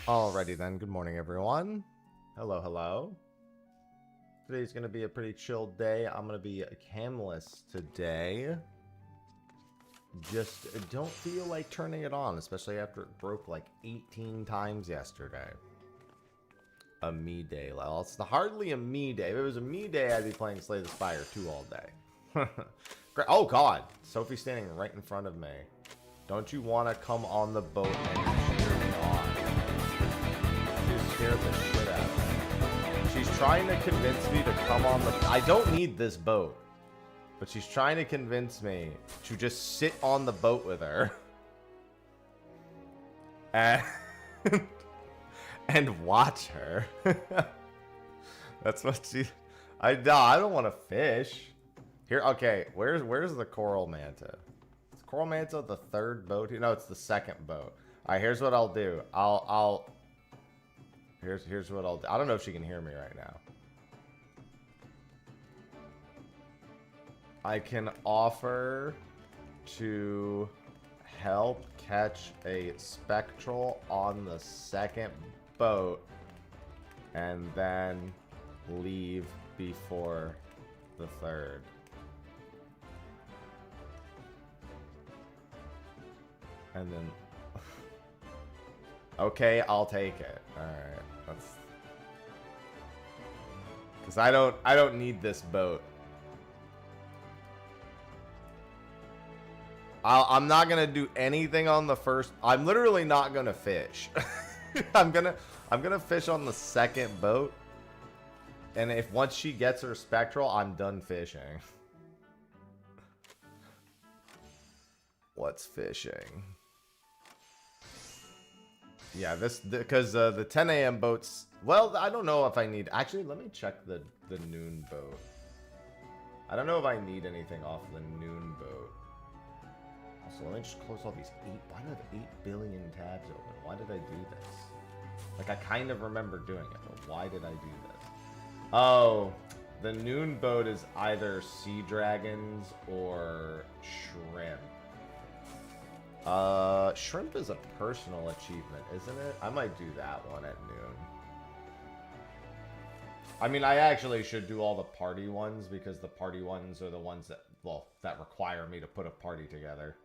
Alrighty then, good morning everyone. Hello, hello. Today's gonna be a pretty chilled day. I'm gonna be camless today. Just don't feel like turning it on, especially after it broke like 18 times yesterday. A me day. Well, it's hardly a me day. If it was a me day, I'd be playing Slay the Spire 2 all day. Oh god, Sophie's standing right in front of me. Don't you want to come on the boat and cheer me on? She scared the shit out of me. She's trying to convince me to come on the... I don't need this boat. But she's trying to convince me to just sit on the boat with her. And, and watch her. That's what she... I don't want to fish. Here, okay, where's the coral manta? Is coral manta the third boat? No, it's the second boat. Alright, here's what I'll do. Here's what I'll do. I don't know if she can hear me right now. I can offer to help catch a Spectral on the second boat and then leave before the third. And then... Okay, I'll take it. Alright, that's... Because I don't need this boat. I'm not gonna do anything on the first. I'm literally not gonna fish. I'm gonna fish on the second boat, and if once she gets her Spectral, I'm done fishing. What's fishing? Yeah, this because the 10 a.m. boats. Well, I don't know if I need. Actually, let me check the noon boat. I don't know if I need anything off the noon boat. So let me just close all these 8. Why do I have 8 billion tabs open? Why did I do this? Like, I kind of remember doing it, but why did I do this? Oh, the noon boat is either sea dragons or shrimp. Shrimp is a personal achievement, isn't it? I might do that one at noon. I mean, I actually should do all the party ones because the party ones are the ones that, well, that require me to put a party together.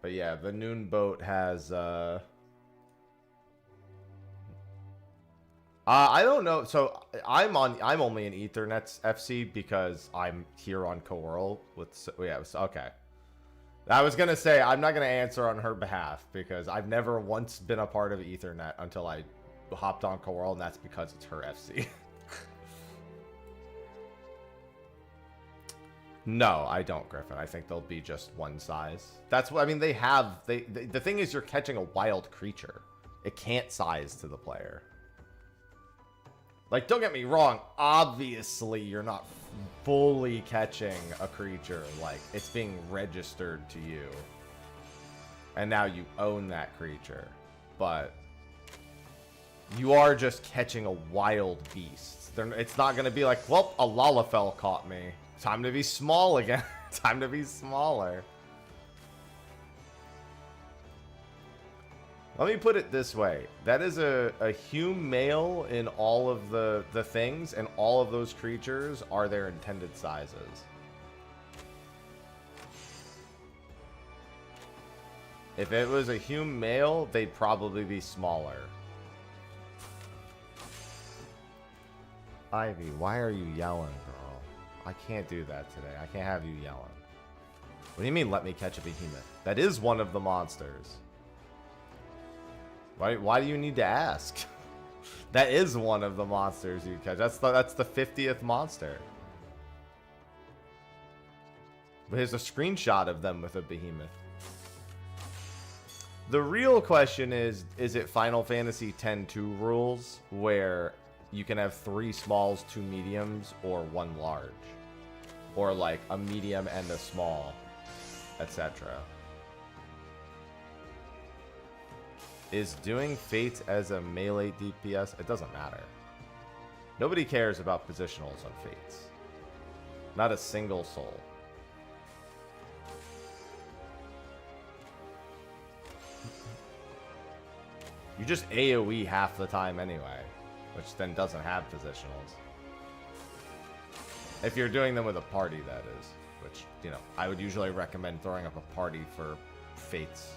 But yeah, the noon boat has, I don't know. So I'm only in Ethernet's FC because I'm here on Coral with, yeah, okay. I was going to say, I'm not going to answer on her behalf because I've never once been a part of Ethernet until I hopped on Coral, and that's because it's her FC. No, I don't, Griffin. I think they'll be just one size. That's what I mean. They have the thing is you're catching a wild creature. It can't size to the player. Like, don't get me wrong. Obviously, you're not fully catching a creature. Like, it's being registered to you, and now you own that creature. But you are just catching a wild beast. It's not going to be like, well, a Lalafell caught me. Time to be small again. Time to be smaller. Let me put it this way. That is a Hume male in all of the things, and all of those creatures are their intended sizes. If it was a Hume male, they'd probably be smaller. Ivy, why are you yelling, girl? I can't do that today. I can't have you yelling. What do you mean, let me catch a behemoth? That is one of the monsters. Why do you need to ask? That is one of the monsters you catch. That's the 50th monster. But here's a screenshot of them with a behemoth. The real question is it Final Fantasy X-2 rules where you can have 3 smalls, 2 mediums, or 1 large? Or like a medium and a small, etc. Is doing Fates as a melee DPS? It doesn't matter. Nobody cares about positionals on Fates. Not a single soul. You just AoE half the time anyway, which then doesn't have positionals. If you're doing them with a party, that is. Which, you know, I would usually recommend throwing up a party for fates.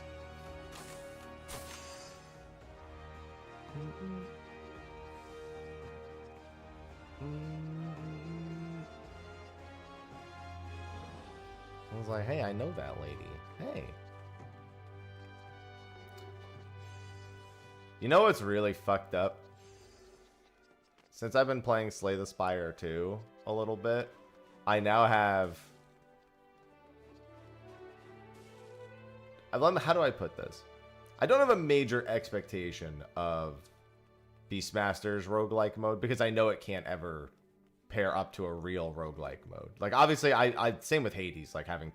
I was like, hey, I know that lady. Hey. You know what's really fucked up? Since I've been playing Slay the Spire 2 a little bit, I now have... How do I put this? I don't have a major expectation of Beastmaster's roguelike mode because I know it can't ever pair up to a real roguelike mode. Like, obviously, I same with Hades, like having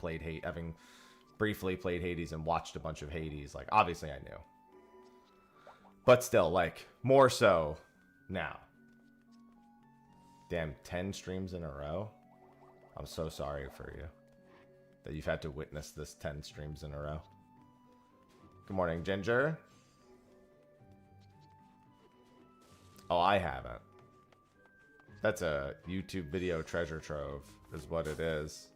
briefly played Hades and watched a bunch of Hades. Like, obviously I knew. But still, like, more so now. Damn, 10 streams in a row? I'm so sorry for you that you've had to witness this 10 streams in a row. Good morning, Ginger. Oh, I haven't. That's a YouTube video treasure trove, is what it is.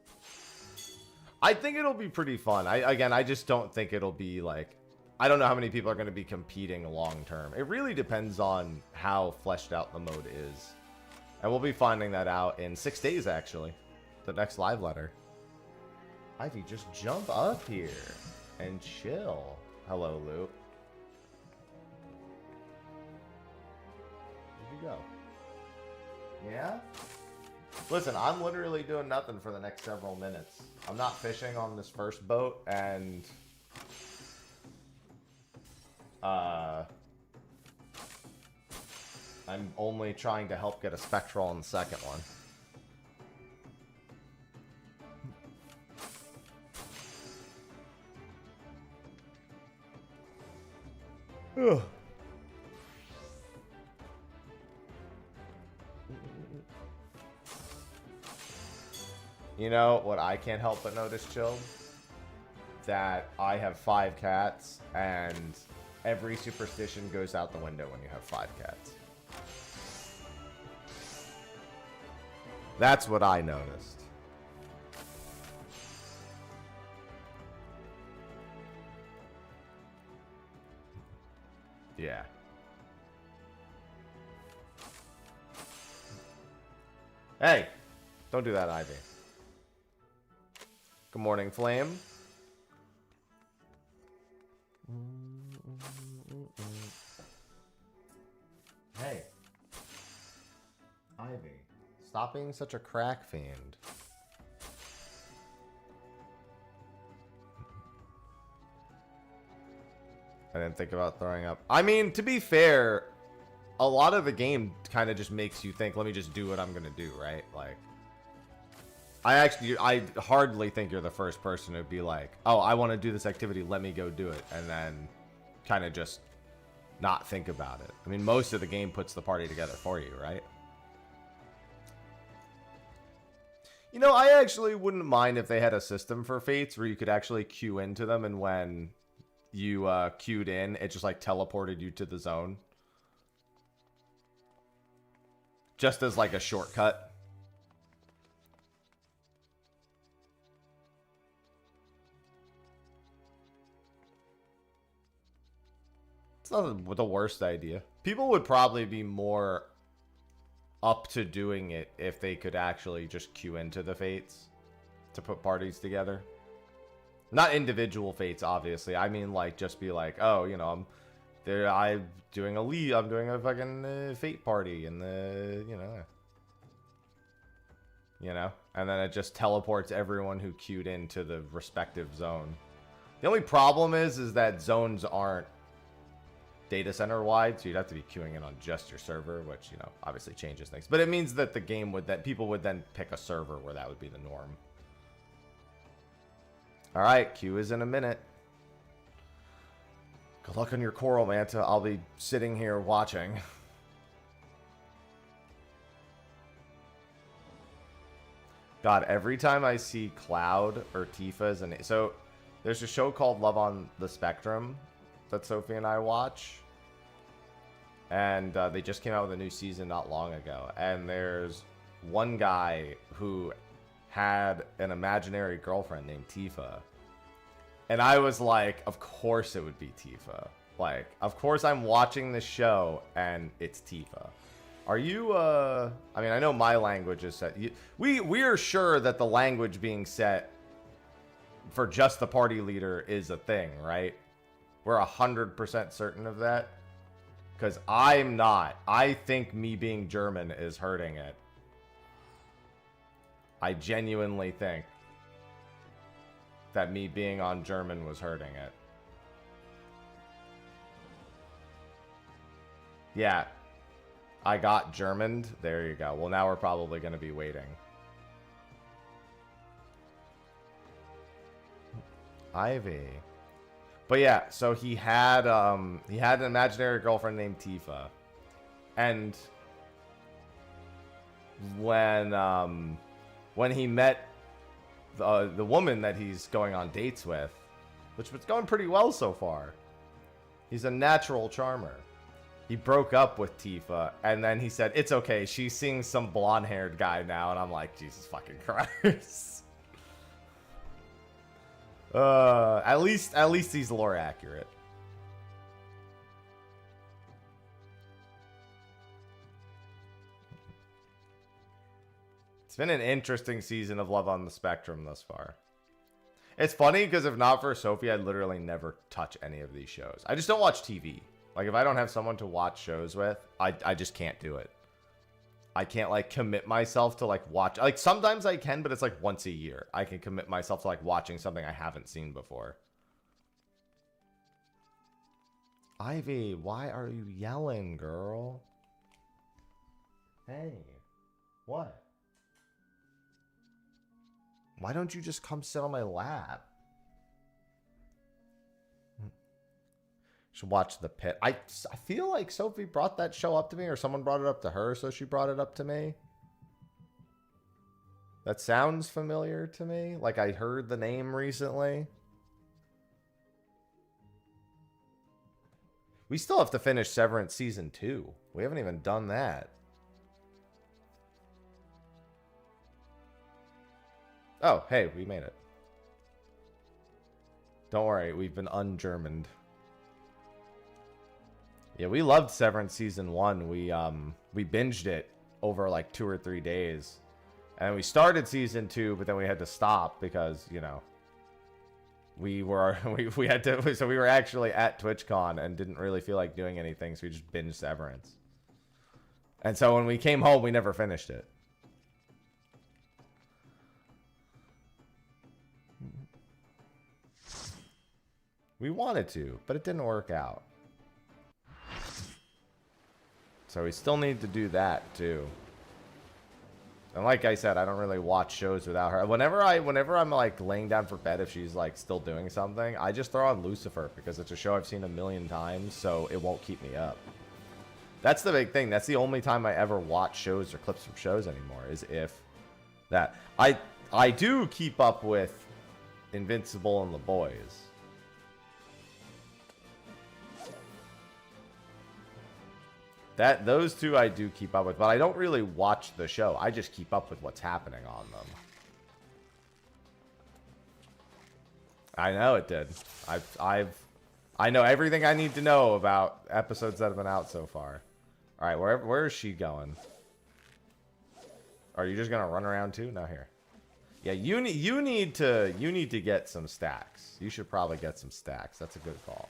I think it'll be pretty fun. I just don't think it'll be like... I don't know how many people are going to be competing long term. It really depends on how fleshed out the mode is. And we'll be finding that out in 6 days, actually. The next live letter. Ivy, just jump up here and chill. Hello, Luke. Where'd you go? Yeah? Listen, I'm literally doing nothing for the next several minutes. I'm not fishing on this first boat, and... I'm only trying to help get a Spectral on the second one. Ugh. You know what I can't help but notice, Chill? That I have 5 cats, and every superstition goes out the window when you have 5 cats. That's what I noticed. Yeah. Hey! Don't do that, Ivy. Good morning, Flame. Hey. Ivy. Stop being such a crack fiend. I didn't think about throwing up. I mean, to be fair, a lot of the game kind of just makes you think, let me just do what I'm going to do, right? Like, I hardly think you're the first person who'd be like, oh, I want to do this activity, let me go do it. And then kind of just not think about it. I mean, most of the game puts the party together for you, right? You know, I actually wouldn't mind if they had a system for fates where you could actually queue into them, and when you queued in, it just like teleported you to the zone. Just as like a shortcut. It's not the worst idea. People would probably be more up to doing it if they could actually just queue into the fates to put parties together. Not individual fates, obviously. I mean, like, just be like, oh, you know, I'm doing a fucking fate party in the, you know, and then it just teleports everyone who queued into the respective zone. The only problem is that zones aren't data center wide, so you'd have to be queuing in on just your server, which, you know, obviously changes things. But it means that the game would, that people would then pick a server where that would be the norm. All right, queue is in a minute. Good luck on your coral, Manta. I'll be sitting here watching. God, every time I see Cloud or Tifa's, and so there's a show called Love on the Spectrum that Sophie and I watch. And they just came out with a new season not long ago. And there's one guy who had an imaginary girlfriend named Tifa. And I was like, of course it would be Tifa. Like, of course I'm watching this show and it's Tifa. Are you, I mean, I know my language is set. We're sure that the language being set for just the party leader is a thing, right? We're 100% certain of that. Because I'm not. I think me being German is hurting it. I genuinely think that me being on German was hurting it. Yeah. I got Germaned. There you go. Well, now we're probably going to be waiting. Ivy. But yeah, so he had an imaginary girlfriend named Tifa. And when he met the woman that he's going on dates with, which was going pretty well so far. He's a natural charmer. He broke up with Tifa, and then he said, it's okay, she's seeing some blonde-haired guy now, and I'm like, Jesus fucking Christ. At least he's lore accurate. It's been an interesting season of Love on the Spectrum thus far. It's funny because if not for Sophie, I'd literally never touch any of these shows. I just don't watch TV. Like, if I don't have someone to watch shows with, I just can't do it. I can't, like, commit myself to, like, watch. Like, sometimes I can, but it's, like, once a year. I can commit myself to, like, watching something I haven't seen before. Ivy, why are you yelling, girl? Hey. What? Why don't you just come sit on my lap? Should watch The Pit. I feel like Sophie brought that show up to me, or someone brought it up to her, so she brought it up to me. That sounds familiar to me. Like I heard the name recently. We still have to finish Severance Season 2. We haven't even done that. Oh, hey, we made it. Don't worry, we've been un-Germaned. Yeah, we loved Severance Season 1. We binged it over like 2 or 3 days. And we started Season 2, but then we had to stop because, you know, we were so we were actually at TwitchCon and didn't really feel like doing anything, so we just binged Severance. And so when we came home, we never finished it. We wanted to, but it didn't work out. So we still need to do that too. And like I said, I don't really watch shows without her. Whenever I'm like laying down for bed, if she's like still doing something, I just throw on Lucifer because it's a show I've seen a million times, so it won't keep me up. That's the big thing. That's the only time I ever watch shows or clips from shows anymore, is if that. I do keep up with Invincible and The Boys. Those two I do keep up with, but I don't really watch the show. I just keep up with what's happening on them. I know it did. I know everything I need to know about episodes that have been out so far. All right, where is she going? Are you just gonna run around too? No, here. Yeah, you need to get some stacks. You should probably get some stacks. That's a good call.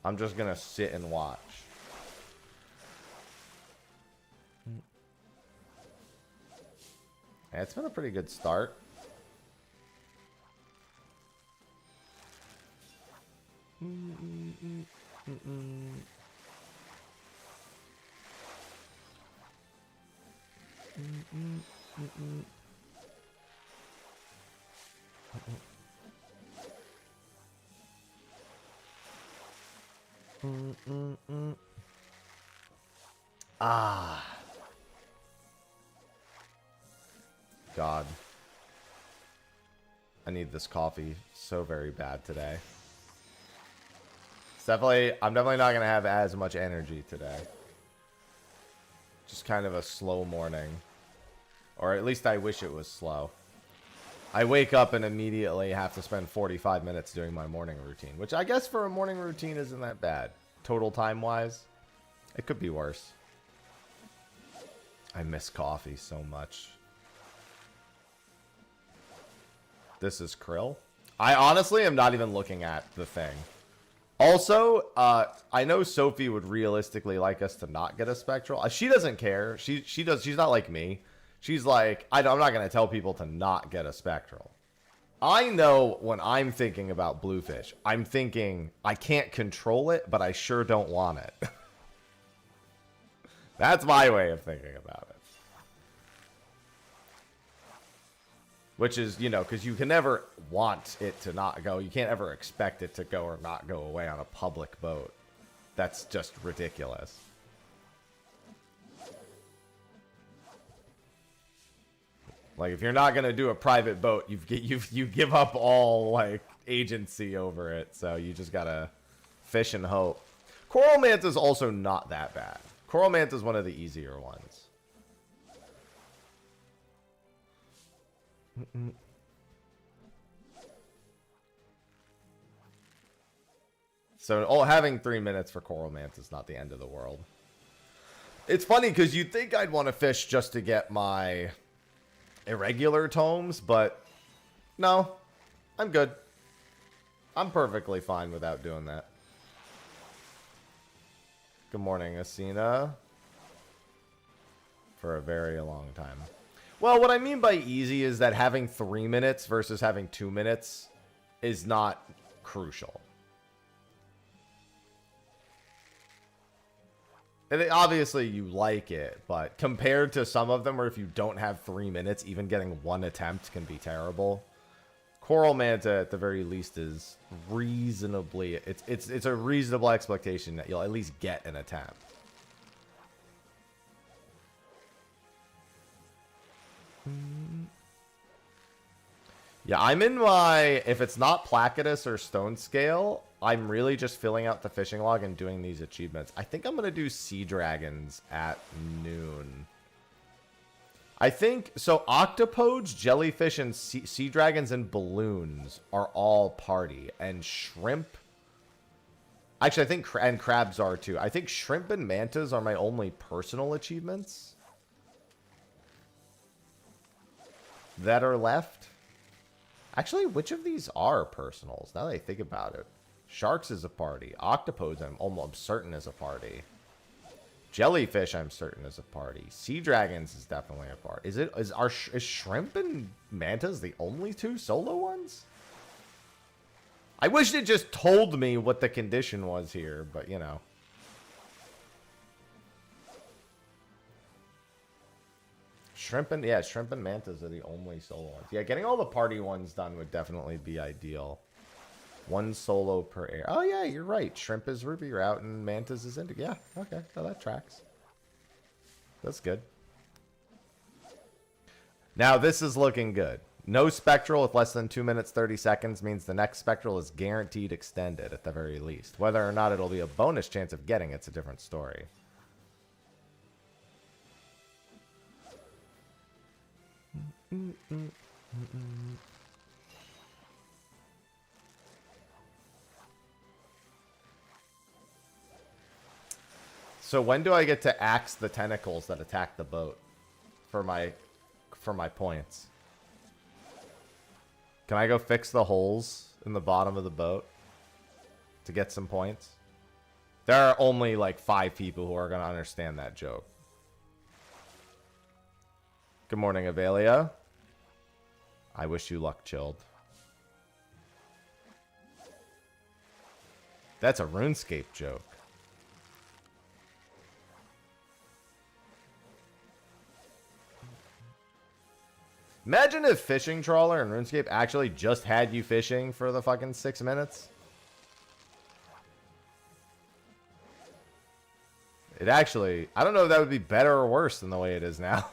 I'm just gonna sit and watch. Yeah, it's been a pretty good start. Ah. God. I need this coffee so very bad today. I'm definitely not going to have as much energy today. Just kind of a slow morning. Or at least I wish it was slow. I wake up and immediately have to spend 45 minutes doing my morning routine, which I guess for a morning routine isn't that bad. Total time-wise, it could be worse. I miss coffee so much. This is Krill. I honestly am not even looking at the thing. Also, I know Sophie would realistically like us to not get a Spectral. She doesn't care. She's not like me. She's like, I'm not going to tell people to not get a Spectral. I know when I'm thinking about Bluefish, I'm thinking I can't control it, but I sure don't want it. That's my way of thinking about it. Which is, you know, because you can never want it to not go. You can't ever expect it to go or not go away on a public boat. That's just ridiculous. Like, if you're not going to do a private boat, you give up all, like, agency over it. So you just got to fish and hope. Coral Manta is also not that bad. Coral Manta is one of the easier ones. So having 3 minutes for Coral Manta is not the end of the world. It's funny because you'd think I'd want to fish just to get my irregular tomes, but no, I'm good. I'm perfectly fine without doing that. Good morning, Asina. For a very long time. Well, what I mean by easy is that having 3 minutes versus having 2 minutes is not crucial. And obviously you like it, but compared to some of them where if you don't have 3 minutes, even getting one attempt can be terrible. Coral Manta at the very least is reasonably, it's a reasonable expectation that you'll at least get an attempt. Yeah, I'm in my, if it's not Placodus or Stone Scale, I'm really just filling out the fishing log and doing these achievements. I think I'm going to do Sea Dragons at noon. I think, so Octopodes, Jellyfish, and Sea Dragons and Balloons are all party. And Shrimp, actually I think, and Crabs are too. I think Shrimp and Mantas are my only personal achievements that are left. Actually, which of these are personals? Now that I think about it. Sharks is a party. Octopodes, I'm almost certain is a party. Jellyfish, I'm certain is a party. Sea Dragons is definitely a party. Is Shrimp and Mantas the only two solo ones? I wish it just told me what the condition was here, but you know. Shrimp and Mantas are the only solo ones. Yeah, getting all the party ones done would definitely be ideal. One solo per air. Oh yeah, you're right. Shrimp is Ruby Route and Mantas is Indigo. Yeah, okay, so that tracks. That's good. Now this is looking good. No Spectral with less than 2 minutes 30 seconds means the next Spectral is guaranteed extended at the very least. Whether or not it'll be a bonus chance of getting it's a different story. So when do I get to axe the tentacles that attack the boat for my points? Can I go fix the holes in the bottom of the boat to get some points? There are only like 5 people who are going to understand that joke. Good morning, Avelia. I wish you luck, Chilled. That's a RuneScape joke. Imagine if Fishing Trawler and RuneScape actually just had you fishing for the fucking 6 minutes. It actually, I don't know if that would be better or worse than the way it is now.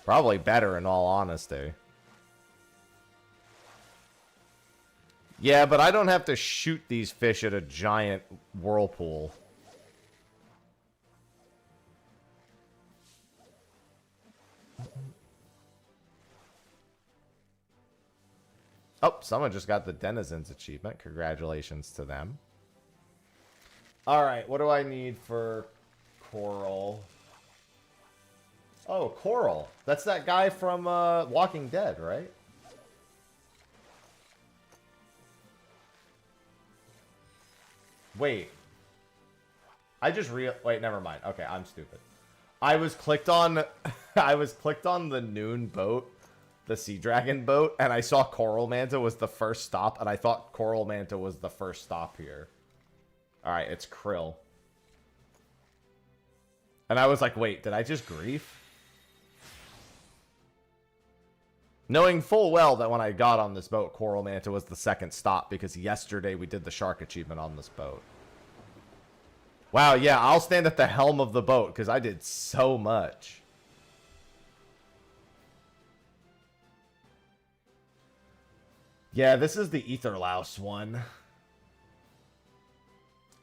Probably better in all honesty. Yeah, but I don't have to shoot these fish at a giant whirlpool. Oh, someone just got the Denizens achievement. Congratulations to them. Alright, what do I need for Coral? Oh, Coral. That's that guy from Walking Dead, right? Wait. Wait, never mind. Okay, I'm stupid. I was clicked on the noon boat, the Sea Dragon boat, and I saw Coral Manta was the first stop, and I thought Coral Manta was the first stop here. Alright, it's Krill. And I was like, wait, did I just grief? Knowing full well that when I got on this boat, Coral Manta was the second stop, because yesterday we did the shark achievement on this boat. Wow, yeah, I'll stand at the helm of the boat, because I did so much. Yeah, this is the Ether Louse one.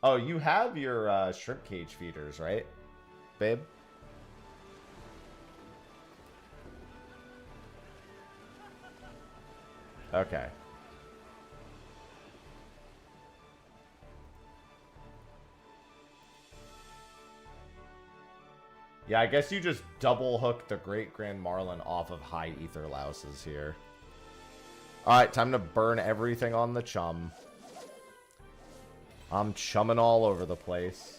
Oh, you have your shrimp cage feeders, right, babe? Okay. Yeah, I guess you just double hook the Great Grand Marlin off of high Ether Louses here. Alright, time to burn everything on the chum. I'm chumming all over the place.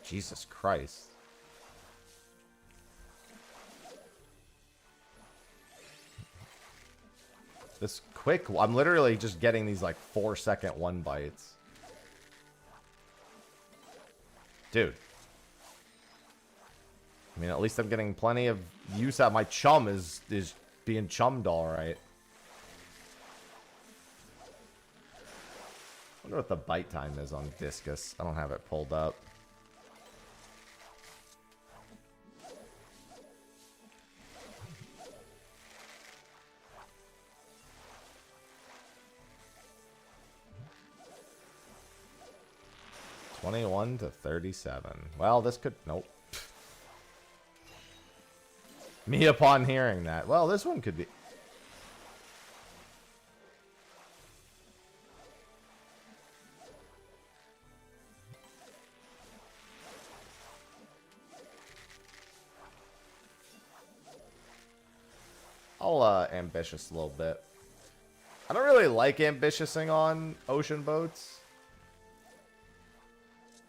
Jesus Christ. This quick, I'm literally just getting these like 4-second one bites. Dude. I mean, at least I'm getting plenty of use out. My chum is being chummed all right. I wonder what the bite time is on Discus. I don't have it pulled up. $21 to $37. Well, this could... Nope. Me upon hearing that. Well, this one could be... I'll ambitious a little bit. I don't really like ambitiousing on ocean boats.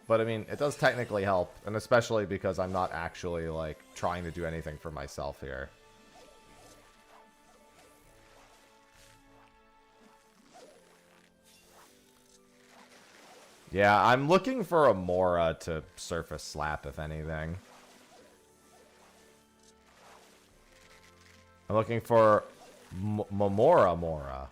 But, I mean, it does technically help, and especially because I'm not actually, like, trying to do anything for myself here. Yeah, I'm looking for a Mora to surface slap, if anything. I'm looking for Mora.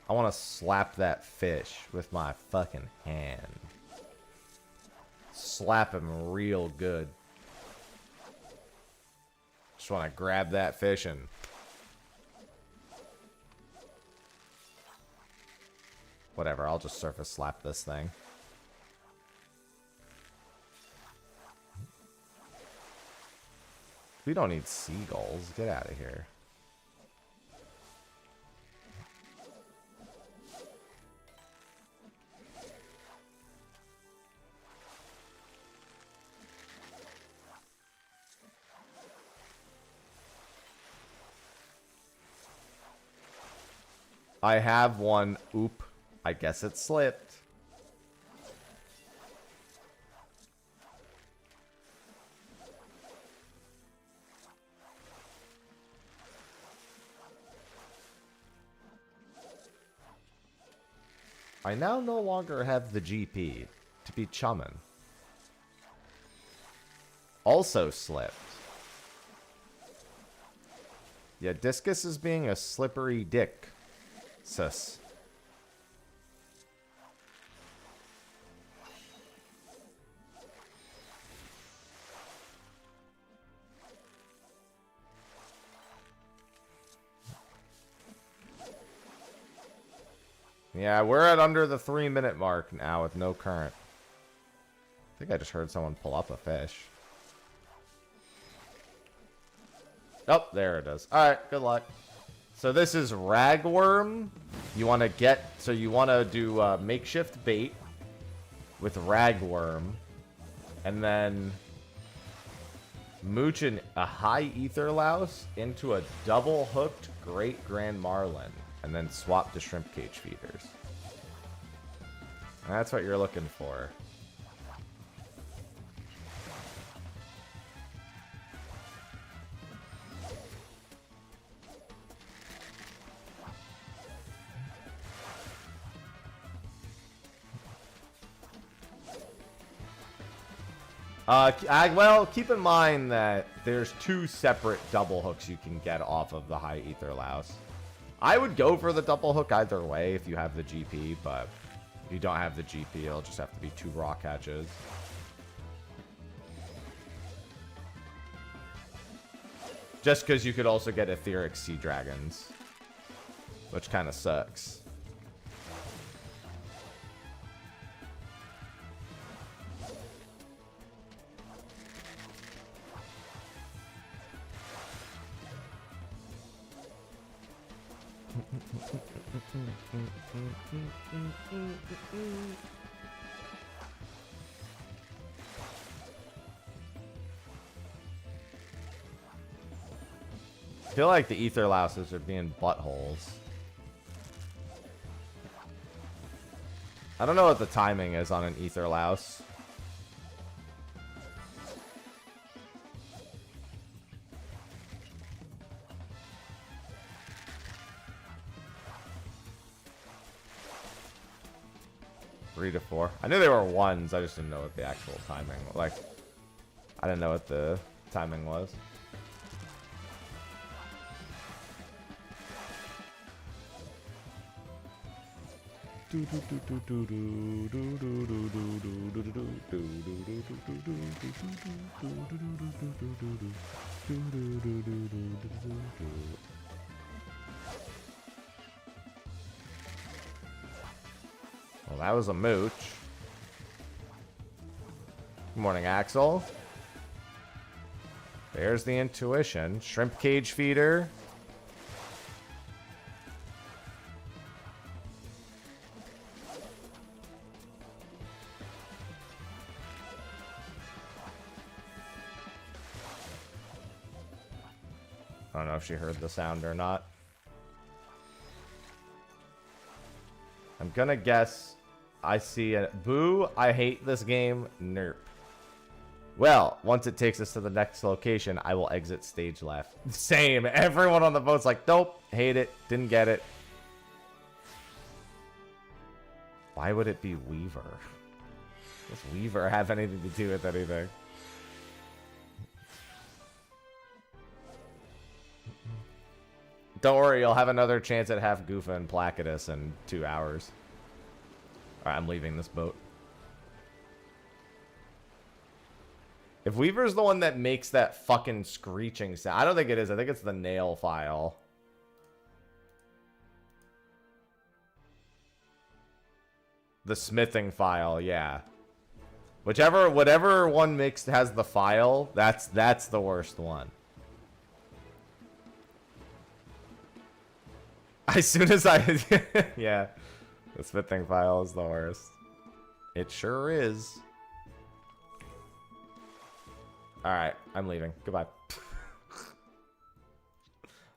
I want to slap that fish with my fucking hand. Slap him real good. Just want to grab that fish and... Whatever, I'll just surface slap this thing. We don't need seagulls. Get out of here. I have one. Oop. I guess it slipped. I now no longer have the GP to be chumming. Also slipped. Yeah, Discus is being a slippery dick. Sus. Yeah, we're at under the 3-minute mark now with no current. I think I just heard someone pull up a fish. Oh, there it is. Alright, good luck. So this is ragworm. You want to get... So you want to do makeshift bait with ragworm. And then mooch a high ether louse into a double-hooked great grand marlin. And then swap to shrimp cage feeders. That's what you're looking for. Well, keep in mind that there's 2 separate double hooks you can get off of the high ether louse. I would go for the double hook either way if you have the GP, but if you don't have the GP, it'll just have to be 2 raw catches. Just because you could also get etheric sea dragons, which kind of sucks. I feel like the ether louses are being buttholes. I don't know what the timing is on an ether louse. Three to 4. I knew they were 1s. I just didn't know what the actual timing. Like, I didn't know what the timing was. Well, that was a mooch. Good morning, Axel. There's the intuition. Shrimp cage feeder. I don't know if she heard the sound or not. I'm gonna guess I see a boo. I hate this game. Nerp. Well, once it takes us to the next location, I will exit stage left. Same. Everyone on the boat's like, nope, hate it, didn't get it. Why would it be Weaver? Does Weaver have anything to do with anything? Don't worry, you'll have another chance at half Goofa and Placodus in 2 hours. Alright, I'm leaving this boat. If Weaver's the one that makes that fucking screeching sound, I don't think it is. I think it's the nail file. The smithing file, yeah. Whatever one has the file, that's the worst one. As soon as I... yeah. The smithing file is the worst. It sure is. Alright, I'm leaving. Goodbye.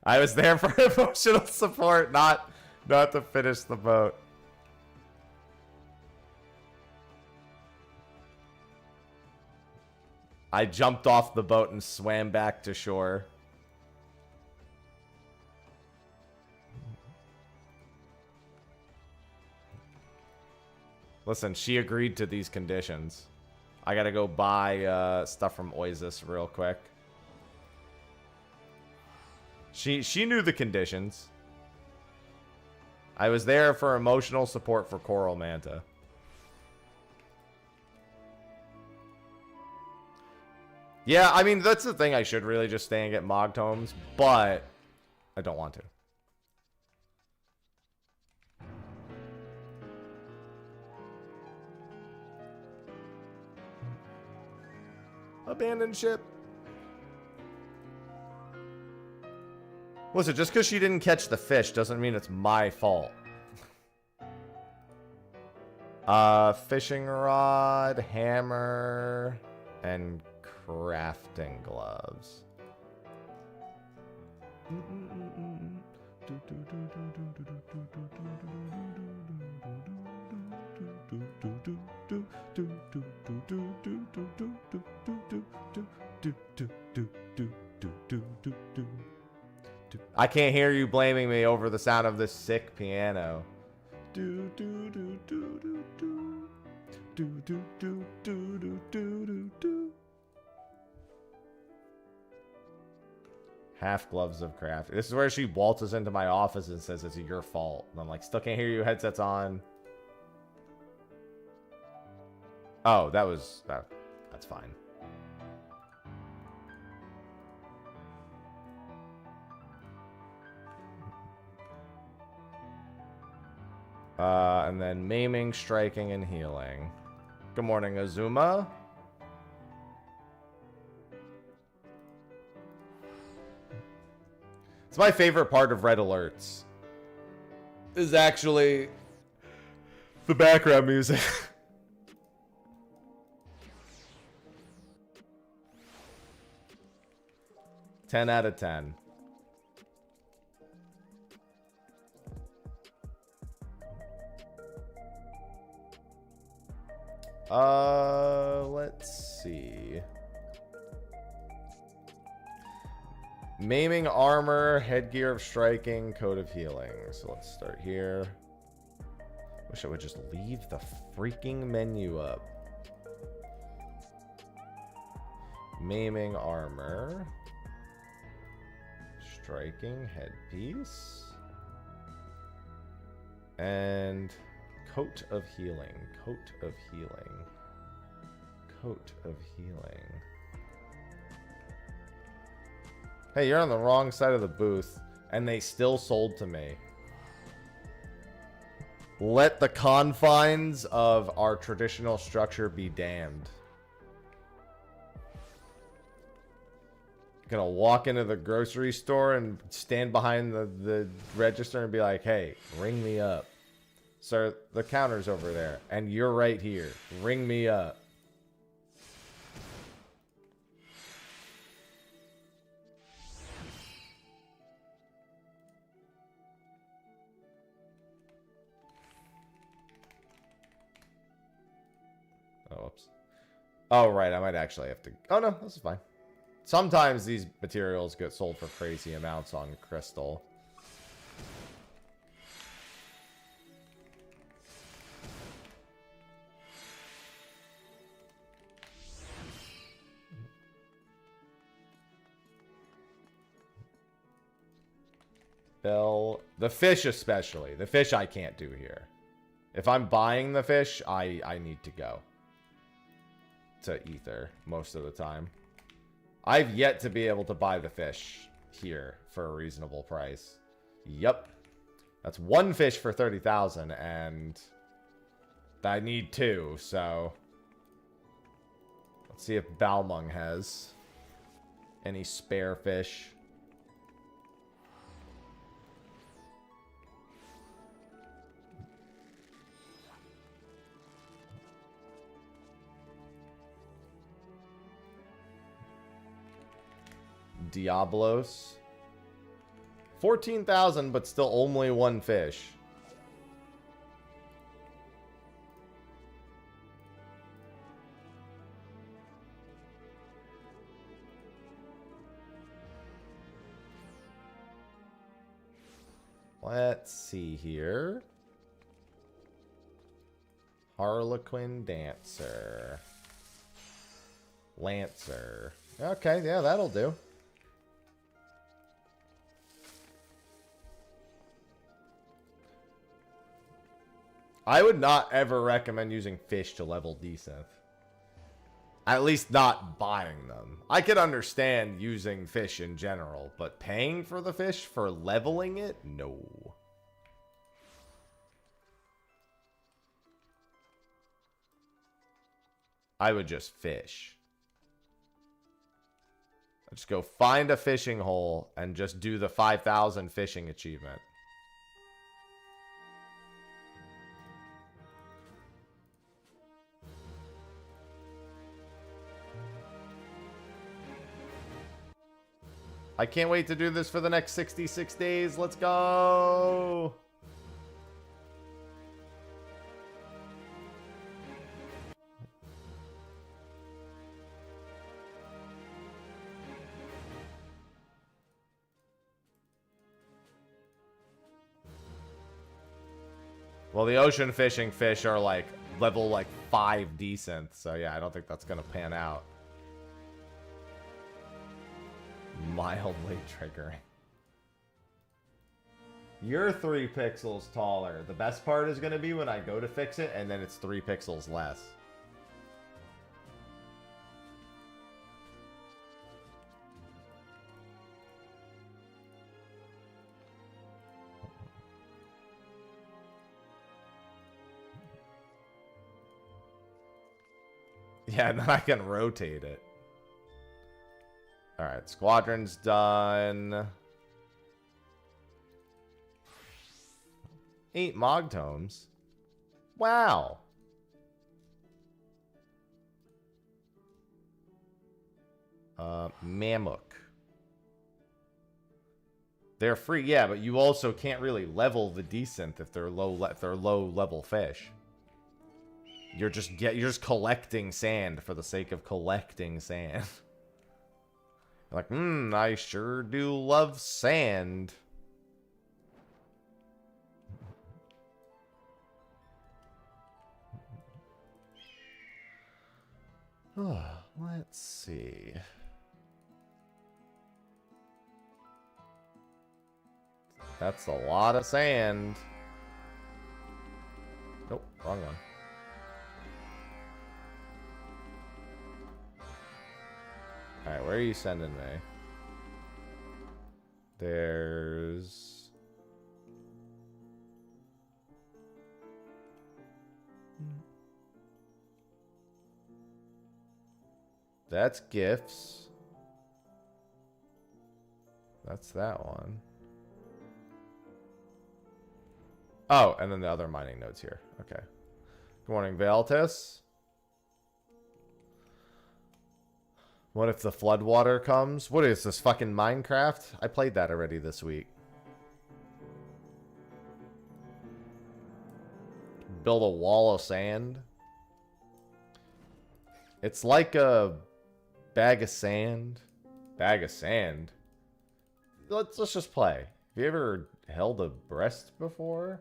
I was there for emotional support, not to finish the boat. I jumped off the boat and swam back to shore. Listen, she agreed to these conditions. I gotta go buy stuff from Oasis real quick. She knew the conditions. I was there for emotional support for Coral Manta. Yeah, I mean, that's the thing. I should really just stay and get Mog Tomes, but I don't want to. Abandoned ship. Listen, just because she didn't catch the fish doesn't mean it's my fault. Fishing rod, hammer, and crafting gloves. I can't hear you blaming me over the sound of this sick piano. Half gloves of craft. This is where she waltzes into my office and says it's your fault. And I'm like, still can't hear you, headsets on. Oh, that's fine. And then maiming, striking, and healing. Good morning, Azuma. It's my favorite part of red alerts. Is actually the background music. 10 out of 10. Let's see. Maiming, armor, headgear of striking, coat of healing. So let's start here. Wish I would just leave the freaking menu up. Maiming, armor, striking, headpiece, and coat of healing. Coat of healing. Coat of healing. Hey, you're on the wrong side of the booth, and they still sold to me. Let the confines of our traditional structure be damned. Gonna walk into the grocery store and stand behind the register and be like, hey, ring me up. Sir, the counter's over there, and you're right here. Ring me up. Oh, oops. Oh, right, I might actually have to... Oh, no, this is fine. Sometimes these materials get sold for crazy amounts on Crystal. The fish especially. The fish I can't do here. If I'm buying the fish, I need to go to Ether most of the time. I've yet to be able to buy the fish here for a reasonable price. Yup. That's one fish for 30,000, and I need two, so let's see if Balmung has any spare fish. Diablos. 14,000, but still only one fish. Let's see here. Harlequin Dancer. Lancer. Okay, yeah, that'll do. I would not ever recommend using fish to level desynth. At least not buying them. I could understand using fish in general, but paying for the fish for leveling it? No. I would just fish. I'd just go find a fishing hole and just do the 5,000 fishing achievement. I can't wait to do this for the next 66 days. Let's go! Well, the ocean fishing fish are like level like 5 decent, so yeah, I don't think that's gonna pan out. Mildly triggering. You're 3 pixels taller. The best part is gonna be when I go to fix it and then it's 3 pixels less. Yeah, and then I can rotate it. Alright, Squadron's done. 8 Mog Tomes. Wow. Mammoth. They're free, yeah, but you also can't really level the decent if they're low level fish. You're just collecting sand for the sake of collecting sand. Like, I sure do love sand. Let's see. That's a lot of sand. Nope, wrong one. Alright, where are you sending me? There's... That's gifts. That's that one. Oh, and then the other mining nodes here. Okay. Good morning, Valtis. What if the floodwater comes? What is this, fucking Minecraft? I played that already this week. Build a wall of sand. It's like a bag of sand. Bag of sand? Let's just play. Have you ever held a breast before?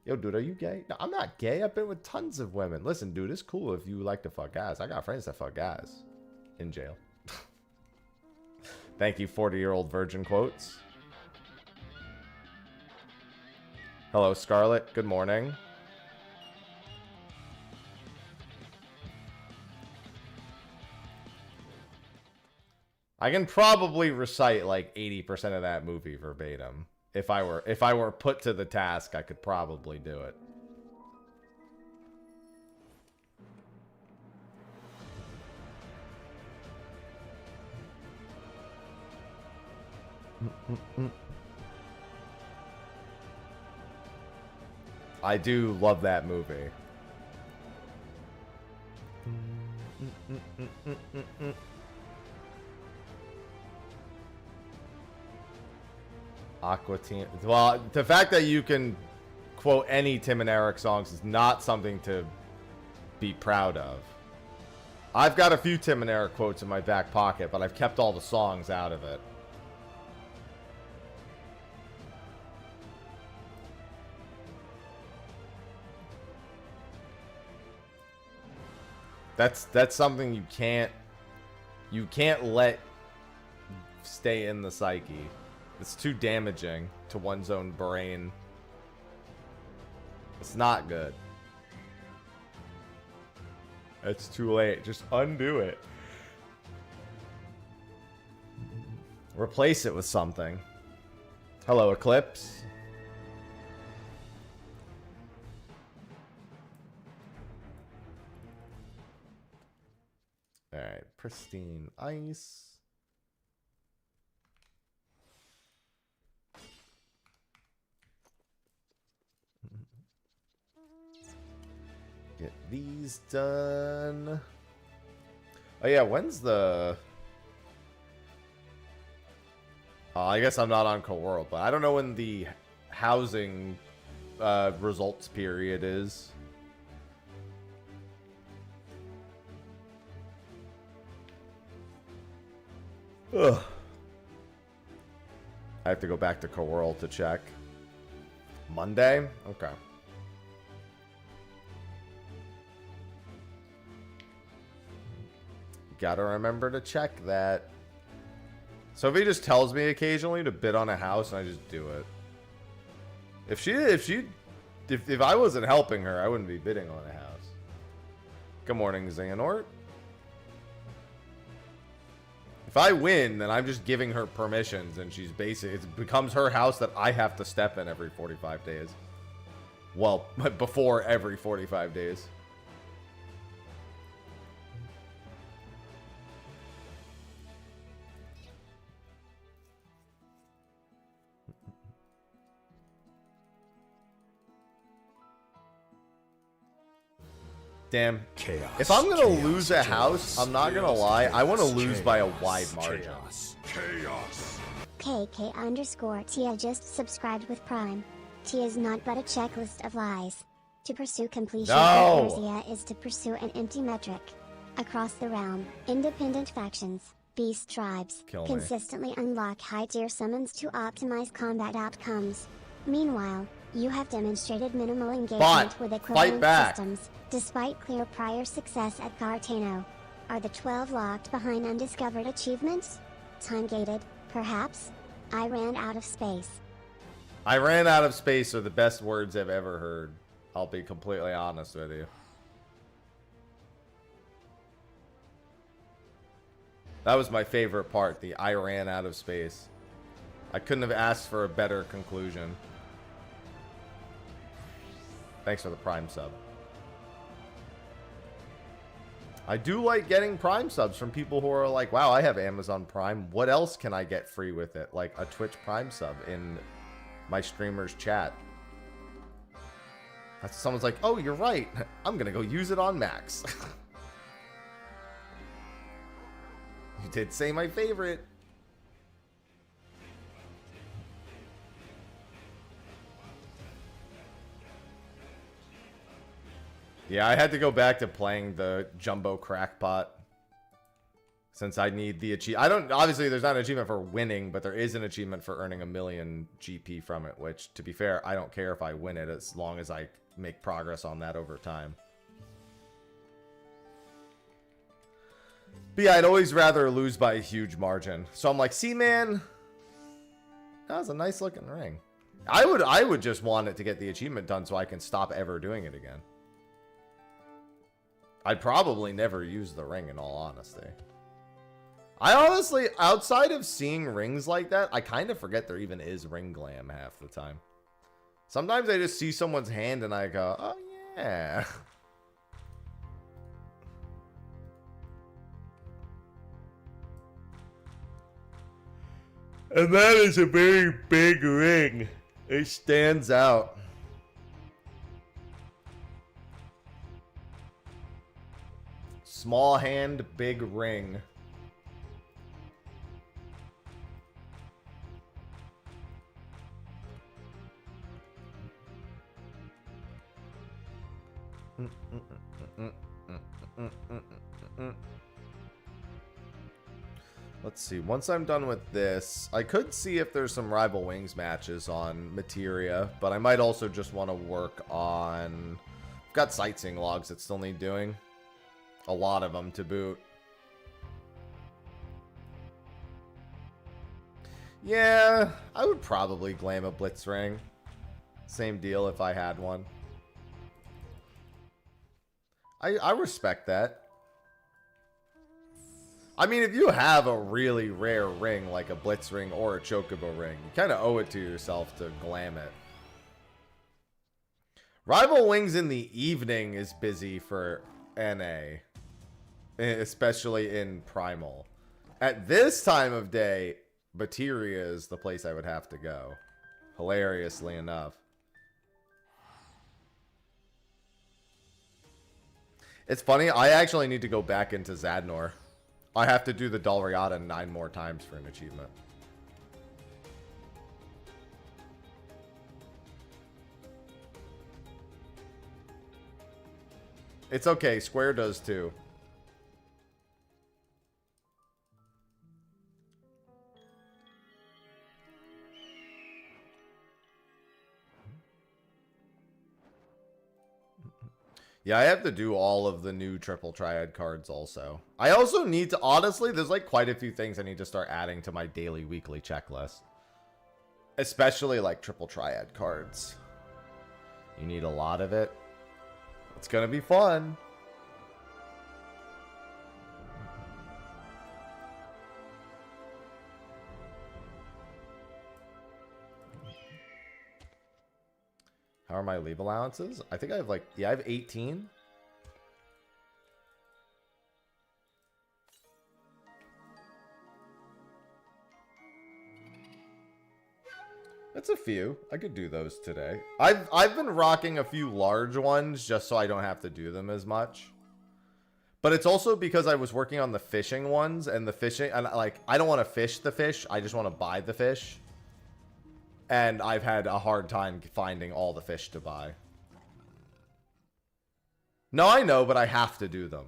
Yo, dude, are you gay? No, I'm not gay. I've been with tons of women. Listen, dude, it's cool if you like to fuck guys. I got friends that fuck guys. In jail. Thank you, 40-year-old virgin quotes. Hello, Scarlet. Good morning. I can probably recite like 80% of that movie verbatim. If I were put to the task, I could probably do it. I do love that movie. Aqua Team. Well, the fact that you can quote any Tim and Eric songs is not something to be proud of. I've got a few Tim and Eric quotes in my back pocket, but I've kept all the songs out of it. That's something you can't let stay in the psyche. It's too damaging to one's own brain. It's not good. It's too late. Just undo it. Replace it with something. Hello, Eclipse. Alright, pristine ice. Get these done. Oh yeah, when's the... I guess I'm not on Co-World, but I don't know when the housing results period is. Ugh. I have to go back to Co-World to check. Monday? Okay. Gotta remember to check that. Sophie just tells me occasionally to bid on a house, and I just do it. If I wasn't helping her, I wouldn't be bidding on a house. Good morning, Xehanort. If I win, then I'm just giving her permissions, and she's basically, it becomes her house that I have to step in every 45 days. Well, before every 45 days. Damn. Chaos. If I'm gonna lose a house, I'm not gonna lie, I want to lose by a wide margin. Chaos. KK_Tia just subscribed with Prime. Tia is not but a checklist of lies. To pursue completion of Erzia is to pursue an empty metric. Across the realm, independent factions, beast tribes, consistently unlock high-tier summons to optimize combat outcomes. Meanwhile, you have demonstrated minimal engagement with equivalent systems, despite clear prior success at Gartano. Are the 12 locked behind undiscovered achievements? Time-gated, perhaps? I ran out of space. I ran out of space are the best words I've ever heard. I'll be completely honest with you. That was my favorite part, the I ran out of space. I couldn't have asked for a better conclusion. Thanks for the Prime sub. I do like getting Prime subs from people who are like, wow, I have Amazon Prime. What else can I get free with it? Like a Twitch Prime sub in my streamer's chat. That's someone's like, oh, you're right. I'm going to go use it on Max. You did say my favorite. Yeah, I had to go back to playing the Jumbo Crackpot. Since I need the achievement. Obviously, there's not an achievement for winning, but there is an achievement for earning 1,000,000 GP from it, which, to be fair, I don't care if I win it as long as I make progress on that over time. But yeah, I'd always rather lose by a huge margin. So I'm like, see, man, that was a nice looking ring. I would just want it to get the achievement done so I can stop ever doing it again. I'd probably never use the ring in all honesty. I honestly, outside of seeing rings like that, I kind of forget there even is ring glam half the time. Sometimes I just see someone's hand and I go, oh yeah. And that is a very big ring. It stands out. Small hand, big ring. Let's see. Once I'm done with this, I could see if there's some Rival Wings matches on Materia, but I might also just want to work on... I've got sightseeing logs that still need doing. A lot of them to boot. Yeah, I would probably glam a Blitz ring. Same deal if I had one. I respect that. I mean, if you have a really rare ring, like a Blitz ring or a Chocobo ring, you kind of owe it to yourself to glam it. Rival Wings in the evening is busy for NA, especially in Primal. At this time of day, Bateria is the place I would have to go, hilariously enough. It's funny, I actually need to go back into Zadnor. I have to do the Dalriada 9 more times for an achievement. It's okay, Square does too. Yeah, I have to do all of the new Triple Triad cards also. I also need to, honestly, there's like quite a few things I need to start adding to my daily, weekly checklist. Especially like Triple Triad cards. You need a lot of it. It's gonna be fun. How are my leave allowances? I think I have like, yeah, I have 18. That's a few. I could do those today. I've been rocking a few large ones just so I don't have to do them as much. But it's also because I was working on the fishing ones, and the fishing, and like, I don't want to fish the fish, I just want to buy the fish. And I've had a hard time finding all the fish to buy. No, I know, but I have to do them.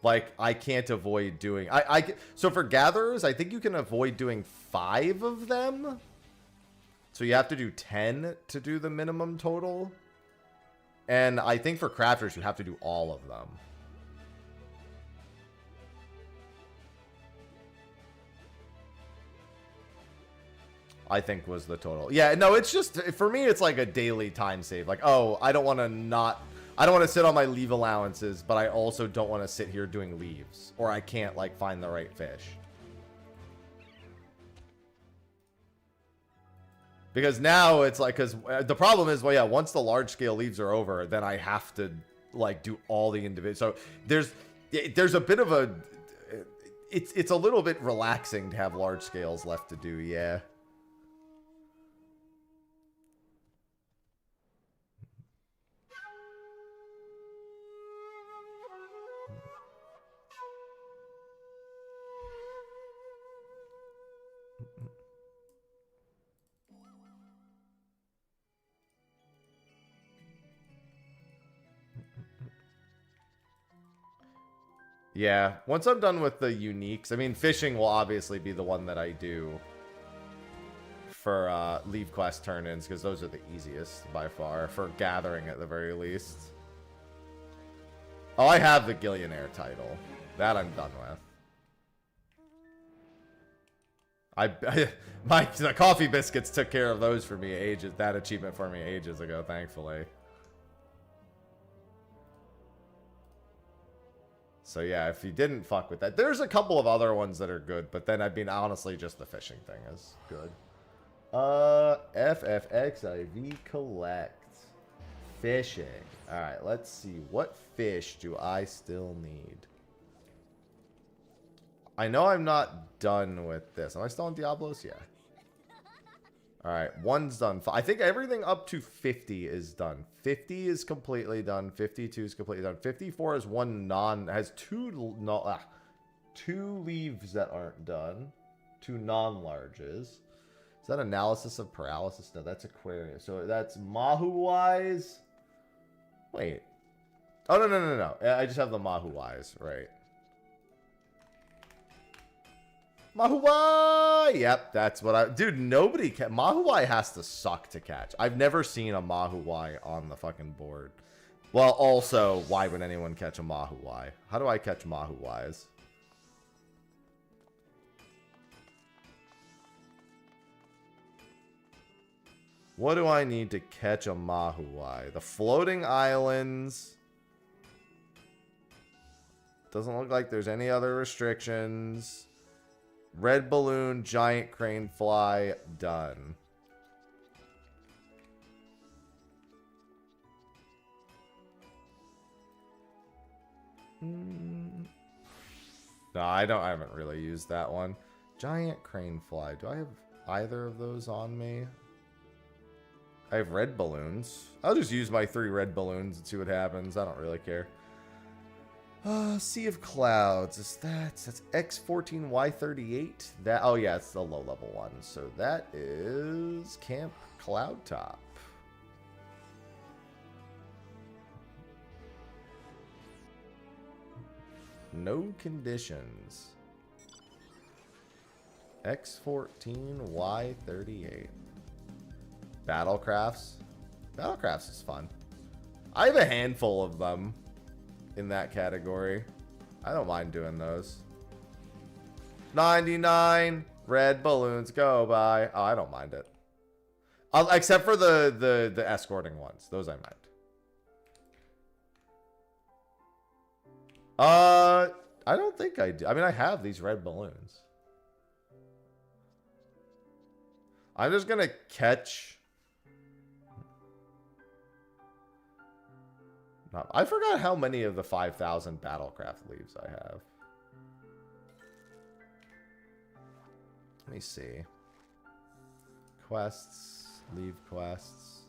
Like, I can't avoid doing... So for gatherers, I think you can avoid doing 5 of them. So you have to do 10 to do the minimum total. And I think for crafters, you have to do all of them. I think was the total. Yeah, no, it's just, for me, it's like a daily time save. Like, oh, I don't want to sit on my leave allowances, but I also don't want to sit here doing leaves. Or I can't, like, find the right fish. Because now it's like, because the problem is, well, yeah, once the large scale leaves are over, then I have to, like, do all the individual. So there's a bit of a, it's a little bit relaxing to have large scales left to do, yeah. Yeah, once I'm done with the uniques, I mean, fishing will obviously be the one that I do for Levequest turn-ins, because those are the easiest by far, for gathering at the very least. Oh, I have the Gillionaire title. That I'm done with. The coffee biscuits took care of those for me that achievement for me ages ago, thankfully. So yeah, if you didn't fuck with that, there's a couple of other ones that are good, but then I mean, honestly, just the fishing thing is good. FFXIV collect. Fishing. Alright, let's see. What fish do I still need? I know I'm not done with this. Am I still on Diablos? Yeah. Alright, one's done. I think everything up to 50 is done. 50 is completely done. 52 is completely done. 54 is has two leaves that aren't done. 2 non-larges. Is that analysis of paralysis? No, that's Aquarius. So that's Mahu-wise. Wait. Oh, no. I just have the Mahu-wise, right. Mahuwai! Yep, that's what I... Dude, nobody can... Mahuwai has to suck to catch. I've never seen a Mahuwai on the fucking board. Well, also, why would anyone catch a Mahuwai? How do I catch Mahuwais? What do I need to catch a Mahuwai? The floating islands... Doesn't look like there's any other restrictions. Red balloon, giant crane fly, done. No, I haven't really used that one. Giant crane fly. Do I have either of those on me? I have red balloons. I'll just use my 3 red balloons and see what happens. I don't really care. Sea of Clouds. Is that's X14, Y38? That, oh yeah, it's the low level one. So that is Camp Cloudtop. No conditions. X14, Y38. Battlecrafts. Battlecrafts is fun. I have a handful of them in that category. I don't mind doing those. 99 red balloons go by. Oh, I don't mind it. Except for the escorting ones. Those I mind. I don't think I do. I mean, I have these red balloons. I'm just gonna catch. No, I forgot how many of the 5,000 Battlecraft leaves I have. Let me see. Quests, leave quests.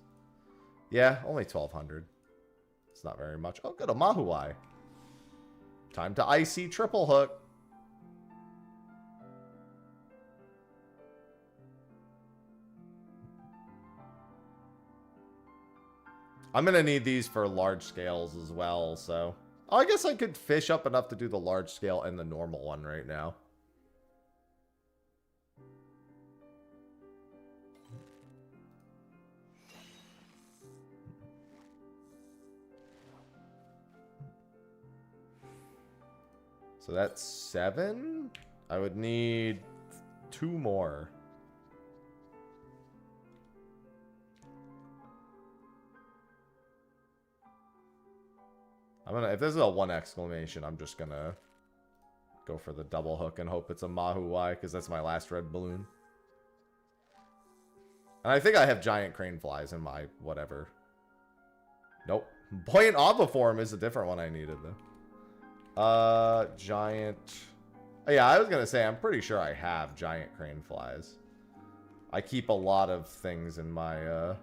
Yeah, only 1,200. It's not very much. Oh, good, a Mahuai. Time to IC triple hook. I'm going to need these for large scales as well, so... Oh, I guess I could fish up enough to do the large scale and the normal one right now. So that's 7. I would need 2 more. I'm gonna, if this is a 1 exclamation, I'm just gonna go for the double hook and hope it's a Mahuai, because that's my last red balloon. And I think I have giant crane flies in my whatever. Nope. Buoyant Aviform is a different one I needed though. Giant. Oh, yeah, I was gonna say, I'm pretty sure I have giant crane flies. I keep a lot of things in my,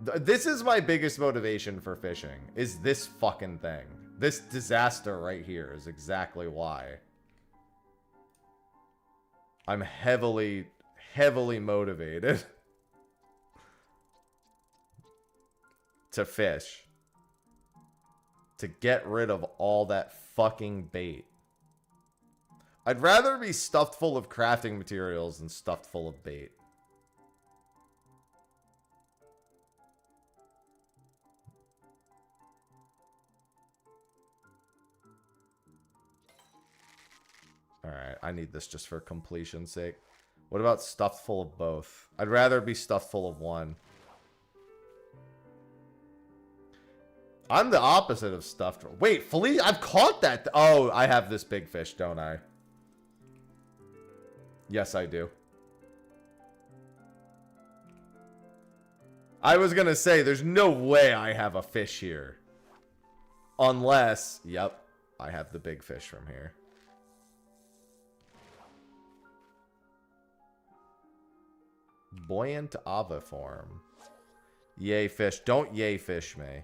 This is my biggest motivation for fishing, is this fucking thing. This disaster right here is exactly why. I'm heavily, heavily motivated to fish. To get rid of all that fucking bait. I'd rather be stuffed full of crafting materials than stuffed full of bait. Alright, I need this just for completion's sake. What about stuffed full of both? I'd rather be stuffed full of one. I'm the opposite of stuffed. Wait, Felice, I've caught that. Oh, I have this big fish, don't I? Yes, I do. I was gonna say, there's no way I have a fish here. Unless, yep, I have the big fish from here. Buoyant Aviform. Yay fish. Don't yay fish me.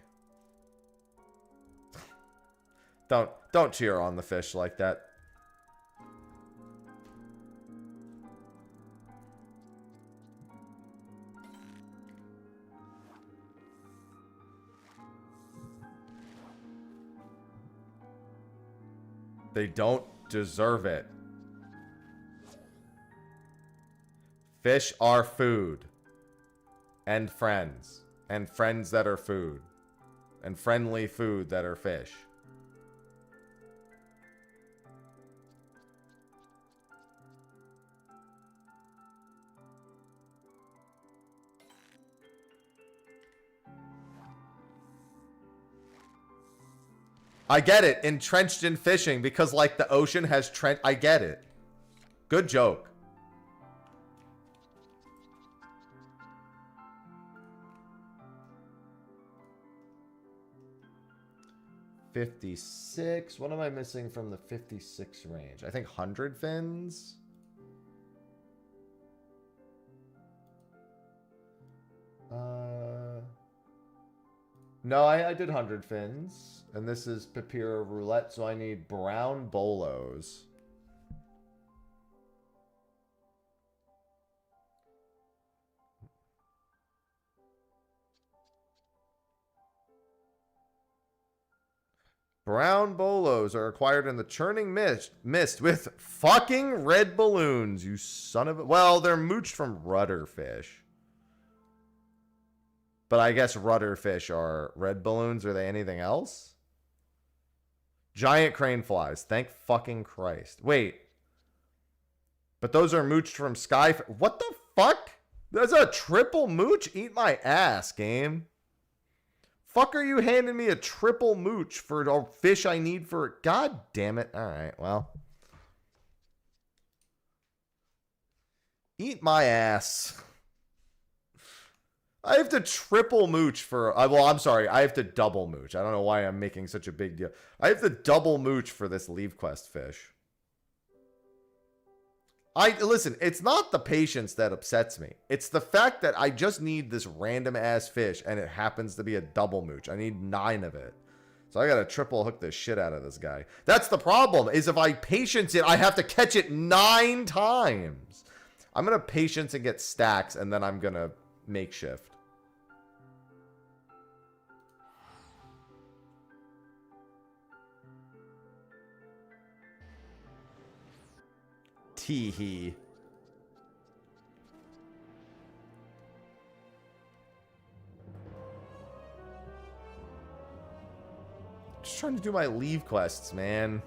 Don't cheer on the fish like that. They don't deserve it. Fish are food. And friends. And friends that are food. And friendly food that are fish. I get it. Entrenched in fishing because, like, the ocean has I get it. Good joke. $56. What am I missing from the 56 range? I think 100 fins. No, I did 100 fins. And this is Papyrus Roulette, so I need brown bolos. Brown bolos are acquired in the churning mist with fucking red balloons, you son of a... Well, they're mooched from rudderfish. But I guess rudderfish are red balloons. Are they anything else? Giant crane flies. Thank fucking Christ. Wait. But those are mooched from sky... What the fuck? That's a triple mooch? Eat my ass, game. Fuck are you handing me a triple mooch for a fish I need for... God damn it. All right, well. Eat my ass. I have to triple mooch for... well, I'm sorry. I have to double mooch. I don't know why I'm making such a big deal. I have to double mooch for this Levequest fish. Listen, it's not the patience that upsets me. It's the fact that I just need this random ass fish and it happens to be a double mooch. I need 9 of it. So I gotta triple hook the shit out of this guy. That's the problem, is if I patience it, I have to catch it 9 times. I'm gonna patience and get stacks, and then I'm gonna makeshift. Tee-hee. Just trying to do my Leve quests, man.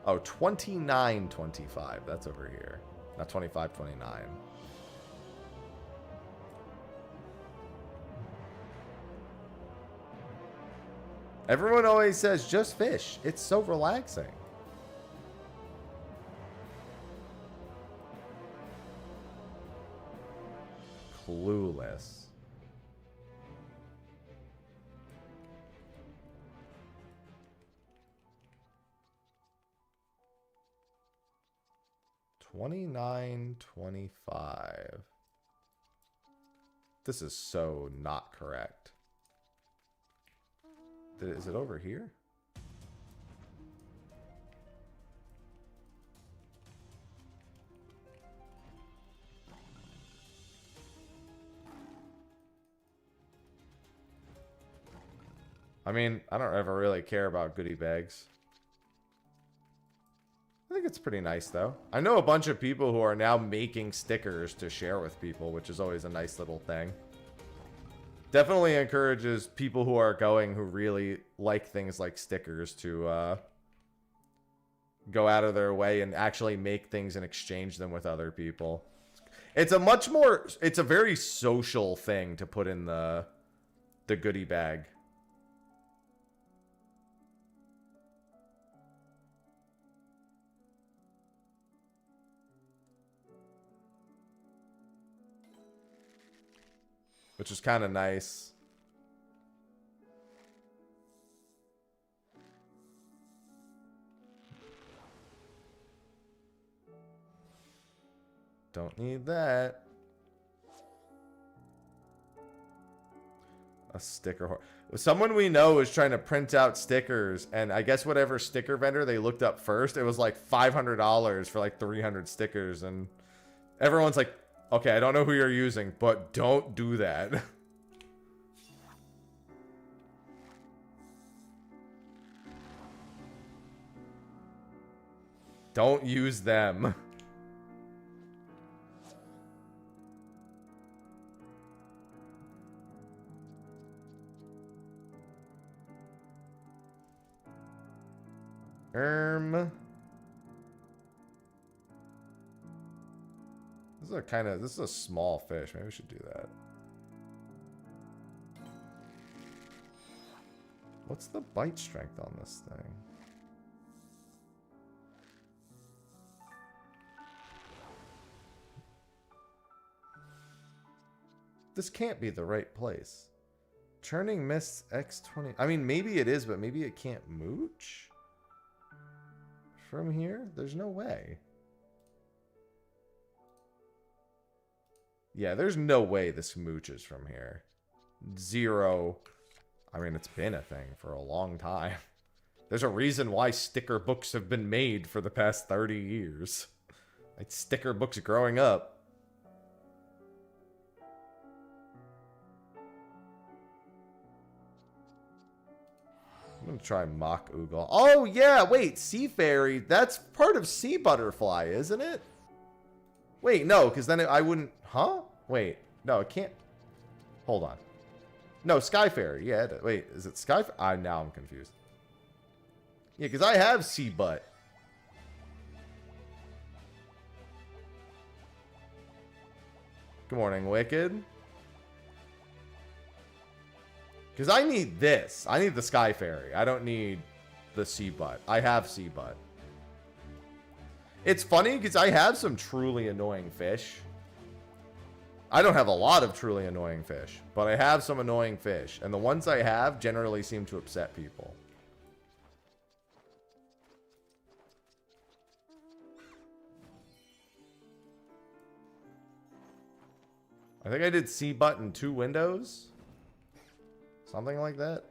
Oh, 29.25. That's over here. Not 25.29. Everyone always says, just fish. It's so relaxing. Clueless. $29.25. This is so not correct. Is it over here? I mean, I don't ever really care about goodie bags. I think it's pretty nice, though. I know a bunch of people who are now making stickers to share with people, which is always a nice little thing. Definitely encourages people who are going, who really like things like stickers, to go out of their way and actually make things and exchange them with other people. It's a much more... It's a very social thing to put in the goodie bag. Which is kind of nice. Don't need that. A sticker. Someone we know is trying to print out stickers, and I guess whatever sticker vendor they looked up first, it was like $500 for like 300 stickers, and everyone's like, okay, I don't know who you're using, but don't do that. Don't use them. This is a small fish. Maybe we should do that. What's the bite strength on this thing? This can't be the right place. Churning Mists X20. I mean, maybe it is, but maybe it can't mooch? From here? There's no way. Yeah, there's no way this mooches from here. Zero. I mean, it's been a thing for a long time. There's a reason why sticker books have been made for the past 30 years. Like sticker books growing up. I'm gonna try Mock Oogle. Oh, yeah, wait, Sea Fairy. That's part of Sea Butterfly, isn't it? Wait, no, because then I wouldn't... Huh? Wait, no, it can't... Hold on. No, Sky Fairy. Yeah, wait, is it Sky Fairy? Now I'm confused. Yeah, because I have Sea Butt. Good morning, Wicked. Because I need this. I need the Sky Fairy. I don't need the Sea Butt. I have Sea Butt. It's funny because I have some truly annoying fish. I don't have a lot of truly annoying fish, but I have some annoying fish. And the ones I have generally seem to upset people. I think I did Sea Butt in 2 windows. Something like that.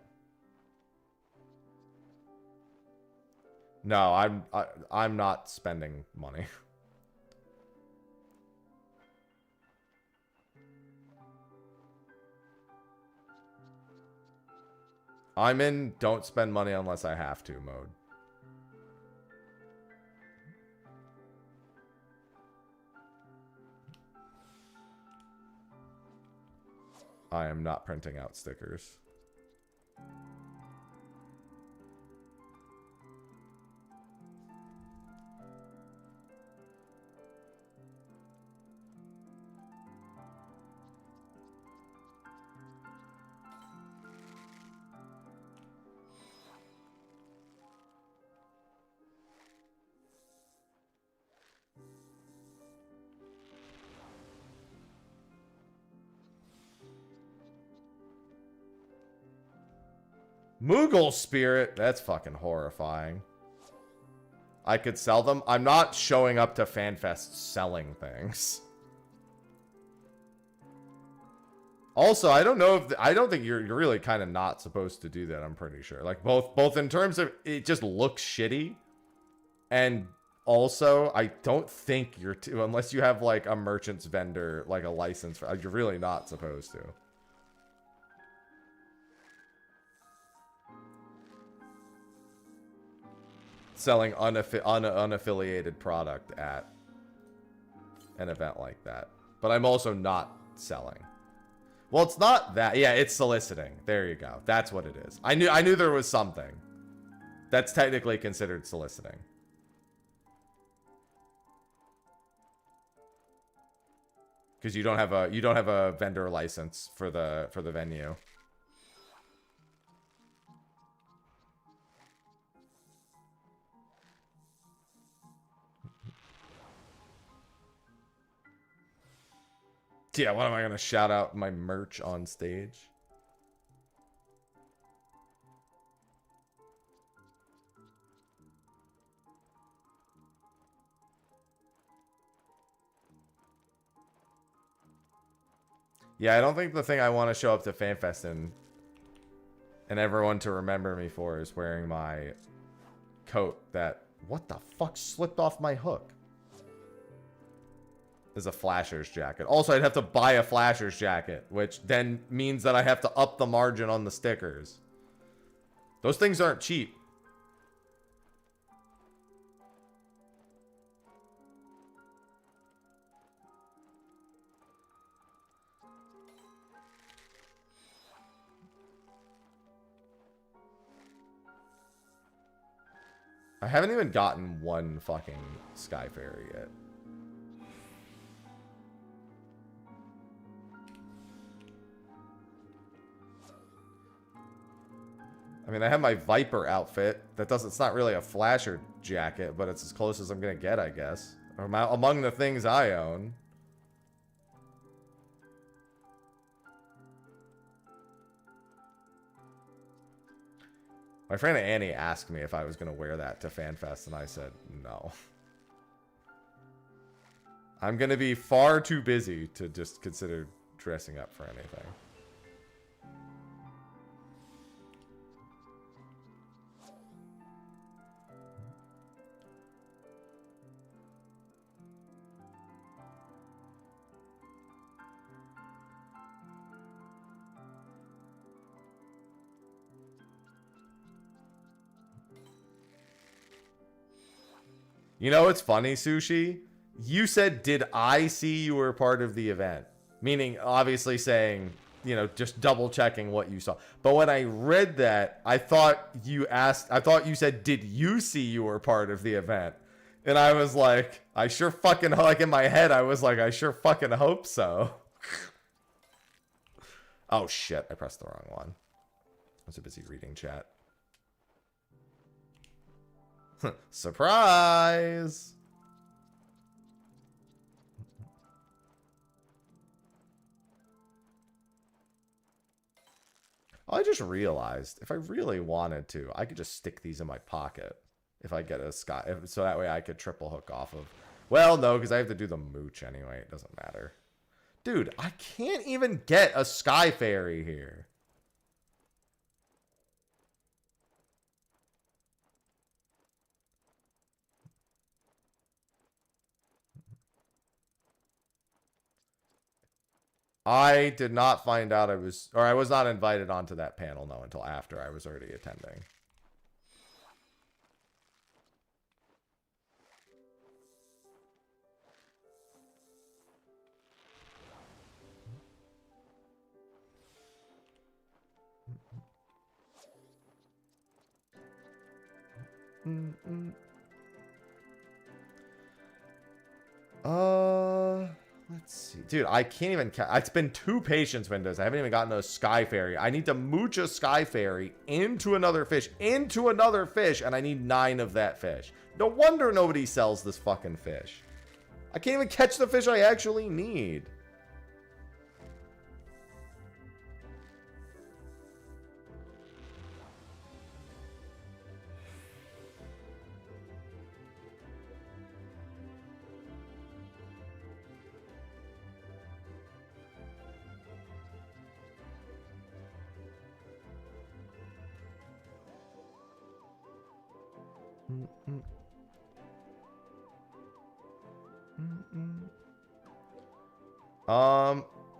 No, I'm not spending money. I'm in don't spend money unless I have to mode. I am not printing out stickers. Moogle Spirit? That's fucking horrifying. I could sell them. I'm not showing up to FanFest selling things. Also, I don't know if... I don't think you're really kind of not supposed to do that, I'm pretty sure. Like, both in terms of it just looks shitty. And also, I don't think you're... unless you have, like, a merchant's vendor, like a license. You're really not supposed to. Selling unaffiliated product at an event like that. But I'm also not selling. Well, it's not that. Yeah, it's soliciting. There you go. That's what it is. I knew there was something. That's technically considered soliciting. Because you don't have a vendor license for the venue. Yeah, what am I going to shout out my merch on stage? Yeah, I don't think the thing I want to show up to FanFest and everyone to remember me for is wearing my coat that... What the fuck slipped off my hook? Is a Flasher's jacket. Also, I'd have to buy a Flasher's jacket, which then means that I have to up the margin on the stickers. Those things aren't cheap. I haven't even gotten one fucking Sky Fairy yet. I mean, I have my Viper outfit. It's not really a flasher jacket, but it's as close as I'm gonna get, I guess. Among the things I own. My friend Annie asked me if I was gonna wear that to FanFest, and I said no. I'm gonna be far too busy to just consider dressing up for anything. You know what's funny, Sushi? You said, did I see you were part of the event? Meaning, obviously saying, you know, just double checking what you saw. But when I read that, I thought you said, did you see you were part of the event? And I was like, I sure fucking, like in my head, I was like, I sure fucking hope so. Oh shit, I pressed the wrong one. I was so busy reading chat. Surprise! I just realized if I really wanted to, I could just stick these in my pocket if I get a sky, so that way I could triple hook off of. Well, no, because I have to do the mooch anyway. It doesn't matter. Dude, I can't even get a sky fairy here. I did not find out I was not invited onto that panel, no, until after I was already attending. Let's see. Dude, I can't even... It's been 2 patience windows. I haven't even gotten a sky fairy. I need to mooch a sky fairy into another fish, and I need 9 of that fish. No wonder nobody sells this fucking fish. I can't even catch the fish I actually need.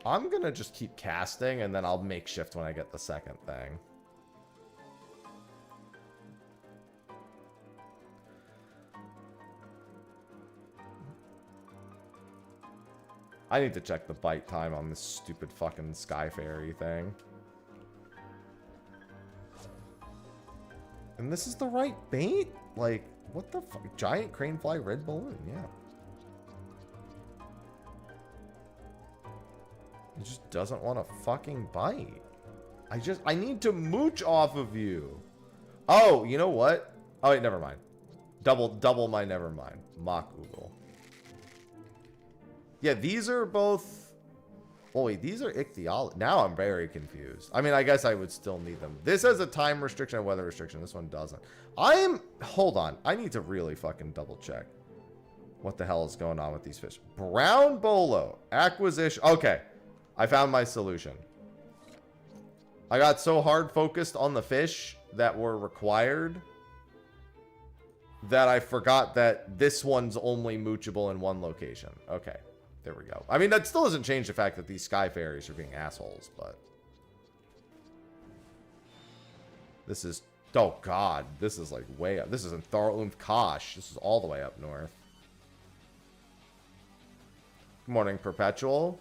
I'm gonna just keep casting, and then I'll make shift when I get the second thing. I need to check the bite time on this stupid fucking Sky Fairy thing. And this is the right bait? Like, what the fuck? Giant cranefly red balloon, yeah. It just doesn't want to fucking bite. I need to mooch off of you. Oh, you know what? Oh, wait, never mind. Double my never mind. Mock Oogle. Yeah, these are both... Oh, wait, these are ichthyology. Now I'm very confused. I mean, I guess I would still need them. This has a time restriction and weather restriction. This one doesn't. Hold on. I need to really fucking double check what the hell is going on with these fish. Brown bolo. Acquisition. Okay. I found my solution. I got so hard focused on the fish that were required that I forgot that this one's only moochable in one location. Okay. There we go. I mean, that still doesn't change the fact that these sky fairies are being assholes, but... This is... Oh, God. This is, like, way up. This is in Tharlumf Kosh. This is all the way up north. Good morning, Perpetual.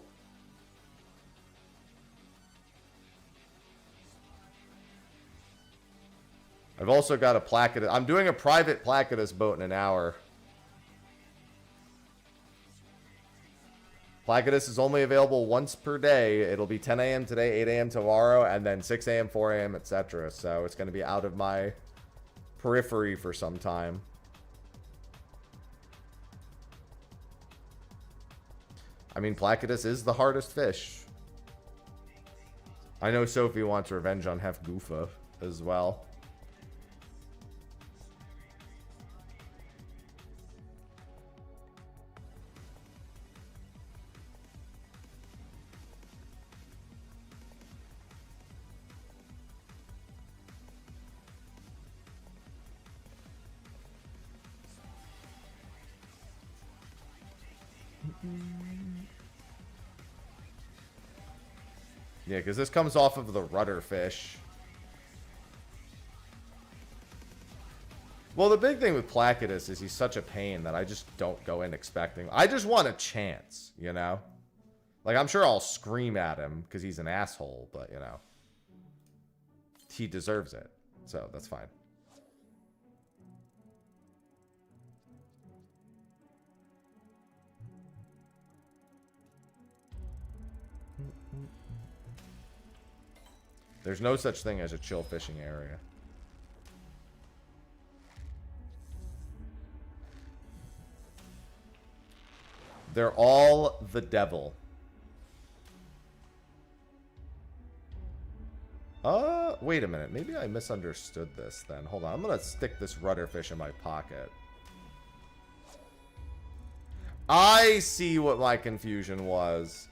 I've also got a Placodus. I'm doing a private Placodus boat in an hour. Placodus is only available once per day. It'll be 10 a.m. today, 8 a.m. tomorrow, and then 6 a.m., 4 a.m., etc. So it's going to be out of my periphery for some time. I mean, Placodus is the hardest fish. I know Sophie wants revenge on Hefgoofa as well. Yeah, because this comes off of the rudder fish. Well, the big thing with Placodus is he's such a pain that I just don't go in expecting. I just want a chance, you know? Like, I'm sure I'll scream at him because he's an asshole, but, you know. He deserves it. So, that's fine. There's no such thing as a chill fishing area. They're all the devil. Wait a minute. Maybe I misunderstood this then. Hold on. I'm going to stick this rudder fish in my pocket. I see what my confusion was.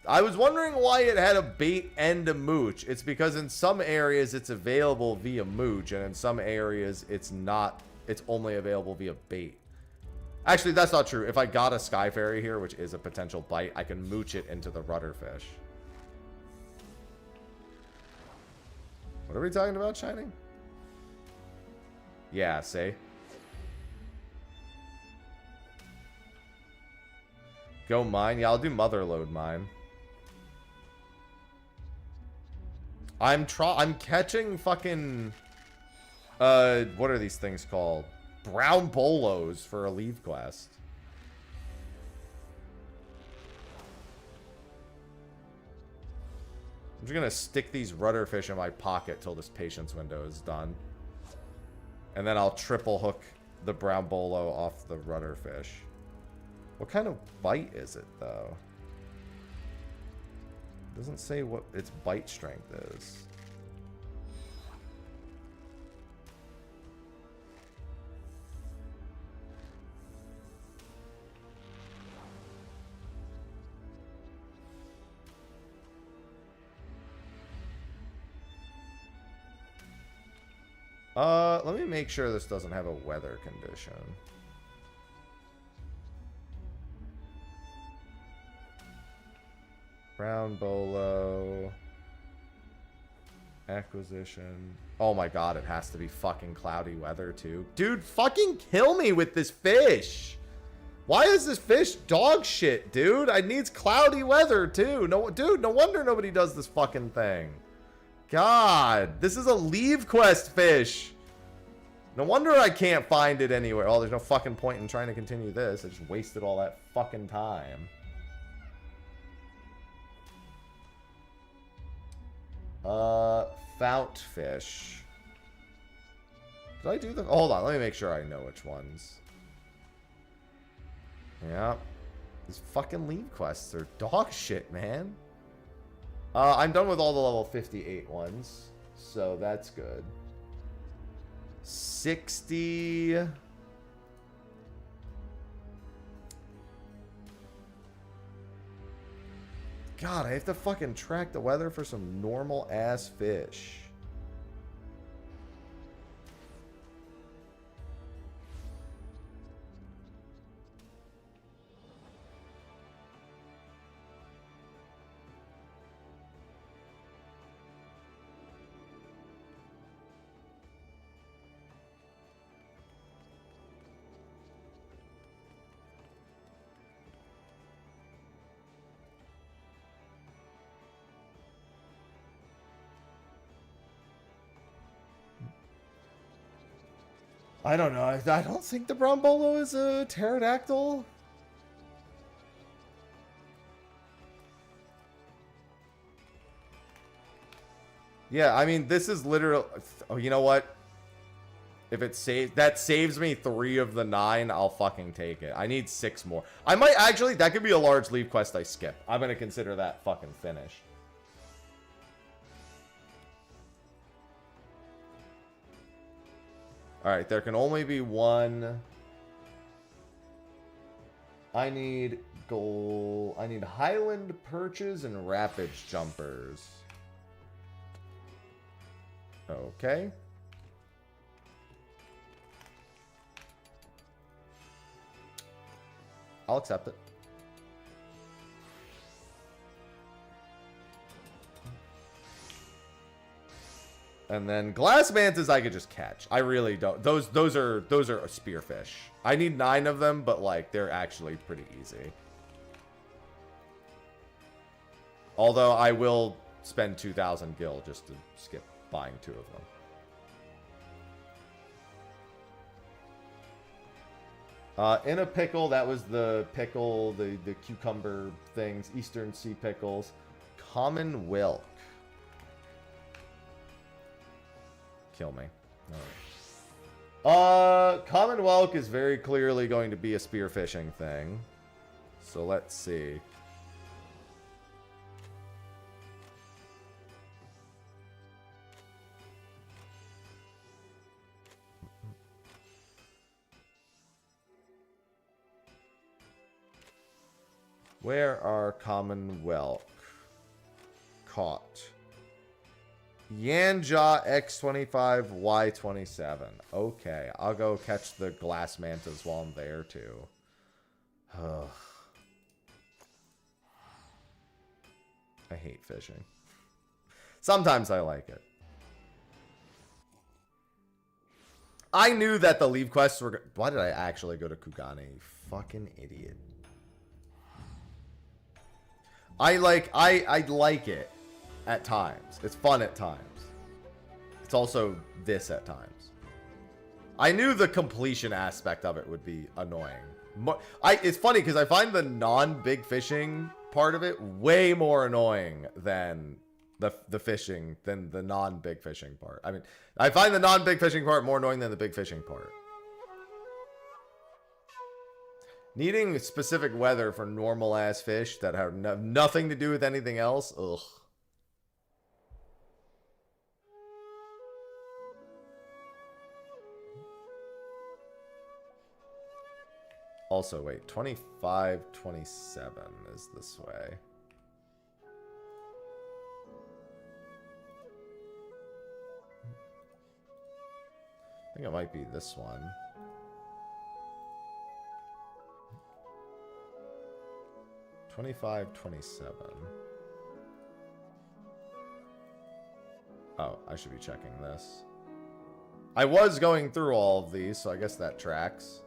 I was wondering why it had a bait and a mooch. It's because in some areas it's available via mooch, and in some areas it's not. It's only available via bait. Actually, that's not true. If I got a Sky Fairy here, which is a potential bite, I can mooch it into the rudder fish. What are we talking about, Shining? Yeah, see? Go mine? Yeah, I'll do motherload mine. I'm catching fucking what are these things called? Brown bolos for a Levequest. I'm just gonna stick these rudder fish in my pocket till this patience window is done. And then I'll triple hook the brown bolo off the rudder fish. What kind of bite is it though? Doesn't say what its bite strength is. Let me make sure this doesn't have a weather condition. Brown bolo. Acquisition. Oh my god, it has to be fucking cloudy weather too. Dude, fucking kill me with this fish. Why is this fish dog shit, dude? I needs cloudy weather too. No, dude, no wonder nobody does this fucking thing. God, this is a Levequest fish. No wonder I can't find it anywhere. Oh, there's no fucking point in trying to continue this. I just wasted all that fucking time. Fount fish. Did I do the... Hold on, let me make sure I know which ones. Yeah. These fucking Levequests are dog shit, man. I'm done with all the level 58 ones. So that's good. 60... God, I have to fucking track the weather for some normal ass fish. I don't know. I don't think the brown bolo is a pterodactyl. Yeah, I mean, this is literally... Oh, you know what? If it saves... That saves me 3 of the 9, I'll fucking take it. I need 6 more. I might actually... That could be a large Leve quest I skip. I'm going to consider that fucking finished. Alright, there can only be 1... I need gold... I need Highland Perches and Rapids Jumpers. Okay. I'll accept it. And then glass mantas I could just catch. I really don't. Those are a spearfish. I need 9 of them, but like they're actually pretty easy. Although I will spend 2,000 gil just to skip buying 2 of them. In a pickle, that was the pickle, the cucumber things, Eastern Sea pickles. Common Wilk. Kill me. Alright. Common Wilk is very clearly going to be a spearfishing thing. So let's see. Where are Common Whelk caught? Yanja X25 Y27. Okay, I'll go catch the glass mantas while I'm there too. I hate fishing. Sometimes I like it. I knew that the Levequests were... Why did I actually go to Kugane? You fucking idiot. I like it at times. It's fun at times. It's also this at times. I knew the completion aspect of it would be annoying. It's funny because I find the non-big fishing part of it way more annoying than the fishing, than the non-big fishing part. I mean, I find the non-big fishing part more annoying than the big fishing part. Needing specific weather for normal-ass fish that have nothing to do with anything else? Ugh. Also, wait. 25, 27 is this way. I think it might be this one. 25, 27. Oh, I should be checking this. I was going through all of these, so I guess that tracks.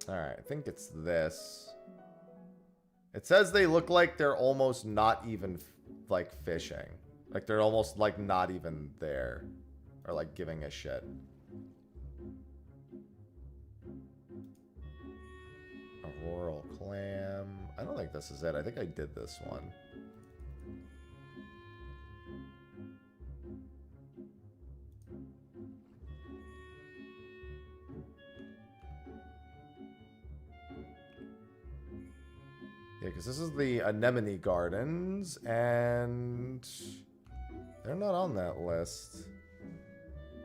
Alright, I think it's this. It says they look like they're almost not even, like, fishing. Like, they're almost, like, not even there. Or, like, giving a shit. Auroral clam. I don't think this is it. I think I did this one. Yeah, because this is the Anemone Gardens, and they're not on that list.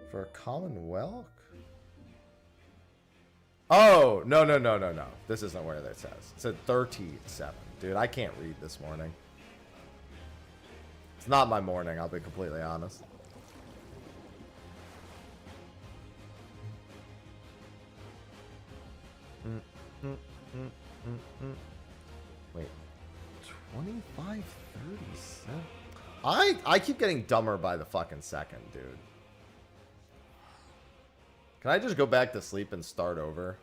For a Common Whelk? Oh, no. This isn't where that says. It said 37. Dude, I can't read this morning. It's not my morning, I'll be completely honest. Wait, 25, 37? I keep getting dumber by the fucking second, dude. Can I just go back to sleep and start over?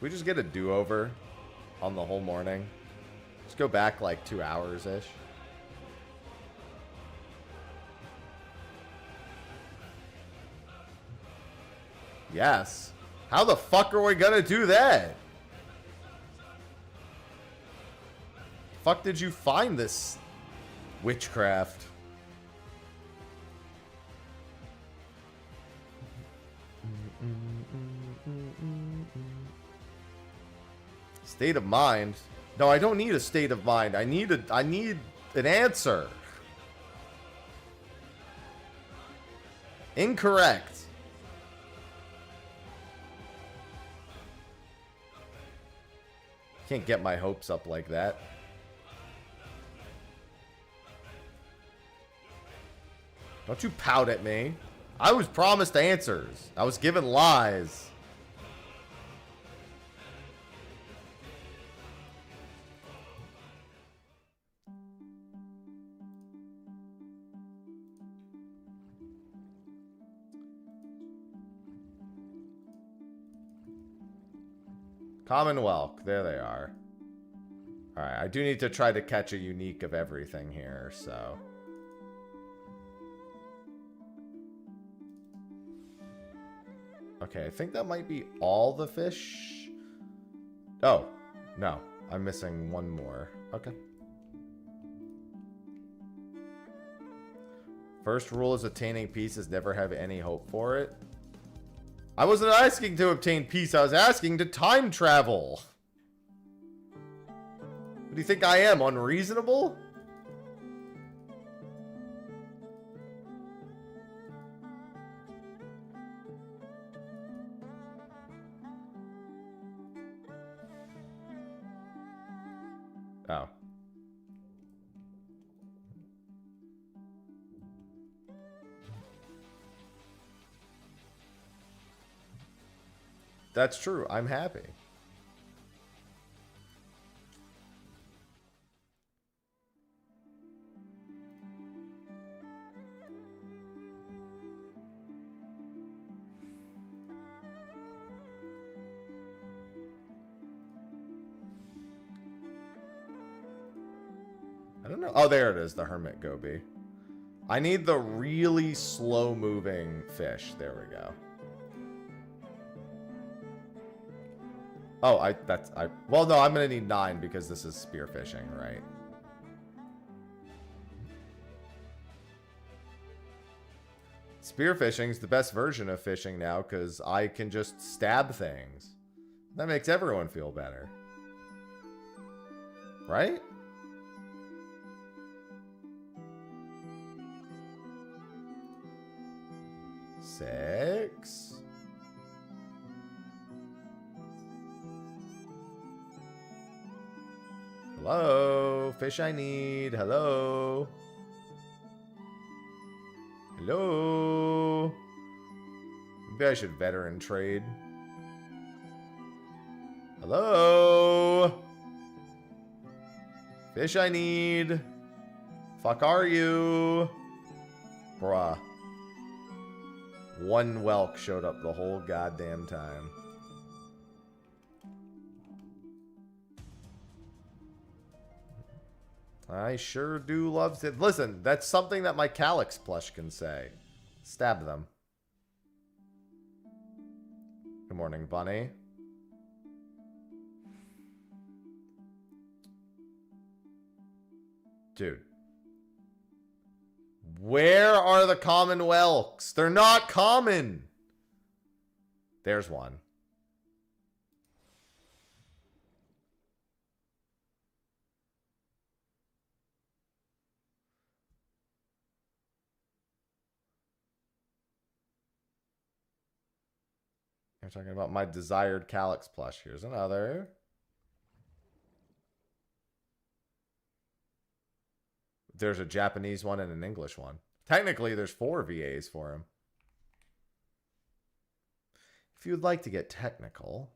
We just get a do-over on the whole morning. Just go back like 2 hours-ish. Yes. How the fuck are we gonna do that? Fuck did you find this witchcraft? State of mind? No, I don't need a state of mind. I need an answer. Incorrect. Can't get my hopes up like that. Don't you pout at me. I was promised answers. I was given lies. Commonwealth. There they are. Alright, I do need to try to catch a unique of everything here, so... Okay, I think that might be all the fish. Oh, no. I'm missing one more. Okay. First rule is attaining peace is never have any hope for it. I wasn't asking to obtain peace, I was asking to time travel. What do you think I am, unreasonable? Oh. That's true. I'm happy. I don't know. Oh, there it is, the hermit goby. I need the really slow-moving fish. There we go. Oh, well, no, I'm gonna need 9 because this is spearfishing, right? Spearfishing's the best version of fishing now because I can just stab things. That makes everyone feel better. Right? Six. Hello, fish I need. Hello. Hello. Maybe I should veteran trade. Hello. Fish I need. Fuck are you? Bruh. One whelk showed up the whole goddamn time. I sure do love it. Listen, that's something that my Calyx plush can say. Stab them. Good morning, bunny. Dude. Where are the common whelks? They're not common. There's one. I'm talking about my desired Calyx plush. Here's another. There's a Japanese one and an English one. Technically, there's 4 VAs for him. If you would like to get technical.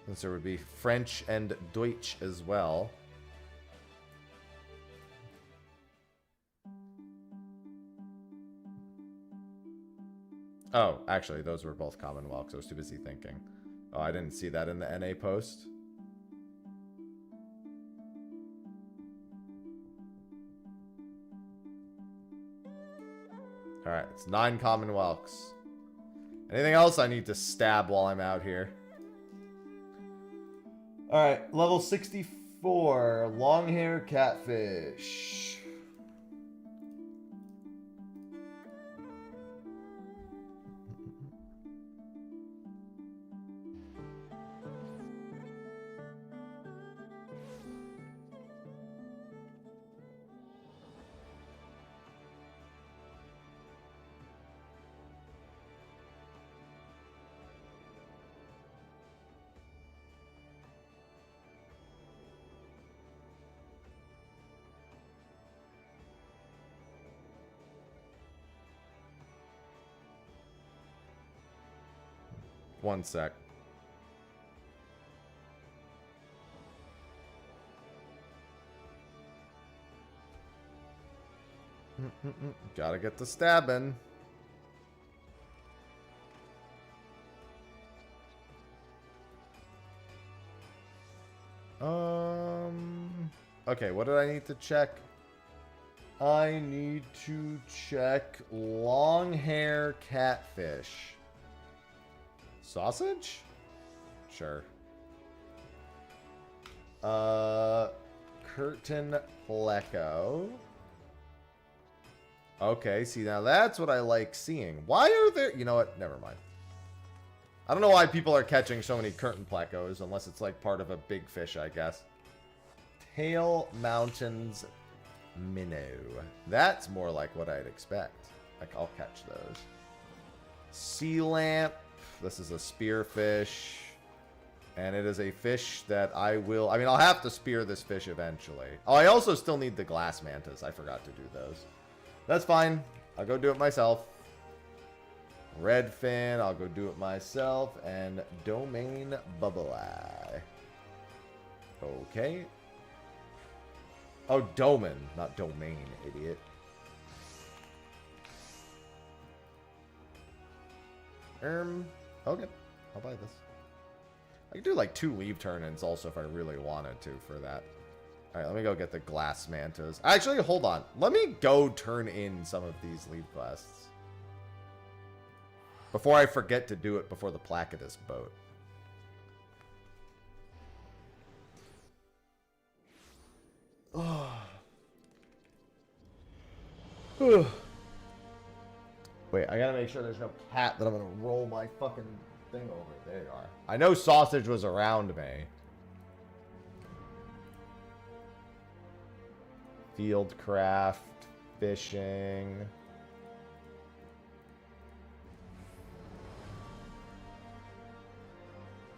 Since there would be French and Deutsch as well. Oh, actually, those were both common whelks. I was too busy thinking. Oh, I didn't see that in the NA post. Alright, it's 9 common whelks. Anything else I need to stab while I'm out here? Alright, level 64. Long hair catfish. One sec. Gotta get the stabbing. Okay, what did I need to check? I need to check long hair catfish. Sausage? Sure. Curtain pleco. Okay, see, now that's what I like seeing. Why are there... You know what? Never mind. I don't know why people are catching so many curtain plecos, unless it's like part of a big fish, I guess. Tail Mountains minnow. That's more like what I'd expect. Like, I'll catch those. Sea lamp. This is a spearfish. And it is a fish that I will... I mean, I'll have to spear this fish eventually. Oh, I also still need the glass mantas. I forgot to do those. That's fine. I'll go do it myself. Redfin, I'll go do it myself. And domain bubble eye. Okay. Oh, domain, not domain, idiot. Okay. I'll buy this. I could do like 2 Leve turn-ins also if I really wanted to for that. Alright, let me go get the glass mantas. Actually, hold on. Let me go turn in some of these Levequests before I forget to do it before the Placodus boat. Wait, I gotta make sure there's no cat that I'm gonna roll my fucking thing over. There you are. I know sausage was around me. Fieldcraft, fishing.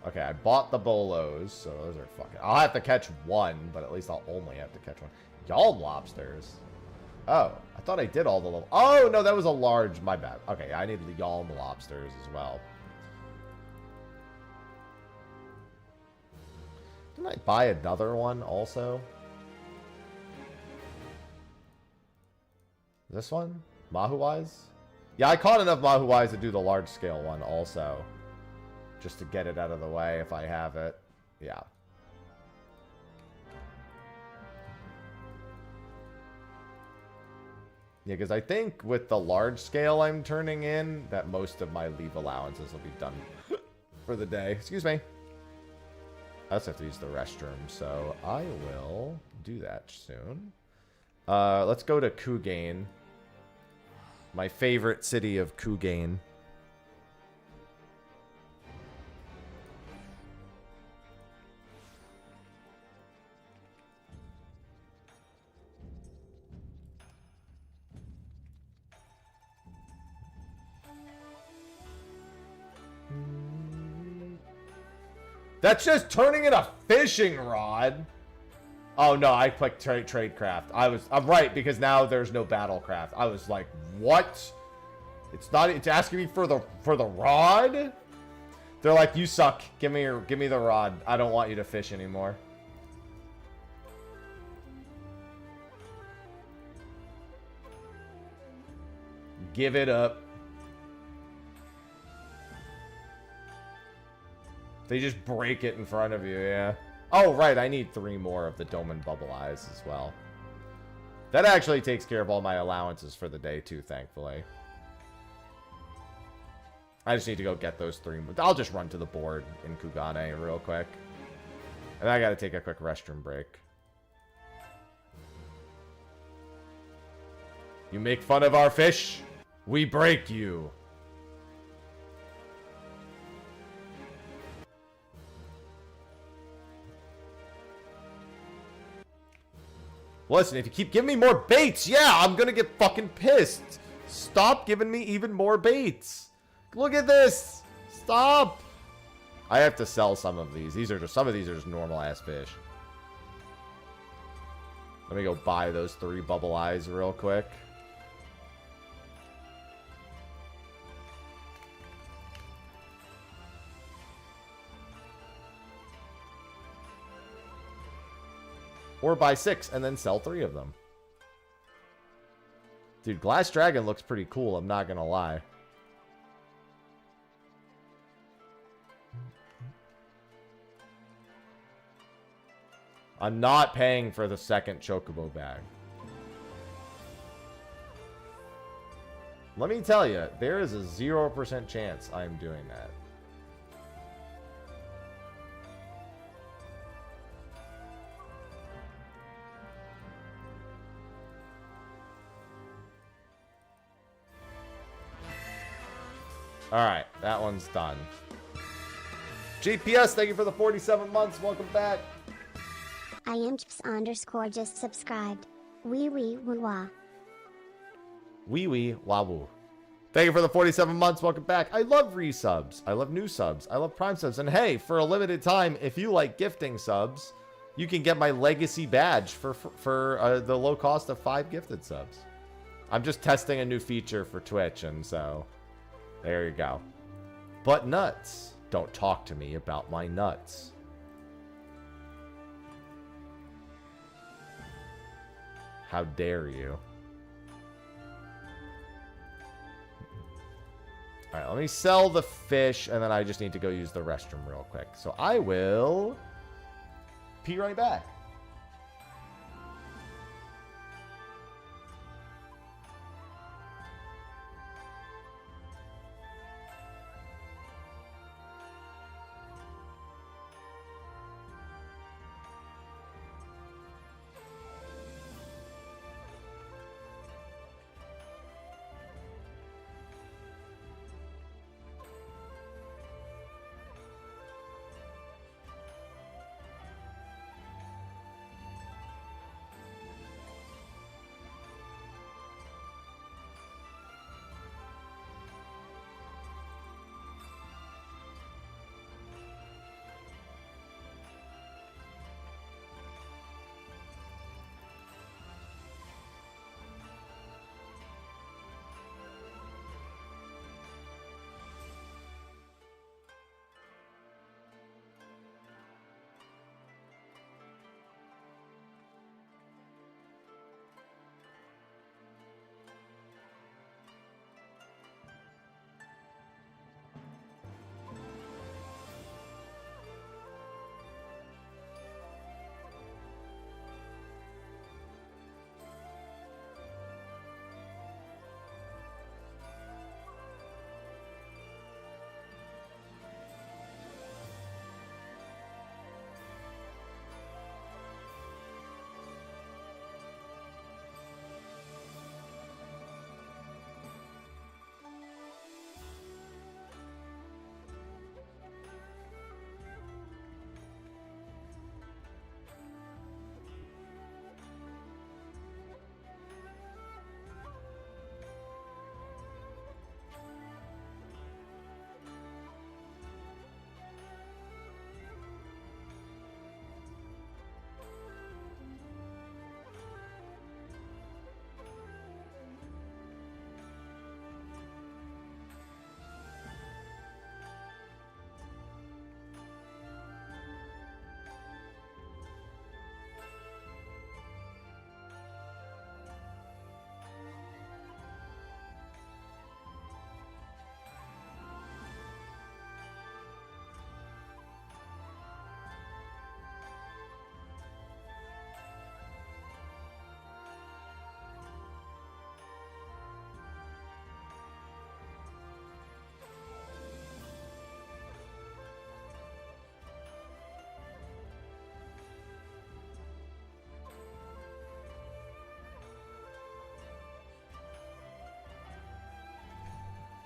Okay, I bought the bolos, so those are fucking... I'll have to catch one, but at least I'll only have to catch one. Y'all lobsters. Oh, I thought I did all the level... Oh, no, that was a large... My bad. Okay, I need the y'all lobsters as well. Didn't I buy another one also? This one? Mahuais? Yeah, I caught enough Mahuais to do the large scale one also. Just to get it out of the way if I have it. Yeah. Yeah, because I think with the large scale I'm turning in, that most of my Leve allowances will be done for the day. Excuse me. I also have to use the restroom, so I will do that soon. Let's go to Kugain. My favorite city of Kugain. That's just turning in a fishing rod. Oh no, I clicked tradecraft. I'm right because now there's no battlecraft. I was like, what? It's not. It's asking me for the rod. They're like, you suck. Give me the rod. I don't want you to fish anymore. Give it up. They just break it in front of you, yeah. Oh, right, I need 3 more of the dome and bubble eyes as well. That actually takes care of all my allowances for the day, too, thankfully. I just need to go get those 3. I'll just run to the board in Kugane real quick. And I gotta take a quick restroom break. You make fun of our fish, we break you. Listen, if you keep giving me more baits, yeah, I'm gonna get fucking pissed. Stop giving me even more baits. Look at this. Stop. I have to sell some of these. Some of these are just normal ass fish. Let me go buy those 3 bubble eyes real quick. Or buy 6 and then sell 3 of them. Dude, Glass Dragon looks pretty cool, I'm not gonna lie. I'm not paying for the second Chocobo bag. Let me tell you, there is a 0% chance I'm doing that. Alright, that one's done. GPS, thank you for the 47 months. Welcome back. I am __ just subscribed. Wee wee woo wah. Wee wee wah. Thank you for the 47 months. Welcome back. I love resubs. I love new subs. I love prime subs. And hey, for a limited time, if you like gifting subs, you can get my legacy badge for the low cost of 5 gifted subs. I'm just testing a new feature for Twitch, and so there you go. But nuts. Don't talk to me about my nuts. How dare you? Alright, let me sell the fish, and then I just need to go use the restroom real quick. So I will be right back.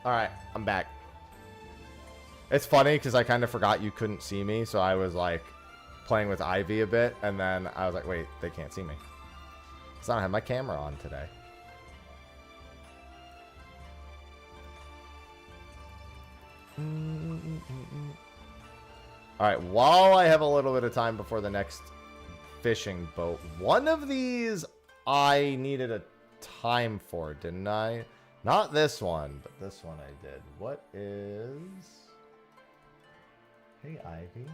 Alright, I'm back. It's funny because I kind of forgot you couldn't see me, so I was like playing with Ivy a bit, and then I was like, wait, they can't see me. Because I don't have my camera on today. Alright, while I have a little bit of time before the next fishing boat, one of these I needed a time for, didn't I? Not this one, but this one I did. What is... Hey, Ivy.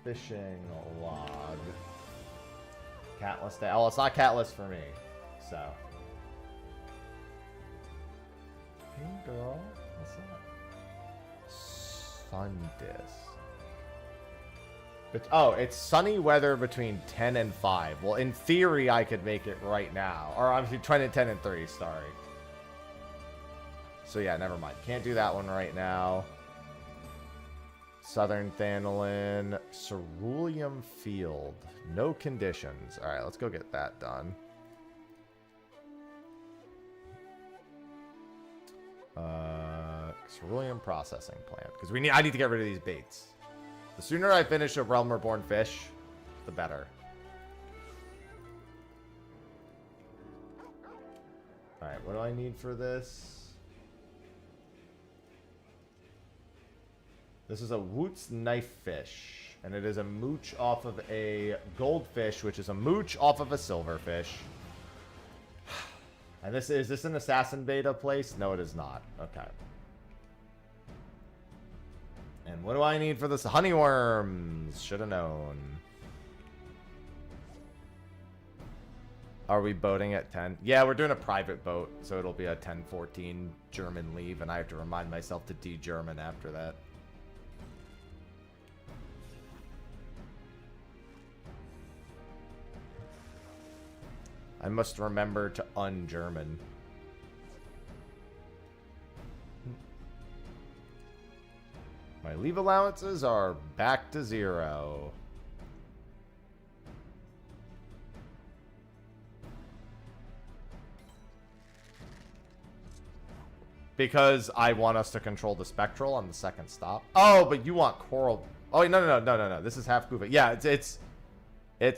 Fishing log. Catless day. Oh, it's not catless for me, so. Hey, girl. What's that? Sun disc. But, oh, it's sunny weather between 10 and 5. Well, in theory, I could make it right now. Or I'm trying to 10 and 3, sorry. So, yeah, never mind. Can't do that one right now. Southern Thanolin. Ceruleum Field. No conditions. Alright, let's go get that done. Ceruleum Processing Plant. Because I need to get rid of these baits. The sooner I finish a Realm Reborn fish, the better. Alright, what do I need for this? This is a Wootz knife fish. And it is a mooch off of a goldfish, which is a mooch off of a silverfish. And is this an assassin beta place? No, it is not. Okay. And what do I need for this? Honeyworms. Should have known. Are we boating at 10? Yeah, we're doing a private boat, so it'll be a 10-14 German Leve, and I have to remind myself to de-German after that. I must remember to un-German. My leave allowances are back to 0. Because I want us to control the Spectral on the second stop. Oh, but you want coral. Oh, no. This is half goofy. Yeah, it's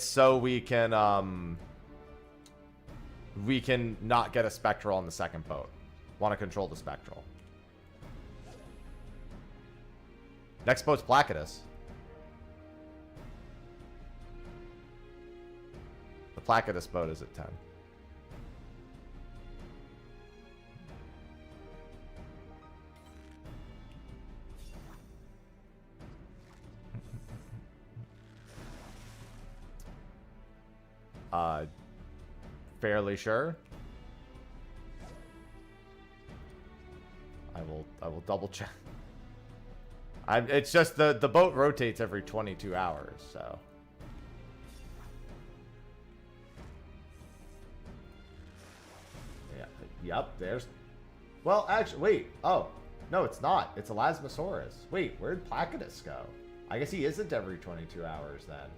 so we can not get a Spectral on the second boat. Want to control the Spectral. Next boat's Placodus. The Placodus boat is at 10. Fairly sure. I will double check. It's just the boat rotates every 22 hours, so. Yeah. Yep. There's. Well, actually, wait. Oh, no, it's not. It's Elasmosaurus. Wait, where'd Placodus go? I guess he isn't every 22 hours then.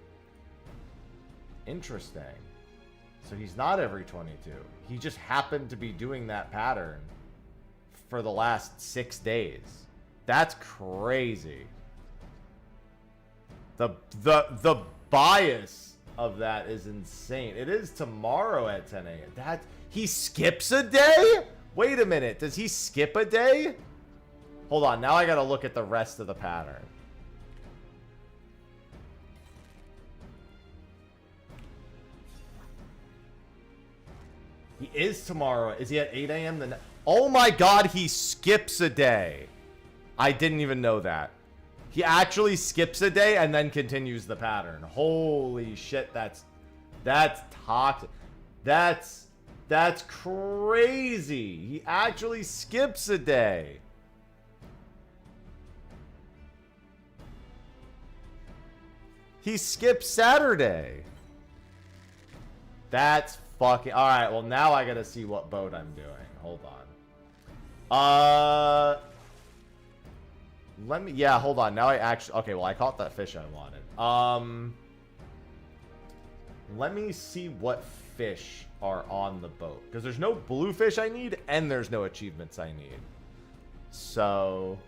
Interesting. So he's not every 22. He just happened to be doing that pattern for the last 6 days. That's crazy. The bias of that is insane. It is tomorrow at 10 a.m. He skips a day? Wait a minute. Does he skip a day? Hold on. Now I gotta look at the rest of the pattern. He is tomorrow. Is he at 8 a.m.? Oh my god, he skips a day. I didn't even know that. He actually skips a day and then continues the pattern. Holy shit, that's toxic. That's crazy. He actually skips a day. He skips Saturday. That's fucking... Alright, well now I gotta see what boat I'm doing. Hold on. Let me... Yeah, hold on. Now I actually... Okay, well I caught that fish I wanted. Let me see what fish are on the boat. Because there's no blue fish I need, and there's no achievements I need. So,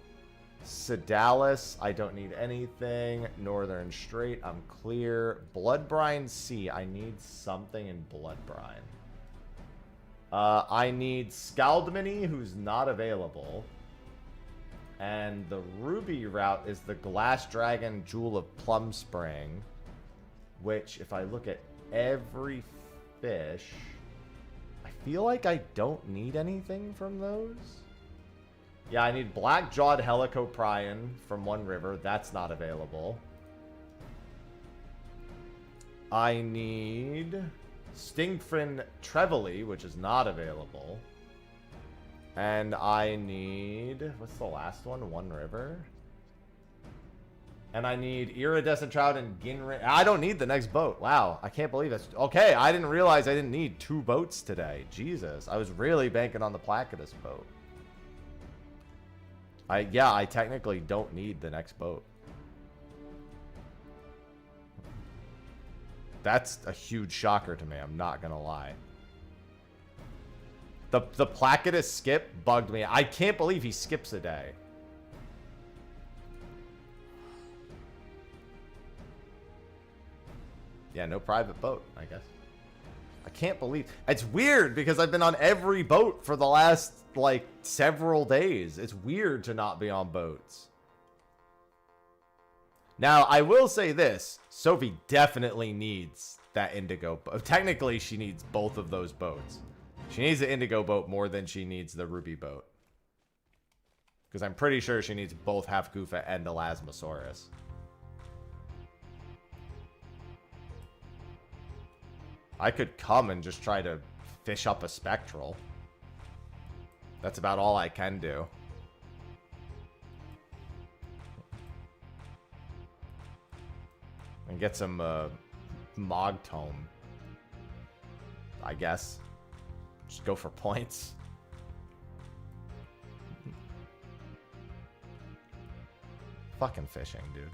Sedalis, I don't need anything. Northern Strait, I'm clear. Bloodbrine Sea, I need something in Bloodbrine. I need Scaldmany, who's not available. And the ruby route is the Glass Dragon Jewel of Plum Spring. Which, if I look at every fish, I feel like I don't need anything from those. Yeah, I need Black-Jawed Helicoprion from One River. That's not available. I need Stingfin Trevally, which is not available. And I need... what's the last one? One River? And I need Iridescent Trout and Ginrin. I don't need the next boat. Wow, I can't believe this. Okay, I didn't realize I didn't need 2 boats today. Jesus, I was really banking on the Placodus boat. Yeah, I technically don't need the next boat. That's a huge shocker to me, I'm not gonna lie. The Placodus skip bugged me. I can't believe he skips a day. Yeah, no private boat, I guess. I can't believe... it's weird because I've been on every boat for the last, like, several days. It's weird to not be on boats. Now, I will say this. Sophie definitely needs that indigo boat. Technically, she needs both of those boats. She needs the indigo boat more than she needs the ruby boat. Because I'm pretty sure she needs both Half-Kufa and Elasmosaurus. I could come and just try to fish up a Spectral. That's about all I can do. And get some Mog Tome, I guess. Just go for points. Fucking fishing, dude.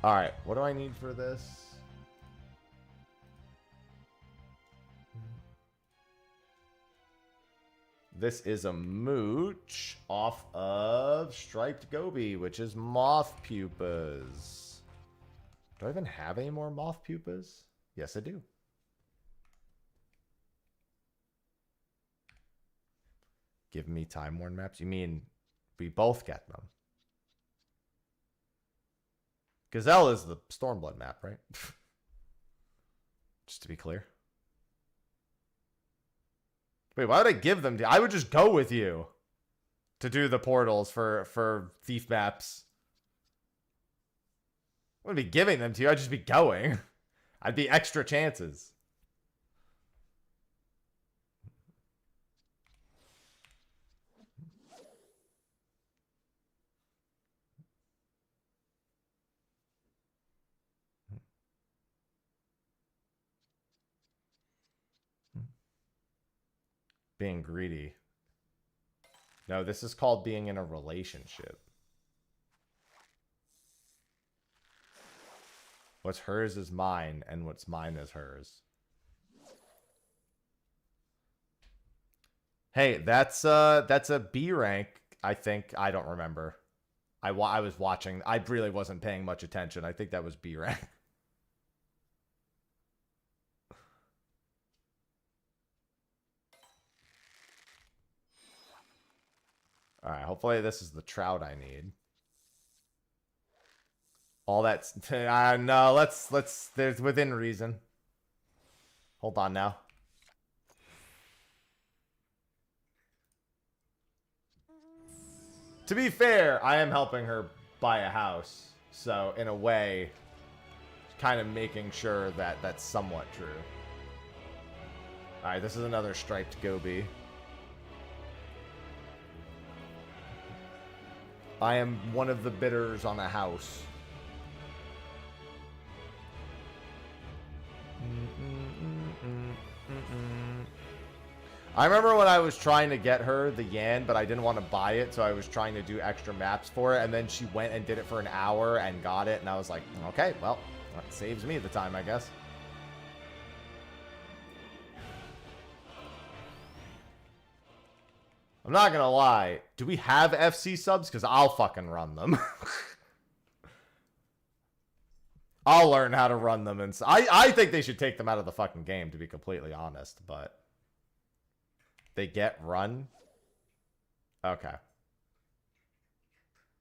Alright, what do I need for this? This is a mooch off of Striped Goby, which is moth pupas. Do I even have any more moth pupas? Yes, I do. Give me time-worn maps? You mean we both get them? Gazelle is the Stormblood map, right? Just to be clear. Wait, why would I give them to you? I would just go with you to do the portals for thief maps. I wouldn't be giving them to you. I'd just be going. I'd be extra chances. Being greedy. No, this is called being in a relationship. What's hers is mine, and what's mine is hers. Hey, that's a B rank, I think. I don't remember. I was watching. I really wasn't paying much attention. I think that was B rank. All right, hopefully this is the trout I need. All that's no, let's there's within reason. Hold on now. To be fair, I am helping her buy a house. So in a way, kind of making sure that that's somewhat true. All right, this is another striped goby. I am one of the bidders on a house. I remember when I was trying to get her the Yan, but I didn't want to buy it, so I was trying to do extra maps for it, and then she went and did it for an hour and got it, and I was like, okay, well, that saves me the time, I guess. I'm not gonna lie. Do we have FC subs? Because I'll fucking run them. I'll learn how to run them. And I think they should take them out of the fucking game, to be completely honest. But they get run. Okay.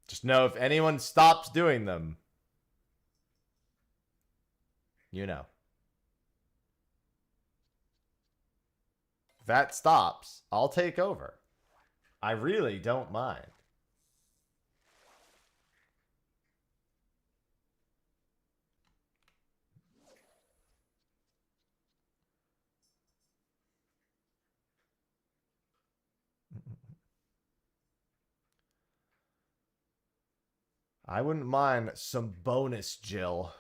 Just know if anyone stops doing them, you know. If that stops, I'll take over. I really don't mind. I wouldn't mind some bonus Jill.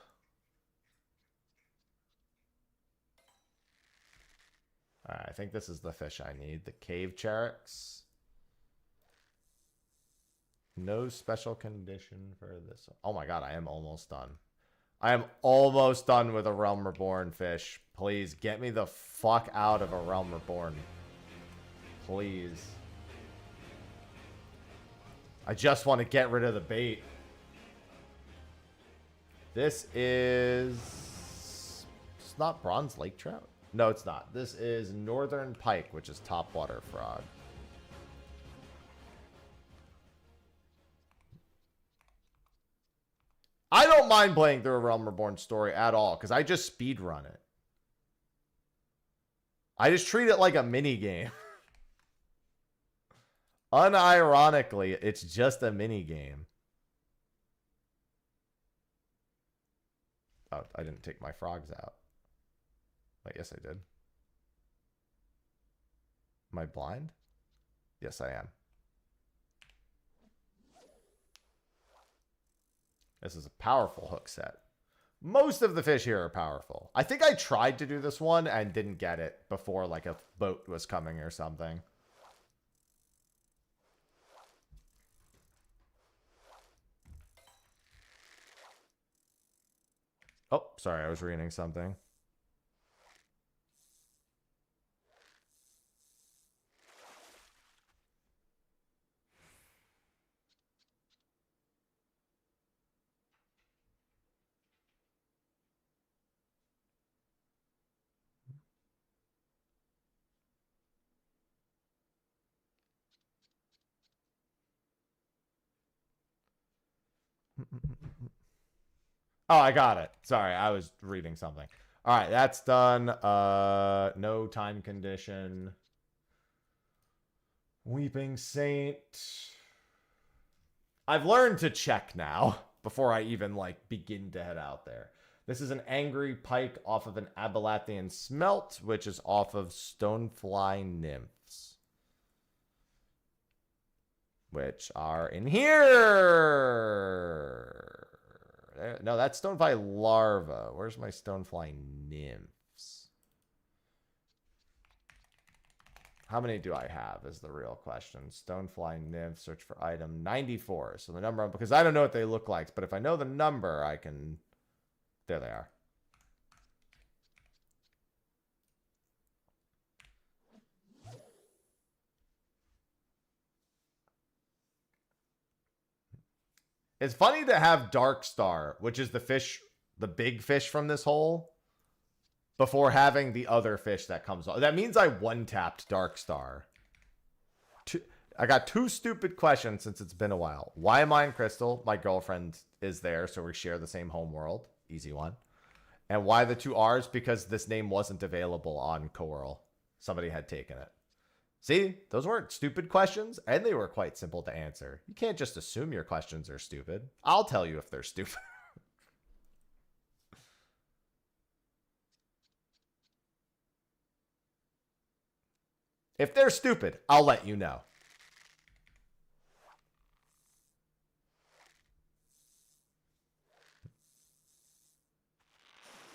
Alright, I think this is the fish I need. The cave Charix. No special condition for this. Oh my god, I am almost done. I am almost done with a Realm Reborn fish. Please, get me the fuck out of a Realm Reborn. Please. I just want to get rid of the bait. This is... It's not bronze lake trout? No, it's not. This is northern pike, which is topwater frog. I don't mind playing through a Realm Reborn story at all, because I just speedrun it. I just treat it like a mini game. Unironically, it's just a mini game. Oh, I didn't take my frogs out. Wait, yes, I did. Am I blind? Yes, I am. This is a powerful hook set. Most of the fish here are powerful. I think I tried to do this one and didn't get it before like a boat was coming or something. Oh, sorry, I was reading something. Oh, I got it. Sorry, I was reading something. All right, that's done. No time condition. Weeping Saint. I've learned to check now before I even like begin to head out there. This is an angry pike off of an Abelathian smelt, which is off of stonefly nymphs, which are in here. No, that's stonefly larva. Where's my stonefly nymphs? How many do I have is the real question. Stonefly nymph, search for item 94. So the number, because I don't know what they look like, but if I know the number, I can... There they are. It's funny to have Dark Star, which is the fish, the big fish from this hole, before having the other fish that comes off. That means I one-tapped Dark Star. I got two stupid questions since it's been a while. Why am I in Crystal? My girlfriend is there, so we share the same homeworld. Easy one. And why the two R's? Because this name wasn't available on Coral. Somebody had taken it. See, those weren't stupid questions, and they were quite simple to answer. You can't just assume your questions are stupid. I'll tell you if they're stupid. If they're stupid, I'll let you know.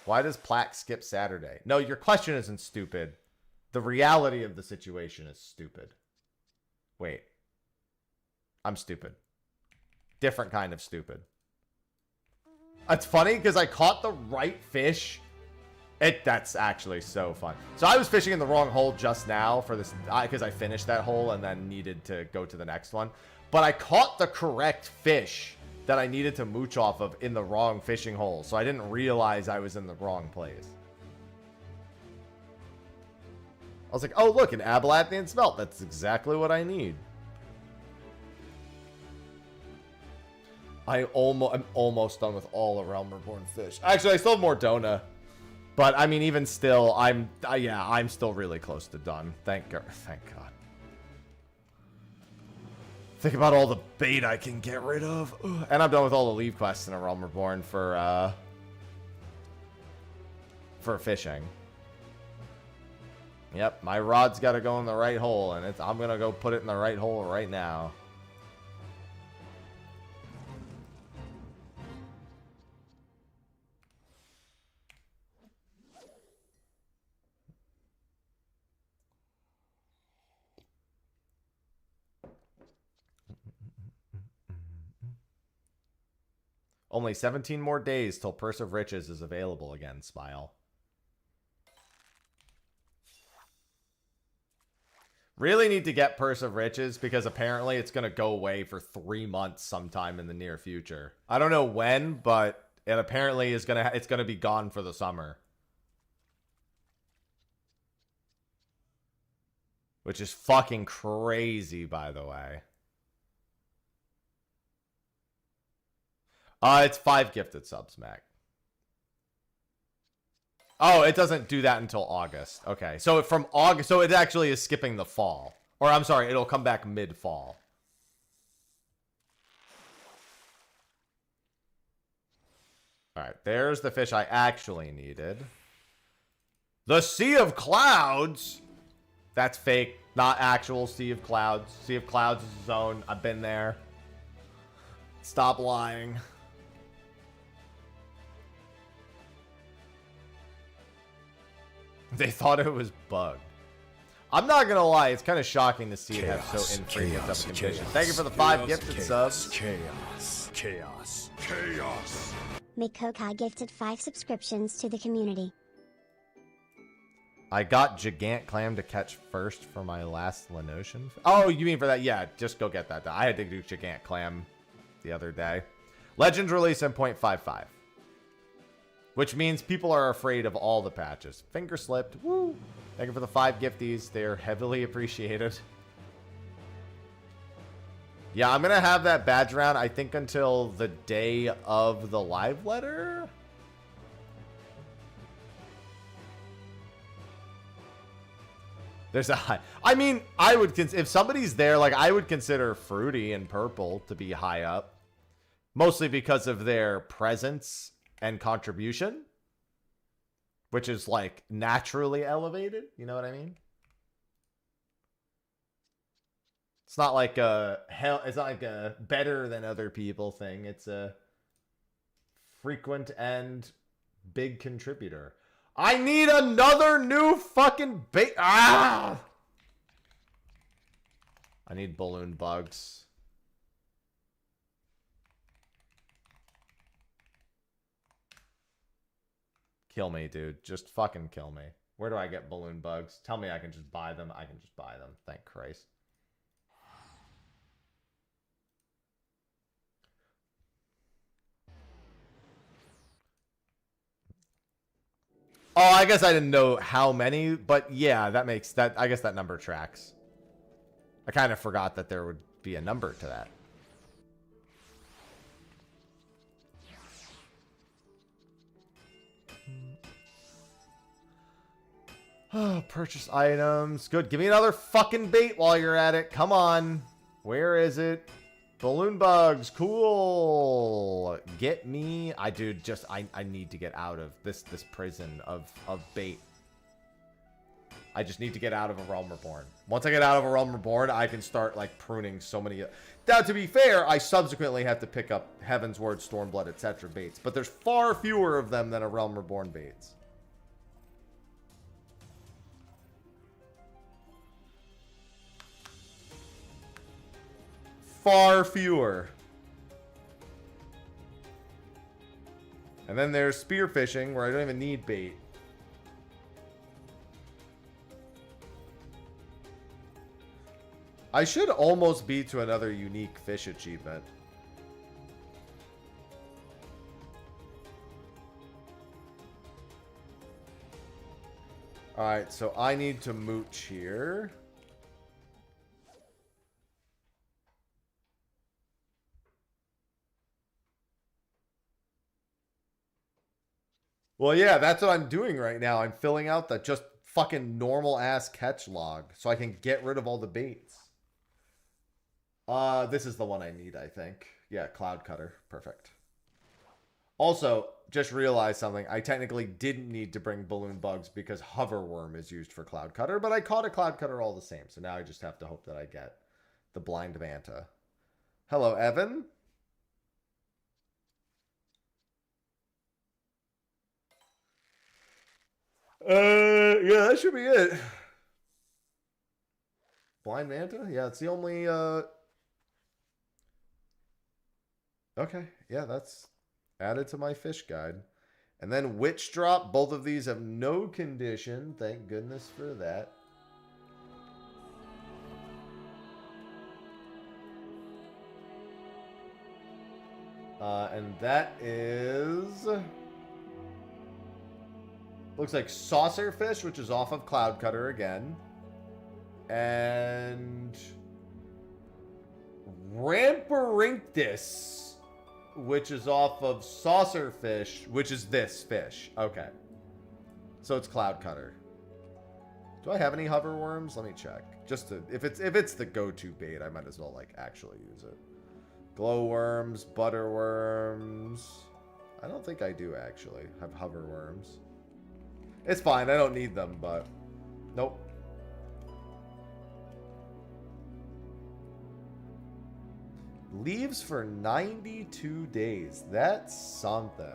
Why does Plaque skip Saturday? No, your question isn't stupid. The reality of the situation is stupid. Wait. I'm stupid. Different kind of stupid. It's funny because I caught the right fish That's actually so fun. So I was fishing in the wrong hole just now for this, because I finished that hole and then needed to go to the next one. But I caught the correct fish that I needed to mooch off of in the wrong fishing hole. So I didn't realize I was in the wrong place. I was like, oh, look, an Abalanthian smelt. That's exactly what I need. I'm almost done with all the Realm Reborn fish. Actually, I still have more Dona. But, I mean, even still, I'm still really close to done. Thank God. Think about all the bait I can get rid of. Ugh. And I'm done with all the Levequests in a Realm Reborn for fishing. Yep, my rod's got to go in the right hole, and I'm going to go put it in the right hole right now. Only 17 more days till Purse of Riches is available again, Smile. Really need to get Purse of Riches because apparently it's going to go away for 3 months sometime in the near future. I don't know when, but it apparently is it's going to be gone for the summer. Which is fucking crazy, by the way. It's 5 gifted subs, Mac. Oh, it doesn't do that until August. Okay, so from August, so it actually is skipping the fall. Or I'm sorry, it'll come back mid-fall. All right, there's the fish I actually needed. The Sea of Clouds? That's fake, not actual Sea of Clouds. Sea of Clouds is a zone. I've been there. Stop lying. They thought it was bugged. I'm not gonna lie, it's kind of shocking to see it have so infrequent replication. Thank you for the 5 gifted subs. Chaos. Mikokai gifted 5 subscriptions to the community. I got Gigant Clam to catch first for my last Lenotion. Oh, you mean for that? Yeah, just go get that. I had to do Gigant Clam the other day. Legends release in 0.55. Which means people are afraid of all the patches. Finger slipped. Woo! Thank you for the 5 gifties. They're heavily appreciated. Yeah, I'm going to have that badge around, I think, until the day of the live letter. There's a high. I mean, I would if somebody's there, like, I would consider Fruity and Purple to be high up. Mostly because of their presence and contribution, which is like naturally elevated. You know what I mean? It's not like it's not like a better than other people thing. It's a frequent and big contributor. I need another new fucking bait. Ah! I need balloon bugs. Kill me, dude. Just fucking kill me. Where do I get balloon bugs? Tell me I can just buy them. I can just buy them. Thank Christ. Oh, I guess I didn't know how many, but yeah, that makes that. I guess that number tracks. I kind of forgot that there would be a number to that. Oh, purchase items. Good. Give me another fucking bait while you're at it. Come on. Where is it? Balloon bugs. Cool. Get me. I need to get out of this prison of bait. I just need to get out of a Realm Reborn. Once I get out of a Realm Reborn, I can start like pruning so many. Now, to be fair, I subsequently have to pick up Heaven's Word, Stormblood, etc. baits, but there's far fewer of them than a Realm Reborn baits. Far fewer. And then there's spearfishing, where I don't even need bait. I should almost be to another unique fish achievement. Alright, so I need to mooch here. Well, yeah, that's what I'm doing right now. I'm filling out the just fucking normal ass catch log so I can get rid of all the baits. This is the one I need, I think. Yeah, Cloud Cutter. Perfect. Also, just realized something. I technically didn't need to bring balloon bugs because hoverworm is used for Cloud Cutter, but I caught a Cloud Cutter all the same. So now I just have to hope that I get the blind manta. Hello, Evan. Yeah, that should be it. Blind manta? Yeah, it's the only, Okay, yeah, that's added to my fish guide. And then witch drop. Both of these have no condition. Thank goodness for that. And that is... looks like saucerfish, which is off of Cloud Cutter again. And... Ramparinctus, which is off of saucerfish, which is this fish. Okay. So it's Cloud Cutter. Do I have any hoverworms? Let me check. Just to, if it's the go-to bait, I might as well like actually use it. Glowworms, butterworms. I don't think I do actually have hoverworms. It's fine, I don't need them, but nope. Leaves for 92 days. That's something.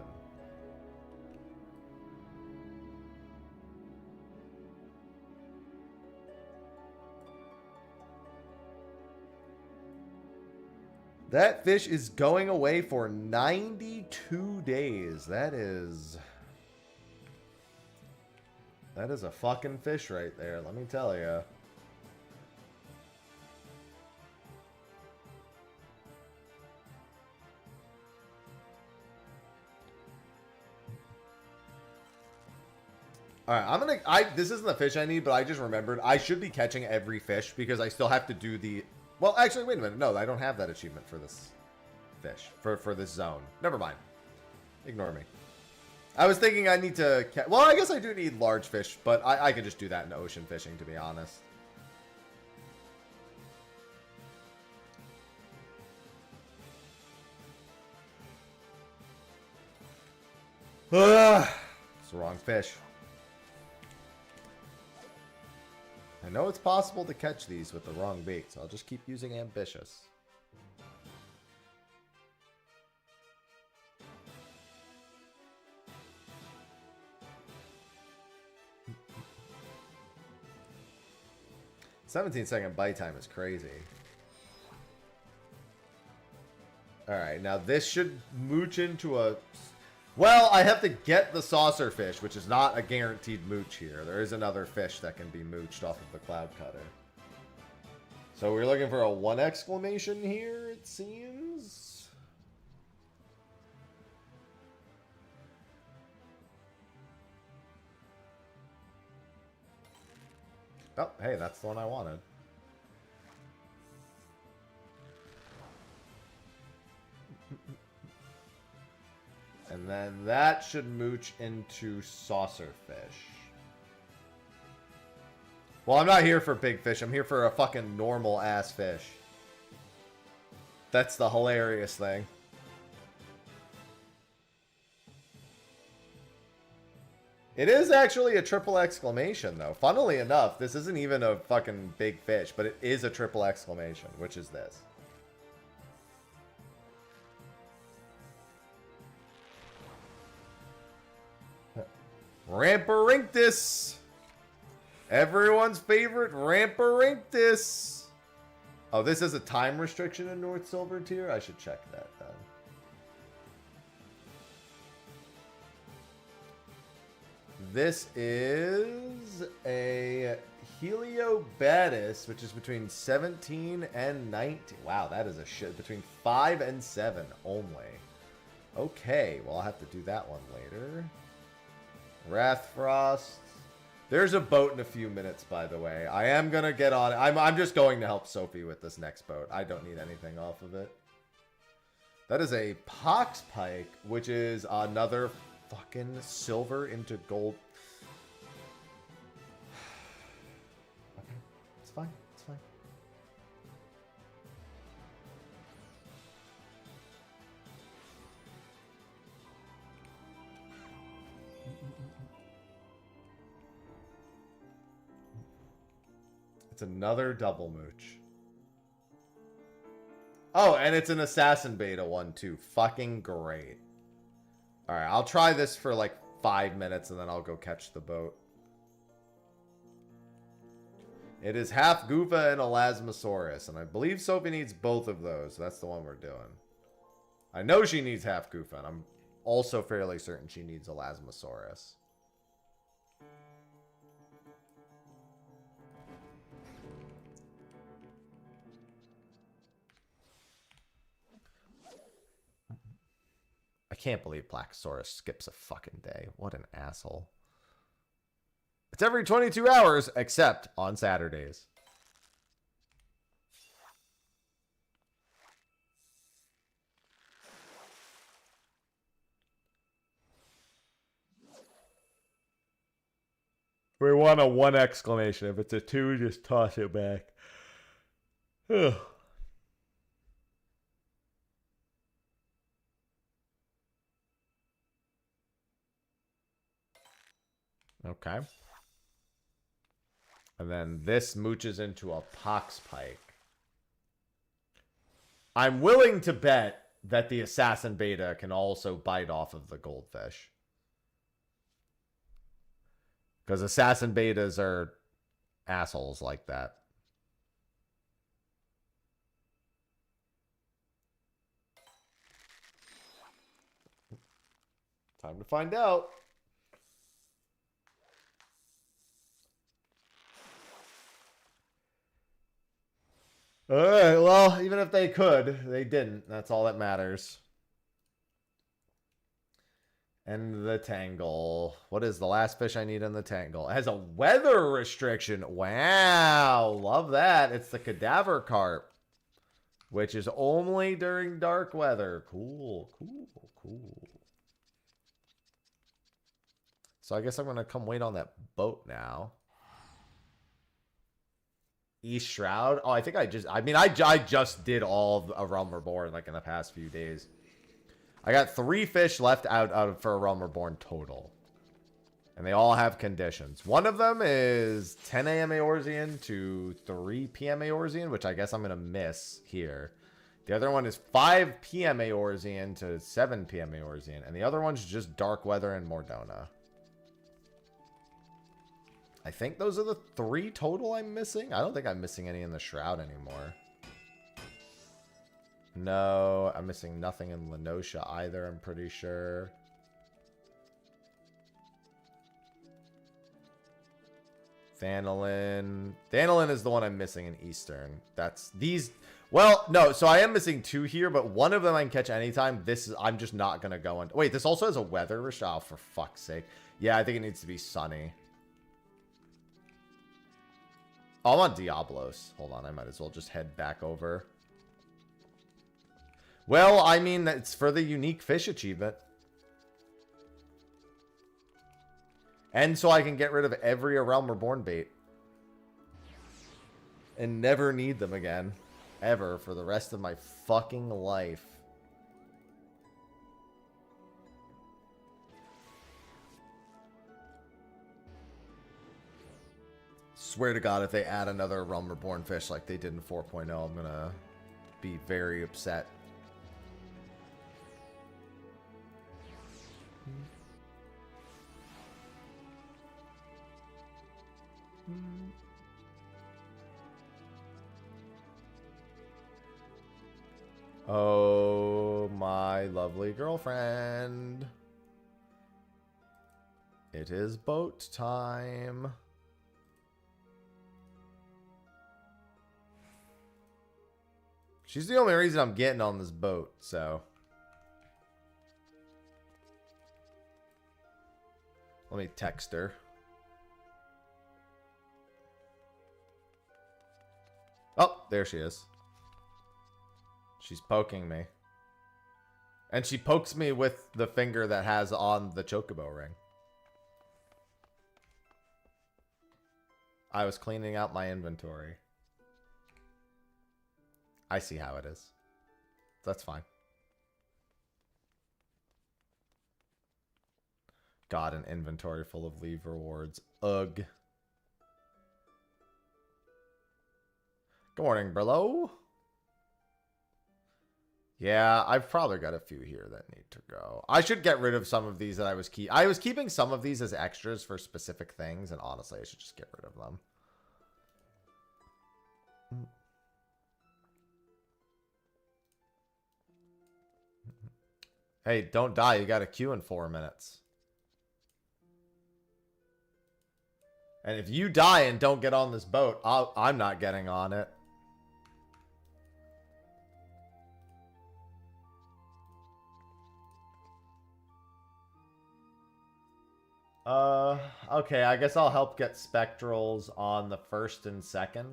That fish is going away for 92 days. That is a fucking fish right there, let me tell you. Alright, this isn't the fish I need, but I just remembered I should be catching every fish because I still have to do the... Well, actually, wait a minute. No, I don't have that achievement for this fish, for this zone. Never mind. Ignore me. I was thinking I need to... Well, I guess I do need large fish, but I could just do that in ocean fishing, to be honest. It's the wrong fish. I know it's possible to catch these with the wrong bait, so I'll just keep using ambitious. "17-second bite time is crazy." Alright, now this should mooch into a... Well, I have to get the saucer fish, which is not a guaranteed mooch here. There is another fish that can be mooched off of the Cloud Cutter. So we're looking for a 1 exclamation here, it seems. Oh, hey, that's the one I wanted. And then that should mooch into saucerfish. Well, I'm not here for big fish. I'm here for a fucking normal ass fish. That's the hilarious thing. It is actually a triple exclamation, though. Funnily enough, this isn't even a fucking big fish, but it is a triple exclamation, which is this. Ramparinctus! Everyone's favorite Ramparinctus! Oh, this is a time restriction in North Silver Tier? I should check that then. this is a Heliobatus, which is between 17 and 19. Wow, that is a shit. Between 5 and 7 only. Okay, well, I'll have to do that one later. Wrathfrost. There's a boat in a few minutes, by the way. I am going to get on it. I'm just going to help Sophie with this next boat. I don't need anything off of it. That is a Pox Pike, which is another fucking silver into gold. Okay, it's fine. It's fine. It's another double mooch. Oh, and it's an assassin beta one too. Fucking great. Alright, I'll try this for like 5 minutes and then I'll go catch the boat. It is half Goofa and Elasmosaurus, and I believe Sophie needs both of those. So that's the one we're doing. I know she needs half Goofa, and I'm also fairly certain she needs Elasmosaurus. I can't believe Placodus skips a fucking day. What an asshole. It's every 22 hours, except on Saturdays. We want a 1 exclamation. If it's a 2, just toss it back. Ugh. Okay. And then this mooches into a Pox Pike. I'm willing to bet that the Assassin Beta can also bite off of the Goldfish. Because Assassin Betas are assholes like that. Time to find out. Alright, well, even if they could, they didn't. That's all that matters. And the Tangle. What is the last fish I need in the Tangle? It has a weather restriction. Wow, love that. It's the Cadaver Carp, which is only during dark weather. Cool, cool, cool. So I guess I'm going to come wait on that boat now. East Shroud. Oh, I think I just did all of A Realm Reborn like in the past few days. I got 3 fish left out for A Realm Reborn total. And they all have conditions. One of them is 10 a.m. Eorzean to 3 p.m. Eorzean, which I guess I'm going to miss here. The other one is 5 p.m. Eorzean to 7 p.m. Eorzean. And the other one's just dark weather in Mordona. I think those are the 3 total I'm missing. I don't think I'm missing any in the Shroud anymore. No, I'm missing nothing in Lenosha either, I'm pretty sure. Thanolin. Thanolin is the one I'm missing in Eastern. That's these. Well, no, so I am missing 2 here, but one of them I can catch anytime. This is, I'm just not going to go into. Wait, this also has a weather restriction. Oh, for fuck's sake. Yeah, I think it needs to be sunny. Oh, I'm on Diablos. Hold on, I might as well just head back over. Well, I mean, it's for the unique fish achievement. And so I can get rid of every A Realm Reborn bait. And never need them again. Ever for the rest of my fucking life. Swear to God, if they add another Realm Reborn fish like they did in 4.0, I'm gonna be very upset. Oh, my lovely girlfriend. It is boat time. She's the only reason I'm getting on this boat, so. Let me text her. Oh, there she is. She's poking me. And she pokes me with the finger that has on the chocobo ring. I was cleaning out my inventory. I see how it is. That's fine. God, an inventory full of Leve rewards. Ugh. Good morning, Brillo. Yeah, I've probably got a few here that need to go. I should get rid of some of these that I was keeping some of these as extras for specific things, and honestly, I should just get rid of them. Hey, don't die. You got a queue in 4 minutes. And if you die and don't get on this boat, I'm not getting on it. Okay, I guess I'll help get Spectrals on the first and second.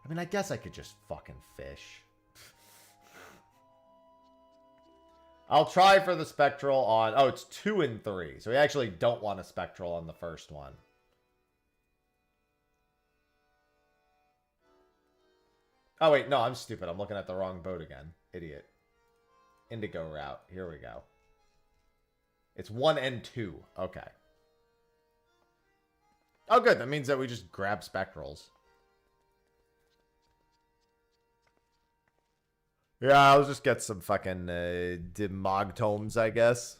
I mean, I guess I could just fucking fish. I'll try for the Spectral on... Oh, it's 2 and 3. So we actually don't want a Spectral on the first one. Oh, wait. No, I'm stupid. I'm looking at the wrong boat again. Idiot. Indigo route. Here we go. It's 1 and 2. Okay. Oh, good. That means that we just grab Spectrals. Yeah, I'll just get some fucking Demogtomes, I guess.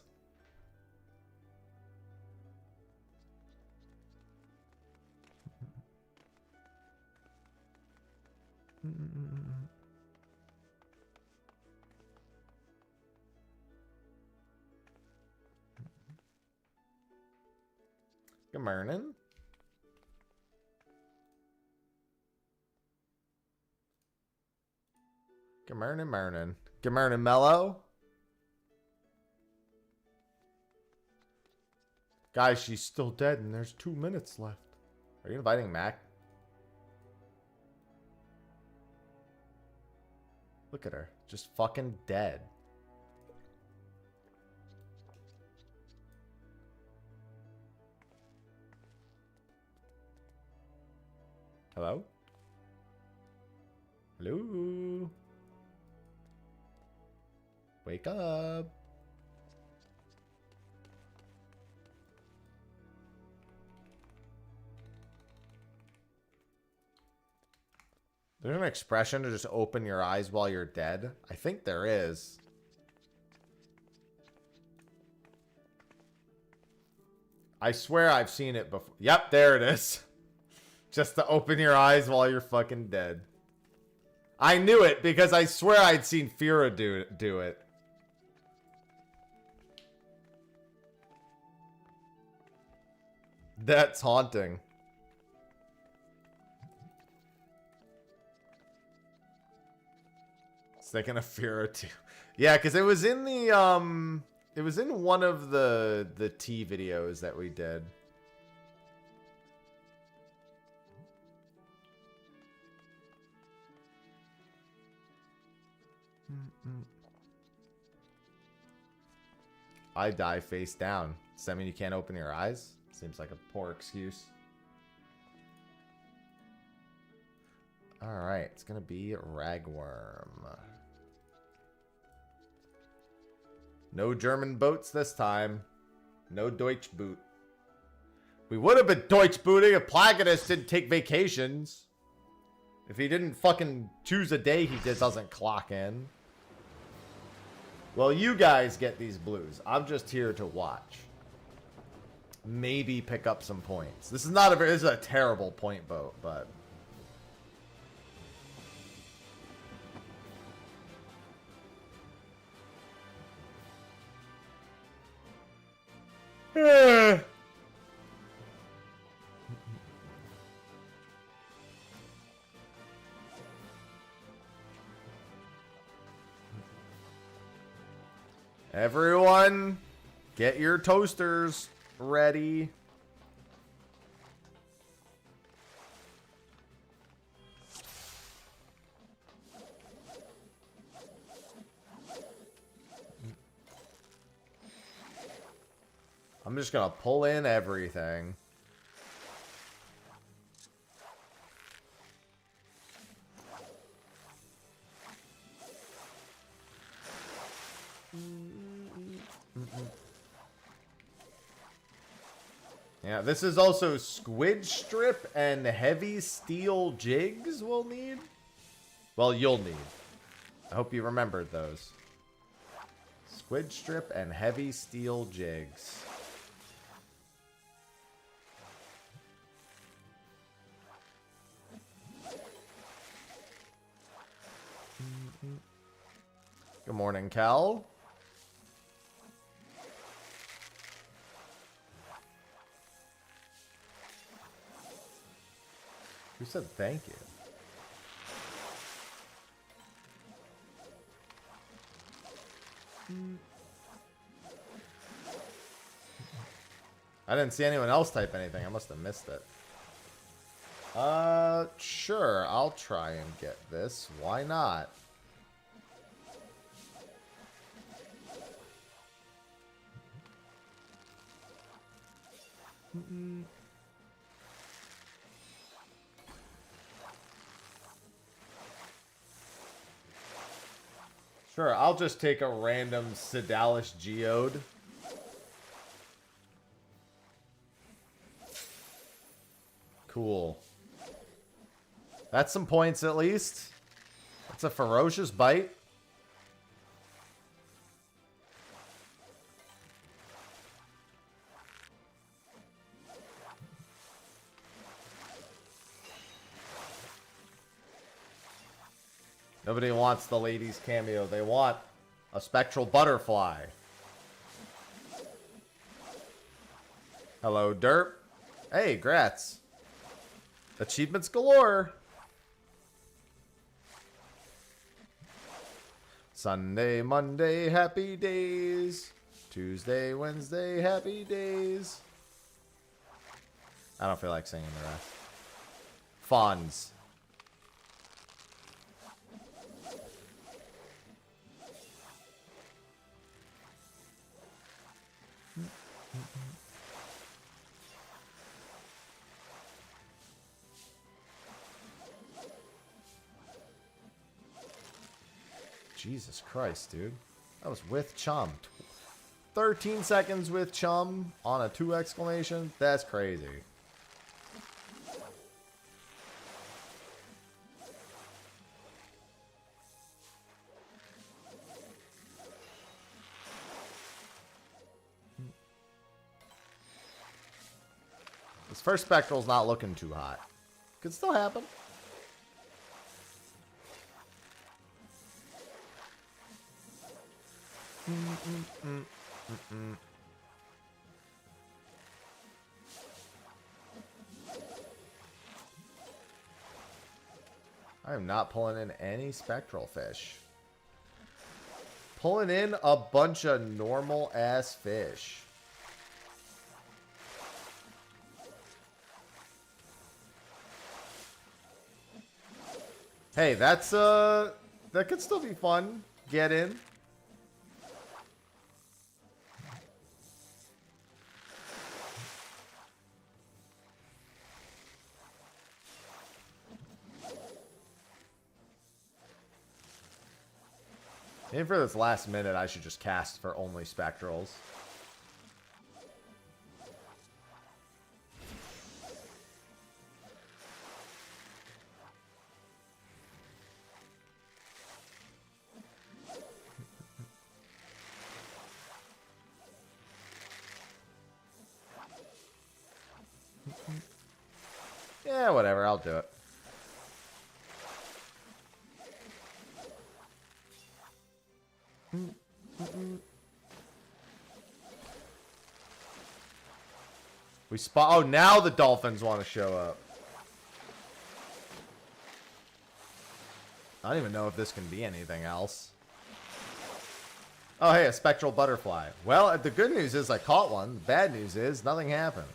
Good morning. Good morning. Good morning, Mello. Guys, she's still dead and there's 2 minutes left. Are you inviting Mac? Look at her. Just fucking dead. Hello? Hello? Wake up. There's an expression to just open your eyes while you're dead. I think there is. I swear I've seen it before. Yep, there it is. Just to open your eyes while you're fucking dead. I knew it because I swear I'd seen Fira do it. That's haunting. Thinking of Fira too. Yeah, because it was in the it was in one of the T videos that we did. I die face down. Does that mean you can't open your eyes? Seems like a poor excuse. Alright, it's gonna be Ragworm. No German boats this time. No Deutsch boot. We would have been Deutsch booting if Placodus didn't take vacations. If he didn't fucking choose a day he just doesn't clock in. Well, you guys get these blues. I'm just here to watch. Maybe pick up some points. This is not a very... This is a terrible point boat, but... Everyone, get your toasters ready. I'm just gonna pull in everything. Yeah, this is also squid strip and heavy steel jigs we'll need. Well, you'll need. I hope you remembered those. Squid strip and heavy steel jigs. Good morning, Cal. Who said thank you? I didn't see anyone else type anything. I must have missed it. Sure. I'll try and get this. Why not? Sure, I'll just take a random Sedalis Geode. Cool. That's some points at least. That's a ferocious bite. Nobody wants the ladies cameo. They want a spectral butterfly. Hello, Derp. Hey, grats. Achievements galore. Sunday, Monday, happy days. Tuesday, Wednesday, happy days. I don't feel like singing the rest. Fonz. Jesus Christ, dude. That was with Chum. 13 seconds with Chum on a 2 exclamation. That's crazy. This first Spectral's not looking too hot. Could still happen. I am not pulling in any spectral fish. Pulling in a bunch of normal ass fish. Hey, that's that could still be fun. Get in. Maybe for this last minute, I should just cast for only Spectrals. Yeah, whatever, I'll do it. We spot. Oh, now the dolphins want to show up. I don't even know if this can be anything else. Oh, hey, a spectral butterfly. Well, the good news is I caught one. The bad news is nothing happened.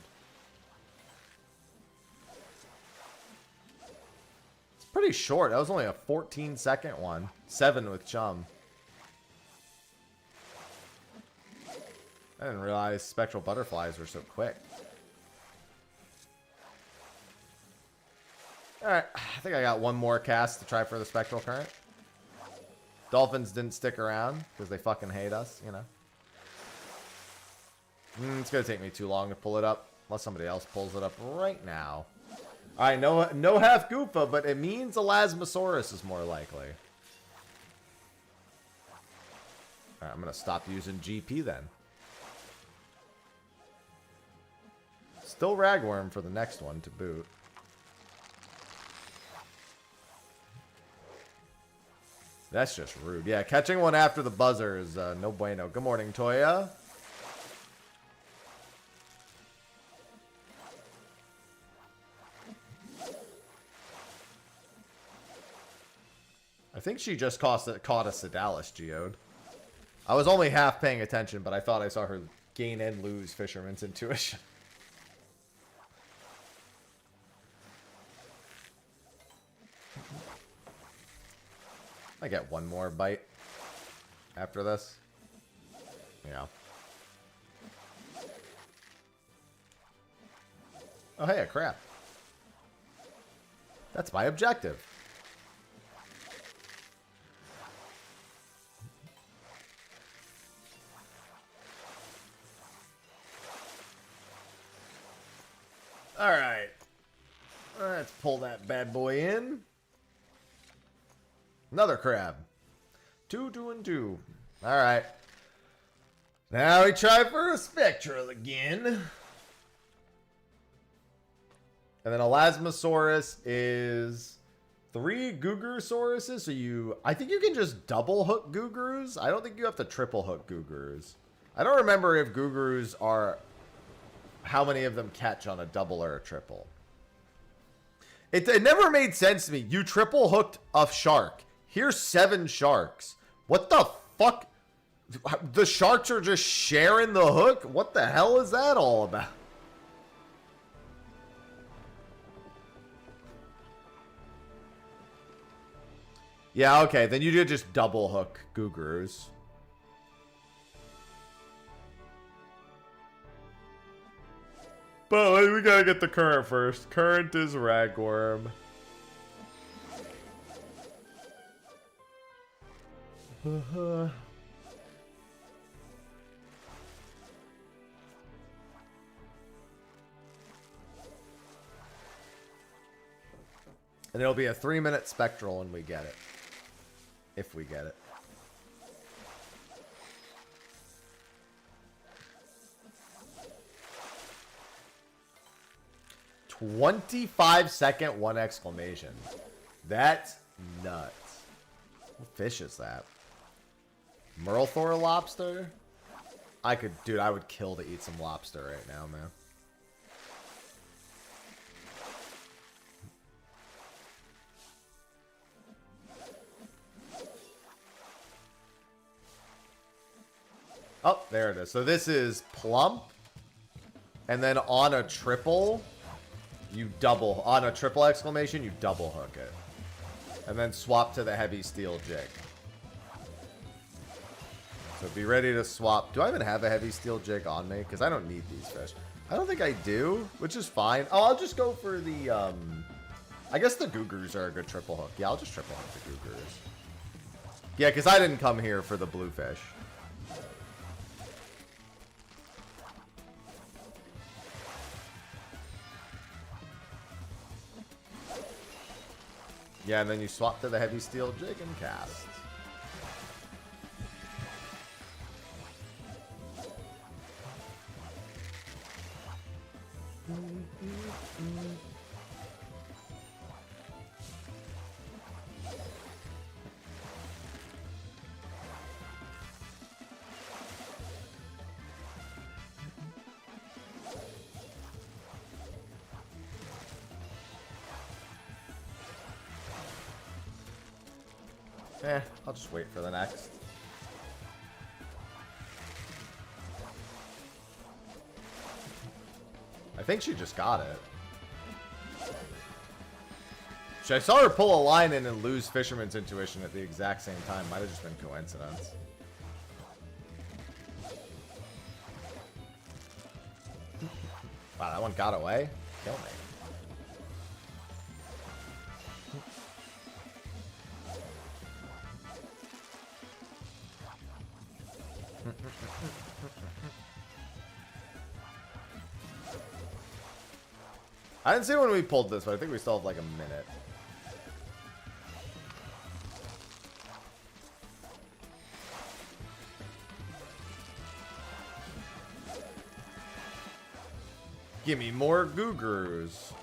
It's pretty short. That was only a 14-second one. 7 with chum. I didn't realize spectral butterflies were so quick. Alright, I think I got one more cast to try for the spectral current. Dolphins didn't stick around because they fucking hate us, you know. It's gonna take me too long to pull it up, unless somebody else pulls it up right now. Alright, no half Goofa, but it means Elasmosaurus is more likely. Alright, I'm gonna stop using GP then. Still Ragworm for the next one to boot. That's just rude. Yeah, catching one after the buzzer is no bueno. Good morning, Toya. I think she just caught a Sedalis geode. I was only half paying attention, but I thought I saw her gain and lose Fisherman's Intuition. I get one more bite after this. Yeah. Oh, hey, a crab. That's my objective. All right. Let's pull that bad boy in. Another crab. 2, 2, and 2. Alright. Now we try for a Spectral again. And then Elasmosaurus is 3 Gugrusauruses. So I think you can just double hook Gugrus. I don't think you have to triple hook Gugrus. I don't remember if Gugrus are how many of them catch on a double or a triple. It never made sense to me. You triple hooked a shark. Here's 7 sharks. What the fuck? The sharks are just sharing the hook? What the hell is that all about? Yeah, okay. Then you did just double hook Gugrus. But we gotta get the current first. Current is Ragworm. And it'll be a 3-minute Spectral when we get it. If we get it. "25-second 1 exclamation. That's nuts. What fish is that? Merlthor lobster? Dude, I would kill to eat some lobster right now, man. Oh, there it is. So this is plump. And then on a triple, you double. On a triple exclamation, you double hook it. And then swap to the heavy steel jig. So be ready to swap. Do I even have a heavy steel jig on me? Because I don't need these fish. I don't think I do, which is fine. Oh, I'll just go for the, I guess the Gugrus are a good triple hook. Yeah, I'll just triple hook the Gugrus. Yeah, because I didn't come here for the bluefish. Yeah, and then you swap to the heavy steel jig and cast. I'll just wait for the next. I think she just got it. I saw her pull a line in and lose Fisherman's Intuition at the exact same time. Might have just been coincidence. Wow, that one got away? Kill me. I didn't see when we pulled this, but I think we still have like a minute. Give me more Goo-Groos.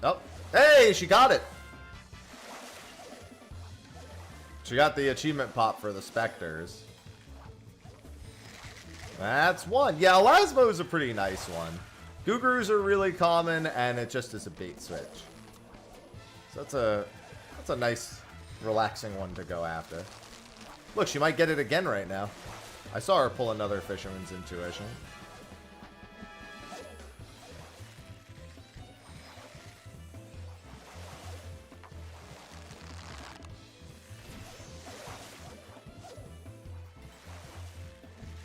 Oh, hey, she got it. She got the achievement pop for the Specters. That's one. Yeah, Elasmo is a pretty nice one. Goo-Groos are really common, and it just is a bait switch. So that's a nice, relaxing one to go after. Look, she might get it again right now. I saw her pull another Fisherman's Intuition.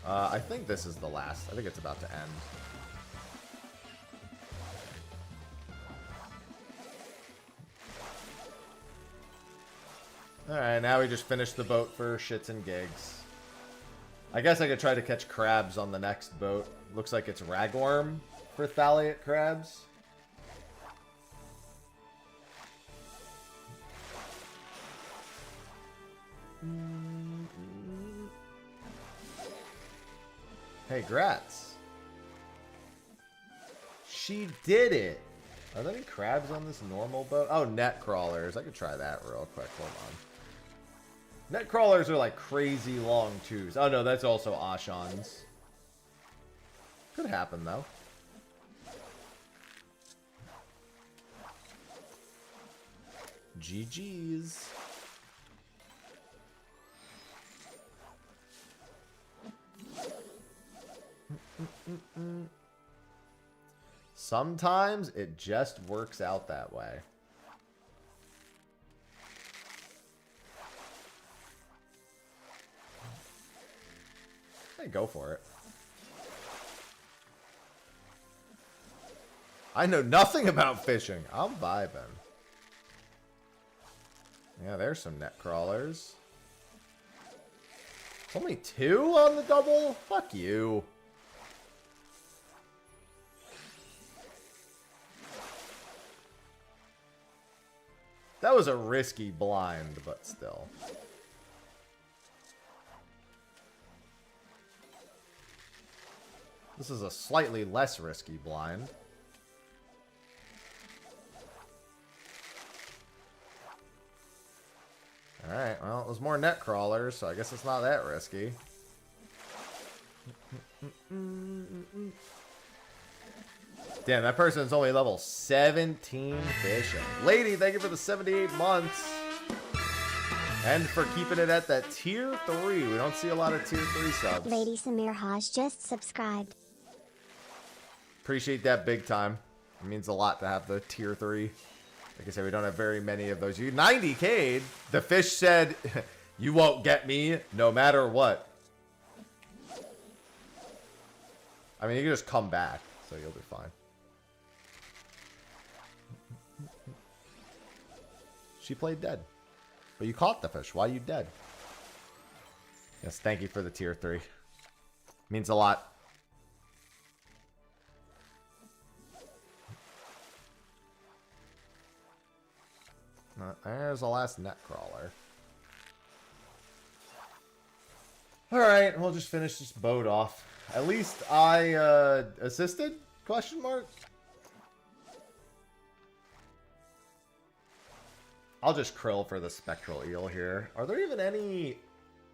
I think this is the last. I think it's about to end. Alright, now we just finished the boat for shits and gigs. I guess I could try to catch crabs on the next boat. Looks like it's ragworm for Thaliot crabs. Hey, Gratz. She did it. Are there any crabs on this normal boat? Oh, net crawlers. I could try that real quick. Hold on. Net crawlers are like crazy long twos. Oh no, that's also Ashans. Could happen though. GG's. Sometimes it just works out that way. Hey, go for it. I know nothing about fishing. I'm vibing. Yeah, there's some net crawlers. Only 2 on the double? Fuck you. That was a risky blind, but still. This is a slightly less risky blind. Alright, well, it was more net crawlers, so I guess it's not that risky. Damn, that person's only level 17 fishing. Lady, thank you for the 78 months. And for keeping it at that tier 3. We don't see a lot of tier 3 subs. Lady Samir Haj just subscribed. Appreciate that big time. It means a lot to have the tier 3. Like I said, we don't have very many of those. You 90k'd. The fish said, you won't get me no matter what. I mean, you can just come back, so you'll be fine. She played dead. But you caught the fish. Why are you dead? Yes, thank you for the tier 3. Means a lot. There's the last net crawler. Alright, we'll just finish this boat off. At least I assisted? Question mark? I'll just krill for the spectral eel here. Are there even any...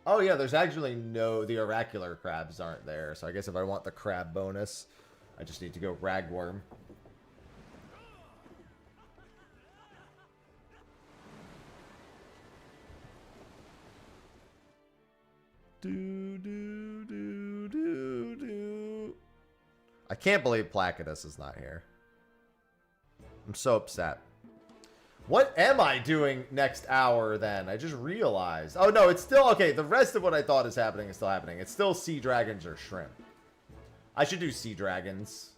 Oh yeah, there's actually no... The oracular crabs aren't there. So I guess if I want the crab bonus, I just need to go ragworm. I can't believe Placodus is not here. I'm so upset. What am I doing next hour then? I just realized. Oh no, it's still okay. The rest of what I thought is happening is still happening. It's still sea dragons or shrimp. I should do sea dragons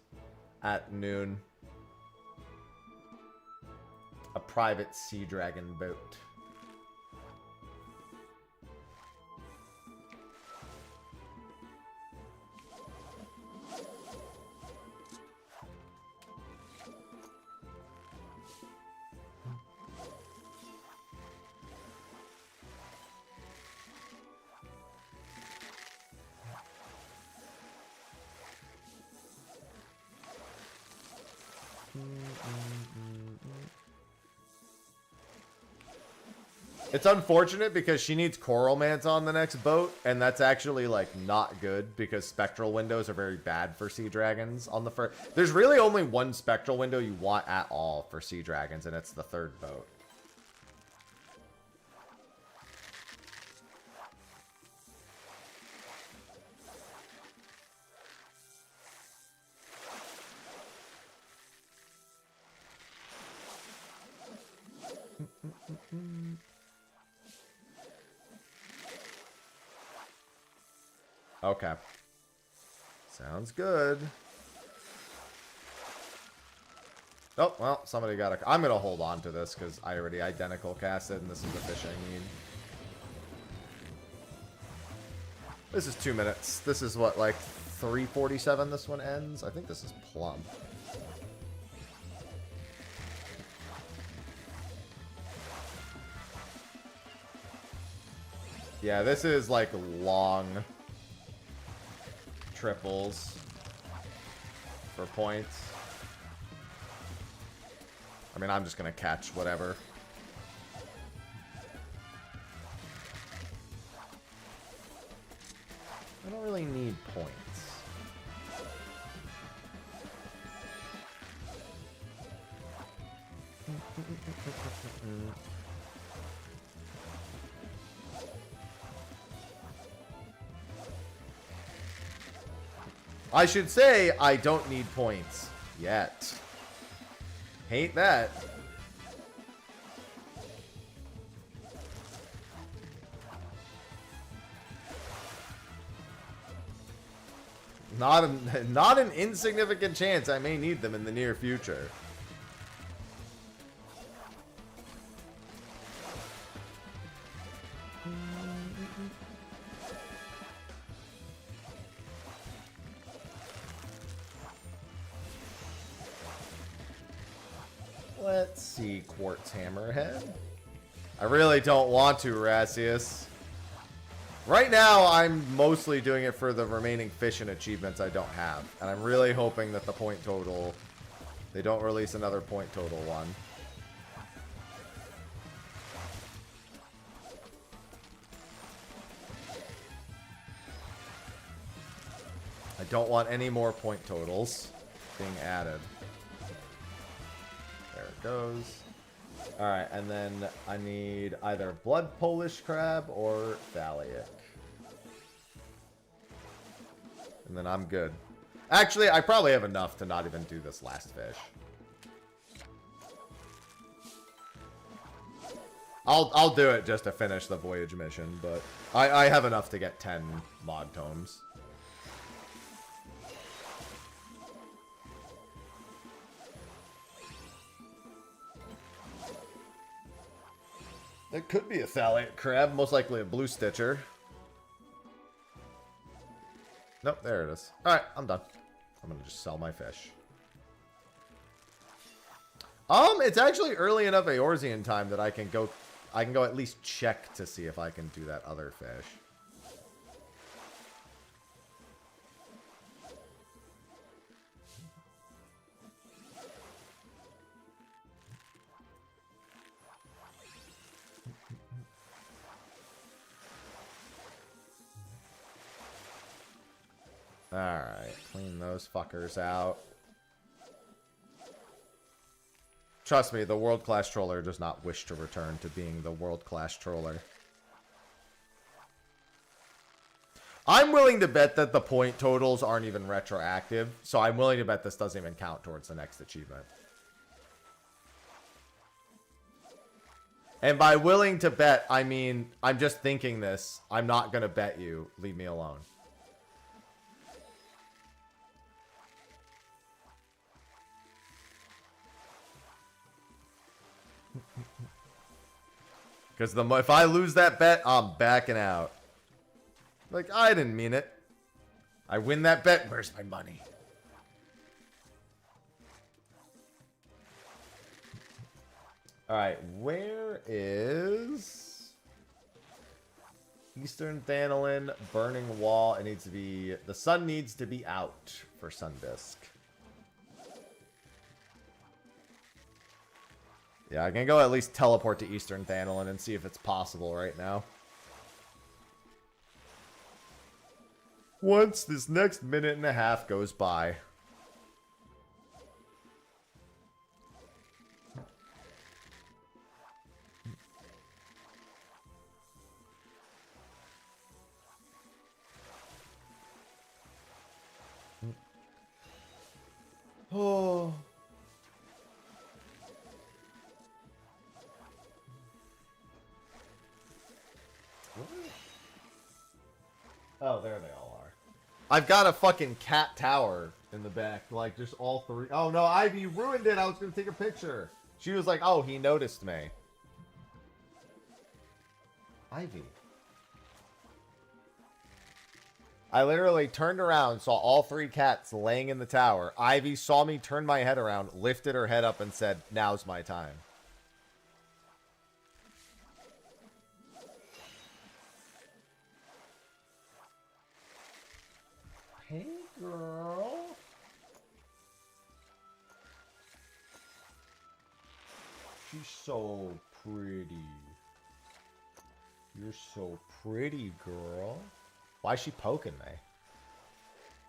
at noon. A private sea dragon boat. It's unfortunate because she needs Coral Mance on the next boat, and that's actually, like, not good because Spectral windows are very bad for Sea Dragons on the first... There's really only one Spectral window you want at all for Sea Dragons, and it's the third boat. Okay. Sounds good. Oh, well, somebody got a... I'm going to hold on to this because I already identical casted and this is the fish I need. This is 2 minutes. This is what, like 3:47 this one ends? I think this is plum. Yeah, this is like long triples for points. I mean, I'm just gonna catch whatever. I don't really need points. I should say I don't need points yet. Hate that. Not an insignificant chance I may need them in the near future. Let's see, Quartz Hammerhead. I really don't want to, Rassius. Right now, I'm mostly doing it for the remaining fish and achievements I don't have. And I'm really hoping that the point total... They don't release another point total one. I don't want any more point totals being added. There it goes. Alright, and then I need either Blood Polish Crab or Thaliac. And then I'm good. Actually, I probably have enough to not even do this last fish. I'll do it just to finish the voyage mission, but I have enough to get 10 mod tomes. It could be a Thaliac crab, most likely a blue stitcher. Nope, there it is. Alright, I'm done. I'm gonna just sell my fish. It's actually early enough Eorzean time that I can go at least check to see if I can do that other fish. Alright, clean those fuckers out. Trust me, the world-class troller does not wish to return to being the world-class troller. I'm willing to bet that the point totals aren't even retroactive, so I'm willing to bet this doesn't even count towards the next achievement. And by willing to bet, I mean, I'm just thinking this. I'm not going to bet you. Leave me alone. Because if I lose that bet, I'm backing out. Like, I didn't mean it. I win that bet. Where's my money? Alright, where is Eastern Thanalin, Burning Wall? It needs to be... The sun needs to be out for Sundisk. Yeah, I can go at least teleport to Eastern Thanalin and see if it's possible right now. Once this next minute and a half goes by. Oh. Oh, there they all are. I've got a fucking cat tower in the back. Like, just all three. Oh, no, Ivy ruined it. I was going to take a picture. She was like, oh, he noticed me. Ivy. I literally turned around, saw all three cats laying in the tower. Ivy saw me turn my head around, lifted her head up, and said, now's my time. Hey, girl. She's so pretty. You're so pretty, girl. Why is she poking me?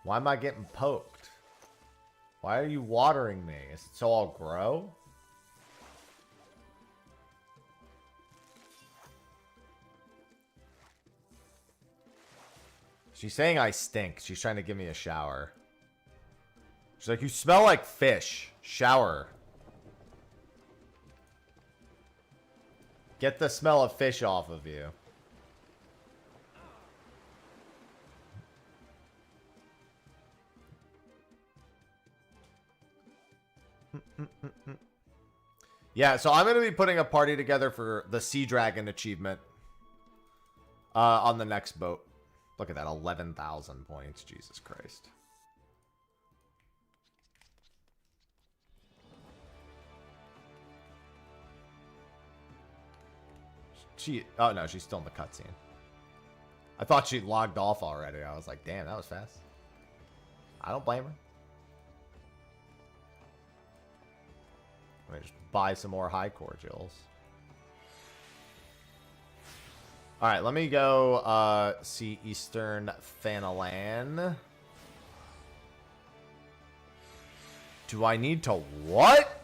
Why am I getting poked? Why are you watering me? Is it so I'll grow? She's saying I stink. She's trying to give me a shower. She's like, you smell like fish. Shower. Get the smell of fish off of you. Yeah, so I'm going to be putting a party together for the Sea Dragon achievement on the next boat. Look at that, 11,000 points. Jesus Christ. Oh no, she's still in the cutscene. I thought she logged off already. I was like, damn, that was fast. I don't blame her. Let me just buy some more high cordials. Alright, let me go see Eastern Thanalan. Do I need to what?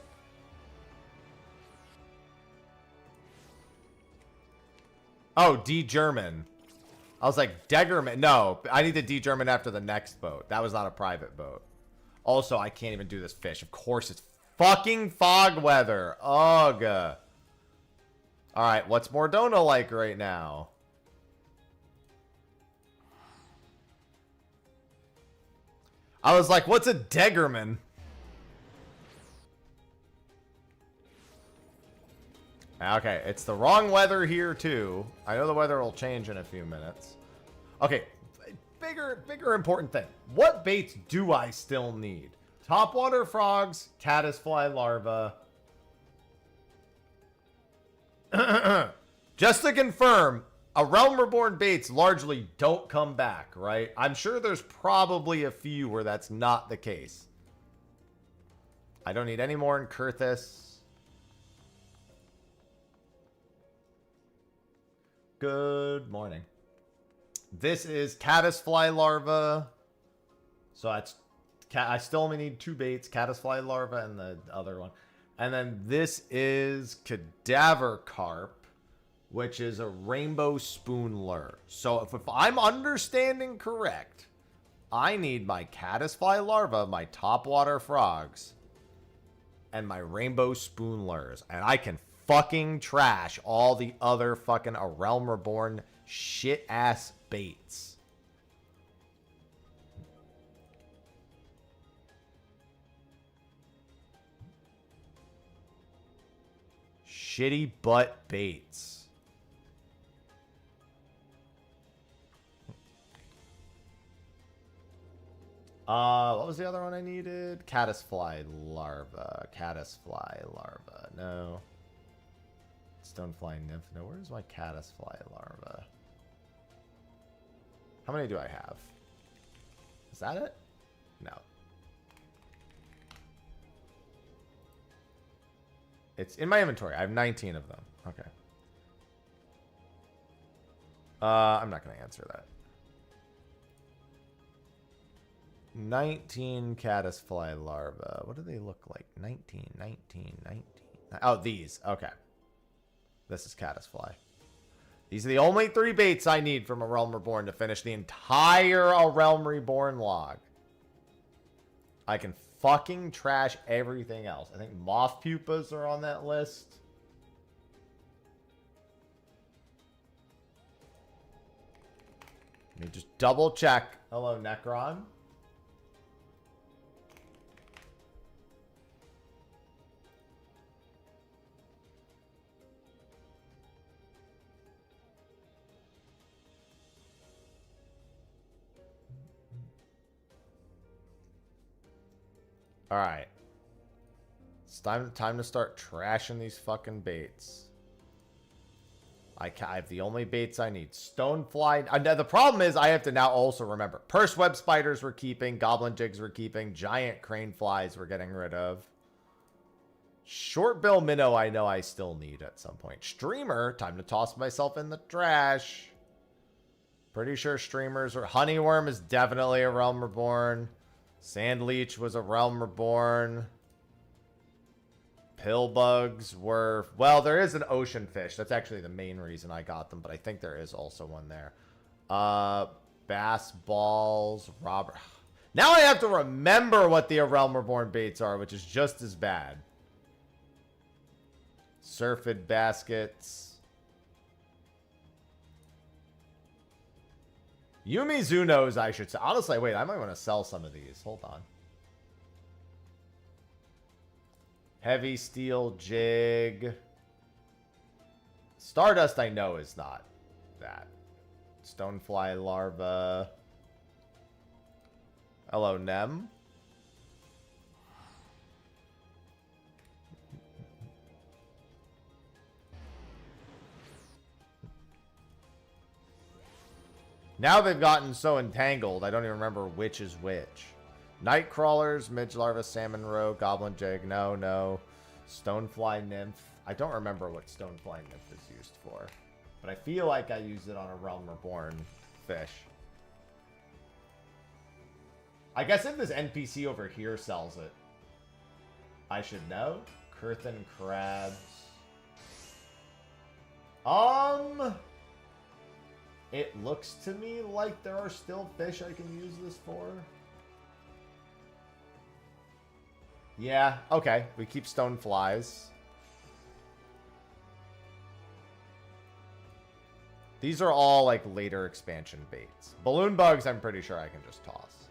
Oh, de-German. I was like, Degerman. No, I need to de-German after the next boat. That was not a private boat. Also, I can't even do this fish. Of course, it's fucking fog weather. Ugh. Alright, what's Mordona like right now? I was like, what's a Degerman? Okay, it's the wrong weather here too. I know the weather will change in a few minutes. Okay, bigger important thing. What baits do I still need? Topwater frogs, caddisfly larva. Just to confirm, a Realm Reborn baits largely don't come back, right? I'm sure there's probably a few where that's not the case. I don't need any more in Kurthus. Good morning. This is caddisfly larva. So that's... I still only need 2 baits, caddisfly larva and the other one. And then this is cadaver carp, which is a rainbow spoon lure. So if I'm understanding correct, I need my caddisfly larva, my topwater frogs, and my rainbow spoon lures. And I can fucking trash all the other fucking A Realm Reborn shit-ass baits. Shitty butt baits. What was the other one I needed? Caddisfly larva. Caddisfly larva. No. Stonefly nymph. No, where's my caddisfly larva? How many do I have? Is that it? No. It's in my inventory. I have 19 of them. Okay. I'm not going to answer that. 19 caddisfly larvae. What do they look like? 19. Oh, these. Okay. This is caddisfly. These are the only 3 baits I need from A Realm Reborn to finish the entire A Realm Reborn log. I can fucking trash everything else. I think moth pupas are on that list. Let me just double check. Hello, Necron. All right. It's time to start trashing these fucking baits. I have the only baits I need. Stonefly. The problem is I have to now also remember. Purse web spiders we're keeping. Goblin jigs we're keeping. Giant crane flies we're getting rid of. Short bill minnow I know I still need at some point. Streamer. Time to toss myself in the trash. Pretty sure streamers are... Honeyworm is definitely A Realm Reborn. Sand leech was A Realm Reborn. Pill bugs were... Well, there is an ocean fish. That's actually the main reason I got them, but I think there is also one there. Bass balls. Robber... Now I have to remember what the A Realm Reborn baits are, which is just as bad. Surfid baskets. Yumizunos, I should say. Honestly, wait, I might want to sell some of these. Hold on. Heavy steel jig. Stardust, I know, is not that. Stonefly larva. Hello, Nem. Now they've gotten so entangled, I don't even remember which is which. Night crawlers, midge larva, salmon roe, goblin jig. No. Stonefly nymph. I don't remember what stonefly nymph is used for, but I feel like I used it on a Realm Reborn fish. I guess if this NPC over here sells it, I should know. Curthin crabs. It looks to me like there are still fish I can use this for. Yeah, okay. We keep stone flies. These are all like later expansion baits. Balloon bugs, I'm pretty sure I can just toss.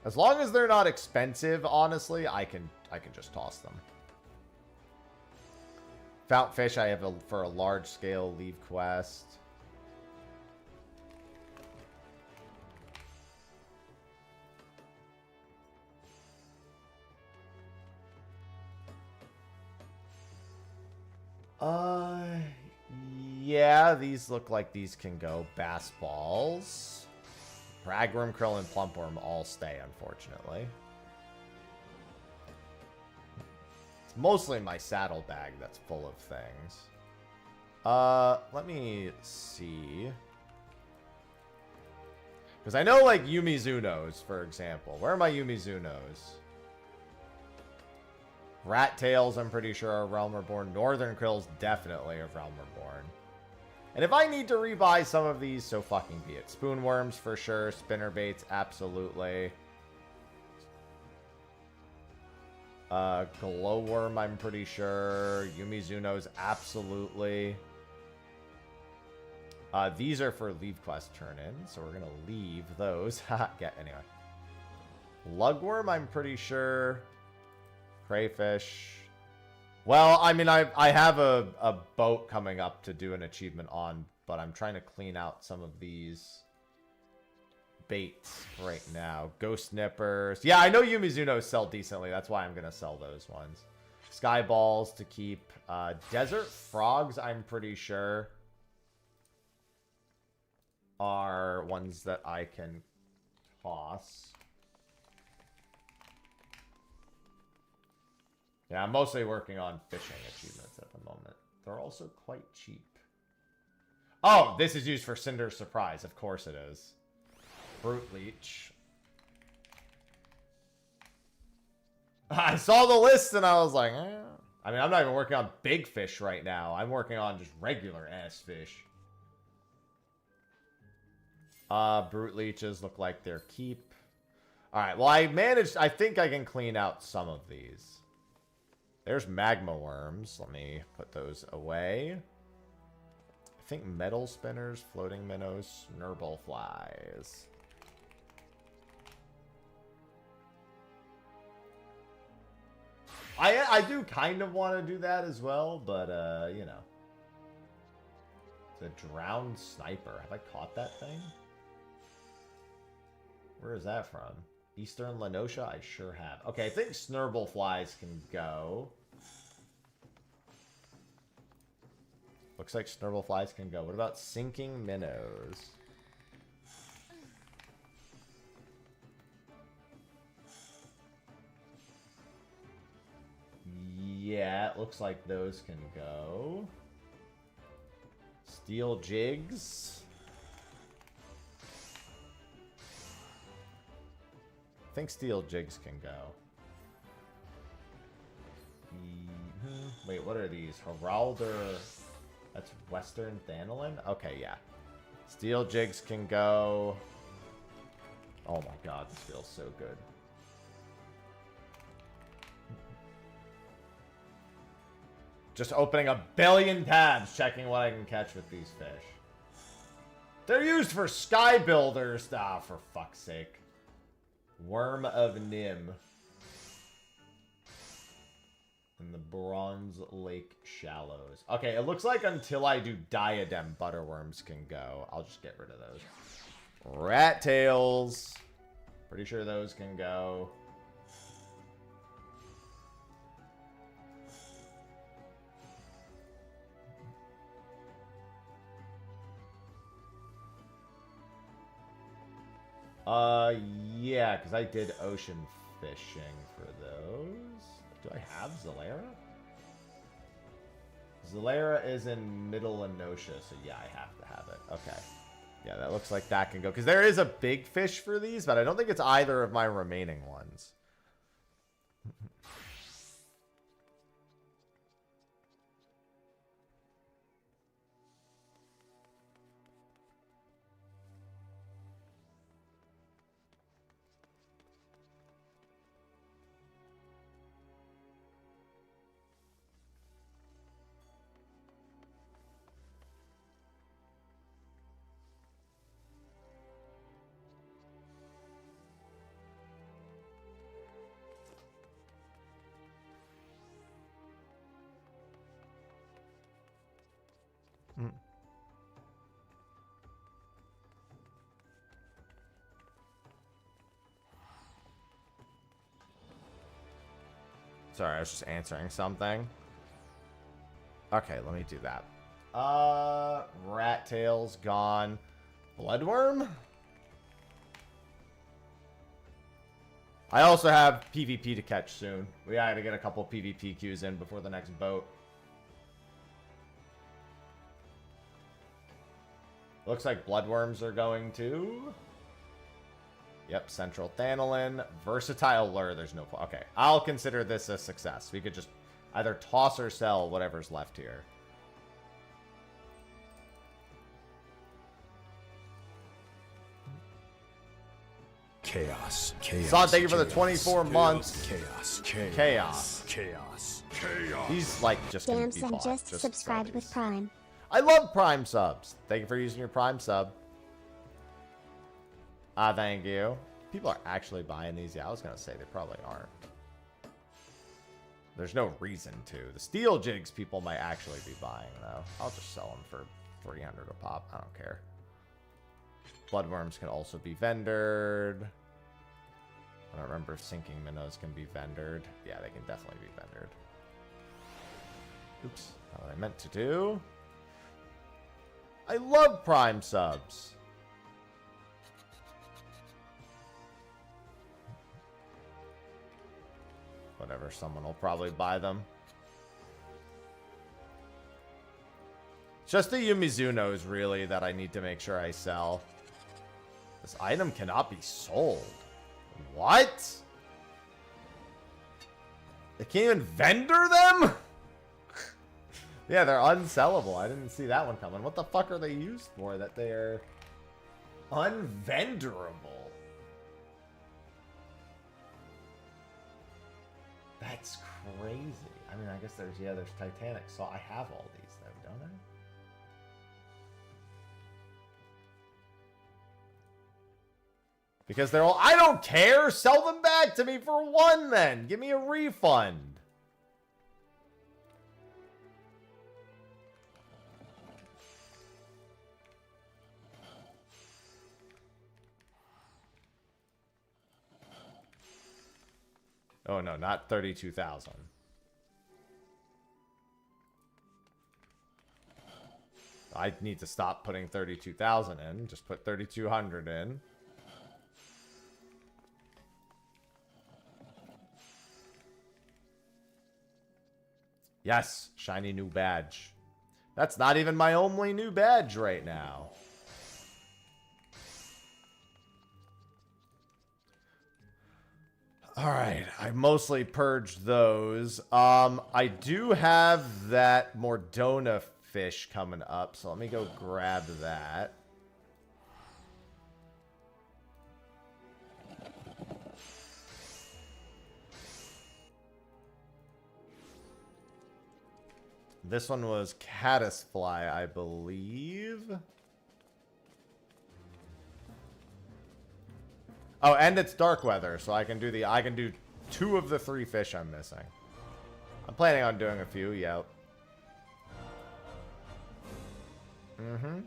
As long as they're not expensive, honestly, I can just toss them. Fount fish I have for a large scale Levequest. Yeah, these look like these can go. Bass balls. Ragworm, krill, and plumpworm all stay, unfortunately. It's mostly my saddlebag that's full of things. Let me see. Because I know, like, Yumizunos, for example. Where are my Yumizunos? Rat tails, I'm pretty sure, are Realm Reborn. Northern krill's definitely a Realm Reborn. And if I need to rebuy some of these, so fucking be it. Spoonworms for sure. Spinnerbaits, absolutely. Glowworm, I'm pretty sure. Yumizunos, absolutely. These are for Levequest turn-in, so we're gonna leave those. Anyway. Lugworm, I'm pretty sure. Crayfish. Well, I mean, I have a boat coming up to do an achievement on, but I'm trying to clean out some of these baits right now. Ghost Nippers. Yeah, I know Yumizunos sell decently. That's why I'm going to sell those ones. Sky Balls to keep. Desert Frogs, I'm pretty sure, are ones that I can toss. Yeah, I'm mostly working on fishing achievements at the moment. They're also quite cheap. Oh, this is used for Cinder Surprise. Of course it is. Brute Leech. I saw the list and I was like, eh. I mean, I'm not even working on big fish right now. I'm working on just regular ass fish. Brute Leeches look like they're keep. Alright, well, I think I can clean out some of these. There's magma worms. Let me put those away. I think metal spinners, floating minnows, snurble flies. I do kind of want to do that as well, but you know. The drowned sniper. Have I caught that thing? Where is that from? Eastern Lenosha? I sure have. Okay, I think snurble flies can go. Looks like snurble flies can go. What about sinking minnows? Yeah, it looks like those can go. Steel jigs. I think steel jigs can go. Wait, what are these? Heralder. That's Western Thanolin? Okay, yeah. Steel jigs can go. Oh my god, this feels so good. Just opening a billion tabs, checking what I can catch with these fish. They're used for sky builders. Ah, for fuck's sake. Worm of Nim. In the Bronze Lake Shallows. Okay, it looks like until I do Diadem, butterworms can go. I'll just get rid of those. Rat tails. Pretty sure those can go. Yeah, because I did ocean fishing for those. Do I have Zalera? Zalera is in Middle Lenosha, so yeah, I have to have it. Okay. Yeah, that looks like that can go. Because there is a big fish for these, but I don't think it's either of my remaining ones. Sorry, I was just answering something. Okay, let me do that. Rat tails gone. Bloodworm? I also have PvP to catch soon. We gotta get a couple PvP queues in before the next boat. Looks like bloodworms are going too. Yep, Central Thanolin. Versatile Lure, there's no... Okay, I'll consider this a success. We could just either toss or sell whatever's left here. Chaos. Chaos. Son, thank you for the chaos, 24 months. Chaos. Chaos. Chaos. Chaos. Chaos. He's like just gonna be Damson bought, just subscribed subbies. with Prime. I love Prime subs. Thank you for using your Prime sub. Thank you. People are actually buying these. Yeah, I was gonna say they probably aren't. There's no reason to. The steel jigs people might actually be buying though. I'll just sell them for 300 a pop. I don't care. Bloodworms can also be vendored. I don't remember if sinking minnows can be vendored. Yeah, they can definitely be vendored. Oops, not what I meant to do. I love Prime subs. Whatever, someone will probably buy them. Just the Yumizunos, really, that I need to make sure I sell. This item cannot be sold. What? They can't even vendor them? Yeah, they're unsellable. I didn't see that one coming. What the fuck are they used for that they're unvenderable? That's crazy. I mean, I guess there's Titanic. So I have all these though, don't I? Because they're all, I don't care. Sell them back to me for one then. Give me a refund. Oh no, not 32,000. I need to stop putting 32,000 in. Just put 3,200 in. Yes, shiny new badge. That's not even my only new badge right now. Alright, I mostly purged those. I do have that Mordona fish coming up, so let me go grab that. This one was caddisfly, I believe. Oh, and it's dark weather, so I can do 2 of the 3 fish I'm missing. I'm planning on doing a few, yep. I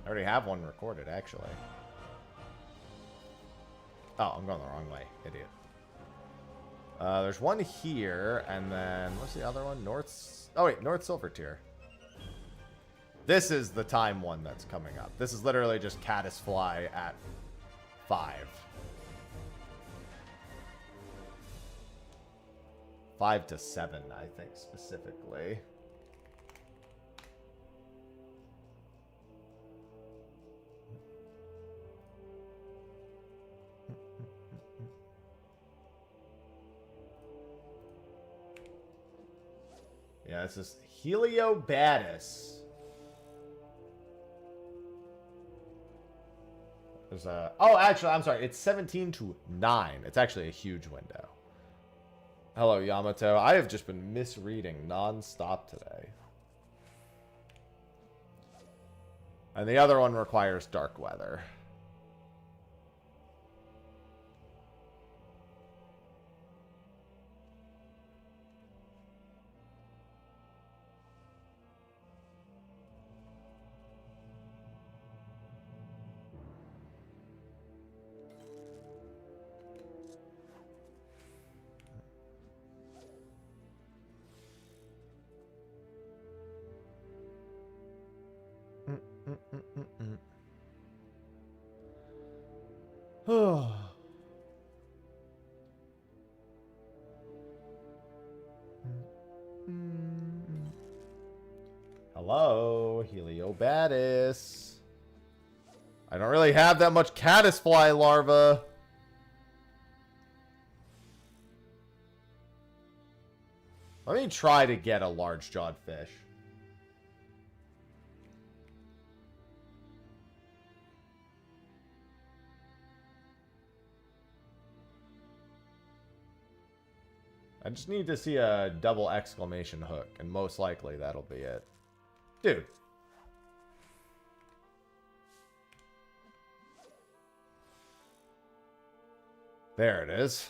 already have one recorded, actually. Oh, I'm going the wrong way, idiot. There's one here, and then what's the other one? North Silver Tier. This is the time one that's coming up. This is literally just caddisfly at 5. 5 to 7, I think, specifically. Yeah, this is Heliobatus. There's a... Oh, actually, I'm sorry. It's 17 to 9. It's actually a huge window. Hello, Yamato. I have just been misreading non-stop today. And the other one requires dark weather. Hello, Heliobatus. I don't really have that much caddisfly larva. Let me try to get a large-jawed fish. I just need to see a double exclamation hook, and most likely that'll be it. Dude. There it is.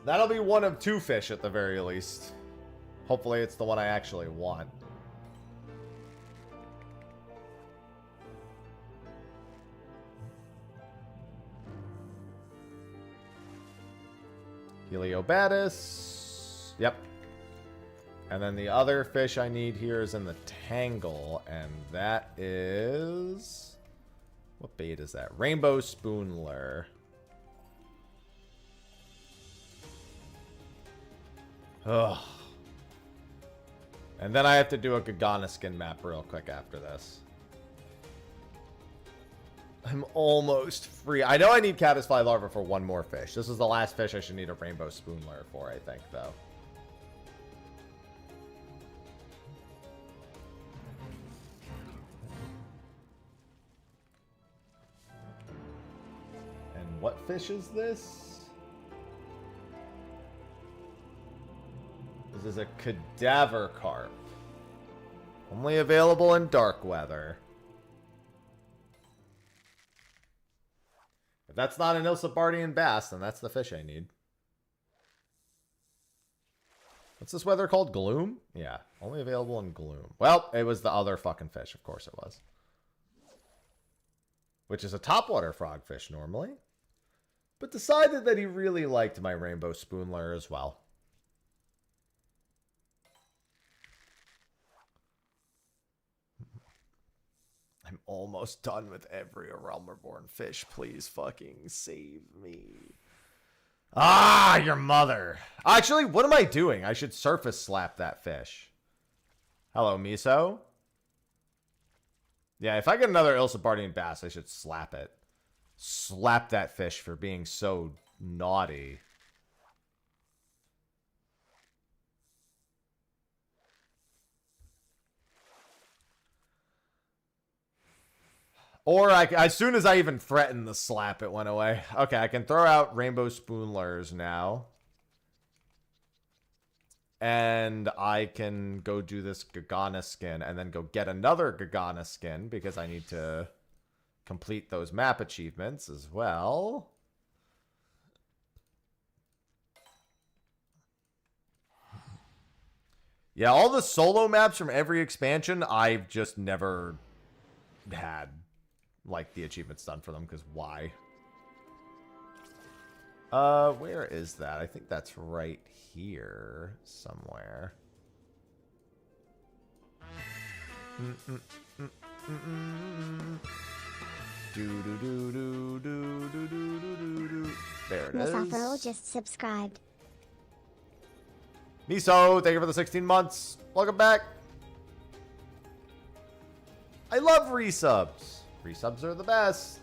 That'll be one of 2 fish at the very least. Hopefully it's the one I actually want. Heliobatus. Yep. And then the other fish I need here is in the tangle, and that is... What bait is that? Rainbow spoonler. Ugh. And then I have to do a Gagana skin map real quick after this. I'm almost free. I know I need caddisfly larva for 1 more fish. This is the last fish I should need a rainbow spoonler for, I think, though. And what fish is this? This is a cadaver carp. Only available in dark weather. If that's not an Ilsabardian bass, then that's the fish I need. What's this weather called? Gloom? Yeah, only available in Gloom. Well, it was the other fucking fish. Of course it was. Which is a topwater frogfish normally. But decided that he really liked my rainbow spoonler as well. I'm almost done with every Realm Reborn fish. Please fucking save me. Ah, your mother. Actually, what am I doing? I should surface slap that fish. Hello, Miso. Yeah, if I get another Ilsabardian bass, I should slap it. Slap that fish for being so naughty. Or as soon as I even threatened the slap, it went away. Okay, I can throw out rainbow spoonlers now. And I can go do this Gagana skin and then go get another Gagana skin because I need to complete those map achievements as well. Yeah, all the solo maps from every expansion, I've just never had, like, the achievements done for them, because why? Where is that? I think that's right here somewhere. There it is. Misafro just subscribed. Miso, thank you for the 16 months. Welcome back. I love resubs. Resubs are the best.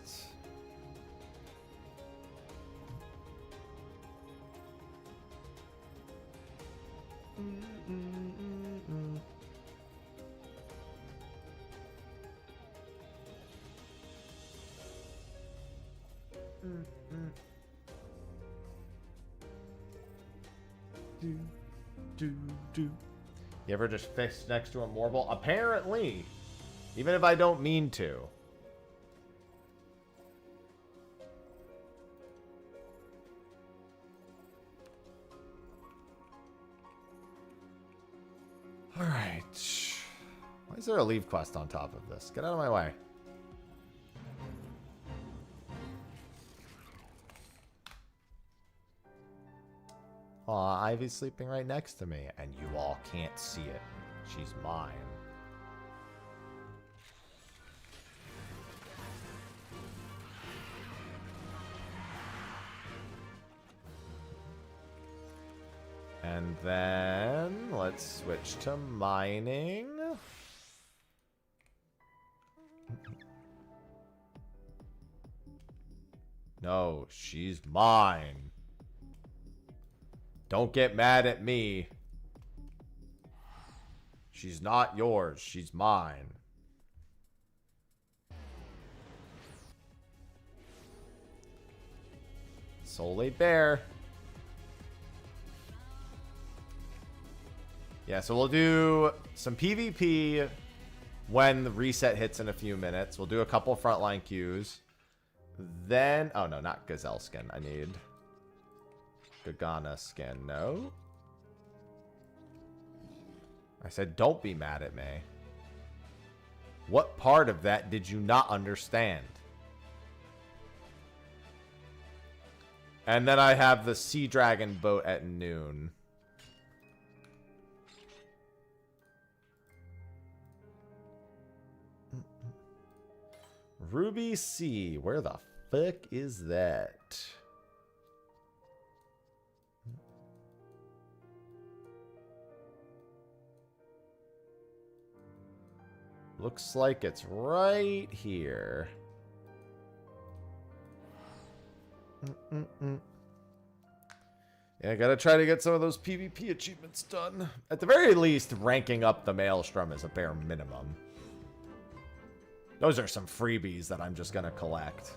You ever just fish next to a Morble? Apparently. Even if I don't mean to. Alright. Why is there a Leve quest on top of this? Get out of my way. Aw, Ivy's sleeping right next to me, and you all can't see it. She's mine. And then let's switch to mining. No, she's mine. Don't get mad at me. She's not yours. She's mine. Soul Laid Bear. Yeah, so we'll do some PvP when the reset hits in a few minutes. We'll do a couple frontline queues. Then, oh no, not Gazelle skin. I need Gagana skin. No. I said, don't be mad at me. What part of that did you not understand? And then I have the Sea Dragon boat at noon. Ruby Sea. Where the fuck is that? Looks like it's right here. Yeah, I gotta try to get some of those PvP achievements done. At the very least, ranking up the Maelstrom is a bare minimum. Those are some freebies that I'm just gonna collect.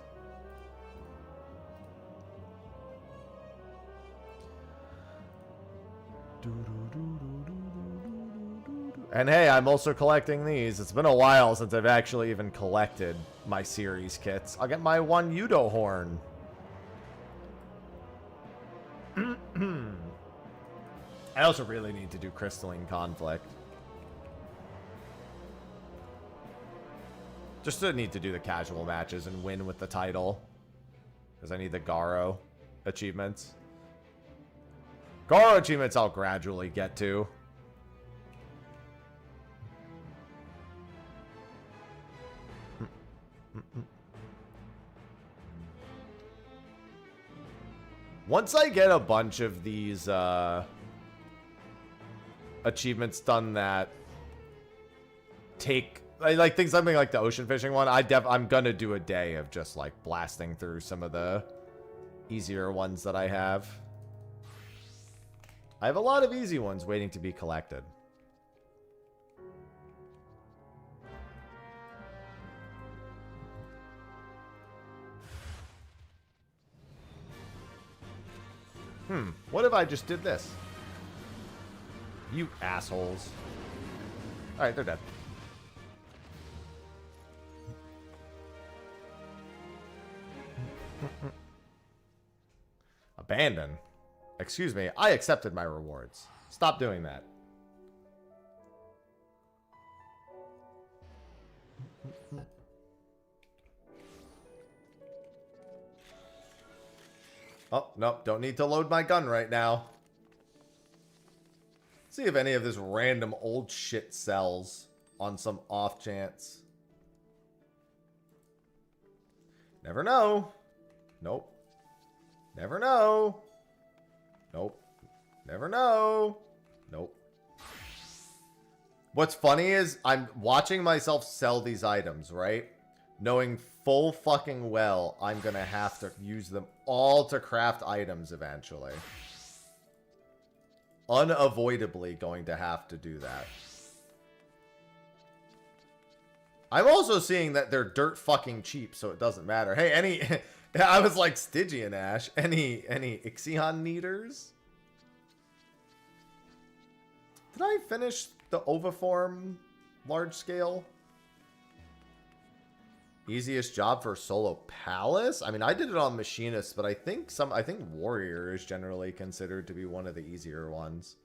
And hey, I'm also collecting these. It's been a while since I've actually even collected my series kits. I'll get my one Udo horn. I also really need to do Crystalline Conflict. Just to need to do the casual matches and win with the title. Because I need the Garo achievements. Garo achievements I'll gradually get to. Once I get a bunch of these achievements done that take like things, something like the ocean fishing one, I'm gonna do a day of just like blasting through some of the easier ones that I have. I have a lot of easy ones waiting to be collected. What if I just did this? You assholes. Alright, they're dead. Abandon? Excuse me, I accepted my rewards. Stop doing that. Oh, nope, don't need to load my gun right now. See if any of this random old shit sells on some off chance. Never know. Nope. Never know. Nope. Never know. Nope. What's funny is I'm watching myself sell these items, right? Knowing full fucking well I'm gonna have to use them all to craft items eventually. Unavoidably going to have to do that. I'm also seeing that they're dirt fucking cheap, so it doesn't matter. Hey, any... I was like Stygian Ash. Any Ixion Neaters? Did I finish the Oviform large scale? Easiest job for solo Palace? I mean, I did it on Machinist, but I think Warrior is generally considered to be one of the easier ones.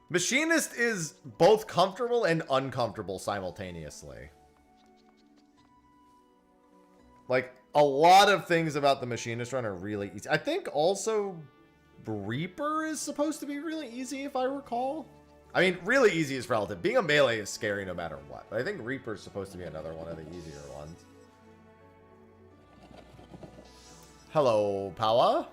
Machinist is both comfortable and uncomfortable simultaneously. Like, a lot of things about the Machinist run are really easy. I think also Reaper is supposed to be really easy, if I recall. I mean, really easy is relative. Being a melee is scary no matter what. But I think Reaper is supposed to be another one of the easier ones. Hello, Paula.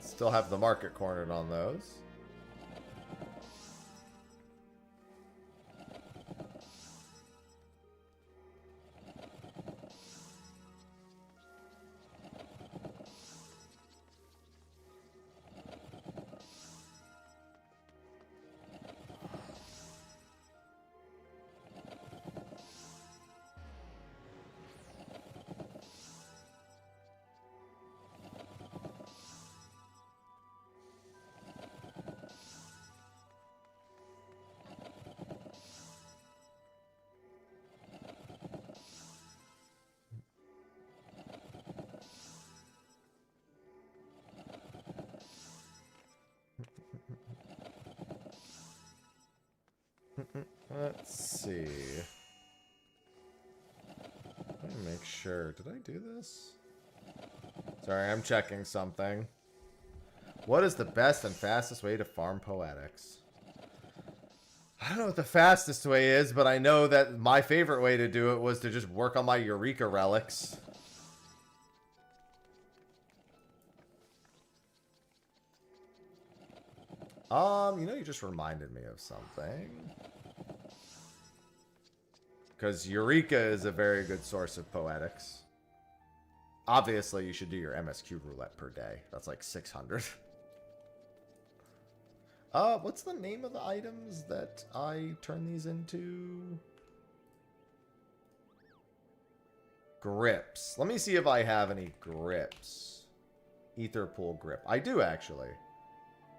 Still have the market cornered on those. Let's see. Let me make sure. Did I do this? Sorry, I'm checking something. What is the best and fastest way to farm poetics? I don't know what the fastest way is, but I know that my favorite way to do it was to just work on my Eureka relics. You know, you just reminded me of something. Because Eureka is a very good source of poetics. Obviously, you should do your MSQ roulette per day. That's like 600. What's the name of the items that I turn these into? Grips. Let me see if I have any grips. Ether pool grip. I do, actually.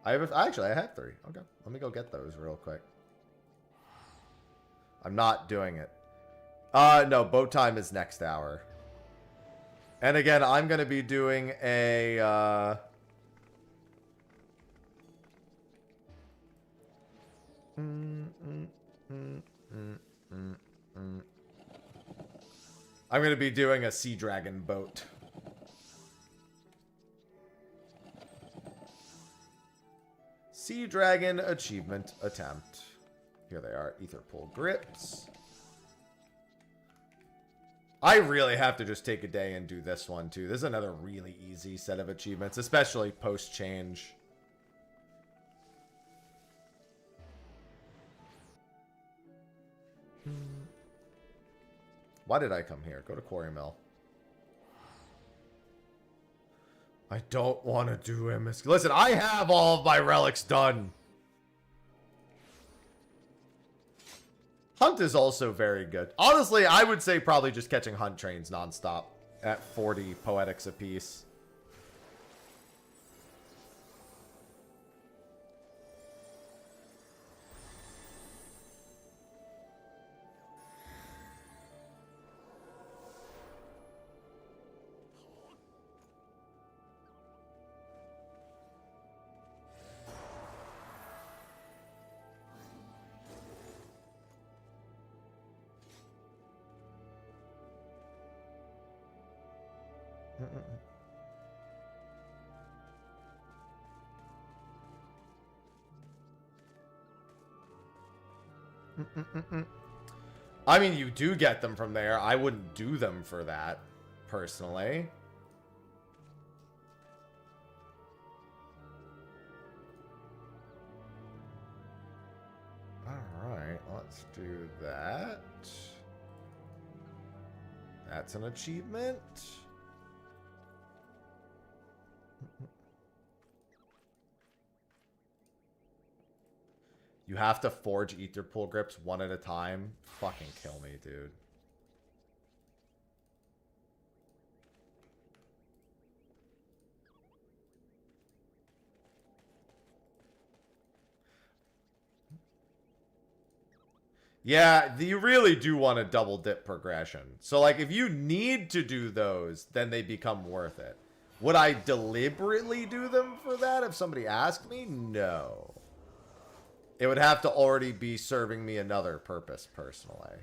Actually, I have 3. Okay, let me go get those real quick. I'm not doing it. No, boat time is next hour. And again, I'm going to be doing a... I'm going to be doing a Sea Dragon boat. Sea Dragon achievement attempt. Here they are, Ether Pool grips. I really have to just take a day and do this one too. This is another really easy set of achievements, especially post-change. Why did I come here? Go to Quarry Mill. I don't want to do MS. Listen, I have all of my relics done. Hunt is also very good. Honestly, I would say probably just catching hunt trains nonstop at 40 poetics apiece. I mean, you do get them from there. I wouldn't do them for that, personally. Alright, let's do that. That's an achievement. You have to forge ether pool grips one at a time. Fucking kill me, dude. Yeah, you really do want to double dip progression. So, like, if you need to do those, then they become worth it. Would I deliberately do them for that if somebody asked me? No. It would have to already be serving me another purpose, personally.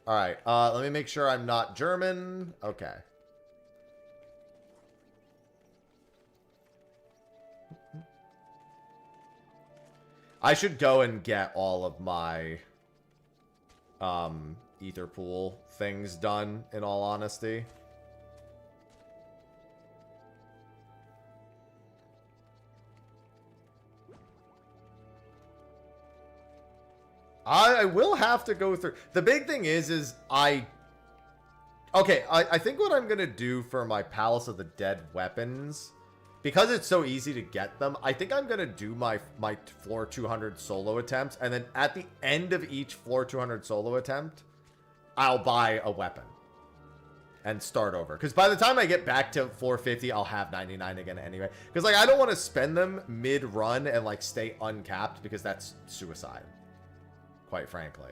Alright, let me make sure I'm not German. Okay. I should go and get all of my ether pool things done, in all honesty. I will have to go through. The big thing is I think what I'm going to do for my Palace of the Dead weapons, because it's so easy to get them, I think I'm going to do my floor 200 solo attempts, and then at the end of each floor 200 solo attempt, I'll buy a weapon and start over. Because by the time I get back to floor 50, I'll have 99 again anyway. Because, like, I don't want to spend them mid-run and, like, stay uncapped, because that's suicide, quite frankly.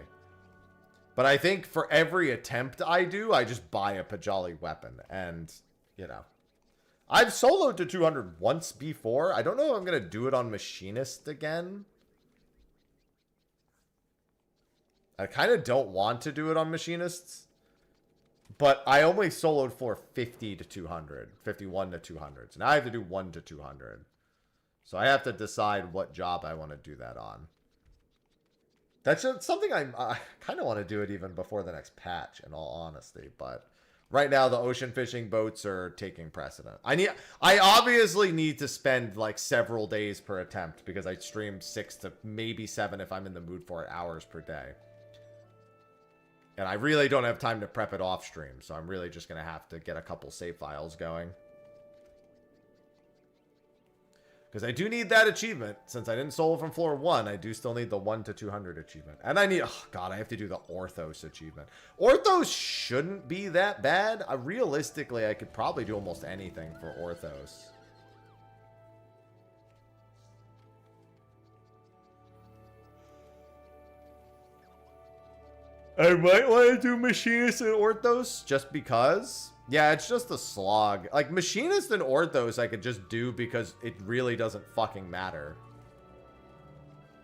But I think for every attempt I do, I just buy a Pajali weapon. And, you know, I've soloed to 200 once before. I don't know if I'm going to do it on Machinist again. I kind of don't want to do it on Machinists. But I only soloed for 50 to 200. 51 to 200. So now I have to do 1 to 200. So I have to decide what job I want to do that on. That's just something I kind of want to do it even before the next patch, in all honesty. But right now, the ocean fishing boats are taking precedent. I obviously need to spend like several days per attempt because I stream 6 to maybe 7 if I'm in the mood for it, hours per day. And I really don't have time to prep it off stream, so I'm really just going to have to get a couple save files going. Because I do need that achievement. Since I didn't solo from floor 1, I do still need the 1 to 200 achievement. And I need... Oh, God, I have to do the Orthos achievement. Orthos shouldn't be that bad. Realistically, I could probably do almost anything for Orthos. I might want to do Machinist and Orthos just because. Yeah, it's just a slog. Like, Machinist and Orthos I could just do because it really doesn't fucking matter.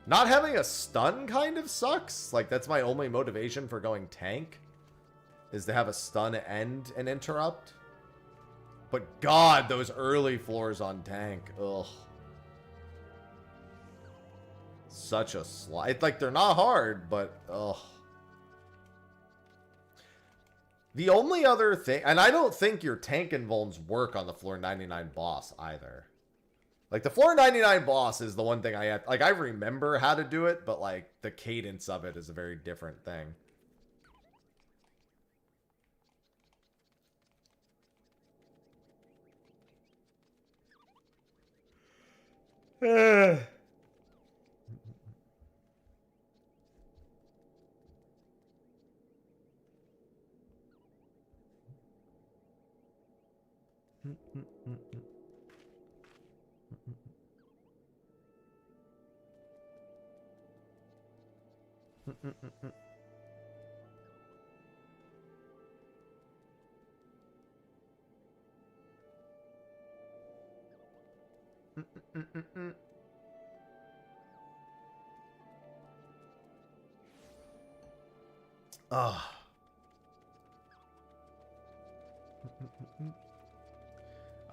Not having a stun kind of sucks. Like, that's my only motivation for going tank. Is to have a stun end and interrupt. But God, those early floors on tank. Ugh. Such a slog. Like, they're not hard, but ugh. The only other thing, and I don't think your tank invulns work on the floor 99 boss either. Like, the floor 99 boss is the one thing I have, like, I remember how to do it, but, like, the cadence of it is a very different thing.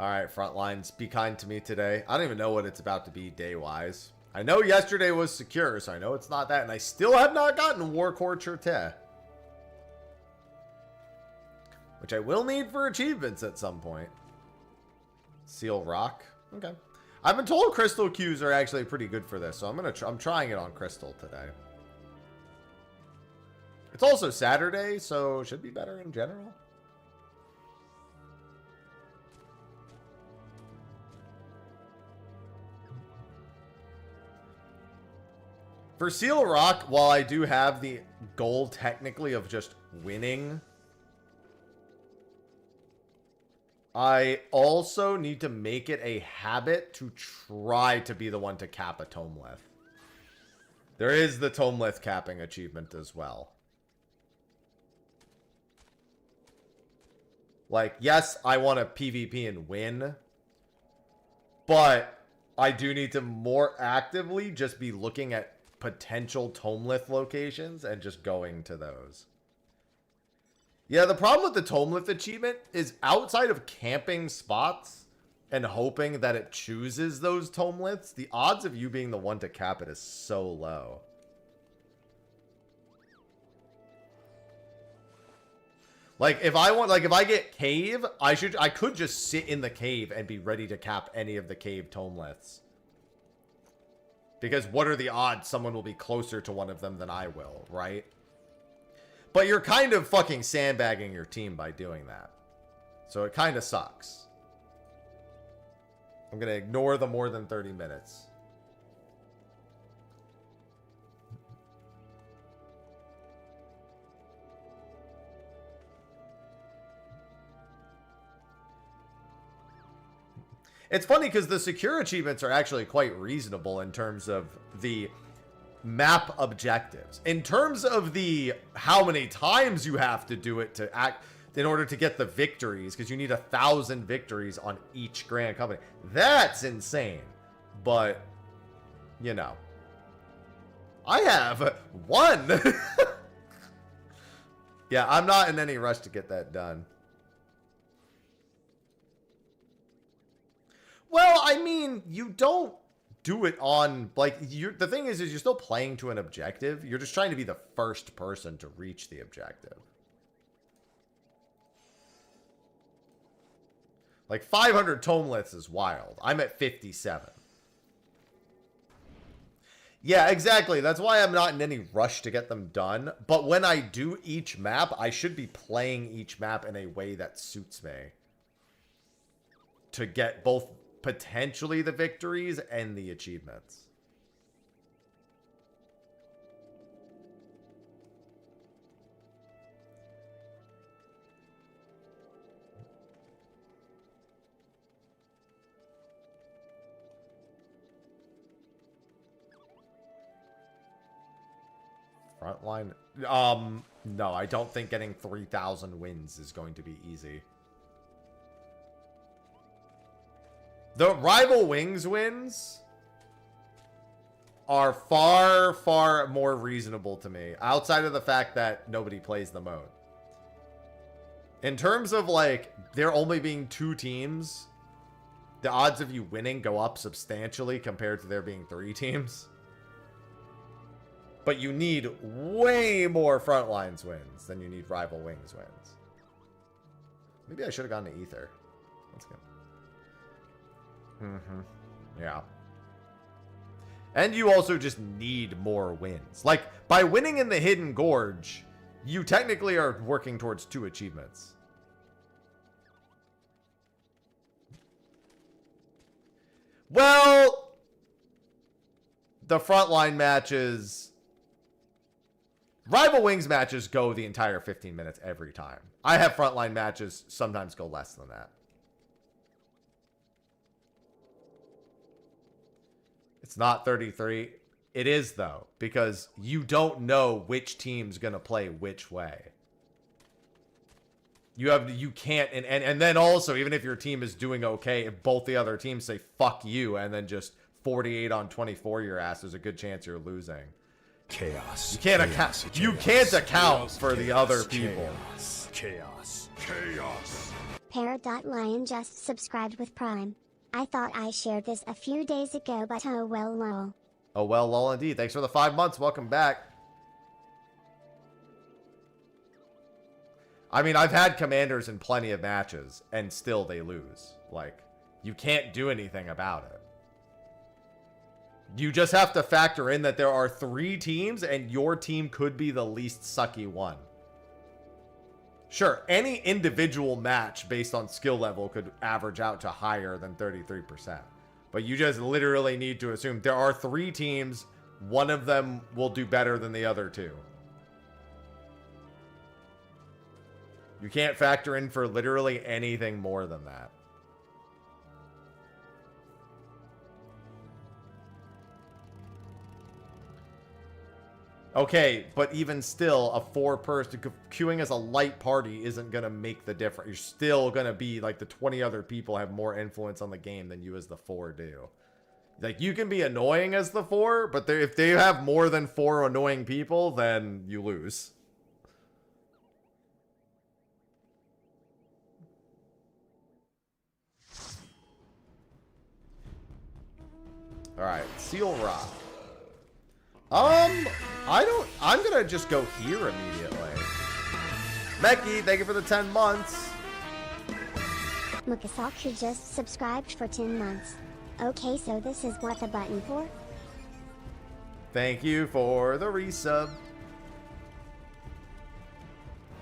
Alright, Frontlines, be kind to me today. I don't even know what it's about to be day-wise. I know yesterday was secure, so I know it's not that, and I still have not gotten War Corchurte. Which I will need for achievements at some point. Seal Rock? Okay. I've been told Crystal Cues are actually pretty good for this, so I'm trying it on Crystal today. It's also Saturday, so it should be better in general. For Seal Rock, while I do have the goal technically of just winning, I also need to make it a habit to try to be the one to cap a Tomelith. There is the Tomelith capping achievement as well. Like, yes, I want to PvP and win, but I do need to more actively just be looking at potential Tomelith locations and just going to those. Yeah, the problem with the Tomelith achievement is outside of camping spots and hoping that it chooses those Tomeliths, the odds of you being the one to cap it is so low. Like, if I get cave, I could just sit in the cave and be ready to cap any of the cave Tomeliths. Because what are the odds someone will be closer to one of them than I will, right? But you're kind of fucking sandbagging your team by doing that. So it kind of sucks. I'm going to ignore the more than 30 minutes. It's funny because the secure achievements are actually quite reasonable in terms of the map objectives. In terms of the how many times you have to do it to act, in order to get the victories, because you need 1,000 victories on each Grand Company. That's insane. But, you know. I have 1. Yeah, I'm not in any rush to get that done. Well, I mean, you don't do it on, like, the thing is you're still playing to an objective. You're just trying to be the first person to reach the objective. Like, 500 tomelets is wild. I'm at 57. Yeah, exactly. That's why I'm not in any rush to get them done. But when I do each map, I should be playing each map in a way that suits me. To get both potentially the victories and the achievements. Frontline? No, I don't think getting 3,000 wins is going to be easy. The Rival Wings wins are far, far more reasonable to me, outside of the fact that nobody plays the mode. In terms of, like, there only being 2 teams, the odds of you winning go up substantially compared to there being 3 teams. But you need way more Frontlines wins than you need Rival Wings wins. Maybe I should have gone to Ether. Let's go. Yeah. And you also just need more wins. Like, by winning in the Hidden Gorge, you technically are working towards 2 achievements. Well, the Frontline matches... Rival Wings matches go the entire 15 minutes every time. I have Frontline matches sometimes go less than that. It's not 33. It is, though, because you don't know which team's going to play which way. You can't, and then also, even if your team is doing okay, if both the other teams say, fuck you, and then just 48 on 24 your ass, there's a good chance you're losing. Chaos. You can't account. You can't account for the other people. Chaos. Parrot.lion just subscribed with Prime. I thought I shared this a few days ago, but oh well lol. Oh well lol indeed. Thanks for the 5 months. Welcome back. I mean, I've had commanders in plenty of matches, and still they lose. Like, you can't do anything about it. You just have to factor in that there are 3 teams, and your team could be the least sucky one. Sure, any individual match based on skill level could average out to higher than 33%. But you just literally need to assume there are 3 teams, one of them will do better than the other 2. You can't factor in for literally anything more than that. Okay, but even still, a 4-person queuing as a light party isn't going to make the difference. You're still going to be like the 20 other people have more influence on the game than you as the 4 do. Like, you can be annoying as the 4, but if they have more than 4 annoying people, then you lose. Alright, Seal Rock. I'm gonna just go here immediately. Becky, thank you for the 10 months. Mukasaku just subscribed for 10 months. Okay, so this is what the button for? Thank you for the resub.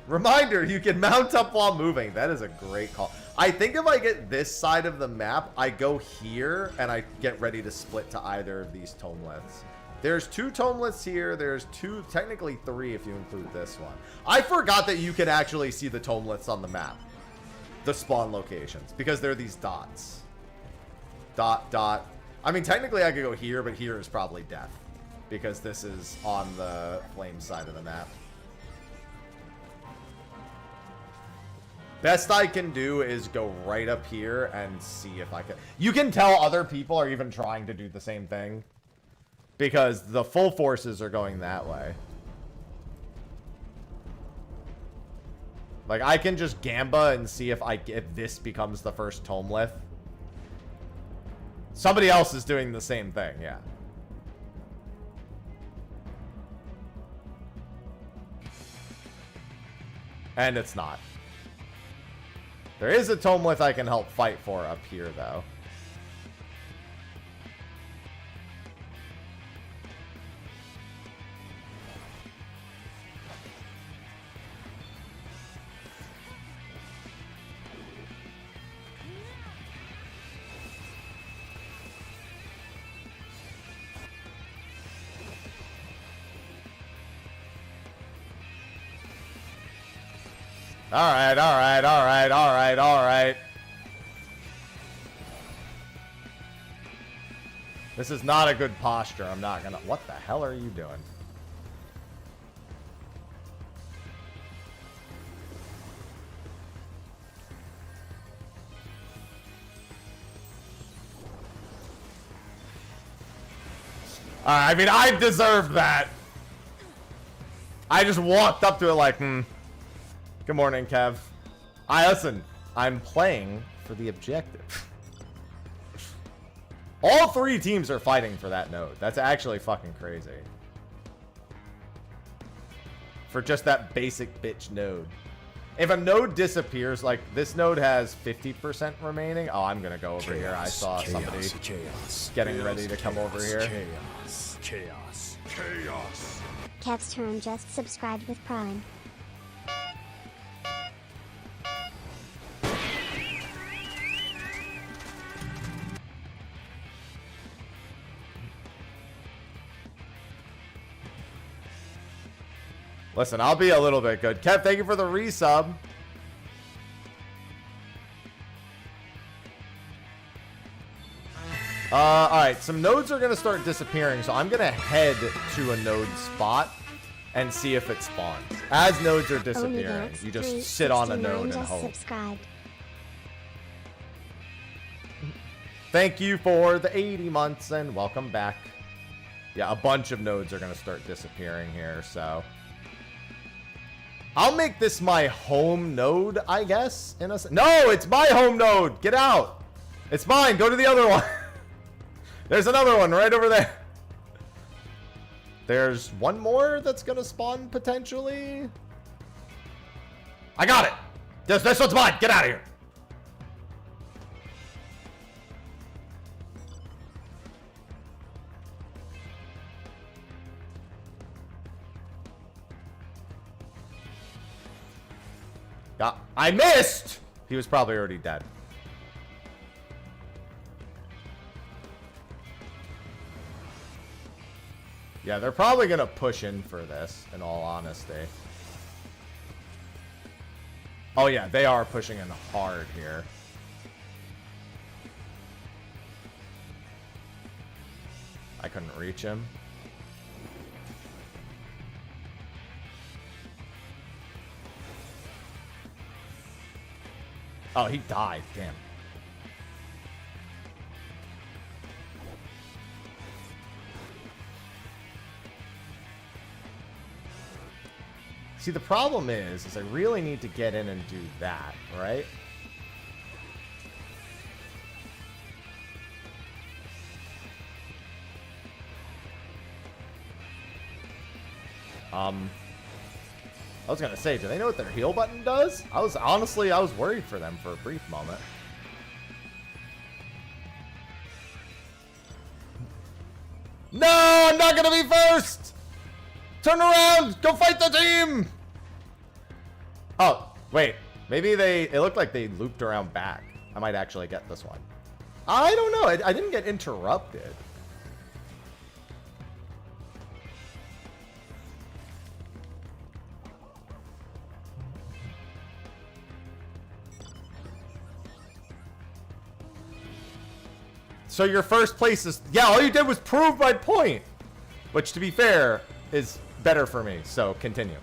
Reminder, you can mount up while moving. That is a great call. I think if I get this side of the map, I go here and I get ready to split to either of these tomelets. There's 2 tomelets here. There's 2, technically 3 if you include this one. I forgot that you can actually see the tomelets on the map. The spawn locations. Because they're these dots. Dot, dot. I mean, technically I could go here, but here is probably death. Because this is on the flame side of the map. Best I can do is go right up here and see if I can... You can tell other people are even trying to do the same thing. Because the full forces are going that way. Like, I can just gamba and see if this becomes the first Tomlith. Somebody else is doing the same thing, yeah. And it's not. There is a Tomlith I can help fight for up here, though. Alright, alright, alright, alright, alright. This is not a good posture. I'm not gonna... What the hell are you doing? Alright, I mean, I deserved that. I just walked up to it like, Good morning, Kev. Listen, I'm playing for the objective. All three teams are fighting for that node. That's actually fucking crazy. For just that basic bitch node. If a node disappears, like this node has 50% remaining. Oh, I'm gonna go over here. I saw somebody getting ready to come over here. Chaos. Chaos. Chaos. Kev's turn just subscribed with Prime. Listen, I'll be a little bit good. Kev, thank you for the resub. Alright, some nodes are going to start disappearing, so I'm going to head to a node spot and see if it spawns. As nodes are disappearing, you just sit on a node and hope. Thank you for the 80 months and welcome back. Yeah, a bunch of nodes are going to start disappearing here, so... I'll make this my home node, I guess. No, it's my home node. Get out. It's mine. Go to the other one. There's another one right over there. There's one more that's going to spawn potentially. I got it. This one's mine. Get out of here. I missed! He was probably already dead. Yeah, they're probably going to push in for this, in all honesty. Oh yeah, they are pushing in hard here. I couldn't reach him. Oh, he died. Damn. See, the problem is I really need to get in and do that, right? I was gonna say, do they know what their heal button does? I was worried for them for a brief moment. No, I'm not gonna be first! Turn around! Go fight the team! Oh, wait. Maybe it looked like they looped around back. I might actually get this one. I don't know. I didn't get interrupted. So your first place is... Yeah, all you did was prove my point. Which, to be fair, is better for me. So, continue.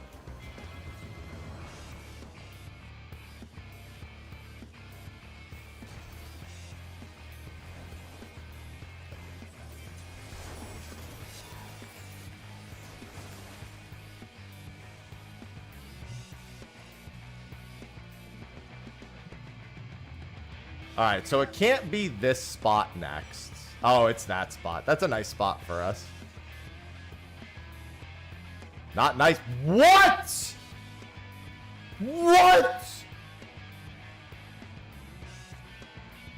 All right, so it can't be this spot next. Oh, it's that spot. That's a nice spot for us. Not nice. What? What?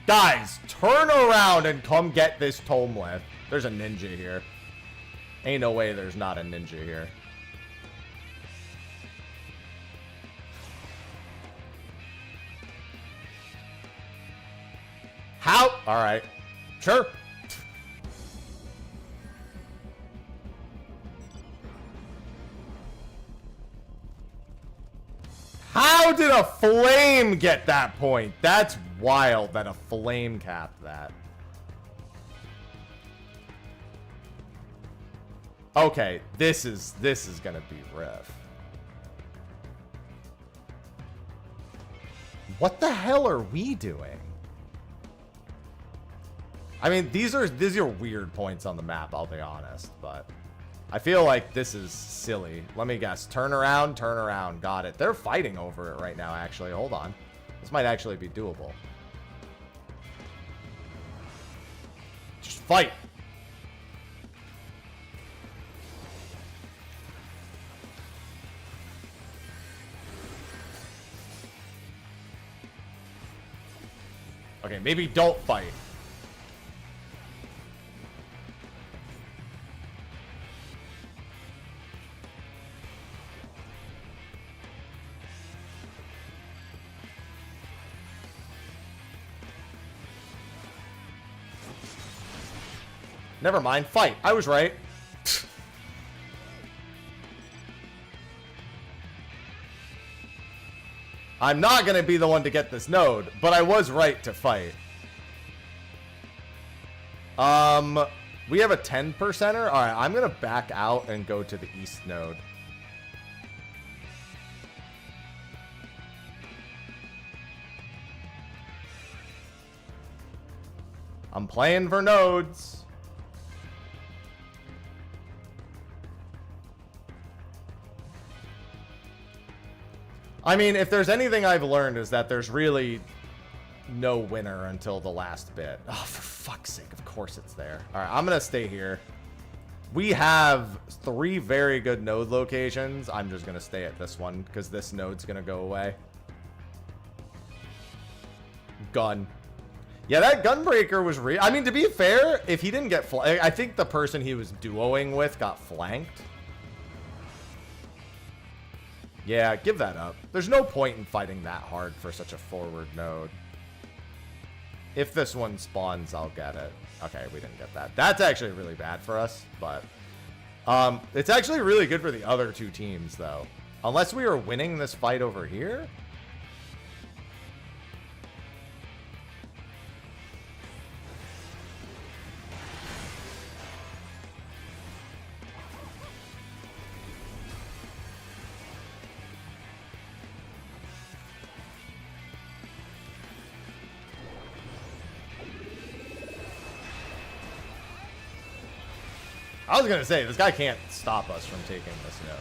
Guys, turn around and come get this Tomleth. There's a ninja here. Ain't no way there's not a ninja here. How? All right. Sure. How did a flame get that point? That's wild that a flame capped that. Okay, this is gonna be rough. What the hell are we doing? I mean, these are weird points on the map, I'll be honest, but I feel like this is silly. Let me guess. Turn around, turn around. Got it. They're fighting over it right now, actually. Hold on. This might actually be doable. Just fight. Okay, maybe don't fight. Never mind, fight. I was right. I'm not going to be the one to get this node, but I was right to fight. We have a 10%er. All right, I'm going to back out and go to the east node. I'm playing for nodes. I mean, if there's anything I've learned is that there's really no winner until the last bit. Oh, for fuck's sake, of course it's there. All right, I'm going to stay here. We have 3 very good node locations. I'm just going to stay at this one because this node's going to go away. Gun. Yeah, that gunbreaker was real. I mean, to be fair, if he didn't get I think the person he was duoing with got flanked. Yeah, give that up. There's no point in fighting that hard for such a forward node. If this one spawns, I'll get it. Okay, we didn't get that. That's actually really bad for us, but it's actually really good for the other 2 teams, though. Unless we are winning this fight over here. I was going to say, this guy can't stop us from taking this node.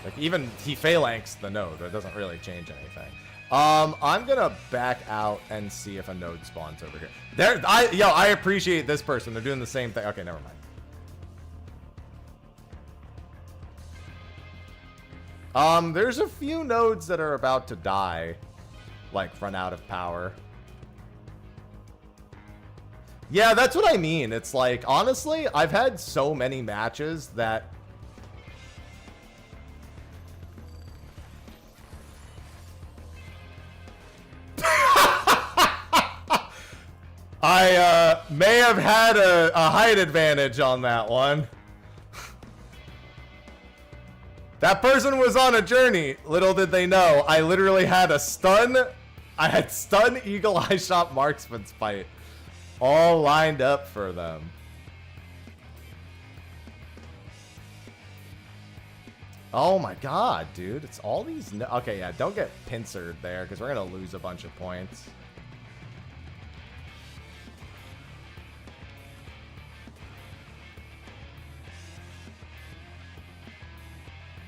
Like, even he phalanx the node. It doesn't really change anything. I'm going to back out and see if a node spawns over here. I appreciate this person. They're doing the same thing. Okay, never mind. There's a few nodes that are about to die. Like, run out of power. Yeah, that's what I mean. It's like, honestly, I've had so many matches that... I may have had a height advantage on that one. That person was on a journey. Little did they know, I literally had a stun. I had stun, eagle eye shot, marksman's fight. All lined up for them. Oh my god, dude. It's all these... Okay, yeah, don't get pincered there, because we're going to lose a bunch of points.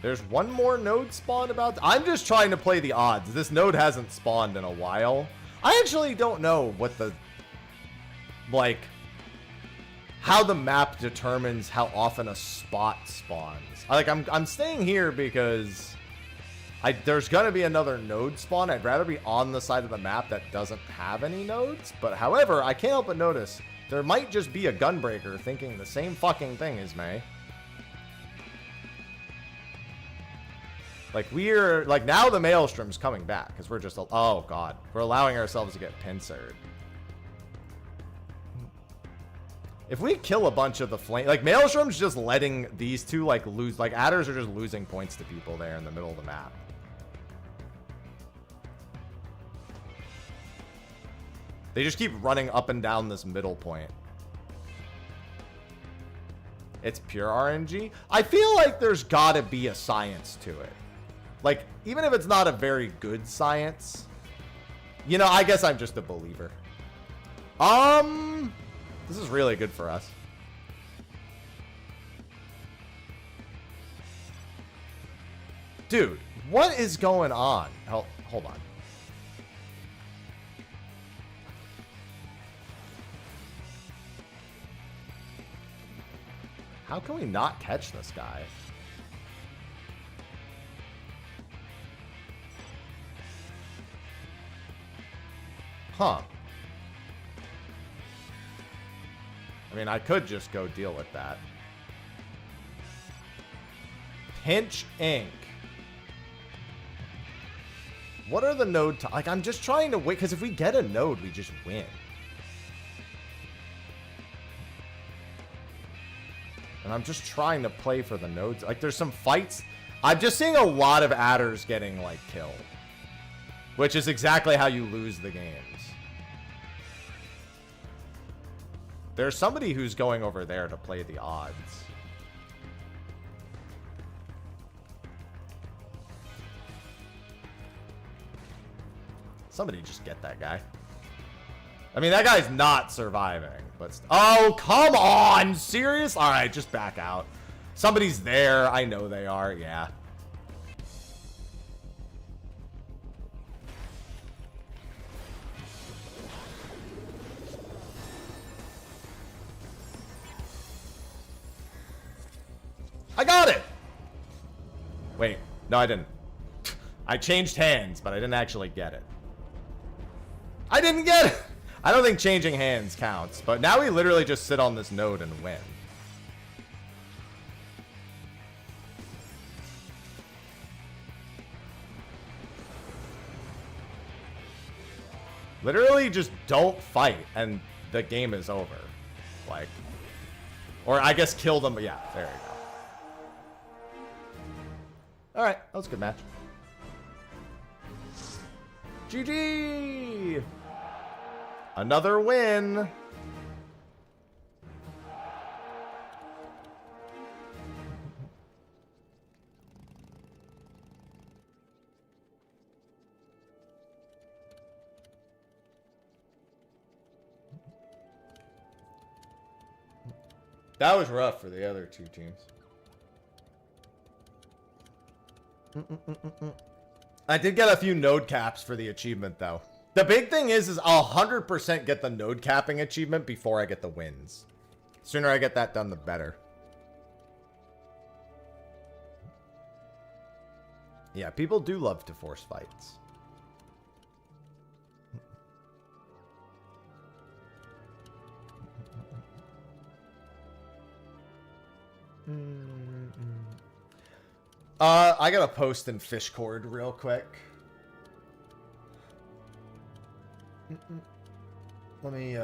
There's one more node spawned about. I'm just trying to play the odds. This node hasn't spawned in a while. I actually don't know what the, like, how the map determines how often a spot spawns. I'm staying here because there's gonna be another node spawn. I'd rather be on the side of the map that doesn't have any nodes. But however, I can't help but notice there might just be a gunbreaker thinking the same fucking thing as me. Like, we're, like, now the Maelstrom's coming back, because we're just, oh, God. We're allowing ourselves to get pincered. If we kill a bunch of the flame, like, Maelstrom's just letting these two, like, lose, like, adders are just losing points to people there in the middle of the map. They just keep running up and down this middle point. It's pure RNG. I feel like there's gotta be a science to it. Like, even if it's not a very good science, you know, I guess I'm just a believer. This is really good for us. Dude, what is going on? Hold on. How can we not catch this guy? Huh. I mean, I could just go deal with that. Pinch ink. What are the node... like, I'm just trying to wait, because if we get a node, we just win. And I'm just trying to play for the nodes. Like, there's some fights. I'm just seeing a lot of adders getting, like, killed. Which is exactly how you lose the games. There's somebody who's going over there to play the odds. Somebody just get that guy. I mean, that guy's not surviving, but... oh, come on! Serious? Alright, just back out. Somebody's there. I know they are. Yeah. I got it! Wait. No, I didn't. I changed hands, but I didn't actually get it. I didn't get it! I don't think changing hands counts, but now we literally just sit on this node and win. Literally just don't fight and the game is over. Like, or I guess kill them, but yeah, there you go. Alright, that was a good match. GG! Another win! That was rough for the other two teams. I did get a few node caps for the achievement, though. The big thing is I'll 100% get the node capping achievement before I get the wins. The sooner I get that done, the better. Yeah, people do love to force fights. I gotta post in Fishcord real quick. Let me,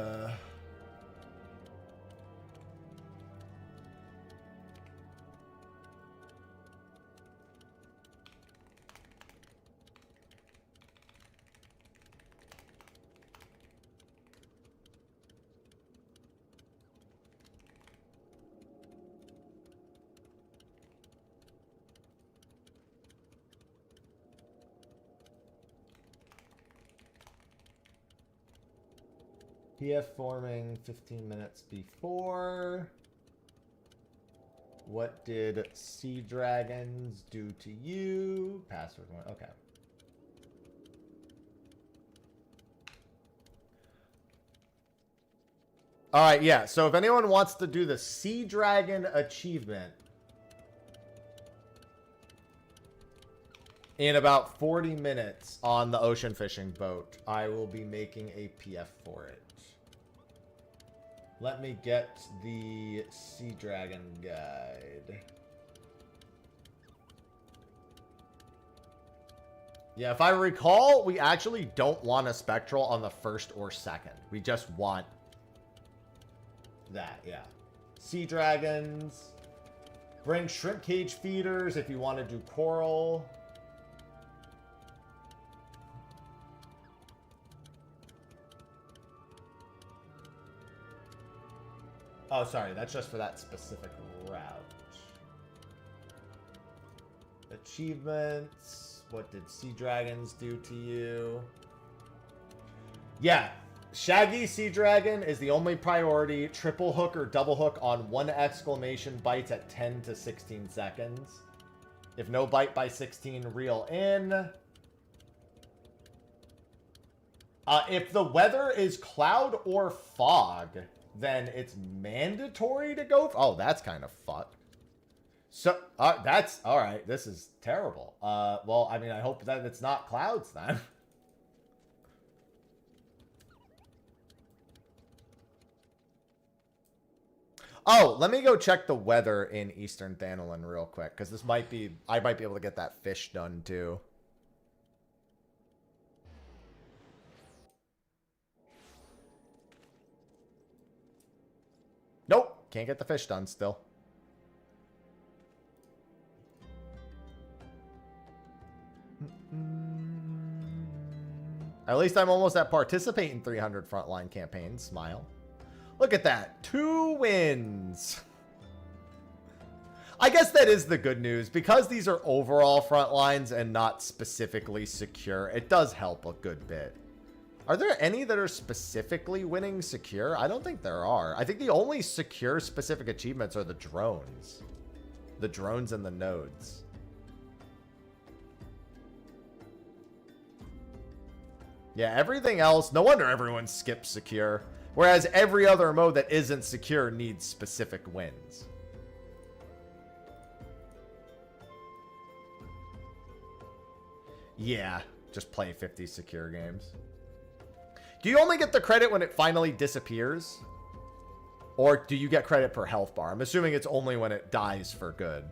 PF forming 15 minutes before. What did sea dragons do to you? Password one. Okay. All right, yeah. So if anyone wants to do the sea dragon achievement in about 40 minutes on the ocean fishing boat, I will be making a PF for it. Let me get the sea dragon guide. Yeah, if I recall, we actually don't want a Spectral on the first or second. We just want that, yeah. Sea dragons. Bring shrimp cage feeders if you want to do coral. Oh, sorry, that's just for that specific route. Achievements. What did sea dragons do to you? Yeah, Shaggy Sea Dragon is the only priority. Triple hook or double hook on 1 exclamation bites at 10 to 16 seconds. If no bite by 16, reel in. If the weather is cloud or fog, then it's mandatory to go. Oh, that's kind of fucked. So, that's all right. This is terrible. Well, I mean, I hope that it's not clouds then. Oh, let me go check the weather in Eastern Thanalan real quick, because this might be, I might be able to get that fish done too. Nope, can't get the fish done still. At least I'm almost at participate in 300 frontline campaigns. Smile. Look at that. 2 wins. I guess that is the good news. Because these are overall frontlines and not specifically secure, it does help a good bit. Are there any that are specifically winning secure? I don't think there are. I think the only secure specific achievements are the drones. The drones and the nodes. Yeah, everything else, no wonder everyone skips secure. Whereas every other mode that isn't secure needs specific wins. Yeah, just play 50 secure games. Do you only get the credit when it finally disappears? Or do you get credit per health bar? I'm assuming it's only when it dies for good.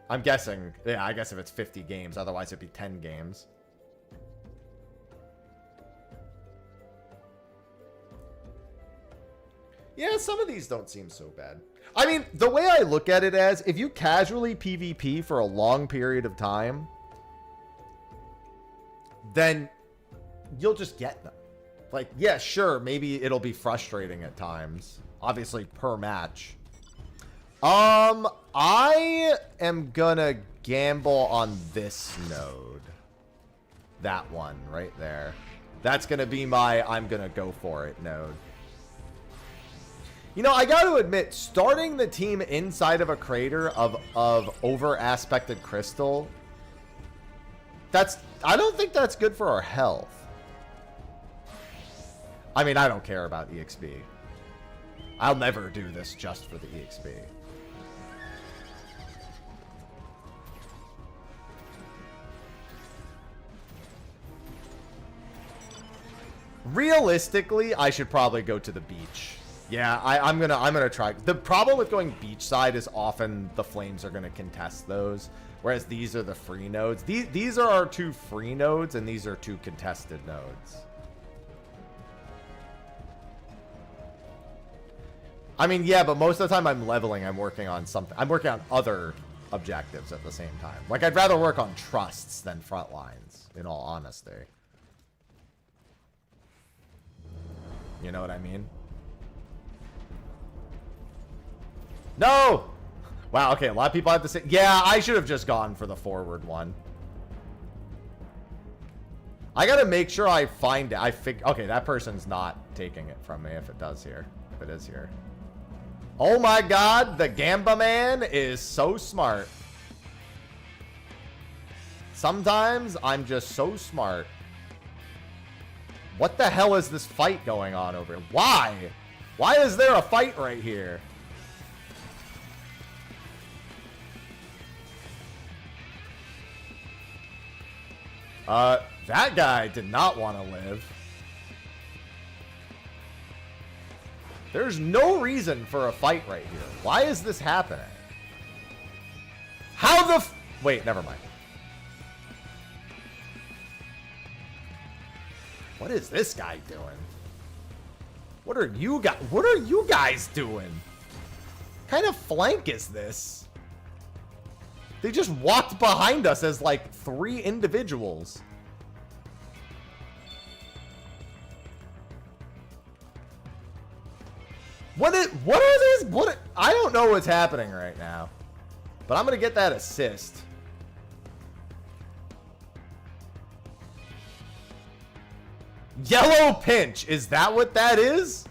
I'm guessing, yeah, I guess if it's 50 games, otherwise it'd be 10 games. Yeah, some of these don't seem so bad. I mean, the way I look at it as, if you casually PvP for a long period of time, then you'll just get them. Like, yeah, sure, maybe it'll be frustrating at times. Obviously, per match. I am gonna gamble on this node. That one right there. That's gonna be my I'm gonna go for it node. You know, I gotta admit, starting the team inside of a crater of over aspected crystal, I don't think that's good for our health. I mean, I don't care about EXP. I'll never do this just for the EXP. Realistically, I should probably go to the beach. Yeah, I'm gonna try. The problem with going beachside is often the flames are gonna contest those, whereas these are the free nodes. These are our 2 free nodes, and these are 2 contested nodes. I mean, yeah, but most of the time I'm leveling, I'm working on something. I'm working on other objectives at the same time. Like, I'd rather work on trusts than front lines, in all honesty. You know what I mean? No! Wow, okay, a lot of people have to say... Yeah, I should have just gone for the forward one. I gotta make sure I find it. Okay, that person's not taking it from me if it does here. If it is here. Oh my god, the Gamba man is so smart. Sometimes I'm just so smart. What the hell is this fight going on over here? Why? Why is there a fight right here? That guy did not want to live. There's no reason for a fight right here. Why is this happening? How the wait, never mind. What is this guy doing? What are you guys doing? What kind of flank is this? They just walked behind us as like 3 individuals. What are these? I don't know what's happening right now. But I'm going to get that assist. Yellow pinch. Is that what that is?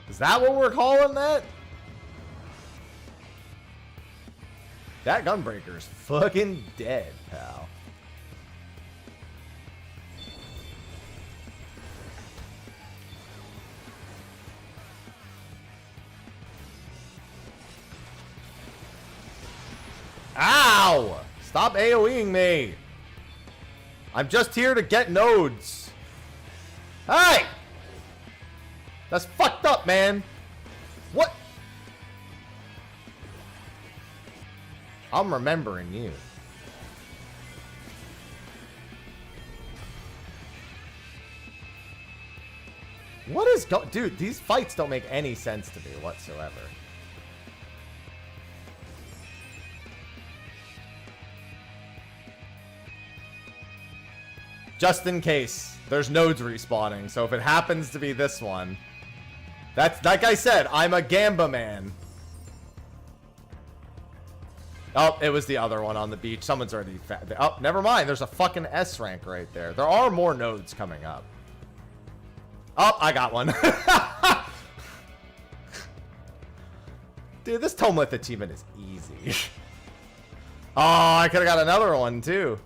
Is that what we're calling that? That gunbreaker's fucking dead, pal. Ow! Stop AoEing me. I'm just here to get nodes. Hey! That's fucked up, man. What? I'm remembering you. What is dude, these fights don't make any sense to me whatsoever. Just in case, there's nodes respawning, so if it happens to be this one, that's, like I said, I'm a Gamba man. Oh, it was the other one on the beach. Someone's already... Oh, never mind. There's a fucking S rank right there. There are more nodes coming up. Oh, I got one. Dude, this Tomlith achievement is easy. Oh, I could have got another one, too.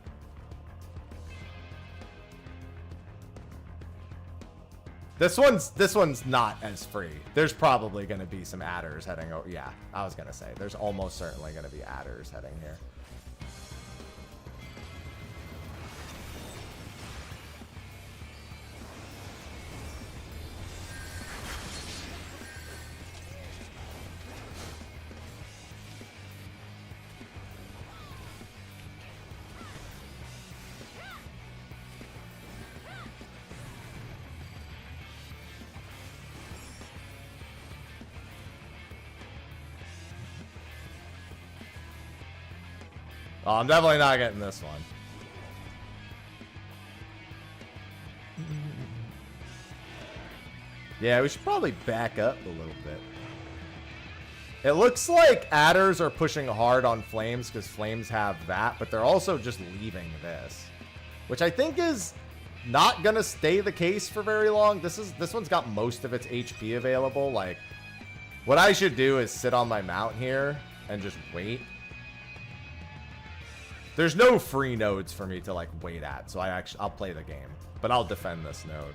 This one's not as free. There's probably going to be some adders heading over. Yeah, I was going to say. There's almost certainly going to be adders heading here. Oh, I'm definitely not getting this one. Yeah, we should probably back up a little bit. It looks like adders are pushing hard on flames because flames have that, but they're also just leaving this, which I think is not gonna stay the case for very long. This one's got most of its HP available. Like, what I should do is sit on my mount here and just wait. There's no free nodes for me to like wait at, so I'll play the game, but I'll defend this node.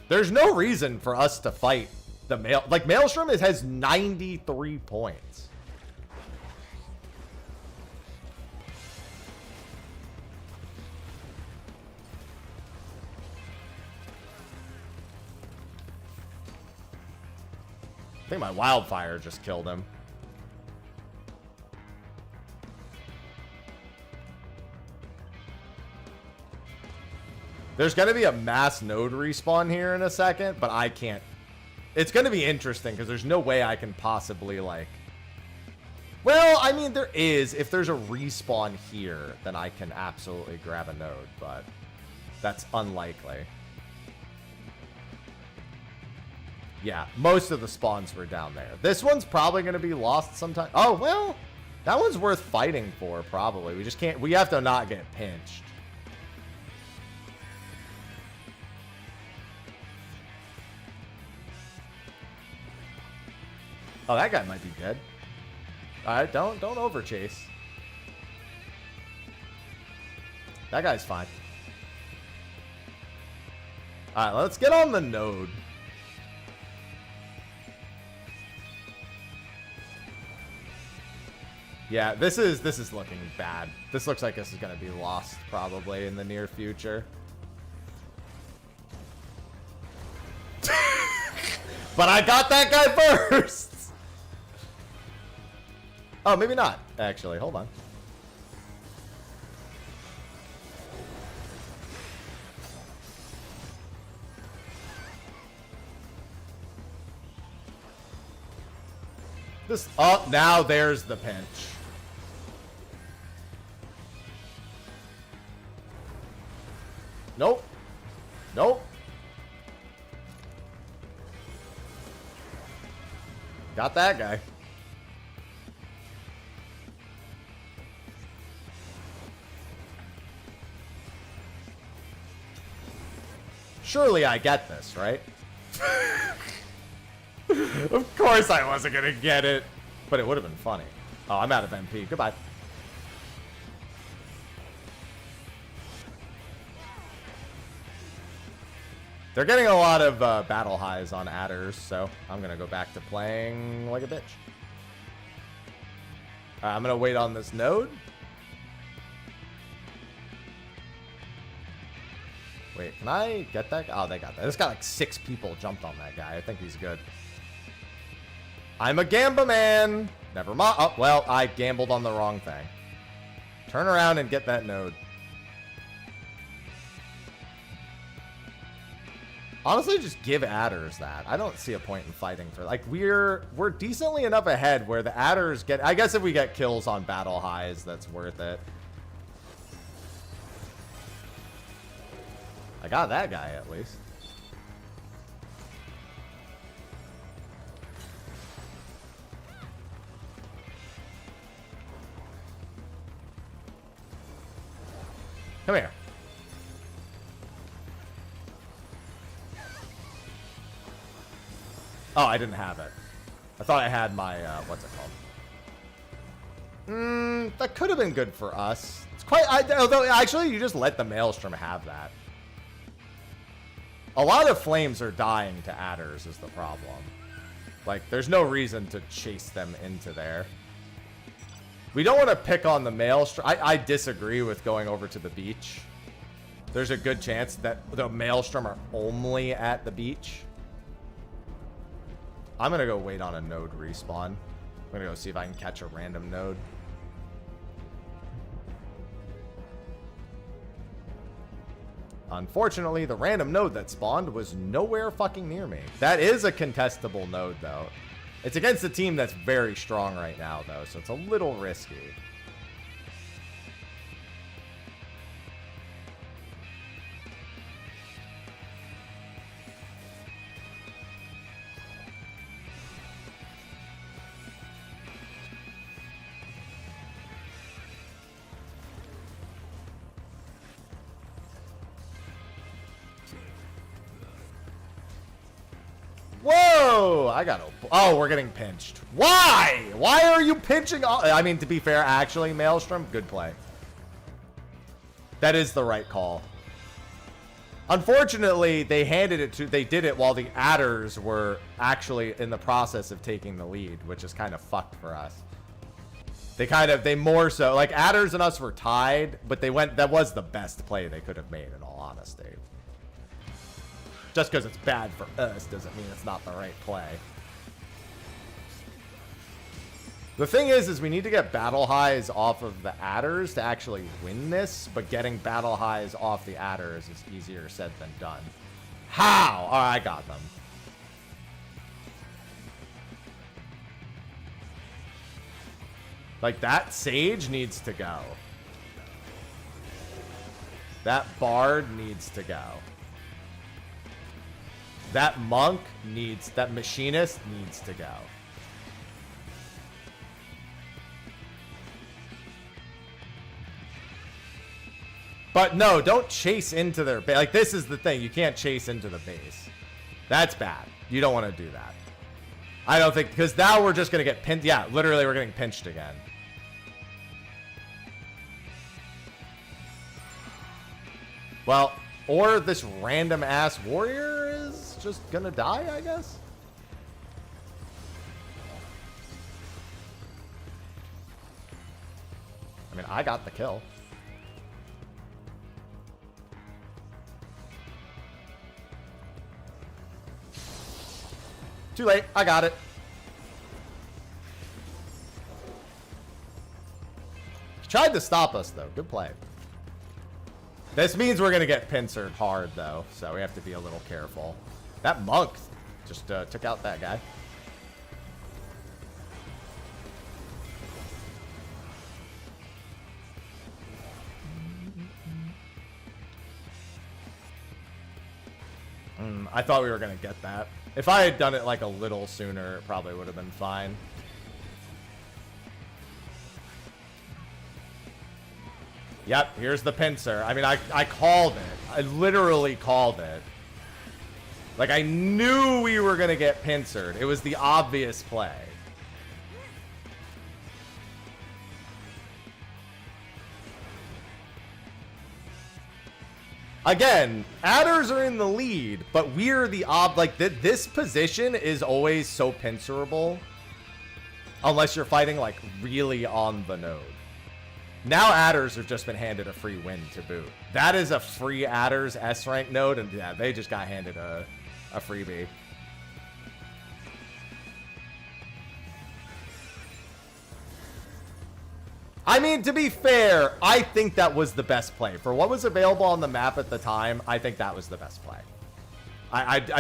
There's no reason for us to fight the Maelstrom has 93 points. I think my wildfire just killed him. There's going to be a mass node respawn here in a second, but I can't. It's going to be interesting because there's no way I can possibly like... Well, I mean, there is. If there's a respawn here, then I can absolutely grab a node, but that's unlikely. Yeah, most of the spawns were down there. This one's probably going to be lost sometime. Oh, well, that one's worth fighting for, probably. We just can't... We have to not get pinched. Oh, that guy might be dead. All right, don't over chase. That guy's fine. All right, let's get on the node. Yeah, this is looking bad. This looks like this is going to be lost probably in the near future. But I got that guy first. Oh, maybe not, actually. Hold on. This, oh, now there's the pinch. Nope. Nope. Got that guy. Surely I get this, right? Of course I wasn't gonna get it. But it would have been funny. Oh, I'm out of MP. Goodbye. They're getting a lot of battle highs on adders, so I'm going to go back to playing like a bitch. I'm going to wait on this node. Wait, can I get that? Oh, they got that. This got like 6 people jumped on that guy. I think he's good. I'm a Gamba man. Never mind. Oh, well, I gambled on the wrong thing. Turn around and get that node. Honestly, just give adders that. I don't see a point in fighting for, like, we're decently enough ahead where the adders get, I guess if we get kills on battle highs, that's worth it. I got that guy at least. Come here. Oh, I didn't have it. I thought I had my, what's it called? That could have been good for us. It's quite, although actually you just let the Maelstrom have that. A lot of flames are dying to adders is the problem. Like, there's no reason to chase them into there. We don't want to pick on the Maelstrom. I disagree with going over to the beach. There's a good chance that the Maelstrom are only at the beach. I'm going to go wait on a node respawn. I'm going to go see if I can catch a random node. Unfortunately, the random node that spawned was nowhere fucking near me. That is a contestable node, though. It's against a team that's very strong right now, though, so it's a little risky. Whoa! I got. Oh, we're getting pinched. Why? Why are you pinching? I mean, to be fair, actually, Maelstrom, good play. That is the right call. Unfortunately, they handed it to. They did it while the adders were actually in the process of taking the lead, which is kind of fucked for us. They more so, like, adders and us were tied, but they went. That was the best play they could have made, in all honesty. Just because it's bad for us doesn't mean it's not the right play. The thing is we need to get battle highs off of the adders to actually win this, but getting battle highs off the adders is easier said than done. How? Oh, I got them. Like, that sage needs to go. That bard needs to go. That monk needs, that machinist needs to go. But no, don't chase into their base. Like, this is the thing. You can't chase into the base. That's bad. You don't want to do that. I don't think, because now we're just going to get pinned. Yeah, literally we're getting pinched again. Well, or this random ass warrior is just going to die, I guess. I mean, I got the kill. Too late. I got it. He tried to stop us, though. Good play. This means we're going to get pincered hard, though, so we have to be a little careful. That monk just took out that guy. I thought we were going to get that. If I had done it like a little sooner, it probably would have been fine. Yep, here's the pincer. I mean, I called it. I literally called it. Like, I knew we were going to get pincered. It was the obvious play. Again, adders are in the lead, but we're the this position is always so pincerable unless you're fighting like really on the node. Now adders have just been handed a free win to boot. That is a free adders S rank node, and yeah, they just got handed a freebie. I mean, to be fair, I think that was the best play. For what was available on the map at the time, I think that was the best play.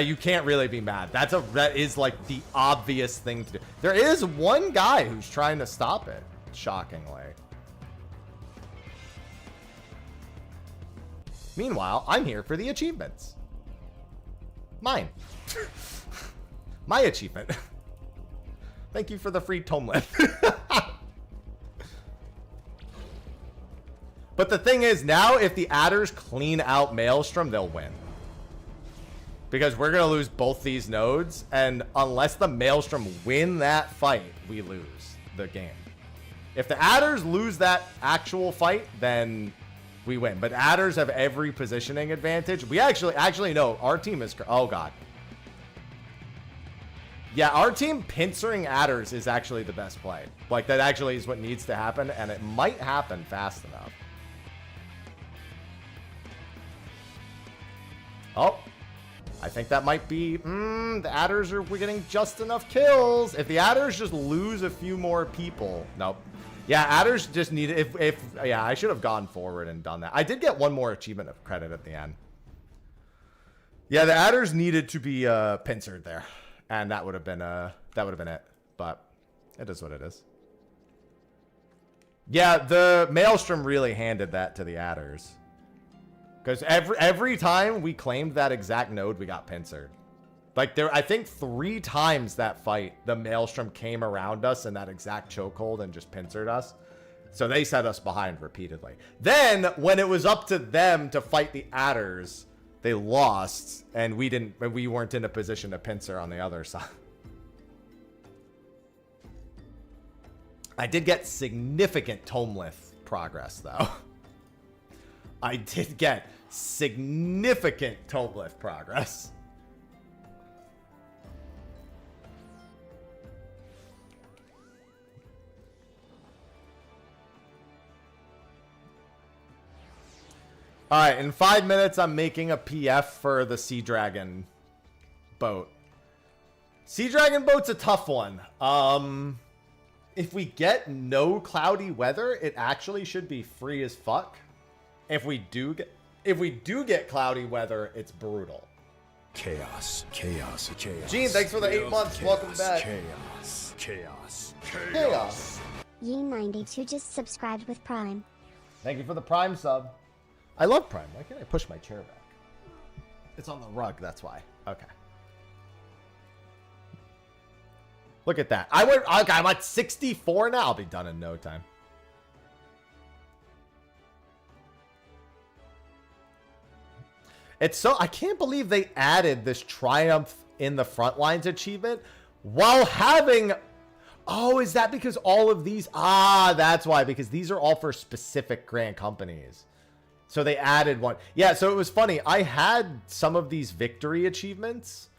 You can't really be mad. That is like the obvious thing to do. There is one guy who's trying to stop it, shockingly. Meanwhile, I'm here for the achievements. Mine. My achievement. Thank you for the free tome lift. But the thing is, now if the adders clean out Maelstrom, they'll win. Because we're going to lose both these nodes, and unless the Maelstrom win that fight, we lose the game. If the adders lose that actual fight, then we win. But adders have every positioning advantage. We actually no, our team is, oh god. Yeah, our team pincering adders is actually the best play. Like, that actually is what needs to happen, and it might happen fast enough. Oh, I think that might be, the adders are getting just enough kills. If the adders just lose a few more people, nope. Yeah, adders just need, yeah, I should have gone forward and done that. I did get one more achievement of credit at the end. Yeah, the adders needed to be pincered there, and that would have been it. But it is what it is. Yeah, the Maelstrom really handed that to the adders. Because every time we claimed that exact node, we got pincered. Like, I think 3 times that fight, the Maelstrom came around us in that exact chokehold and just pincered us. So they set us behind repeatedly. Then, when it was up to them to fight the adders, they lost, and we weren't in a position to pincer on the other side. I did get significant Tomelith progress, though. I did get significant Tomelith progress. All right, in 5 minutes, I'm making a PF for the Sea Dragon boat. Sea Dragon boat's a tough one. If we get no cloudy weather, it actually should be free as fuck. If we do get cloudy weather, it's brutal. Chaos, chaos, chaos. Gene, thanks for the 8 months. Chaos, Welcome back. Chaos, chaos, chaos. Chaos. Ye92 just subscribed with Prime. Thank you for the Prime sub. I love Prime. Why can't I push my chair back? It's on the rug, that's why. Okay. Look at that. I'm at 64 now. I'll be done in no time. It's so, I can't believe they added this Triumph in the Frontlines achievement while having... Oh, is that because all of these... Ah, that's why. Because these are all for specific Grand Companies. So they added one. Yeah, so it was funny. I had some of these victory achievements.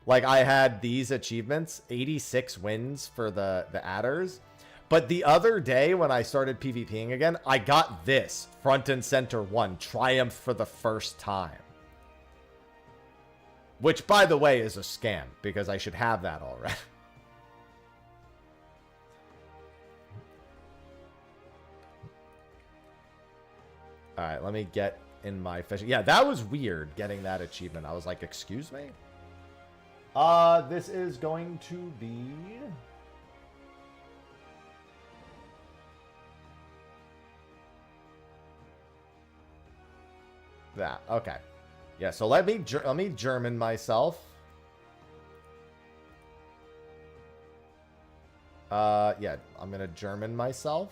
Like, I had these achievements. 86 wins for the adders. But the other day when I started PvPing again, I got this. Front and Center 1. Triumph for the first time. Which, by the way, is a scam. Because I should have that already. Alright, let me get in my fishing. Yeah, that was weird, getting that achievement. I was like, excuse me? This is going to be... that. Okay. Yeah, so let me German myself. Yeah, I'm gonna German myself.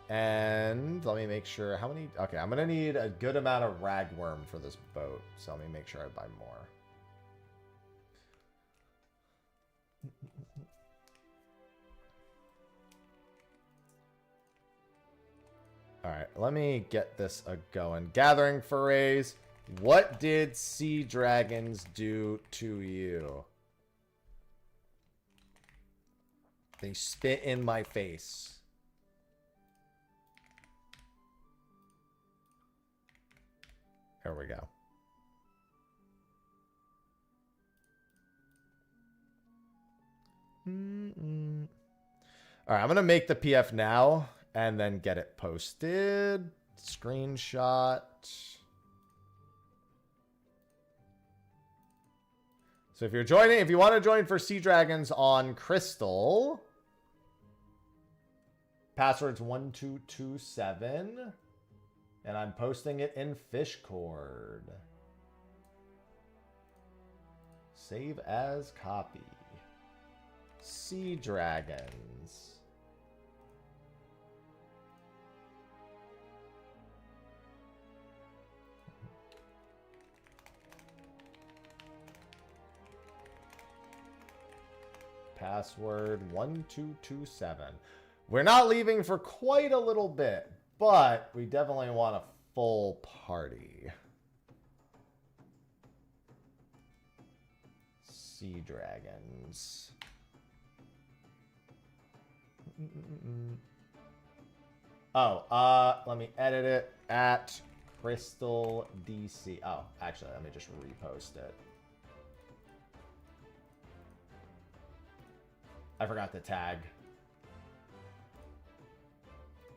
And let me make sure how many... Okay, I'm gonna need a good amount of ragworm for this boat. So let me make sure I buy more. Alright, let me get this going. Gathering forays. What did sea dragons do to you? They spit in my face. There we go. Alright, I'm going to make the PF now. And then get it posted. Screenshot. So if you're joining, if you want to join for Sea Dragons on Crystal, password's 1227. And I'm posting it in Fishcord. Save as copy. Sea Dragons. Password 1227. We're not leaving for quite a little bit, but we definitely want a full party. Sea Dragons. Oh, let me edit it at Crystal DC. Oh, actually, let me just repost it. I forgot the tag.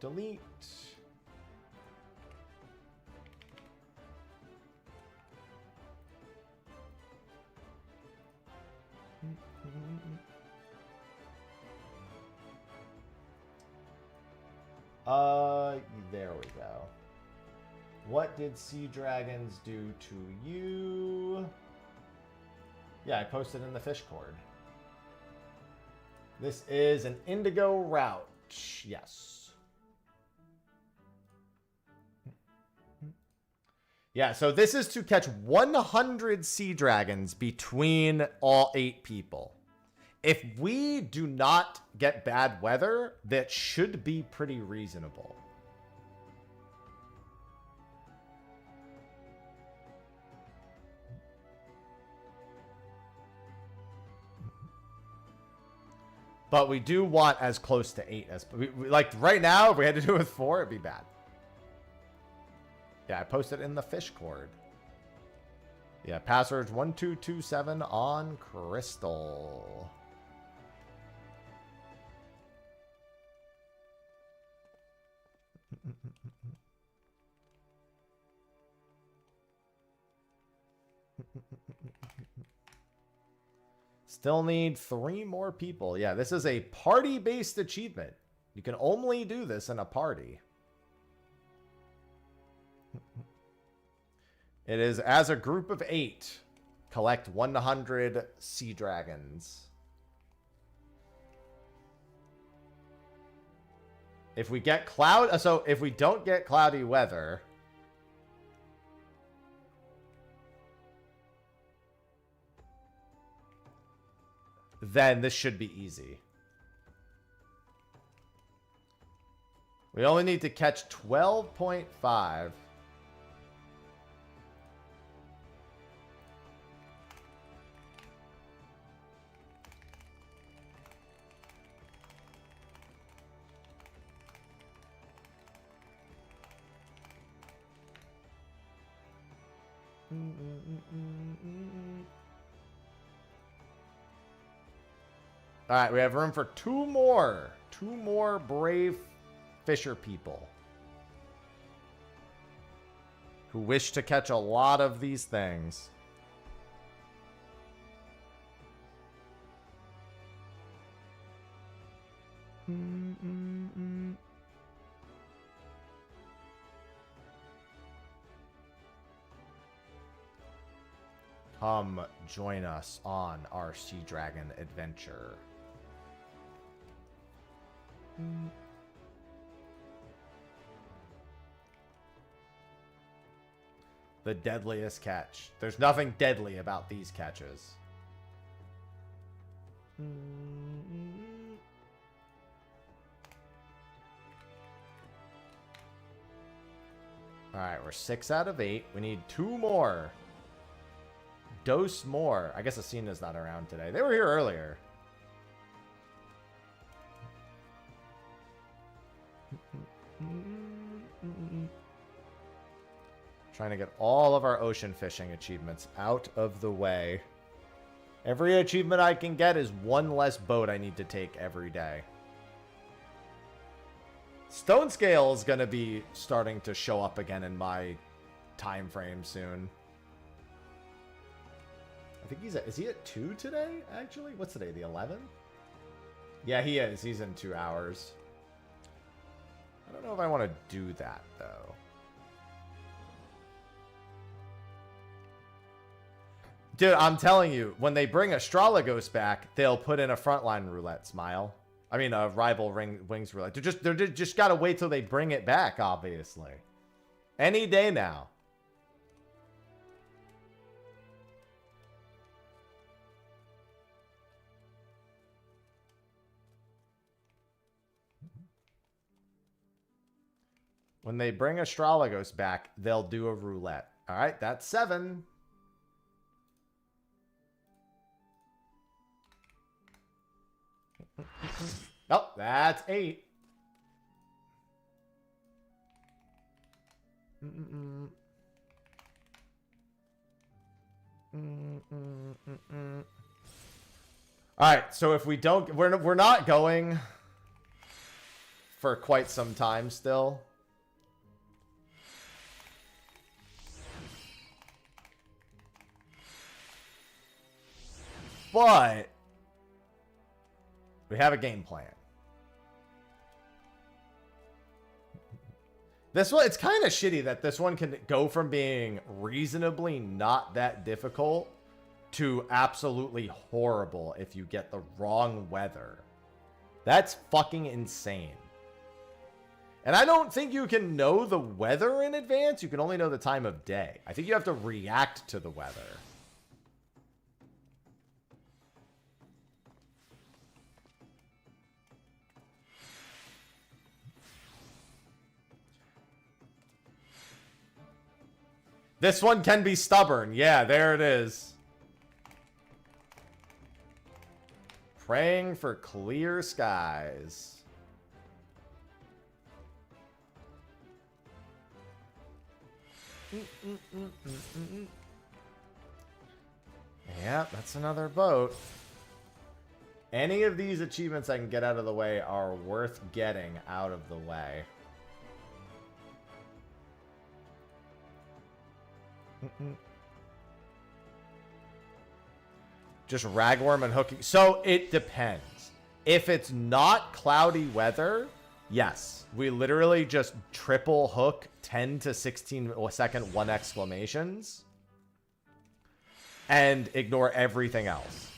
Delete. There we go. What did Sea Dragons do to you? Yeah, I posted in the Fishcord. This is an Indigo route. Yes. Yeah, so this is to catch 100 sea dragons between all 8 people. If we do not get bad weather, that should be pretty reasonable. But we do want as close to 8 as... like, right now, if we had to do it with 4, it'd be bad. Yeah, I posted in the Fishcord. Yeah, password's 1227 on Crystal. Still need 3 more people. Yeah, this is a party-based achievement. You can only do this in a party. It is as a group of 8. Collect 100 sea dragons. If we get so if we don't get cloudy weather... then this should be easy. We only need to catch 12.5. All right, we have room for two more brave fisher people who wish to catch a lot of these things. Come join us on our Sea Dragon adventure. The deadliest catch. There's nothing deadly about these catches. Alright, we're 6 out of 8. We need 2 more. Dose more. I guess Asina's not around today. They were here earlier. Trying to get all of our ocean fishing achievements out of the way. Every achievement I can get is one less boat I need to take every day. Stone Scale is going to be starting to show up again in my time frame soon. I think he's at, is he at 2 today, actually? What's today, the 11th? Yeah, he is. He's in 2 hours. I don't know if I want to do that, though. Dude, I'm telling you, when they bring Astrologos back, they'll put in a frontline roulette, Smile. I mean, a rival wings roulette. They're just gotta wait till they bring it back, obviously. Any day now. When they bring Astrologos back, they'll do a roulette. All right, that's 7. Oh, that's 8. All right, so if we don't, we're not going for quite some time still. But we have a game plan. This one, it's kind of shitty that this one can go from being reasonably not that difficult to absolutely horrible if you get the wrong weather. That's fucking insane. And I don't think you can know the weather in advance. You can only know the time of day. I think you have to react to the weather. This one can be stubborn. Yeah, there it is. Praying for clear skies. Yeah, that's another boat. Any of these achievements I can get out of the way are worth getting out of the way. Just ragworm and hooking. So it depends. If it's not cloudy weather, yes, we literally just triple hook 10 to 16 second 1 exclamations and ignore everything else.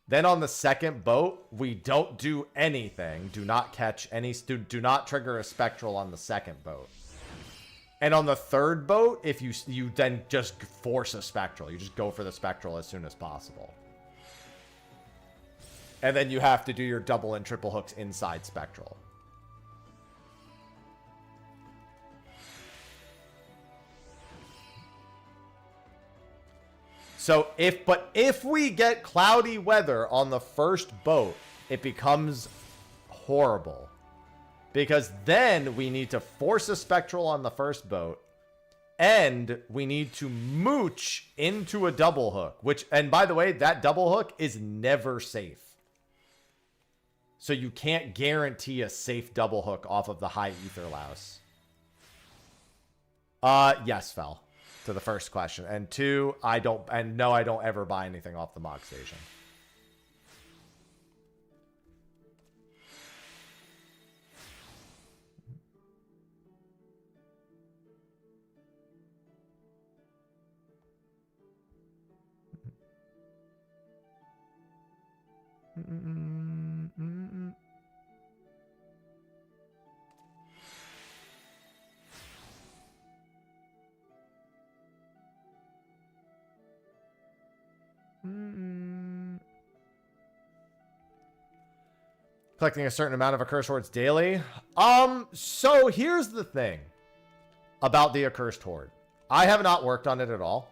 Then on the second boat, we don't do anything. Do not catch any. Do not trigger a spectral on the second boat. And on the third boat, if you then just force a spectral. You just go for the spectral as soon as possible. And then you have to do your double and triple hooks inside Spectral. So if we get cloudy weather on the first boat, it becomes horrible. Because then we need to force a Spectral on the first boat. And we need to mooch into a double hook. Which, and by the way, that double hook is never safe. So you can't guarantee a safe double hook off of the high ether louse. Yes, Fel. To the first question. And two, I don't ever buy anything off the Mog Station. Collecting a certain amount of accursed hordes daily. So here's the thing about the accursed horde. I have not worked on it at all.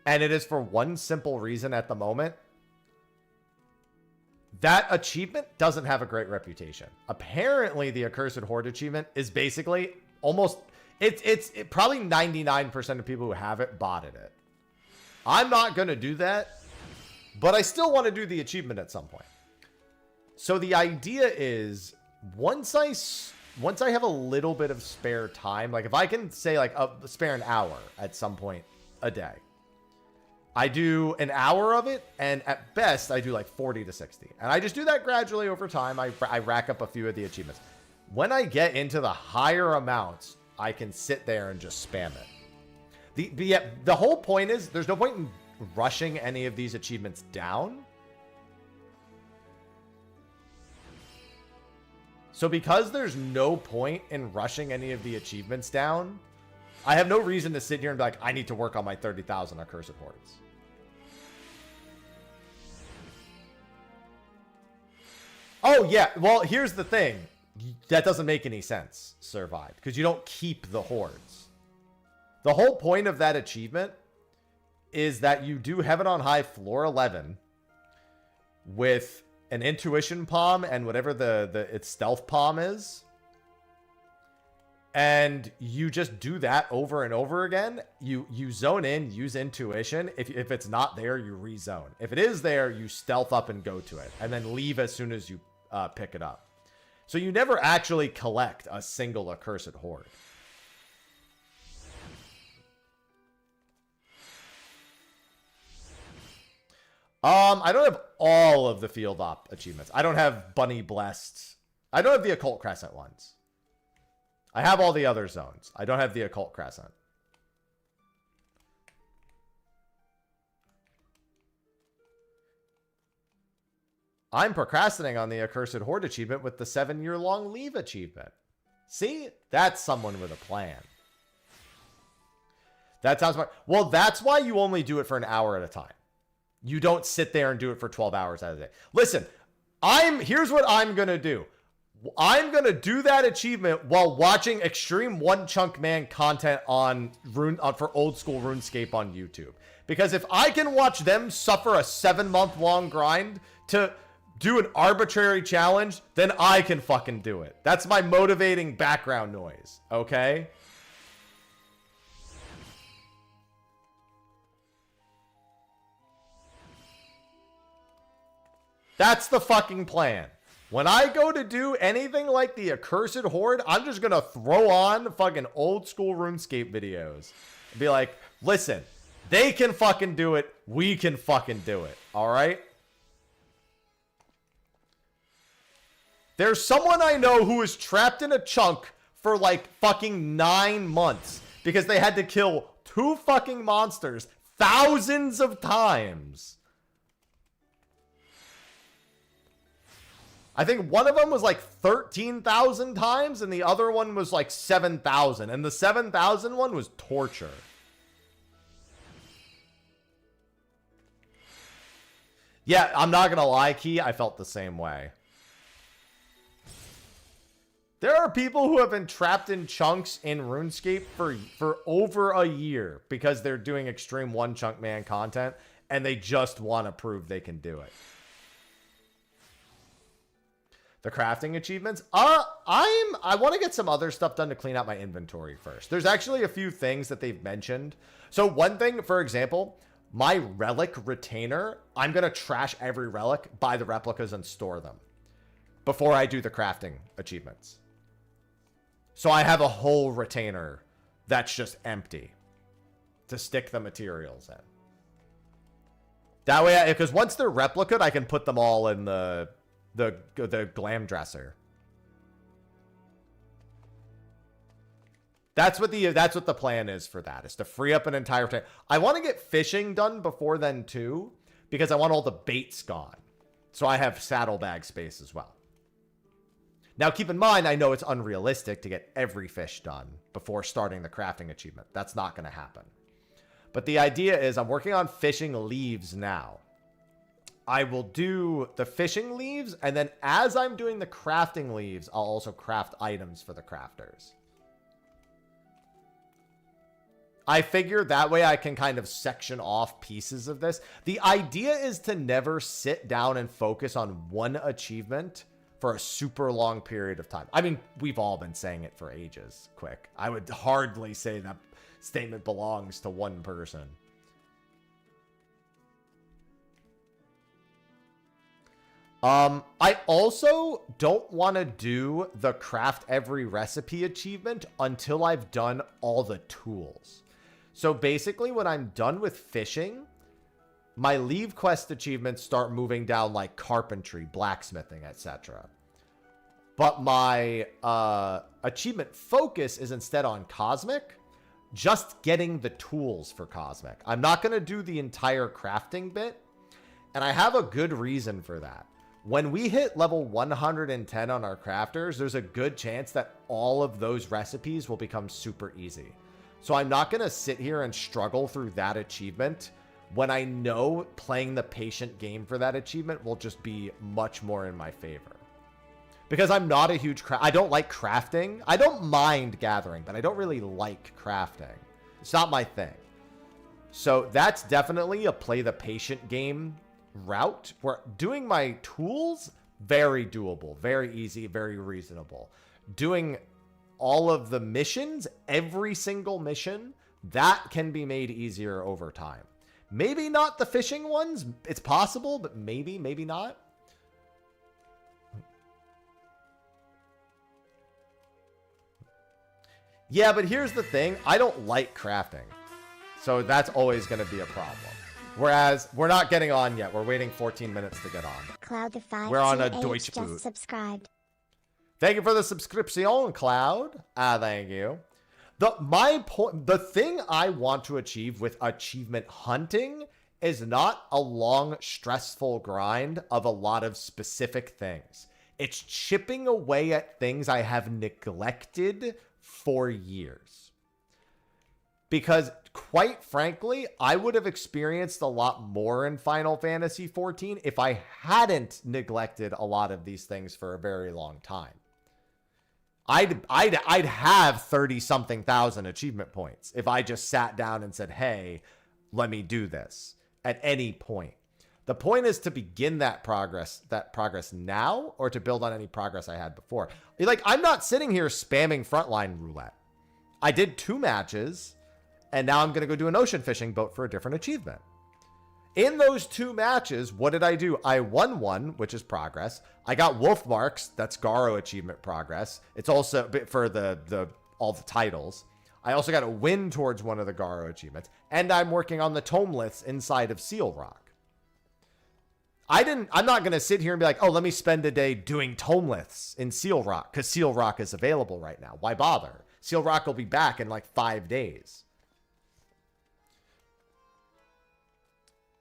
And it is for one simple reason at the moment. That achievement doesn't have a great reputation. Apparently, the accursed horde achievement is basically almost... It's probably 99% of people who have it botted it. I'm not going to do that. But I still want to do the achievement at some point. So the idea is, once I have a little bit of spare time, like if I can say like spare an hour at some point a day, I do an hour of it, and at best I do like 40 to 60. And I just do that gradually over time. I rack up a few of the achievements. When I get into the higher amounts, I can sit there and just spam it. The whole point is, there's no point in rushing any of these achievements down. So because there's no point in rushing any of the achievements down, I have no reason to sit here and be like, I need to work on my 30,000 accursed hordes. Oh, yeah. Well, here's the thing. That doesn't make any sense, Survived, because you don't keep the hordes. The whole point of that achievement is that you do Heaven on High floor 11 with an intuition palm and whatever its stealth palm is. And you just do that over and over again. You zone in, use intuition. If it's not there, you rezone. If it is there, you stealth up and go to it. And then leave as soon as you pick it up. So you never actually collect a single accursed horde. I don't have all of the field op achievements. I don't have Bunny Blessed. I don't have the Occult Crescent ones. I have all the other zones. I don't have the Occult Crescent. I'm procrastinating on the Accursed Horde achievement with the 7-year-long Leve achievement. See? That's someone with a plan. That sounds smart. Well, that's why you only do it for an hour at a time. You don't sit there and do it for 12 hours out of the day. Listen, here's what I'm going to do. I'm going to do that achievement while watching Extreme One Chunk Man content for old school RuneScape on YouTube. Because if I can watch them suffer a 7-month long grind to do an arbitrary challenge, then I can fucking do it. That's my motivating background noise, okay? That's the fucking plan. When I go to do anything like the Accursed Horde, I'm just going to throw on fucking old school RuneScape videos. And be like, listen, they can fucking do it. We can fucking do it. All right? There's someone I know who is trapped in a chunk for like fucking 9 months because they had to kill 2 fucking monsters thousands of times. I think one of them was like 13,000 times and the other one was like 7,000. And the 7,000 one was torture. Yeah, I'm not gonna lie, Key, I felt the same way. There are people who have been trapped in chunks in RuneScape for over a year because they're doing extreme one chunk man content and they just want to prove they can do it. The crafting achievements. I want to get some other stuff done to clean out my inventory first. There's actually a few things that they've mentioned. So one thing, for example, my relic retainer, I'm going to trash every relic, buy the replicas and store them before I do the crafting achievements. So I have a whole retainer that's just empty to stick the materials in. That way, because once they're replicated, I can put them all in the glam dresser. That's what the plan is for that, is to free up an entire retainer. I want to get fishing done before then too, because I want all the baits gone. So I have saddlebag space as well. Now, keep in mind, I know it's unrealistic to get every fish done before starting the crafting achievement. That's not going to happen. But the idea is I'm working on fishing leaves now. I will do the fishing leaves, and then as I'm doing the crafting leaves, I'll also craft items for the crafters. I figure that way I can kind of section off pieces of this. The idea is to never sit down and focus on one achievement for a super long period of time. I mean, we've all been saying it for ages, Quick. I would hardly say that statement belongs to one person. I also don't want to do the craft every recipe achievement until I've done all the tools. So basically, when I'm done with fishing, my Levequest achievements start moving down like carpentry, blacksmithing, etc. But my achievement focus is instead on cosmic, just getting the tools for cosmic. I'm not going to do the entire crafting bit, and I have a good reason for that. When we hit level 110 on our crafters, there's a good chance that all of those recipes will become super easy. So I'm not going to sit here and struggle through that achievement when I know playing the patient game for that achievement will just be much more in my favor. Because I'm not a huge I don't like crafting. I don't mind gathering, but I don't really like crafting. It's not my thing. So that's definitely a play the patient game route, where doing my tools, very doable, very easy, very reasonable. Doing all of the missions, every single mission, that can be made easier over time. Maybe not the fishing ones. It's possible, but maybe not. Yeah, but here's the thing. I don't like crafting. So that's always going to be a problem. Whereas, we're not getting on yet. We're waiting 14 minutes to get on. Cloud the 5 We're on a Deutsch Deutsch boot. just subscribed. Thank you for the subscription, Cloud. Thank you. The thing I want to achieve with achievement hunting is not a long, stressful grind of a lot of specific things. It's chipping away at things I have neglected for years. Because, quite frankly, I would have experienced a lot more in Final Fantasy XIV if I hadn't neglected a lot of these things for a very long time. I'd have 30-something thousand achievement points if I just sat down and said, hey, let me do this at any point. The point is to begin that progress now, or to build on any progress I had before. Like, I'm not sitting here spamming Frontline roulette. I did 2 matches, and now I'm going to go do an ocean fishing boat for a different achievement. In those 2 matches, what did I do? I won one, which is progress. I got wolf marks. That's Garo achievement progress. It's also for all the titles. I also got a win towards one of the Garo achievements, and I'm working on the tomeliths inside of Seal Rock. I'm not going to sit here and be like, oh, let me spend a day doing tomeliths in Seal Rock because Seal Rock is available right now. Why bother? Seal Rock will be back in like 5 days.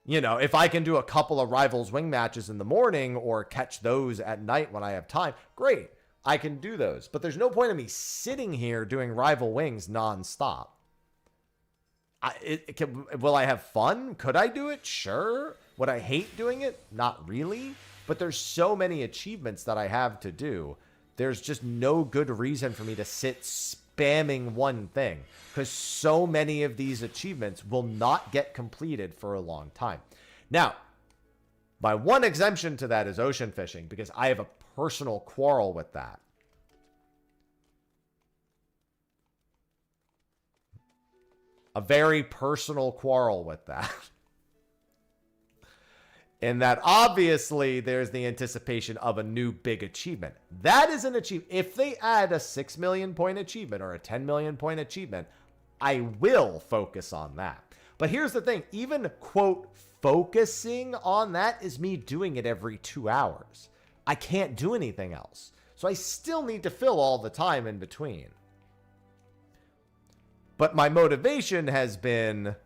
You know, if I can do a couple of Rivals Wing matches in the morning or catch those at night when I have time, great. I can do those. But there's no point in me sitting here doing Rival Wings nonstop. Will I have fun? Could I do it? Sure. Would I hate doing it? Not really. But there's so many achievements that I have to do. There's just no good reason for me to sit spamming one thing, because so many of these achievements will not get completed for a long time. Now, my one exemption to that is ocean fishing, because I have a personal quarrel with that. A very personal quarrel with that. And that obviously there's the anticipation of a new big achievement. That is an achievement. If they add a 6 million point achievement or a 10 million point achievement, I will focus on that. But here's the thing, even quote, focusing on that is me doing it every 2 hours. I can't do anything else. So I still need to fill all the time in between. But my motivation has been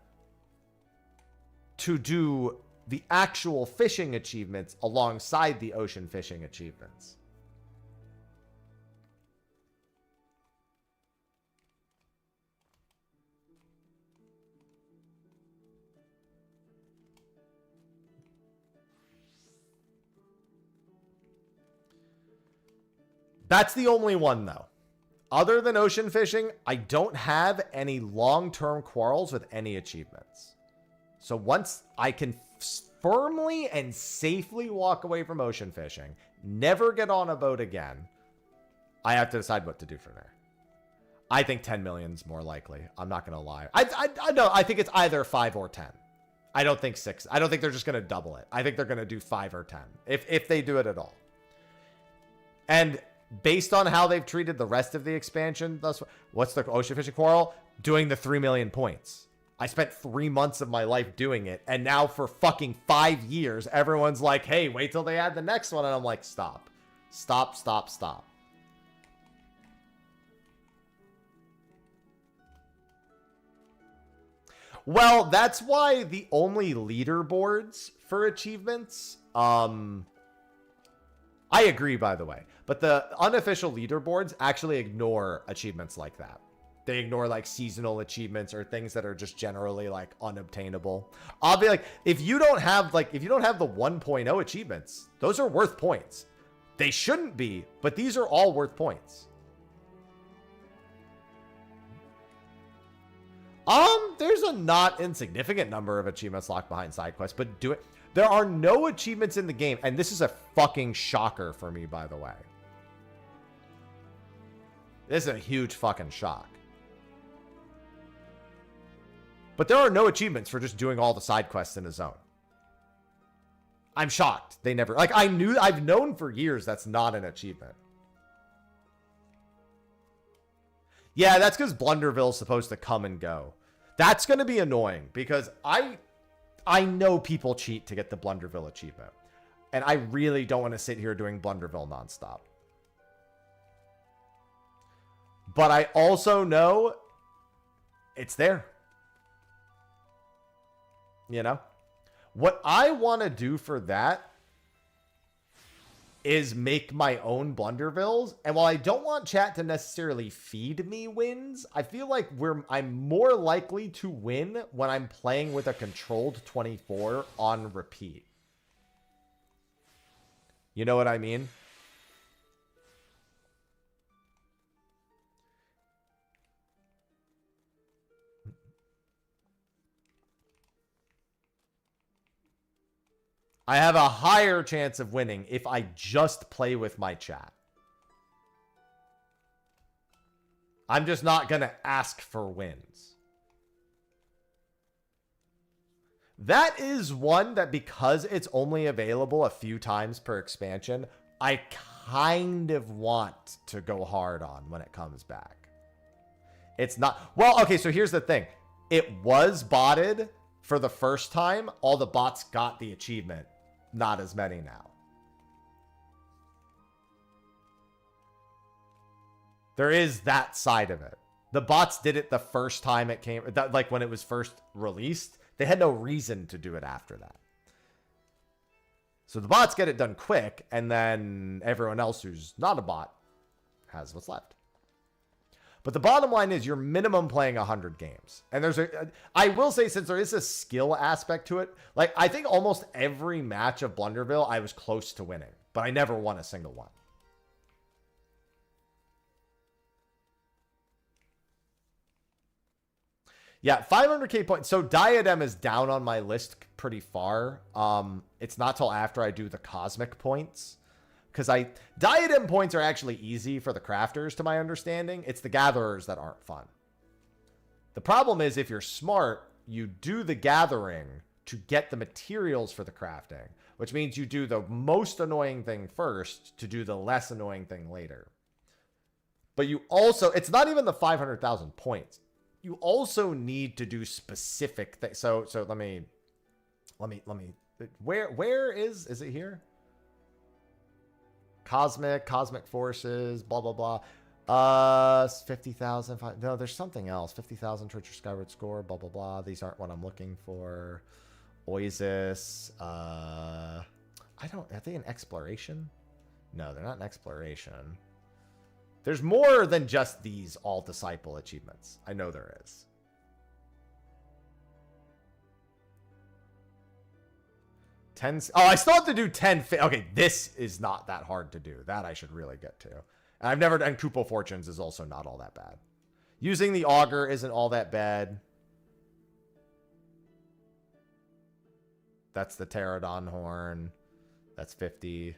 to do the actual fishing achievements alongside the ocean fishing achievements. That's the only one, though. Other than ocean fishing, I don't have any long-term quarrels with any achievements. So once I can firmly and safely walk away from ocean fishing, never get on a boat again, I have to decide what to do from there. I think 10 million's more likely. I'm not going to lie. I know. I think it's either 5 or 10. I don't think 6. I don't think they're just going to double it. I think they're going to do 5 or 10 if they do it at all. And based on how they've treated the rest of the expansion, what's the ocean fishing quarrel? Doing the 3 million points. I spent 3 months of my life doing it, and now for fucking 5 years, everyone's like, hey, wait till they add the next one, and I'm like, stop. Stop, stop, stop. Well, that's why the only leaderboards for achievements, I agree, by the way, but the unofficial leaderboards actually ignore achievements like that. They ignore like seasonal achievements or things that are just generally like unobtainable. I'll be like, if you don't have the 1.0 achievements, those are worth points. They shouldn't be, but these are all worth points. There's a not insignificant number of achievements locked behind side quests, but there are no achievements in the game, and this is a fucking shocker for me, by the way. This is a huge fucking shock. But there are no achievements for just doing all the side quests in a zone. I'm shocked. They never, like, I've known for years that's not an achievement. Yeah, that's because Blunderville's supposed to come and go. That's going to be annoying because I know people cheat to get the Blunderville achievement. And I really don't want to sit here doing Blunderville nonstop. But I also know it's there. You know? What I want to do for that is make my own Blundervilles. And while I don't want chat to necessarily feed me wins, I feel like I'm more likely to win when I'm playing with a controlled 24 on repeat. You know what I mean? I have a higher chance of winning if I just play with my chat. I'm just not going to ask for wins. That is one that, because it's only available a few times per expansion, I kind of want to go hard on when it comes back. It's not... Well, okay, so here's the thing. It was botted for the first time. All the bots got the achievement. Not as many now. There is that side of it. The bots did it the first time it came, like when it was first released. They had no reason to do it after that. So the bots get it done quick, and then everyone else who's not a bot has what's left. But the bottom line is you're minimum playing 100 games. And I will say, since there is a skill aspect to it, like I think almost every match of Blunderville, I was close to winning, but I never won a single one. Yeah, 500k points. So Diadem is down on my list pretty far. It's not till after I do the cosmic points. Because Diadem points are actually easy for the crafters, to my understanding. It's the gatherers that aren't fun. The problem is, if you're smart, you do the gathering to get the materials for the crafting, which means you do the most annoying thing first to do the less annoying thing later. But you also, it's not even the 500,000 points. You also need to do specific things. So let me, where is it here? Cosmic forces, blah, blah, blah. 50,000. No, there's something else. 50,000 treasure skyward score, blah, blah, blah. These aren't what I'm looking for. Oasis. Are they in exploration? No, they're not in exploration. There's more than just these all disciple achievements. I know there is. I still have to do 10. Okay, this is not that hard to do. That I should really get to. And I've never done Kupo Fortunes is also not all that bad. Using the auger isn't all that bad. That's the Pterodon horn. That's 50.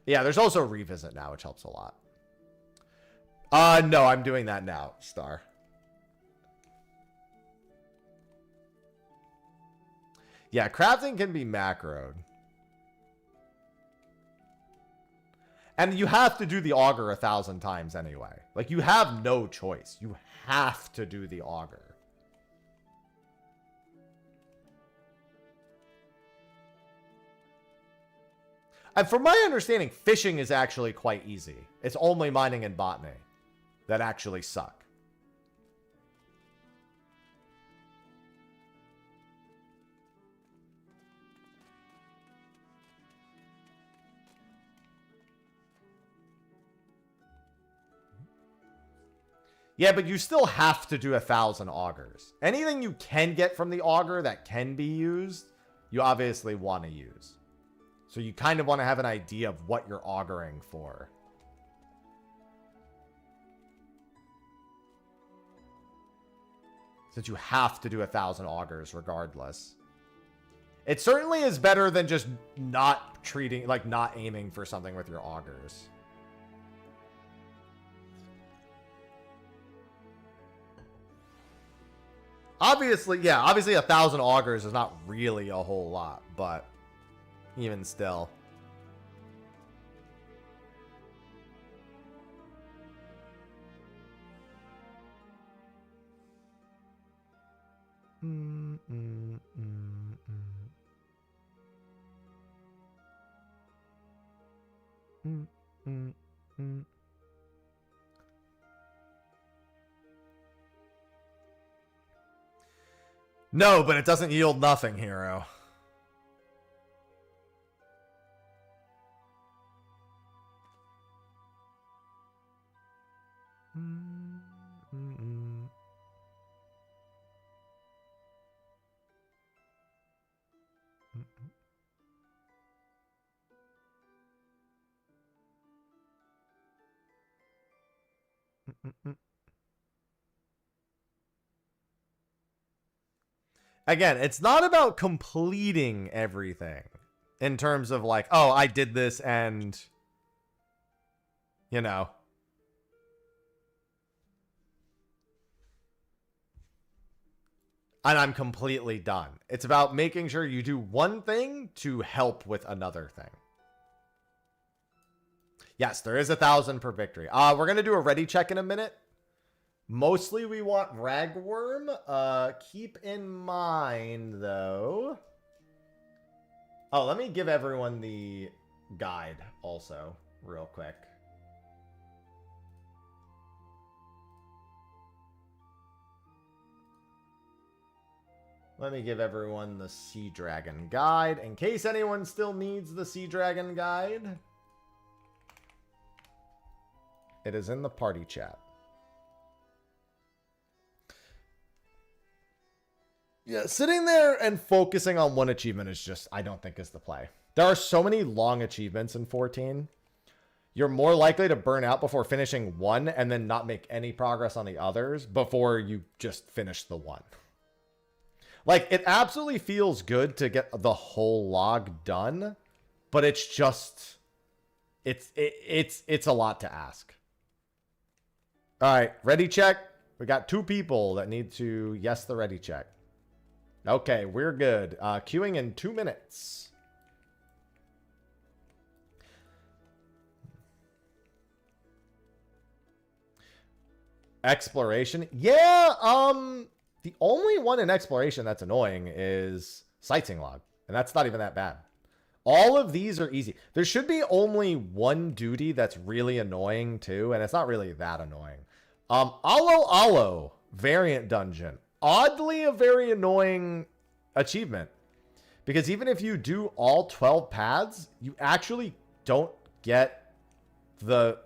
Yeah, there's also revisit now, which helps a lot. No, I'm doing that now, Star. Yeah, crafting can be macroed. And you have to do the auger 1,000 times anyway. Like, you have no choice. You have to do the auger. And from my understanding, fishing is actually quite easy. It's only mining and botany that actually suck. Yeah, but you still have to do 1,000 augers. Anything you can get from the auger that can be used, you obviously want to use. So you kind of want to have an idea of what you're augering for. Since you have to do 1,000 augers regardless. It certainly is better than just not treating, like not aiming for something with your augers. Obviously, yeah, obviously 1,000 augers is not really a whole lot, but even still. No, but it doesn't yield nothing, hero. Again, it's not about completing everything in terms of like, oh, I did this and, you know. And I'm completely done. It's about making sure you do one thing to help with another thing. Yes, there is 1,000 per victory. We're going to do a ready check in a minute. Mostly we want Ragworm. Keep in mind, though. Oh, let me give everyone the guide also, real quick. Let me give everyone the Sea Dragon guide, in case anyone still needs the Sea Dragon guide. It is in the party chat. Yeah, sitting there and focusing on one achievement is just, I don't think is the play. There are so many long achievements in 14. You're more likely to burn out before finishing one and then not make any progress on the others before you just finish the one. Like, it absolutely feels good to get the whole log done, but it's just, it's a lot to ask. All right, ready check. We got 2 people that need to yes the ready check. Okay, we're good. Queuing in 2 minutes. Exploration. Yeah, the only one in exploration that's annoying is sightseeing log, and that's not even that bad. All of these are easy. There should be only one duty that's really annoying too, and it's not really that annoying. Alo variant dungeon. Oddly a very annoying achievement, because even if you do all 12 paths, you actually don't get the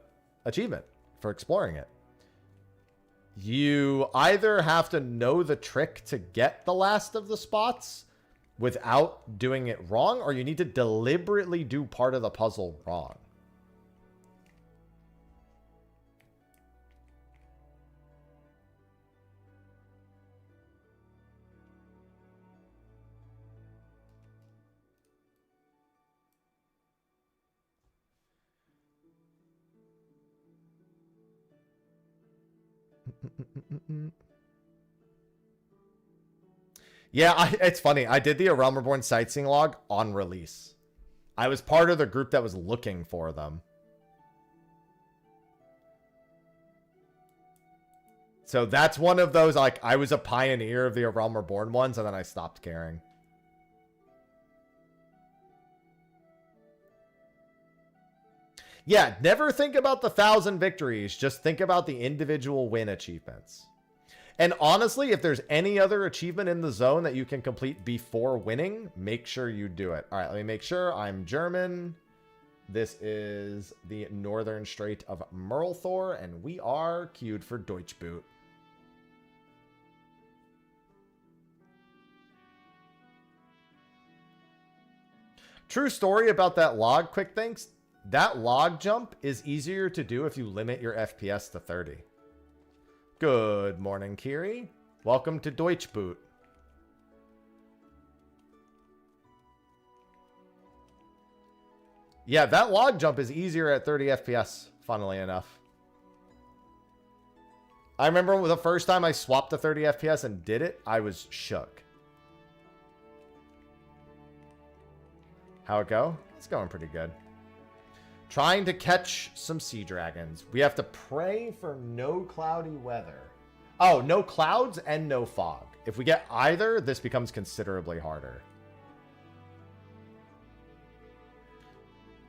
achievement for exploring it. You either have to know the trick to get the last of the spots without doing it wrong, or you need to deliberately do part of the puzzle wrong. Yeah, it's funny. I did the A Realm Reborn sightseeing log on release. I was part of the group that was looking for them. So that's one of those, like, I was a pioneer of the A Realm Reborn ones, and then I stopped caring. Yeah, never think about the 1,000 victories. Just think about the individual win achievements. And honestly, if there's any other achievement in the zone that you can complete before winning, make sure you do it. All right, let me make sure I'm German. This is the Northern Strait of Merlthor, and we are queued for Deutsch Boot. True story about that log, quick thanks. That log jump is easier to do if you limit your FPS to 30. Good morning, Kiri. Welcome to Deutsch Boot. Yeah, that log jump is easier at 30 FPS, funnily enough. I remember the first time I swapped to 30 FPS and did it, I was shook. How it go? It's going pretty good. Trying to catch some sea dragons. We have to pray for no cloudy weather. Oh, no clouds and no fog. If we get either, this becomes considerably harder.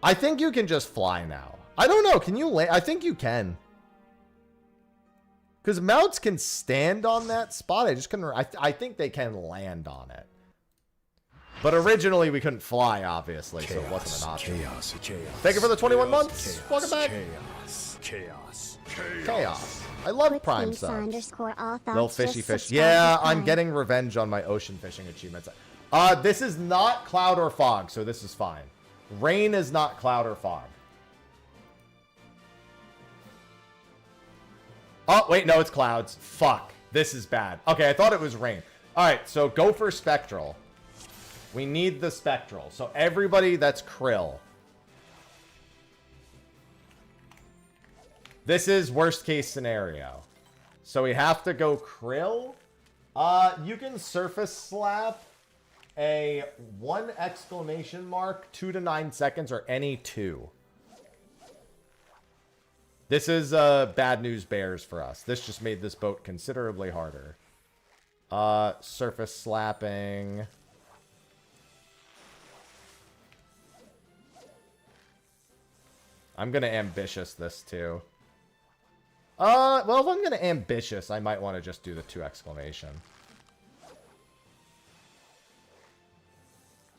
I think you can just fly now. I don't know. Can you land? I think you can. Because mounts can stand on that spot. I just couldn't. I think they can land on it. But originally we couldn't fly, obviously, so it wasn't an option. Chaos. Thank you for the 21 months. Welcome back. Chaos. I love Quick Prime thanks subs. underscore all thoughts. Little fishy Just fish. subscribe Yeah, to I'm Prime. getting revenge on my ocean fishing achievements. This is not cloud or fog, so this is fine. Rain is not cloud or fog. Oh, wait, no, it's clouds. Fuck. This is bad. Okay, I thought it was rain. All right, so go for Spectral. We need the Spectral. So everybody that's Krill. This is worst case scenario. So we have to go Krill. You can surface slap a 1 exclamation mark, 2 to 9 seconds, or any 2. This is bad news bears for us. This just made this boat considerably harder. Surface slapping. I'm going to ambitious this too. Well, if I'm going to ambitious, I might want to just do the 2 exclamation.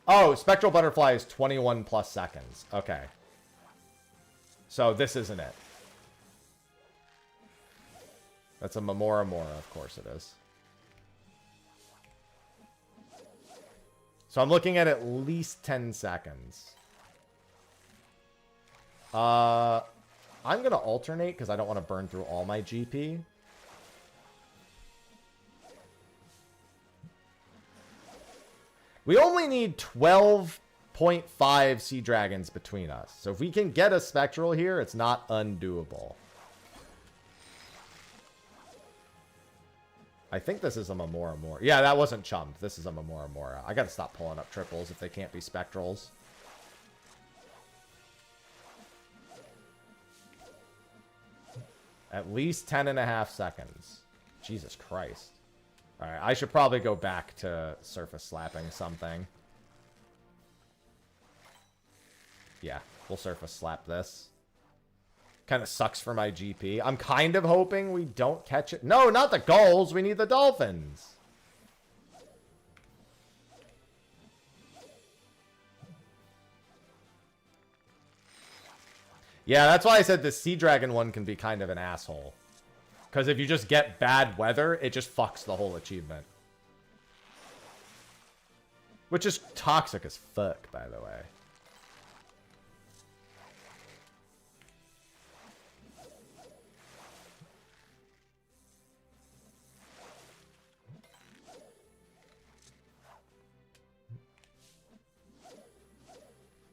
Oh, Spectral Butterfly is 21 plus seconds. Okay. So this isn't it. That's a Mamora Mora, of course it is. So I'm looking at least 10 seconds. I'm going to alternate because I don't want to burn through all my GP. We only need 12.5 Sea Dragons between us. So if we can get a Spectral here, it's not undoable. I think this is a Mamora Mora. Yeah, that wasn't chummed. This is a Mamora Mora. I gotta stop pulling up triples if they can't be Spectrals. At least 10.5 seconds. Jesus Christ. Alright, I should probably go back to surface slapping something. Yeah, we'll surface slap this. Kind of sucks for my GP. I'm kind of hoping we don't catch it. No, not the gulls. We need the dolphins. Yeah, that's why I said the Sea Dragon one can be kind of an asshole. Because if you just get bad weather, it just fucks the whole achievement. Which is toxic as fuck, by the way.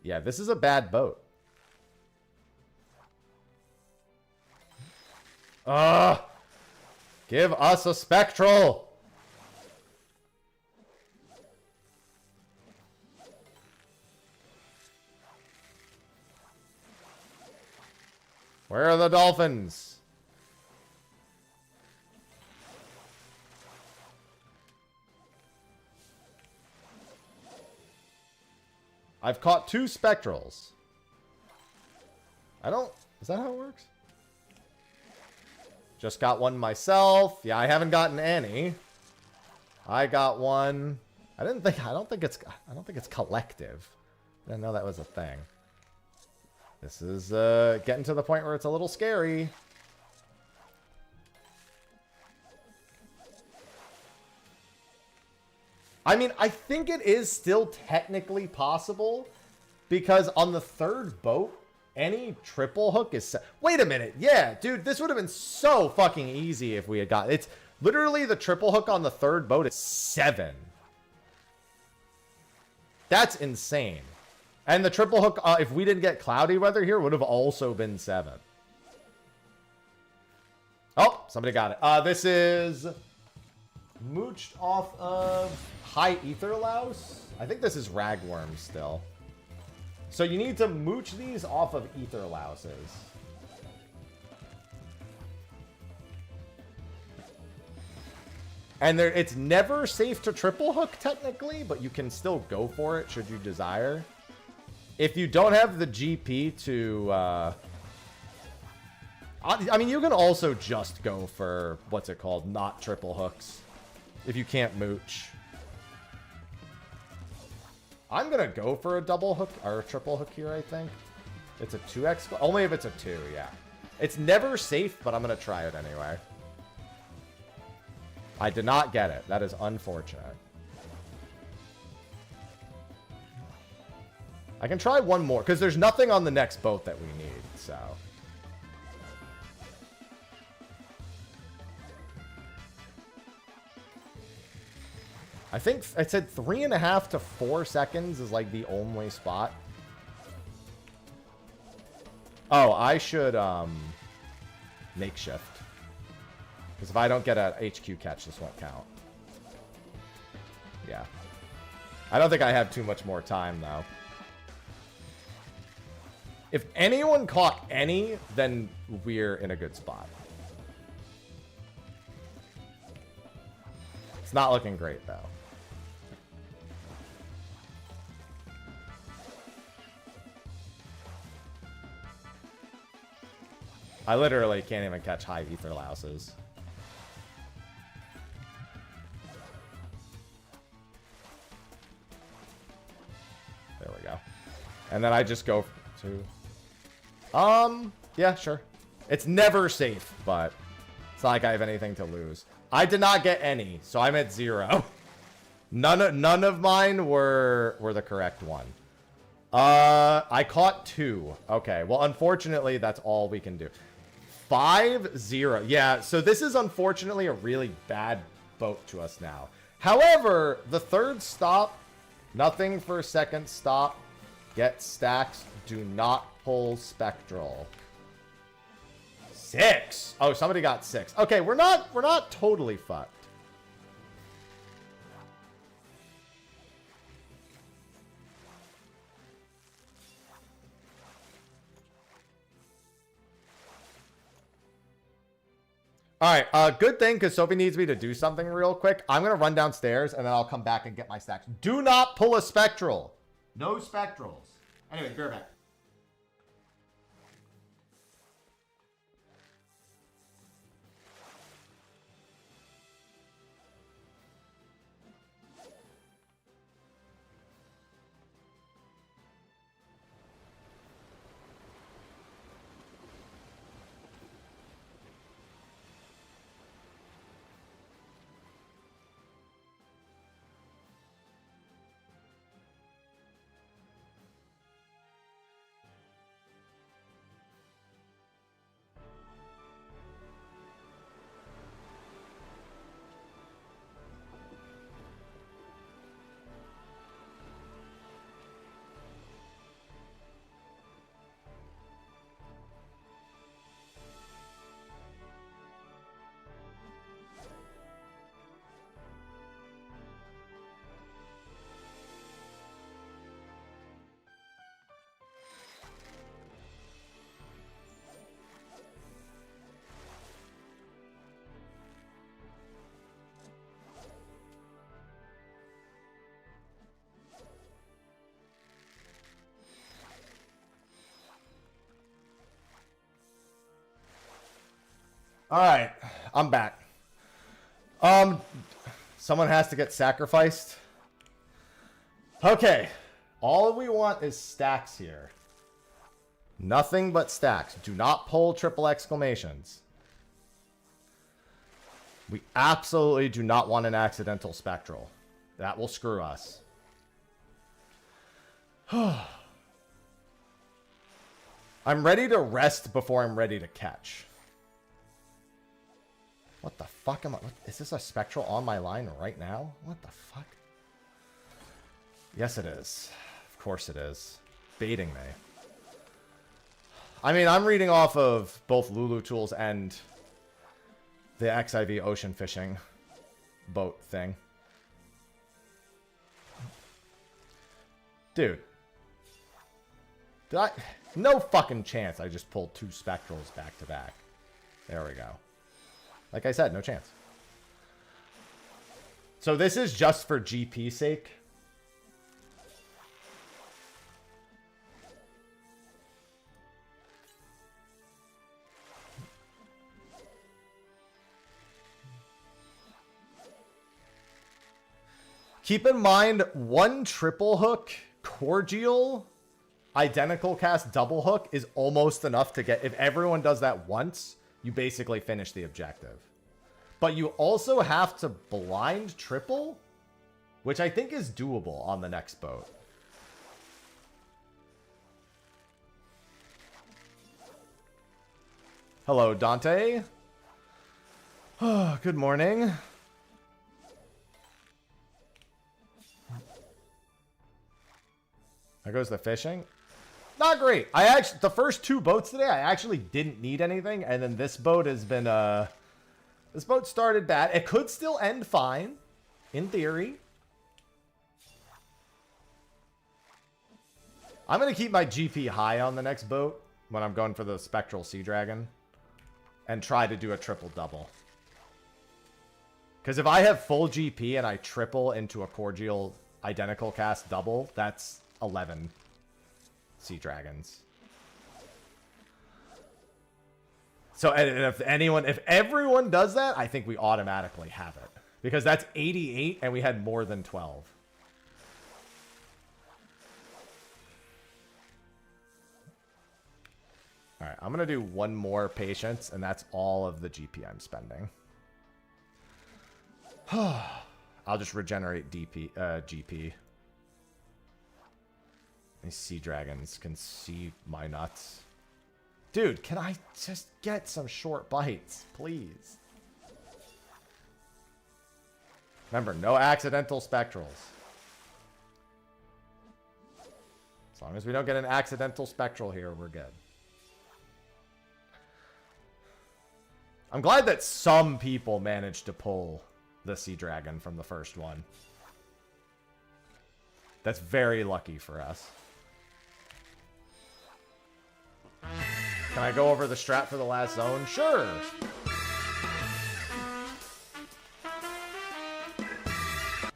Yeah, this is a bad boat. Give us a Spectral! Where are the dolphins? I've caught 2 Spectrals. Is that how it works? Just got one myself. Yeah, I haven't gotten any. I got one. I don't think it's collective. I didn't know that was a thing. This is getting to the point where it's a little scary. I mean, I think it is still technically possible because on the third boat, any triple hook is... Wait a minute. Yeah, dude, this would have been so fucking easy if we had got... It's literally the triple hook on the third boat is 7. That's insane. And the triple hook, if we didn't get cloudy weather here, would have also been 7. Oh, somebody got it. This is mooched off of High Ether Louse. I think this is Ragworm still. So you need to mooch these off of Ether Louses. And it's never safe to triple hook technically, but you can still go for it should you desire. If you don't have the GP to... I mean, you can also just go for, what's it called, not triple hooks. If you can't mooch. I'm going to go for a double hook, or a triple hook here, I think. It's a 2x, only if it's a 2, yeah. It's never safe, but I'm going to try it anyway. I did not get it. That is unfortunate. I can try one more, because there's nothing on the next boat that we need, so... I think I said 3.5 to 4 seconds is like the only spot. Oh, I should makeshift. Because if I don't get a HQ catch, this won't count. Yeah. I don't think I have too much more time, though. If anyone caught any, then we're in a good spot. It's not looking great, though. I literally can't even catch high ether louses. There we go. And then I just go to... yeah, sure. It's never safe, but It's not like I have anything to lose. I did not get any, so I'm at 0. None of mine were the correct one. I caught 2. Okay, well, unfortunately, that's all we can do. 5-0. Yeah, so this is unfortunately a really bad boat to us now. However, the third stop, nothing for second stop. Get stacks. Do not pull Spectral. 6. Oh, somebody got 6. Okay, we're not totally fucked. All right, good thing, because Sophie needs me to do something real quick. I'm going to run downstairs, and then I'll come back and get my stacks. Do not pull a Spectral. No Spectrals. Anyway, be right back. All right, I'm back. Someone has to get sacrificed. Okay, all we want is stacks here. Nothing but stacks. Do not pull triple exclamations. We absolutely do not want an accidental Spectral. That will screw us. I'm ready to rest before I'm ready to catch. What the fuck am I... Is this a Spectral on my line right now? What the fuck? Yes, it is. Of course it is. Baiting me. I mean, I'm reading off of both Lulu Tools and the XIV ocean fishing boat thing. Dude. Did I... No fucking chance I just pulled 2 Spectrals back to back. There we go. Like I said, no chance. So this is just for GP sake. Keep in mind, 1 triple hook cordial identical cast double hook is almost enough to get... If everyone does that once, you basically finish the objective. But you also have to blind triple, which I think is doable on the next boat. Hello, Dante. Oh, good morning. There goes the fishing. Not great. The first 2 boats today, I actually didn't need anything, and then this boat has been this boat started bad. It could still end fine, in theory. I'm gonna keep my GP high on the next boat when I'm going for the Spectral Sea Dragon, and try to do a triple double. Because if I have full GP and I triple into a cordial identical cast double, that's 11 Sea Dragons. So if everyone does that, I think we automatically have it. Because that's 88 and we had more than 12. All right, I'm going to do one more patience, and that's all of the GP I'm spending. I'll just regenerate GP. These sea dragons can see my nuts. Dude, can I just get some short bites, please? Remember, no accidental spectrals. As long as we don't get an accidental spectral here, we're good. I'm glad that some people managed to pull the sea dragon from the first one. That's very lucky for us. Can I go over the strat for the last zone? Sure.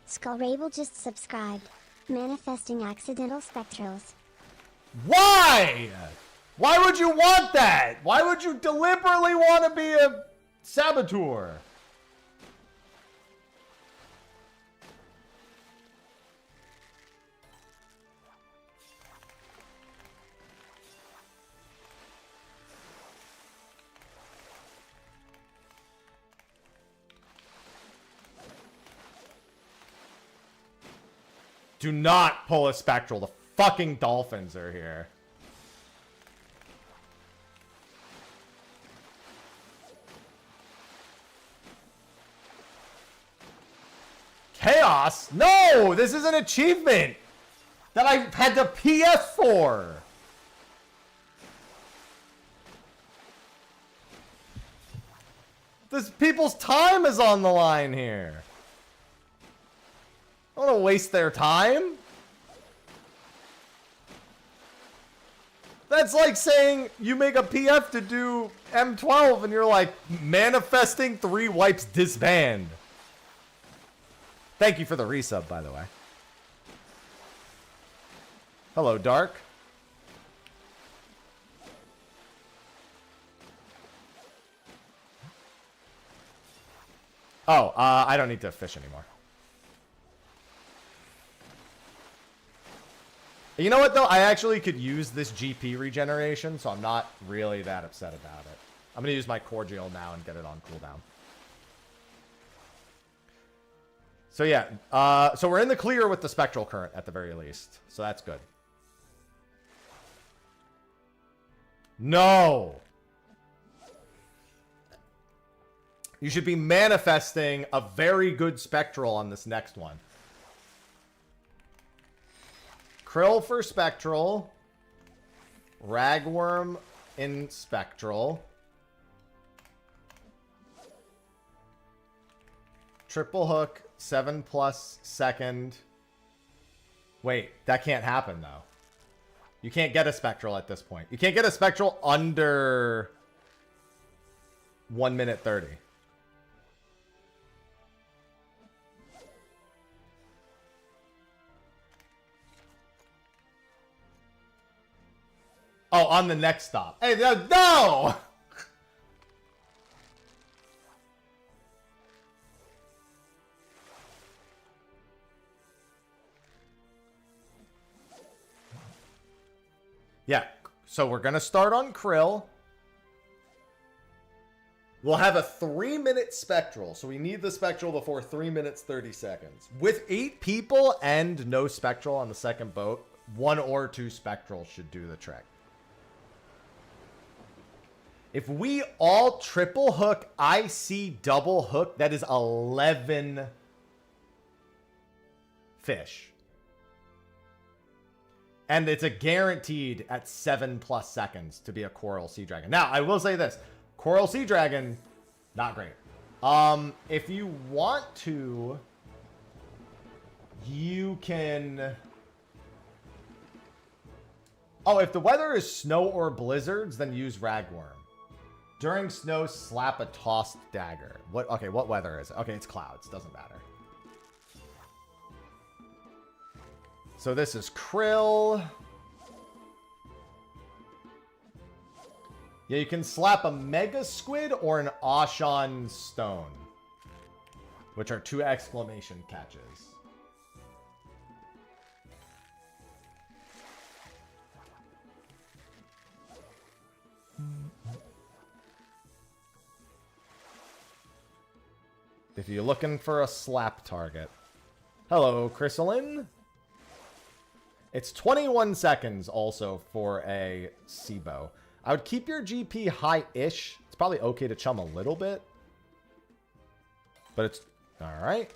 Skullrabel just subscribed. Manifesting accidental spectrals. Why? Why would you want that? Why would you deliberately want to be a saboteur? Do not pull a spectral. The fucking dolphins are here. Chaos? No! This is an achievement that I had to PS for. This people's time is on the line here. I don't want to waste their time. That's like saying you make a PF to do M12 and you're like, manifesting 3 wipes disband. Thank you for the resub, by the way. Hello, Dark. Oh, I don't need to fish anymore. You know what, though? I actually could use this GP regeneration, so I'm not really that upset about it. I'm going to use my cordial now and get it on cooldown. So, yeah. So, we're in the clear with the Spectral Current, at the very least. So, that's good. No! You should be manifesting a very good Spectral on this next one. Krill for Spectral. Ragworm in Spectral. Triple hook, 7+ second. Wait, that can't happen though. You can't get a Spectral at this point. You can't get a Spectral under 1 minute 30. Oh, on the next stop. Hey, no! Yeah, so we're going to start on Krill. We'll have a 3-minute Spectral, so we need the Spectral before 3 minutes 30 seconds. With 8 people and no Spectral on the second boat, 1 or 2 Spectrals should do the trick. If we all triple hook, IC double hook, that is 11 fish. And it's a guaranteed at 7+ seconds to be a Coral Sea Dragon. Now, I will say this. Coral Sea Dragon, not great. If you want to, you can... Oh, if the weather is snow or blizzards, then use Ragworm. During snow, slap a tossed dagger. What? Okay, what weather is it? Okay, it's clouds. Doesn't matter. So this is Krill. Yeah, you can slap a Mega Squid or an Ashan Stone, which are 2 exclamation catches. If you're looking for a slap target. Hello, Chrysalin. It's 21 seconds also for a Seabo. I would keep your GP high-ish. It's probably okay to chum a little bit. But it's... Alright.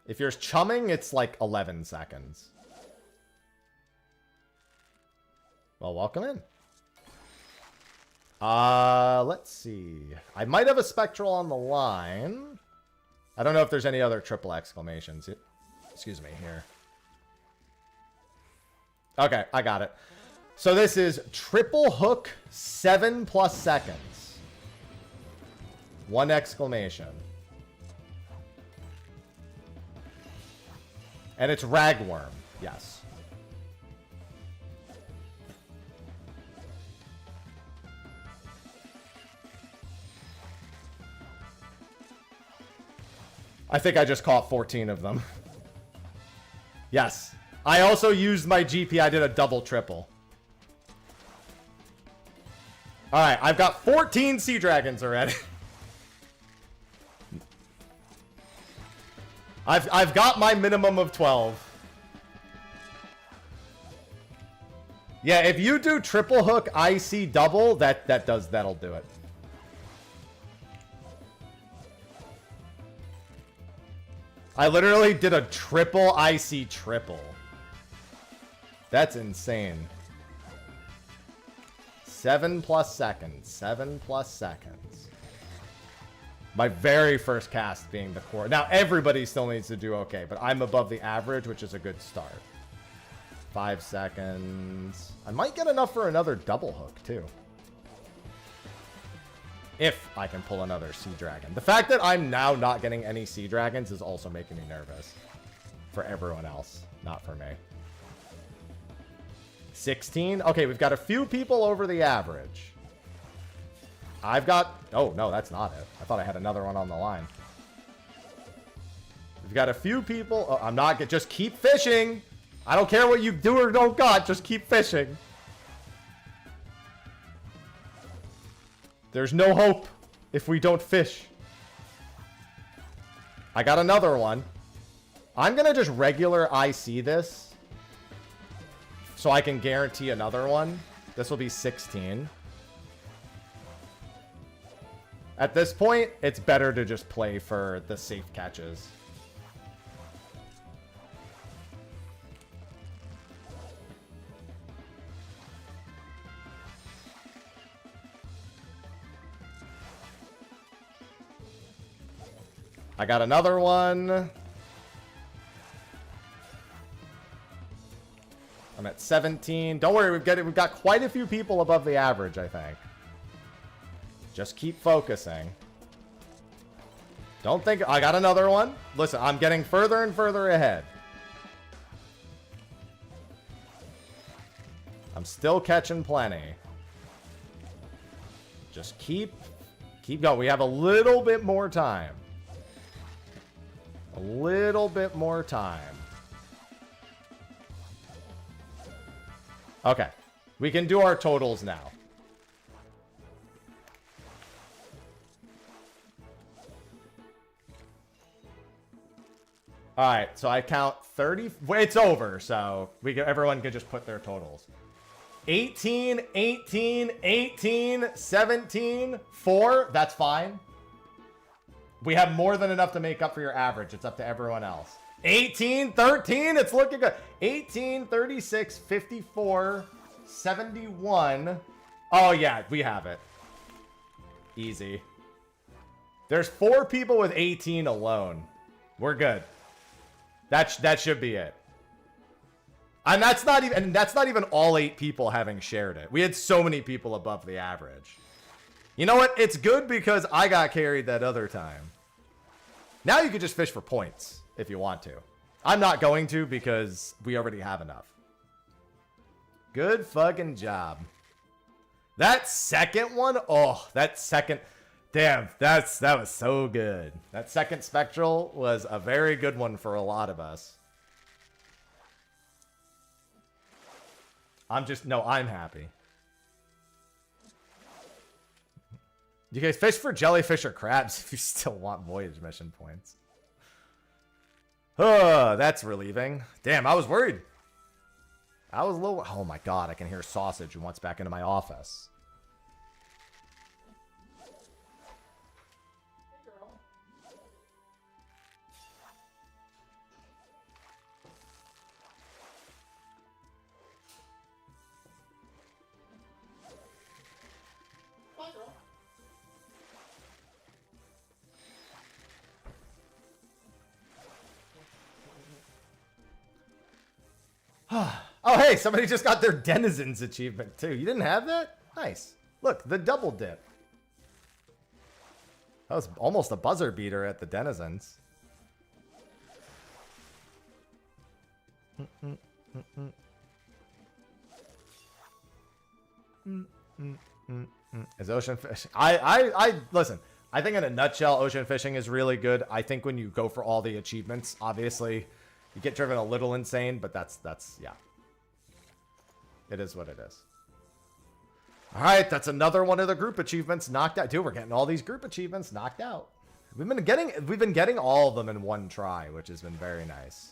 If you're chumming, it's like 11 seconds. Well, welcome in. Let's see. I might have a Spectral on the line. I don't know if there's any other triple exclamations. Excuse me here. Okay, I got it. So this is triple hook 7+ seconds. 1 exclamation. And it's ragworm. Yes. I think I just caught 14 of them. Yes. I also used my GP. I did a double triple. Alright, I've got 14 sea dragons already. I've got my minimum of 12. Yeah, if you do triple hook, IC double, that'll do it. I literally did a triple IC triple. That's insane. 7+ seconds. 7+ seconds. My very first cast being the core. Now, everybody still needs to do okay, but I'm above the average, which is a good start. 5 seconds. I might get enough for another double hook, too. If I can pull another Sea Dragon. The fact that I'm now not getting any Sea Dragons is also making me nervous. For everyone else, not for me. 16? Okay, we've got a few people over the average. I've got... Oh, no, that's not it. I thought I had another one on the line. We've got a few people... Oh, I'm not... Just keep fishing. I don't care what you do or don't got. Just keep fishing. There's no hope if we don't fish. I got another one. I'm going to just regular IC this. So I can guarantee another one. This will be 16. At this point, it's better to just play for the safe catches. I got another one. I'm at 17. Don't worry, we've got quite a few people above the average, I think. Just keep focusing. Don't think... I got another one. Listen, I'm getting further and further ahead. I'm still catching plenty. Just keep going. We have a little bit more time. A little bit more time. Okay. We can do our totals now. Alright, so I count 30... It's over, so everyone can just put their totals. 18, 18, 18, 17, 4. That's fine. We have more than enough to make up for your average. It's up to everyone else. 18, 13. It's looking good. 18, 36, 54, 71. Oh, yeah, we have it. Easy. There's 4 people with 18 alone. We're good. That should be it. And that's not even all 8 people having shared it. We had so many people above the average. You know what? It's good because I got carried that other time. Now you can just fish for points if you want to. I'm not going to because we already have enough. Good fucking job. That second one, oh, that second... Damn, that was so good. That second Spectral was a very good one for a lot of us. I'm happy. You guys fish for jellyfish or crabs if you still want voyage mission points. Oh, that's relieving. Damn, I was worried. I was a little... Oh my god, I can hear Sausage who wants back into my office. Oh, hey, somebody just got their Denizens achievement, too. You didn't have that? Nice. Look, the double dip. That was almost a buzzer beater at the Denizens. Is ocean fish... Listen, I think in a nutshell, ocean fishing is really good. I think when you go for all the achievements, obviously, you get driven a little insane, but that's yeah. It is what it is. All right, that's another one of the group achievements knocked out. Dude, we're getting all these group achievements knocked out. We've been getting all of them in one try, which has been very nice.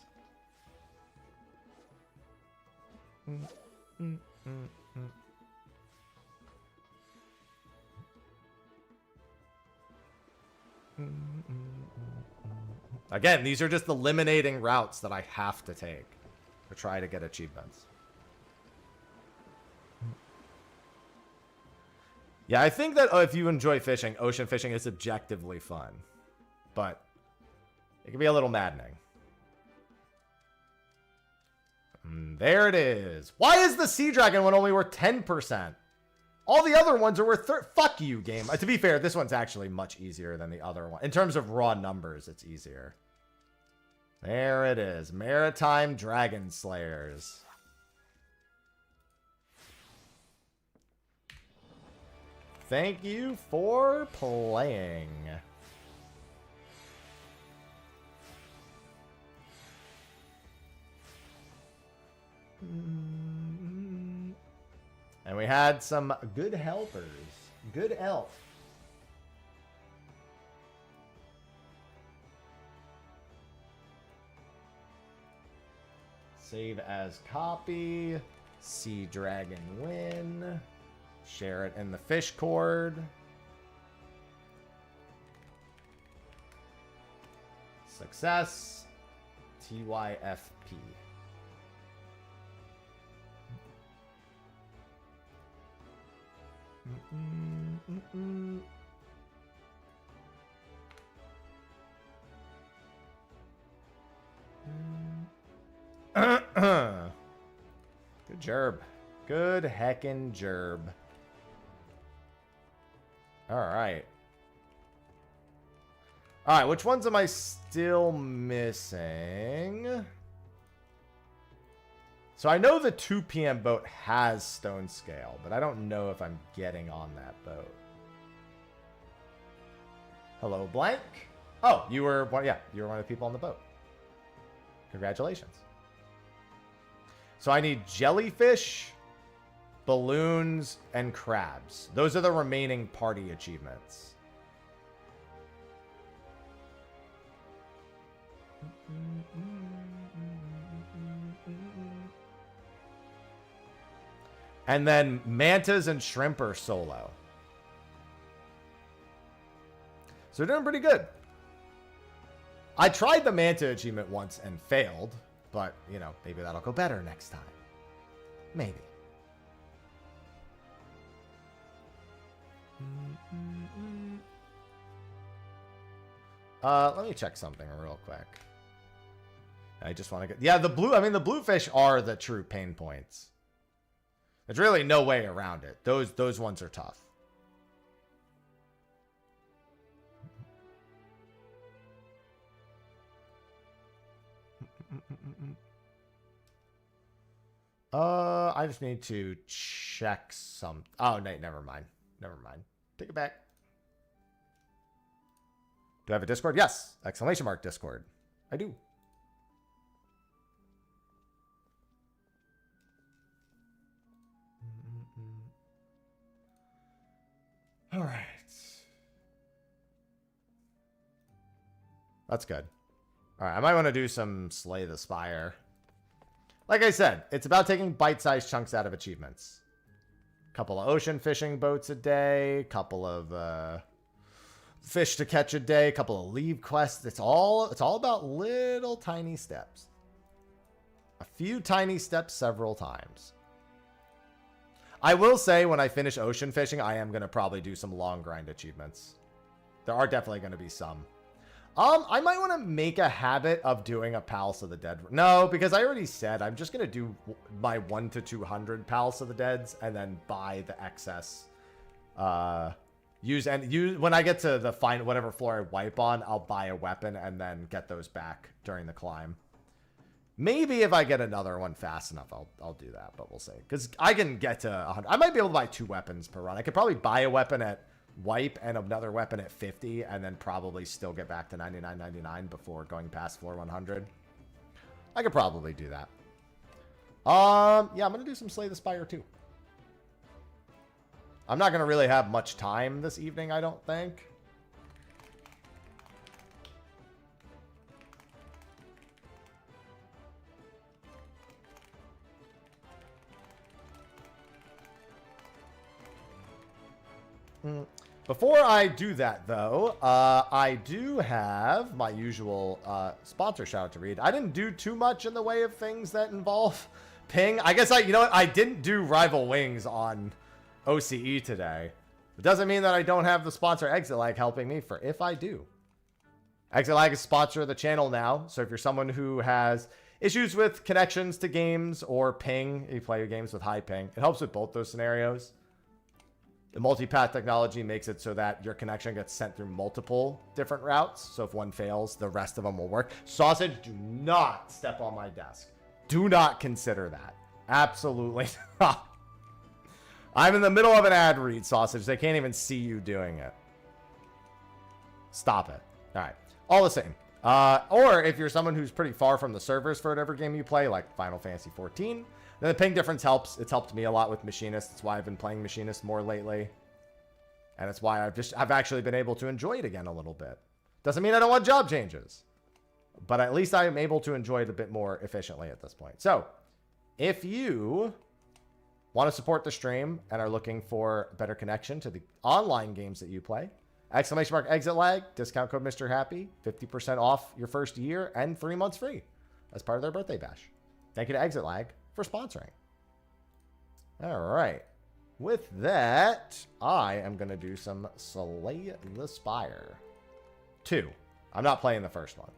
Again, these are just eliminating routes that I have to take to try to get achievements. Yeah, I think that if you enjoy fishing, ocean fishing is objectively fun. But it can be a little maddening. There it is. Why is the Sea Dragon one only worth 10%? All the other ones are worth fuck you, game. To be fair, this one's actually much easier than the other one. In terms of raw numbers, it's easier. There it is. Maritime Dragon Slayers. Thank you for playing. And we had some good helpers. Good elf. Save as copy. Sea Dragon win. Share it in the fish cord. Success. TYFP. Good gerb. Good heckin' gerb. Alright. Alright, which ones am I still missing? So I know the 2 p.m. boat has stone scale, but I don't know if I'm getting on that boat. Hello, Blank. Oh, you were one, yeah, you were one of the people on the boat. Congratulations. So I need jellyfish, balloons, and crabs. Those are the remaining party achievements. And then mantas and shrimp are solo. So they're doing pretty good. I tried the manta achievement once and failed, but, you know, maybe that'll go better next time. Maybe. Let me check something real quick. I just want to get... Yeah, the blue... I mean, the bluefish are the true pain points. There's really no way around it. Those ones are tough. I just need to check some... Oh, no, never mind. Never mind. Take it back. Do I have a Discord? Yes! Exclamation mark Discord. I do. All right. That's good. All right, I might want to do some Slay the Spire. Like I said, it's about taking bite-sized chunks out of achievements. Couple of ocean fishing boats a day, couple of fish to catch a day, couple of Levequests. It's all about little tiny steps. A few tiny steps several times. I will say when I finish ocean fishing, I am going to probably do some long grind achievements. There are definitely going to be some. I might want to make a habit of doing a Palace of the Dead. No, because I already said I'm just going to do my 1 to 200 Palace of the Deads and then buy the excess. Use when I get to the final whatever floor I wipe on, I'll buy a weapon and then get those back during the climb. Maybe if I get another one fast enough, I'll do that, but we'll see. Because I can get to 100. I might be able to buy 2 weapons per run. I could probably buy a weapon at wipe and another weapon at 50 and then probably still get back to 99.99 before going past floor 100. I could probably do that. Yeah, I'm going to do some Slay the Spire too. I'm not going to really have much time this evening, I don't think. Before I do that, though, I do have my usual sponsor shout out to read. I didn't do too much in the way of things that involve ping. I guess you know what? I didn't do Rival Wings on OCE today. It doesn't mean that I don't have the sponsor Exit Lag helping me for if I do. Exit Lag is sponsor of the channel now, so if you're someone who has issues with connections to games or ping, you play games with high ping, it helps with both those scenarios. The multipath technology makes it so that your connection gets sent through multiple different routes. So if one fails, the rest of them will work. Sausage, do not step on my desk. Do not consider that. Absolutely not. I'm in the middle of an ad read, Sausage. They can't even see you doing it. Stop it. All right. All the same. Or if you're someone who's pretty far from the servers for whatever game you play, like Final Fantasy 14, then the ping difference helps. It's helped me a lot with Machinist. That's why I've been playing Machinist more lately. And it's why I've actually been able to enjoy it again a little bit. Doesn't mean I don't want job changes. But at least I am able to enjoy it a bit more efficiently at this point. So, if you want to support the stream and are looking for better connection to the online games that you play, exclamation mark Exit Lag, discount code Mr. Happy, 50% off your first year and 3 months free as part of their birthday bash. Thank you to Exit Lag for sponsoring. All right. With that, I am going to do some Slay the Spire 2. I'm not playing the first one.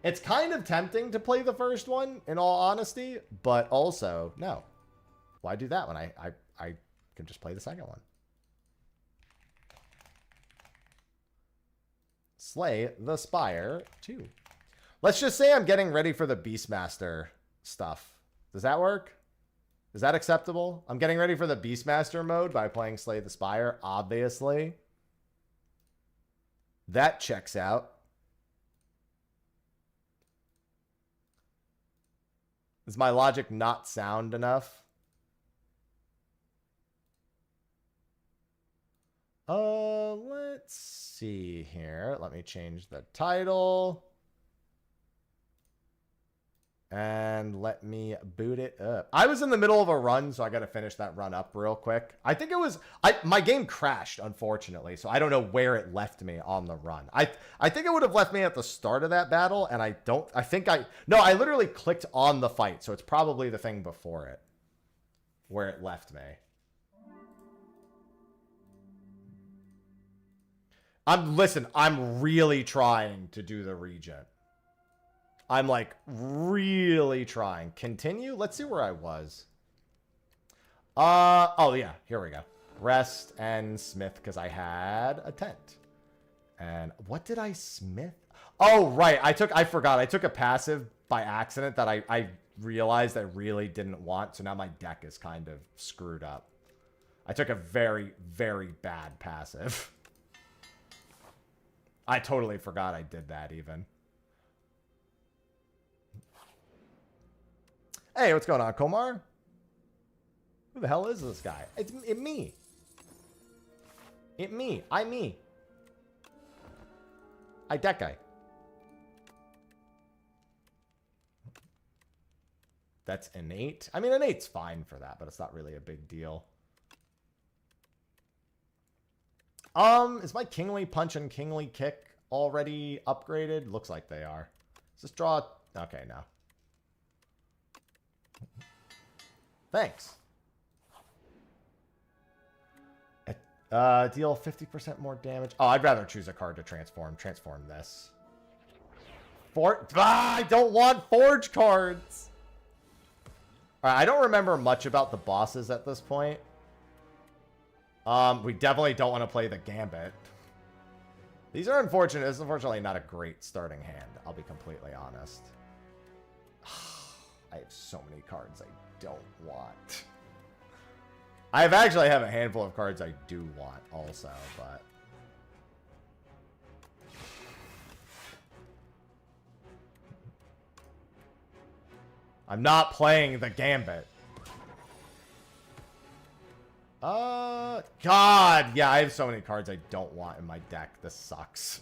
It's kind of tempting to play the first one, in all honesty, but also, no. Why do that when I can just play the second one? Slay the Spire 2. Let's just say I'm getting ready for the Beastmaster stuff. Does that work? Is that acceptable? I'm getting ready for the Beastmaster mode by playing Slay the Spire, obviously. That checks out. Is my logic not sound enough? Let's see here. Let me change the title. And let me boot it up. I was in the middle of a run, so I got to finish that run up real quick. I think it was... my game crashed, unfortunately, so I don't know where it left me on the run. I think it would have left me at the start of that battle, and I don't... No, I literally clicked on the fight, so it's probably the thing before it where it left me. Listen, I'm really trying to do the Regent. I'm like really trying. Continue. Let's see where I was. Oh yeah, here we go. Rest and smith because I had a tent. And what did I smith? Oh right, I forgot. I took a passive by accident that I realized I really didn't want. So now my deck is kind of screwed up. I took a very, very bad passive. I totally forgot I did that even. Hey, what's going on, Komar? Who the hell is this guy? It's me. It me. I me. I that guy. That's innate. I mean, innate's fine for that, but it's not really a big deal. Is my Kingly Punch and Kingly Kick already upgraded? Looks like they are. Let's just draw... Okay, no. Thanks. Deal 50% more damage. Oh, I'd rather choose a card to transform. Transform this. I don't want Forge cards! Alright, I don't remember much about the bosses at this point. We definitely don't want to play the Gambit. These are unfortunate. This is unfortunately not a great starting hand. I'll be completely honest. I have so many cards I don't want. I actually have a handful of cards I do want also, but... I'm not playing the Gambit. God, yeah, I have so many cards I don't want in my deck. This sucks.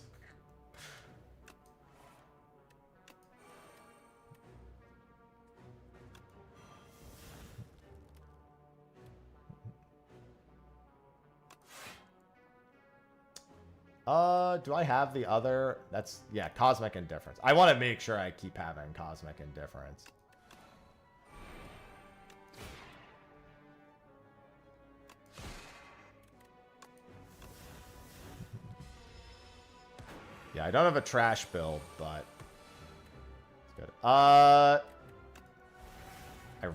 Do I have the other? That's, yeah, Cosmic Indifference. I want to make sure I keep having Cosmic Indifference. Yeah, I don't have a trash build, but it's good. I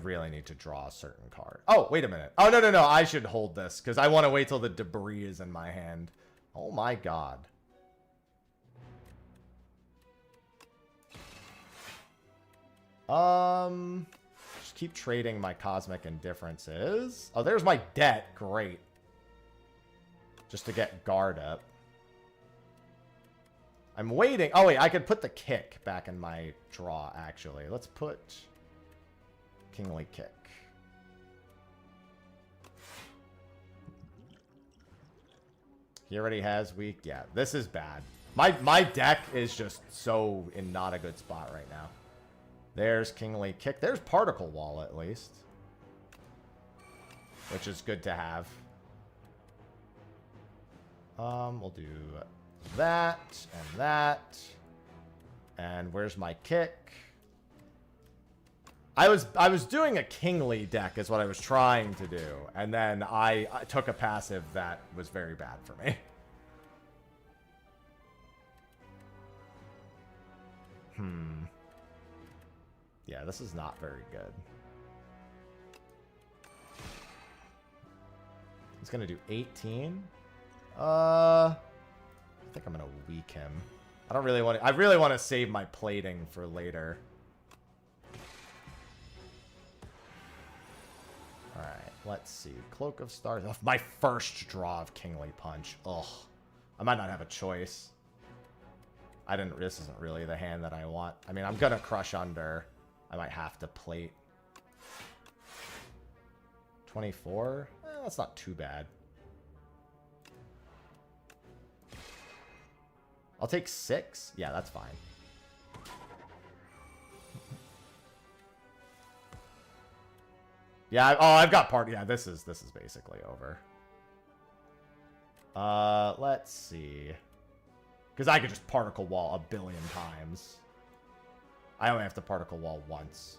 really need to draw a certain card. Oh, wait a minute. Oh, no, no, no. I should hold this because I want to wait till the debris is in my hand. Oh, my God. Just keep trading my Cosmic Indifferences. Oh, there's my debt. Great. Just to get guard up. I'm waiting. Oh, wait. I could put the kick back in my draw, actually. Let's put Kingly Kick. He already has weak. Yeah, this is bad. My deck is just so in not a good spot right now. There's Kingly Kick. There's Particle Wall, at least. Which is good to have. We'll do that and that. And where's my kick? I was doing a Kingly deck is what I was trying to do. And then I took a passive that was very bad for me. Yeah, this is not very good. He's gonna do 18. I think I'm gonna weak him. I don't really want to. I really want to save my plating for later. All right, let's see. Cloak of Stars. Oh, my first draw of Kingly Punch. Ugh, I might not have a choice. I didn't. This isn't really the hand that I want. I mean, I'm gonna crush under. I might have to plate. 24. That's not too bad. I'll take 6. Yeah, that's fine. Yeah. Oh, I've got part. Yeah, this is basically over. Let's see. Because I could just particle wall a billion times. I only have to particle wall once.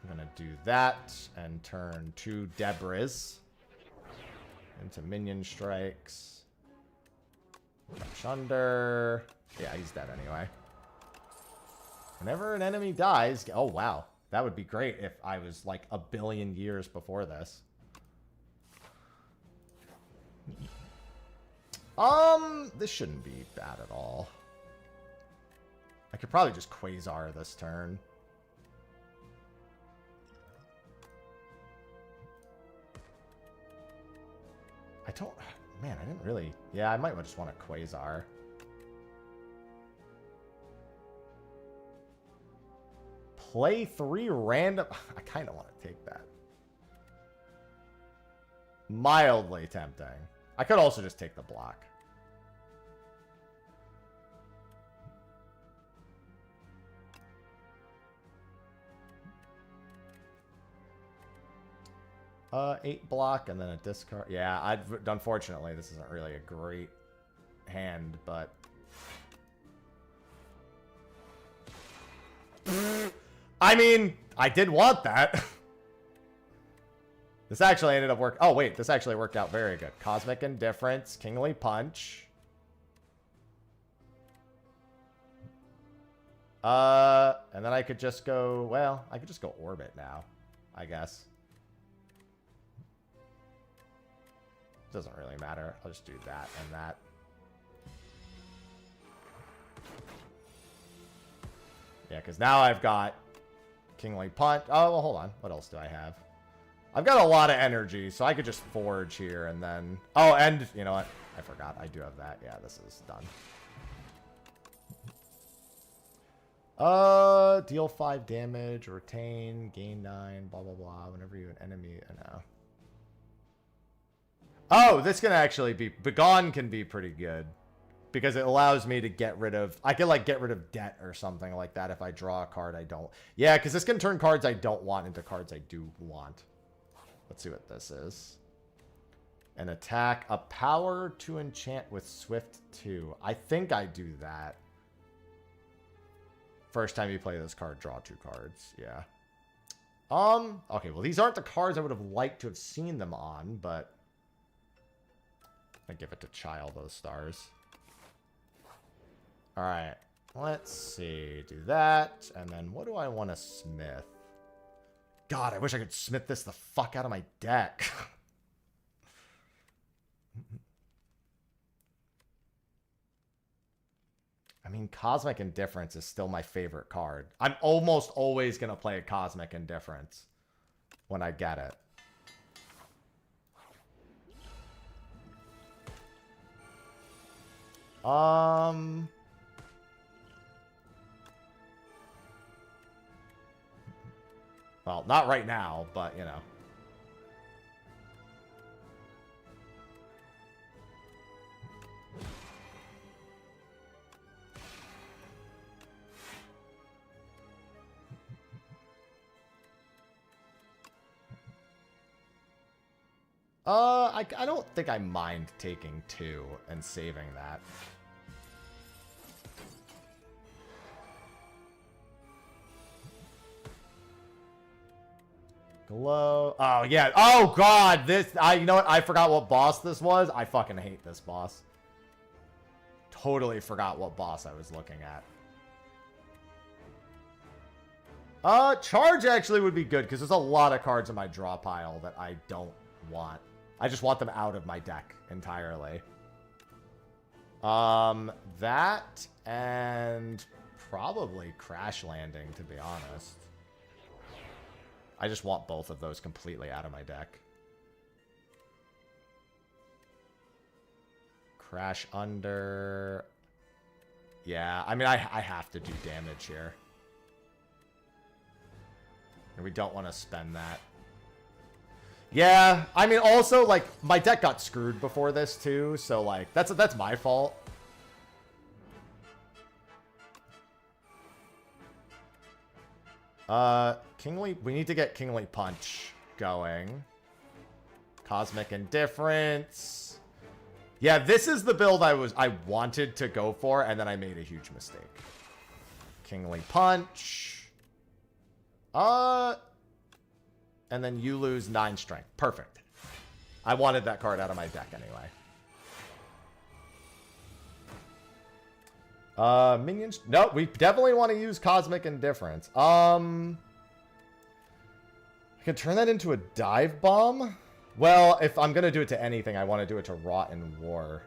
I'm gonna do that and turn 2 debris into minion strikes. Crush under. Yeah, he's dead anyway. Whenever an enemy dies... Oh, wow. That would be great if I was like a billion years before this. This shouldn't be bad at all. I could probably just Quasar this turn. I don't... Man, I didn't really... Yeah, I might just want a Quasar. Play 3 random... I kind of want to take that. Mildly tempting. I could also just take the block. Uh, 8 block and then a discard. Yeah, unfortunately, this isn't really a great hand, but... I mean, I did want that. This actually ended up working. Oh, wait. This actually worked out very good. Cosmic Indifference. Kingly Punch. And then I could just go... Well, I could just go Orbit now, I guess. Doesn't really matter. I'll just do that and that. Yeah, because now I've got Kingly Punch. Oh, well, hold on. What else do I have? I've got a lot of energy, so I could just Forge here and then... Oh, and you know what? I forgot. I do have that. Yeah, this is done. Deal 5 damage, retain, gain 9, blah, blah, blah. Whenever you an enemy... No. Oh, this can actually be... Begone can be pretty good. Because it allows me to get rid of... I can, like, get rid of debt or something like that if I draw a card I don't... Yeah, because this can turn cards I don't want into cards I do want. Let's see what this is. An attack. A power to enchant with Swift 2. I think I do that. First time you play this card, draw 2 cards. Yeah. Okay, well, these aren't the cards I would have liked to have seen them on, but... I give it to Child, those stars. Alright. Let's see. Do that. And then what do I want to smith? God, I wish I could smith this the fuck out of my deck. I mean, Cosmic Indifference is still my favorite card. I'm almost always going to play a Cosmic Indifference when I get it. Well, not right now, but, you know. I don't think I mind taking 2 and saving that. Glow. Oh, yeah. Oh, God. This, you know what? I forgot what boss this was. I fucking hate this boss. Totally forgot what boss I was looking at. Charge actually would be good because there's a lot of cards in my draw pile that I don't want. I just want them out of my deck entirely. That and probably Crash Landing, to be honest. I just want both of those completely out of my deck. Crash Under. Yeah, I mean, I have to do damage here. And we don't want to spend that. Yeah, I mean, also, like, my deck got screwed before this, too. So, like, that's my fault. Kingly, we need to get Kingly Punch going. Cosmic Indifference. Yeah, this is the build I wanted to go for, and then I made a huge mistake. Kingly Punch. And then you lose 9 strength. Perfect. I wanted that card out of my deck anyway. Minions. No, we definitely want to use Cosmic Indifference. I can turn that into a dive bomb. Well, if I'm gonna do it to anything, I want to do it to Rot and War.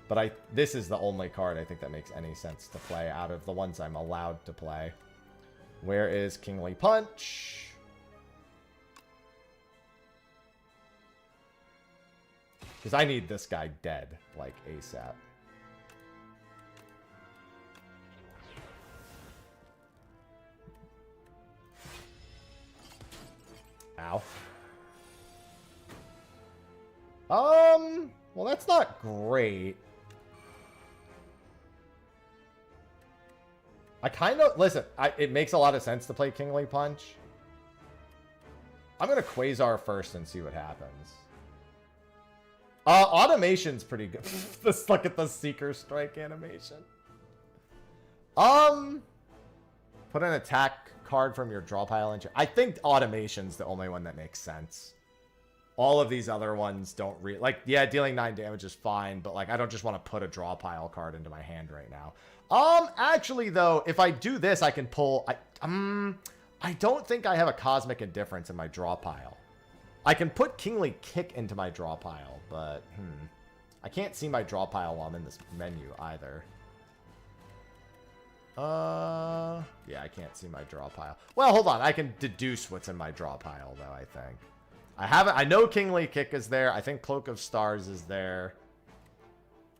But this is the only card I think that makes any sense to play out of the ones I'm allowed to play. Where is Kingly Punch? Because I need this guy dead, like, ASAP. Ow. Well, that's not great. I kind of... Listen, it makes a lot of sense to play Kingly Punch. I'm going to Quasar first and see what happens. Automation's pretty good. Let's look at the Seeker Strike animation. Put an attack card from your draw pile into... I think Automation's the only one that makes sense. All of these other ones don't really... Like, yeah, dealing 9 damage is fine, but, like, I don't just want to put a draw pile card into my hand right now. Actually, though, if I do this, I can pull... I don't think I have a Cosmic Indifference in my draw pile. I can put Kingly Kick into my draw pile, but, I can't see my draw pile while I'm in this menu either. Yeah, I can't see my draw pile. Well, hold on. I can deduce what's in my draw pile, though, I think. I know Kingly Kick is there. I think Cloak of Stars is there.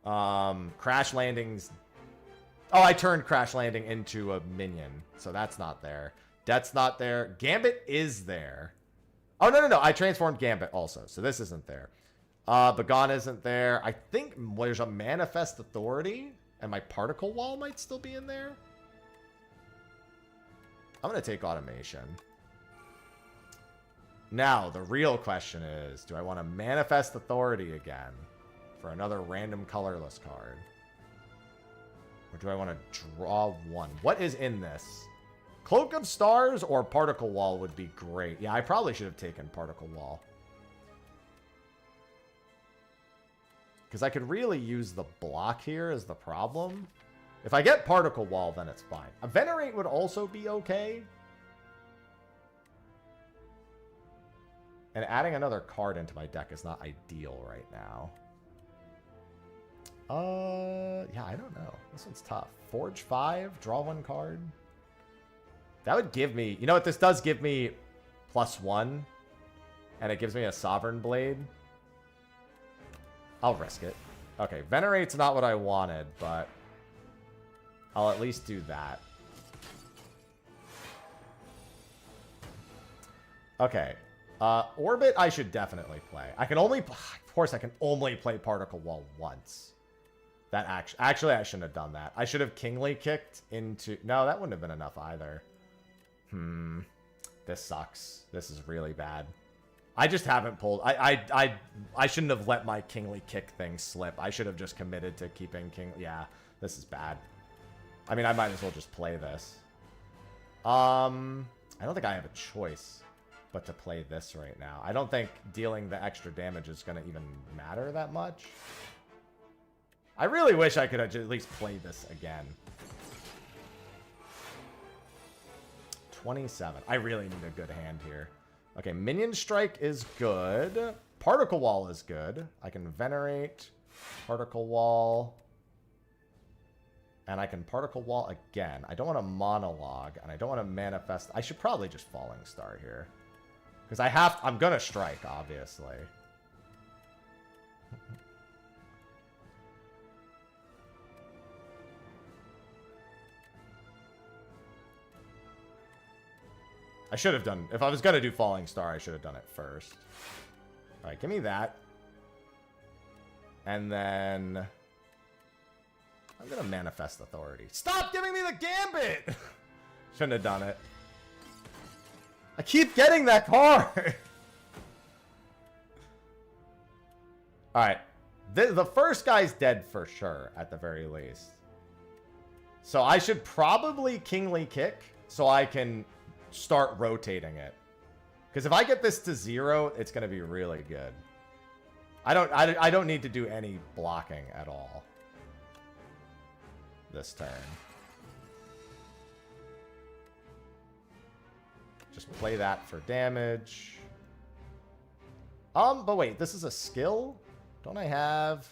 Crash Landing's... Oh, I turned Crash Landing into a minion, so that's not there. Death's not there. Gambit is there. Oh, no. I transformed Gambit also, so this isn't there. Begone isn't there. I think there's a Manifest Authority, and my Particle Wall might still be in there. I'm going to take Automation. Now, the real question is, do I want to Manifest Authority again for another random colorless card? Or do I want to draw one? What is in this? Cloak of Stars or Particle Wall would be great. Yeah, I probably should have taken Particle Wall. Because I could really use the block here as the problem. If I get Particle Wall, then it's fine. A Venerate would also be okay. And adding another card into my deck is not ideal right now. Yeah, I don't know. This one's tough. Forge 5, draw 1 card. That would give me... You know what? This does give me +1. And it gives me a Sovereign Blade. I'll risk it. Okay, Venerate's not what I wanted, but... I'll at least do that. Okay. Orbit, I should definitely play. I can only... Of course, I can only play Particle Wall once. That actually, I shouldn't have done that. I should have Kingly Kicked into... No, that wouldn't have been enough either. This sucks. This is really bad. I just haven't pulled... I shouldn't have let my Kingly Kick thing slip. I should have just committed to keeping King... Yeah, this is bad. I mean, I might as well just play this. I don't think I have a choice but to play this right now. I don't think dealing the extra damage is going to even matter that much. I really wish I could have at least played this again. 27. I really need a good hand here. Okay, Minion Strike is good. Particle Wall is good. I can Venerate, Particle Wall, and I can Particle Wall again. I don't want to Monologue, and I don't want to Manifest. I should probably just Falling Star here. Because I'm going to strike, obviously. I should have done... If I was going to do Falling Star, I should have done it first. Alright, give me that. And then... I'm going to Manifest Authority. Stop giving me the Gambit! Shouldn't have done it. I keep getting that card! Alright. The first guy's dead for sure, at the very least. So I should probably Kingly Kick, so I can... start rotating it, because if I get this to 0, it's going to be really good. I don't need to do any blocking at all this turn. Just play that for damage. But wait, this is a skill? Don't I have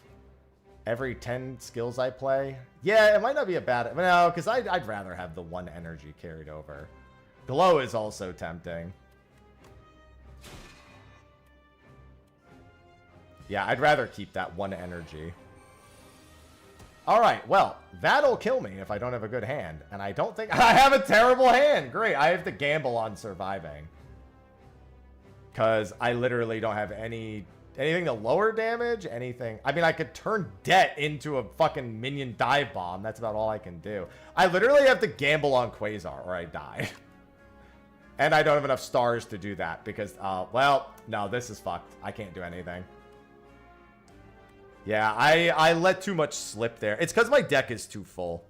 every 10 skills I play? Yeah, it might not be a bad... No, because I'd rather have the 1 energy carried over. Glow is also tempting. Yeah, I'd rather keep that 1 energy. Alright, well, that'll kill me if I don't have a good hand. And I don't think... I have a terrible hand! Great, I have to gamble on surviving. Because I literally don't have anything to lower damage, anything... I mean, I could turn debt into a fucking minion dive bomb. That's about all I can do. I literally have to gamble on Quasar or I die. And I don't have enough stars to do that because, well, no, this is fucked. I can't do anything. Yeah, I let too much slip there. It's because my deck is too full.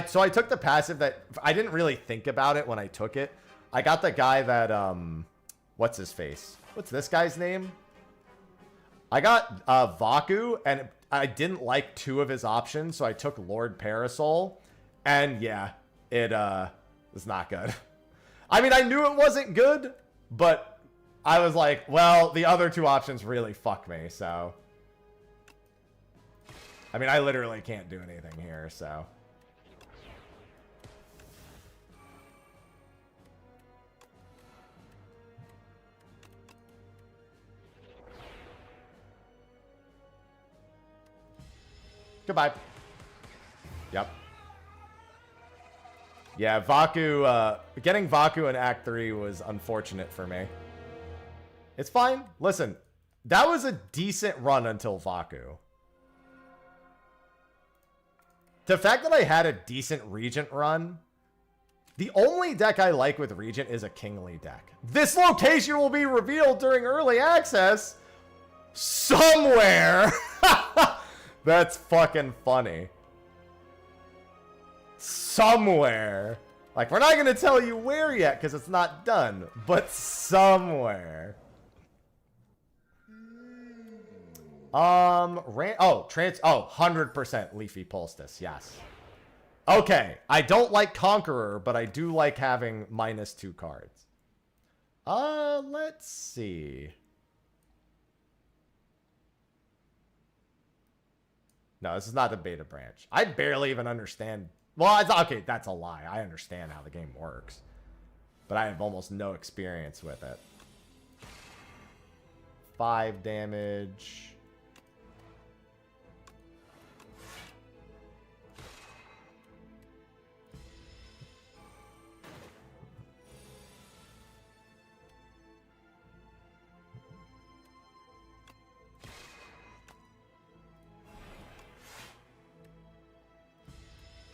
So I took the passive that... I didn't really think about it when I took it. I got the guy that, what's his face? What's this guy's name? I got Vaku, and I didn't like 2 of his options, so I took Lord Parasol. And yeah, it was not good. I mean, I knew it wasn't good, but I was like, well, the other 2 options really fuck me, so... I mean, I literally can't do anything here, so... Goodbye. Yep. Yeah, Vaku, getting Vaku in Act 3 was unfortunate for me. It's fine. Listen, that was a decent run until Vaku. The fact that I had a decent Regent run, the only deck I like with Regent is a Kingly deck. This location will be revealed during early access somewhere. That's fucking funny. Somewhere. Like, we're not going to tell you where yet because it's not done, but somewhere. 100% Leafy Poultice, yes. Okay, I don't like Conqueror, but I do like having -2 cards. Let's see. No, this is not the beta branch. I barely even understand. Well, okay, that's a lie. I understand how the game works, but I have almost no experience with it. 5 damage.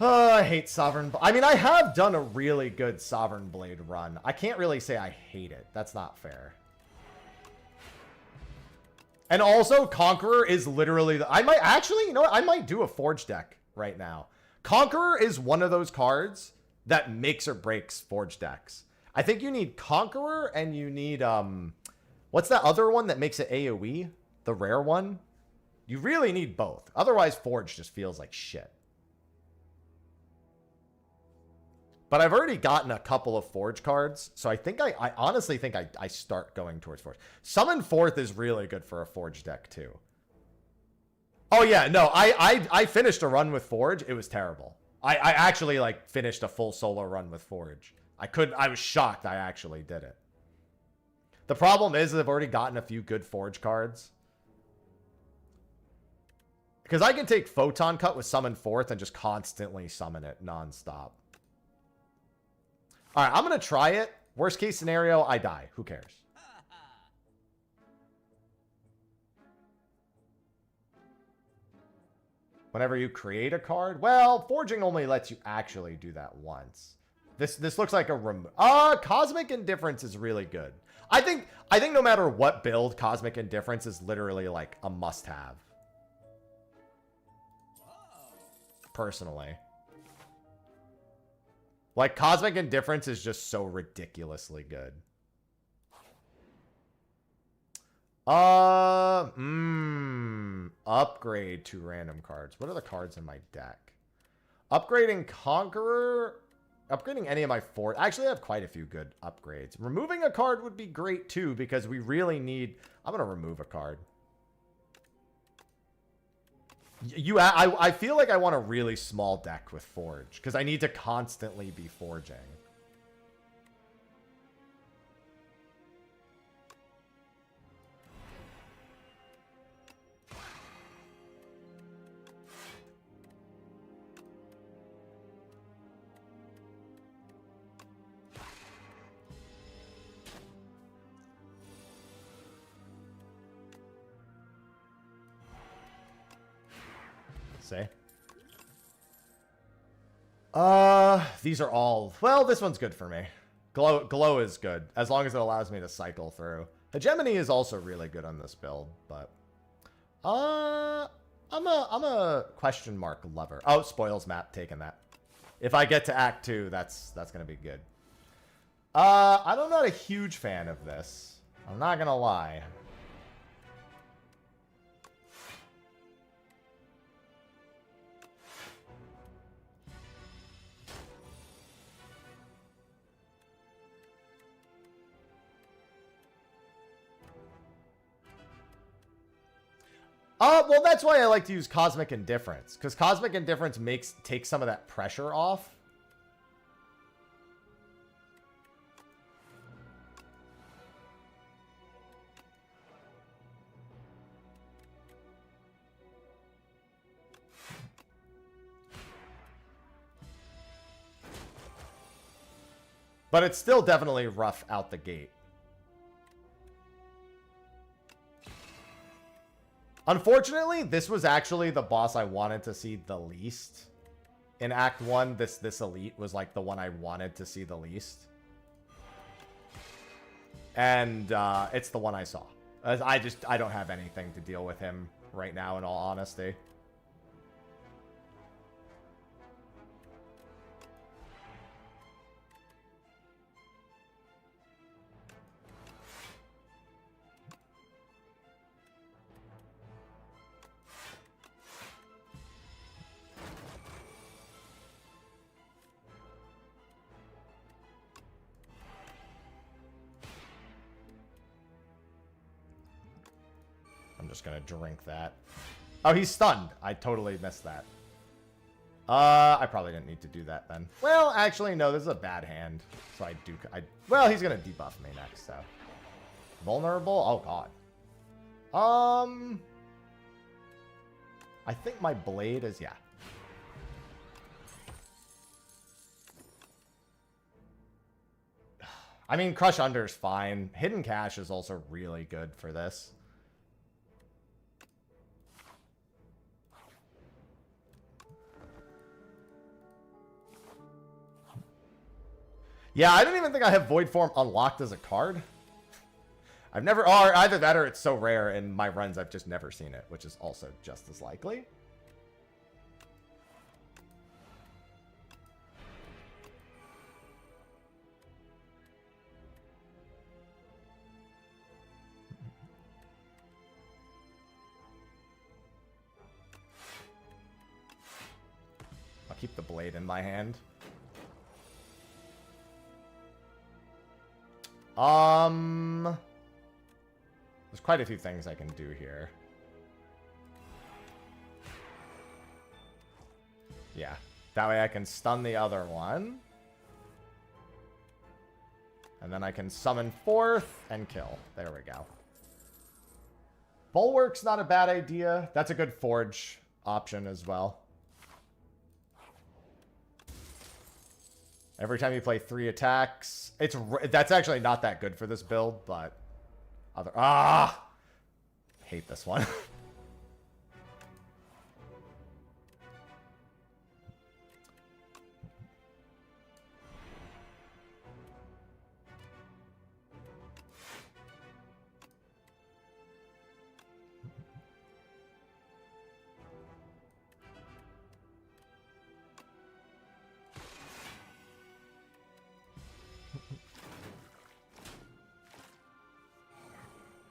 I hate Sovereign... I mean, I have done a really good Sovereign Blade run. I can't really say I hate it. That's not fair. And also, Conqueror is literally... I might... Actually, you know what? I might do a Forge deck right now. Conqueror is one of those cards that makes or breaks Forge decks. I think you need Conqueror and you need... What's that other one that makes it AoE? The rare one? You really need both. Otherwise, Forge just feels like shit. But I've already gotten a couple of Forge cards, so I think I honestly think I start going towards Forge. Summon Forth is really good for a Forge deck, too. Oh, yeah, no, I finished a run with Forge. It was terrible. I actually, like, finished a full solo run with Forge. I was shocked I actually did it. The problem is I've already gotten a few good Forge cards. Because I can take Photon Cut with Summon Forth and just constantly summon it nonstop. All right, I'm going to try it. Worst case scenario, I die. Who cares? Whenever you create a card, well, forging only lets you actually do that once. This looks like a Cosmic Indifference is really good. I think no matter what build, Cosmic Indifference is literally like a must-have. Personally. Like, Cosmic Indifference is just so ridiculously good. Upgrade 2 random cards. What are the cards in my deck? Upgrading Conqueror. Upgrading any of my 4. Actually, I have quite a few good upgrades. Removing a card would be great, too, because we really need... I'm going to remove a card. I feel like I want a really small deck with Forge, because I need to constantly be forging. see. These are all... Well, this one's good for me. Glow is good, as long as it allows me to cycle through. Hegemony is also really good on this build, but... I'm a question mark lover. Oh, spoils map, taking that. If I get to Act 2, that's gonna be good. I'm not a huge fan of this. I'm not gonna lie. Well, that's why I like to use Cosmic Indifference, because Cosmic Indifference takes some of that pressure off. But it's still definitely rough out the gate. Unfortunately, this was actually the boss I wanted to see the least. In Act 1, this elite was like the one I wanted to see the least. And it's the one I saw. I don't have anything to deal with him right now, in all honesty. Just gonna drink that. Oh, he's stunned. I totally missed that. I probably didn't need to do that then. Well, actually, no, this is a bad hand. So well, he's gonna debuff me next, so. Vulnerable? Oh, God. I think my blade is, yeah. I mean, Crush Under is fine. Hidden Cache is also really good for this. Yeah, I don't even think I have Void Form unlocked as a card. I've never... Or either that or it's so rare in my runs I've just never seen it, which is also just as likely. I'll keep the blade in my hand. There's quite a few things I can do here. Yeah. That way I can stun the other one. And then I can summon forth and kill. There we go. Bulwark's not a bad idea. That's a good forge option as well. Every time you play 3 attacks, that's actually not that good for this build, but hate this one.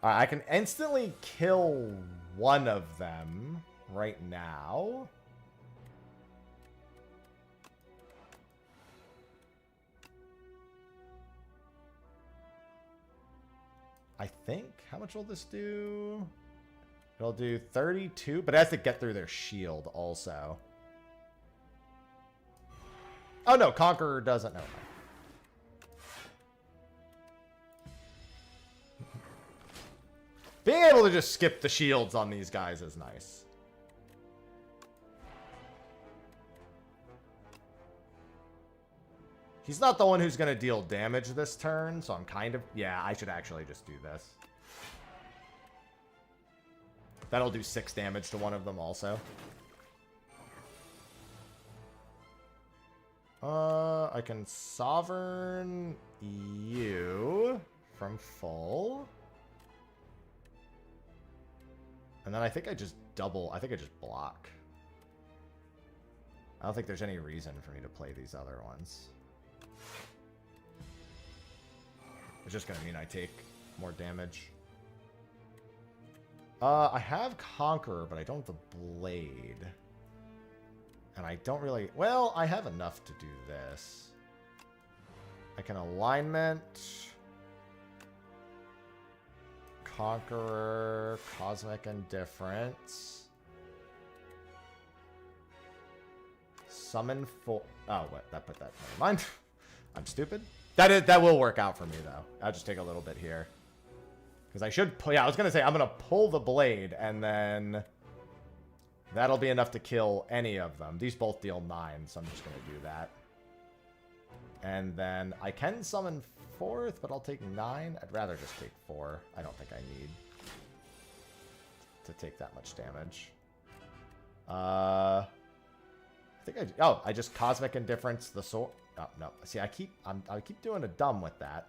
I can instantly kill one of them right now. I think. How much will this do? It'll do 32, but it has to get through their shield also. Oh no, Conqueror doesn't know. Being able to just skip the shields on these guys is nice. He's not the one who's going to deal damage this turn, so I'm kind of... Yeah, I should actually just do this. That'll do 6 damage to one of them also. I can Sovereign you from full. And then I think I just block. I don't think there's any reason for me to play these other ones. It's just gonna mean I take more damage. I have Conqueror, but I don't have the Blade. And I don't really... Well, I have enough to do this. I can Alignment... Conqueror, Cosmic Indifference. Summon for... Oh, what? That put that... Never mind. I'm stupid. That will work out for me, though. I'll just take a little bit here. Because I should... Yeah, I was going to say, I'm going to pull the Blade, and then... That'll be enough to kill any of them. These both deal 9, so I'm just going to do that. And then I can summon 4th, but I'll take 9. I'd rather just take 4. I don't think I need to take that much damage. I think I just Cosmic Indifference the sword. Oh, no. See, I keep doing a dumb with that.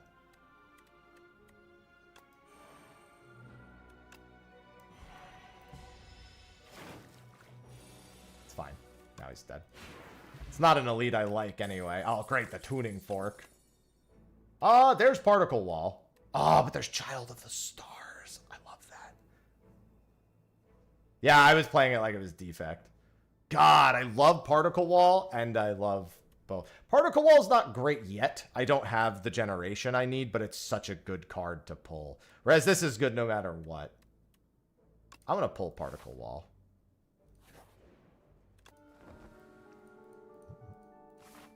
It's fine. Now he's dead. It's not an elite I like anyway. Oh, great. The tuning fork. There's Particle Wall. Oh, but there's Child of the Stars. I love that. Yeah, I was playing it like it was defect. God, I love Particle Wall, and I love both. Particle Wall is not great yet. I don't have the generation I need, but it's such a good card to pull. Whereas this is good no matter what. I'm going to pull Particle Wall.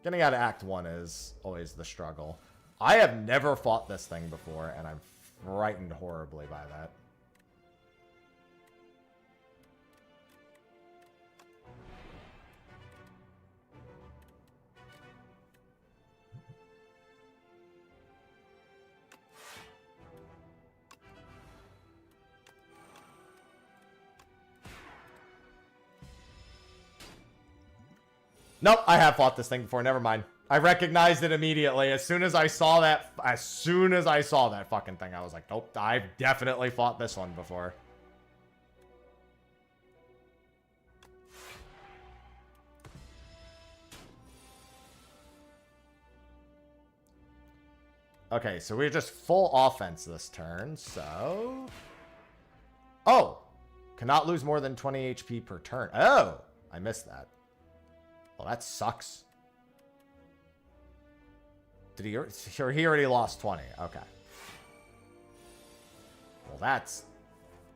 Getting out of Act 1 is always the struggle. I have never fought this thing before, and I'm frightened horribly by that. Nope, I have fought this thing before. Never mind. I recognized it immediately. As soon as I saw that fucking thing, I was like, nope, I've definitely fought this one before. Okay, so we're just full offense this turn, so... Oh! Cannot lose more than 20 HP per turn. Oh! I missed that. Well, that sucks. Did he already lost 20. Okay. Well, that's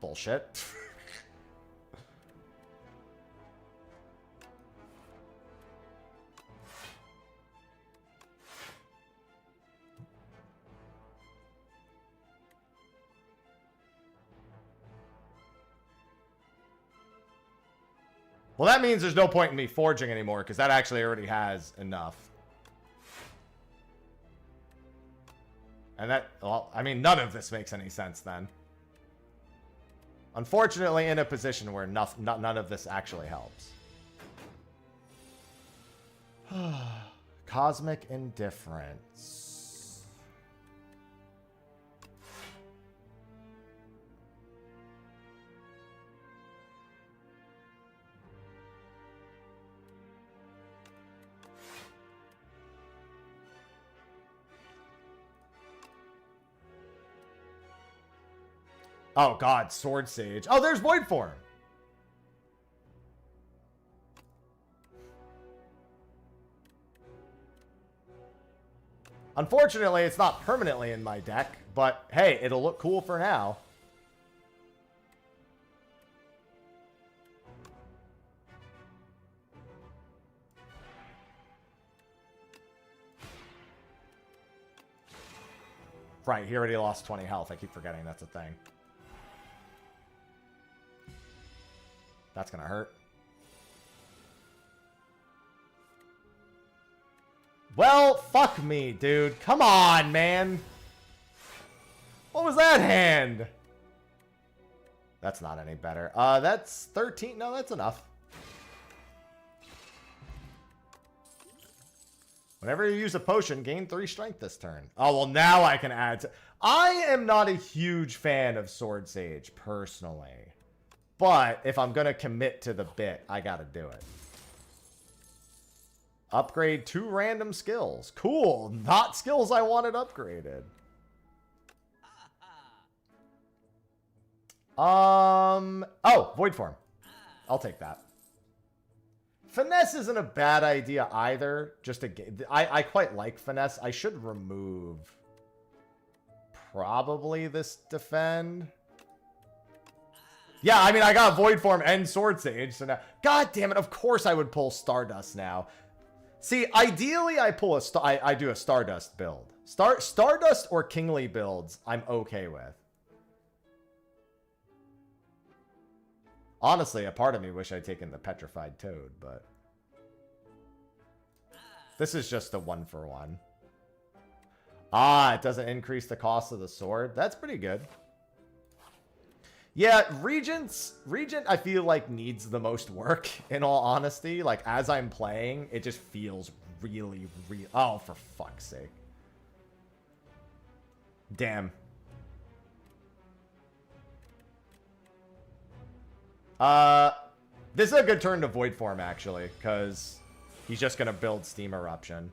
bullshit. Well, that means there's no point in me forging anymore, because that actually already has enough. And that, well, I mean, none of this makes any sense then. Unfortunately, in a position where none of this actually helps. Cosmic Indifference. Oh, God, Sword Sage. Oh, there's Void Form. Unfortunately, it's not permanently in my deck, but hey, it'll look cool for now. Right, he already lost 20 health. I keep forgetting that's a thing. That's gonna hurt. Well, fuck me, dude. Come on, man. What was that hand? That's not any better. That's 13. No, that's enough. Whenever you use a potion, gain 3 strength this turn. Oh, well, now I can add to... I am not a huge fan of Sword Sage, personally. But if I'm going to commit to the bit, I got to do it. Upgrade 2 random skills. Cool. Not skills I wanted upgraded. Oh, Void Form. I'll take that. Finesse isn't a bad idea either. Just a, I quite like Finesse. I should remove probably this Defend. Yeah, I mean, I got Void Form and Sword Sage, so now... God damn it, of course I would pull Stardust now. See, ideally I pull a... I do a Stardust build. Stardust or Kingly builds, I'm okay with. Honestly, a part of me wish I'd taken the Petrified Toad, but... This is just a 1-for-1. Ah, it doesn't increase the cost of the sword. That's pretty good. Yeah, Regent, I feel like needs the most work, in all honesty. Like, as I'm playing, it just feels really... Oh, for fuck's sake. Damn. This is a good turn to Void Form, actually, because he's just going to build Steam Eruption.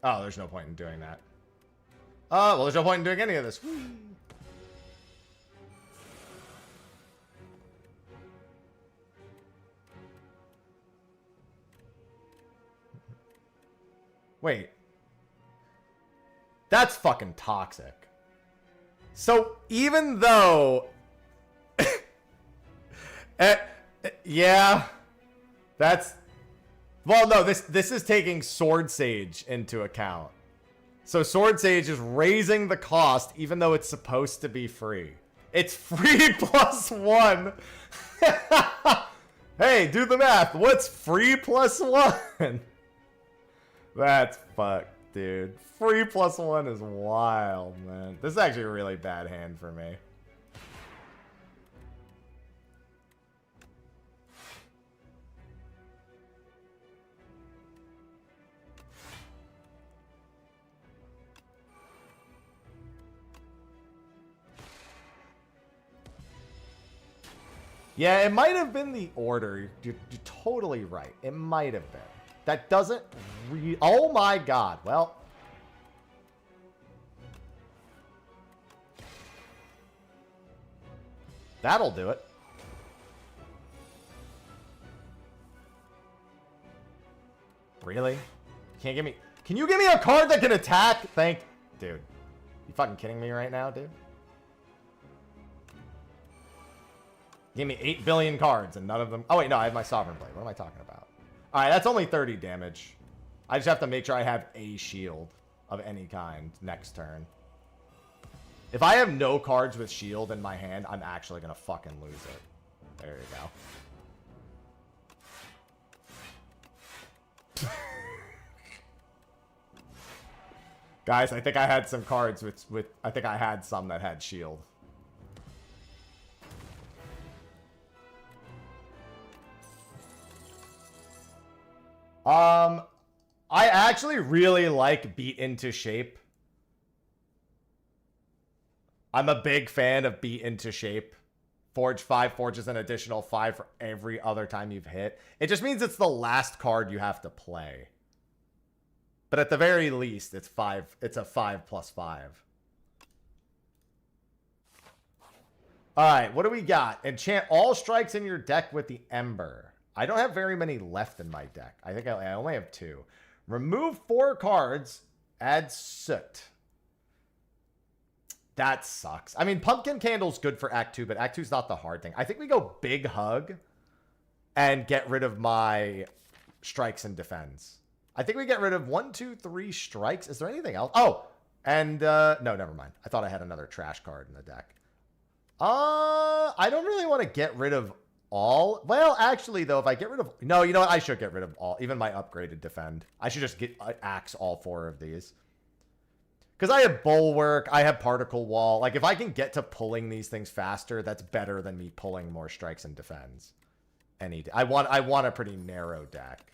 Oh, there's no point in doing that. Well, there's no point in doing any of this. Wait. That's fucking toxic. So, even though... yeah. That's... Well, no, this is taking Sword Sage into account. So Sword Sage is raising the cost even though it's supposed to be free. It's free plus 1. Hey, do the math. What's free plus 1? That's fucked, dude. Free plus 1 is wild, man. This is actually a really bad hand for me. Yeah, it might have been the order. You're totally right. It might have been. That doesn't oh my god. Well. That'll do it. Really? Can't give me... Can you give me a card that can attack? Dude. You fucking kidding me right now, dude? Give me 8 billion cards and none of them... Oh, wait, no, I have my Sovereign Blade. What am I talking about? Alright, that's only 30 damage. I just have to make sure I have a shield of any kind next turn. If I have no cards with shield in my hand, I'm actually going to fucking lose it. There you go. Guys, I think I had some cards with... I think I had some that had shield. I actually really like Beat into Shape. I'm a big fan of Beat into Shape. Forge 5 forges an additional 5 for every other time you've hit. It just means it's the last card you have to play. But at the very least, it's 5. It's a 5+5. All right, what do we got? Enchant all strikes in your deck with the Ember. I don't have very many left in my deck. I think I only have 2. Remove 4 cards. Add Soot. That sucks. I mean, Pumpkin Candle's good for Act 2, but Act 2's not the hard thing. I think we go Big Hug and get rid of my strikes and defends. I think we get rid of 1, 2, 3 strikes. Is there anything else? Oh, and no, never mind. I thought I had another trash card in the deck. I don't really want to get rid of all. Well, actually, though, if I get rid of... No, you know what? I should get rid of all. Even my upgraded defend. I should just axe all 4 of these. Because I have Bulwark. I have Particle Wall. Like, if I can get to pulling these things faster, that's better than me pulling more strikes and defends. I want a pretty narrow deck.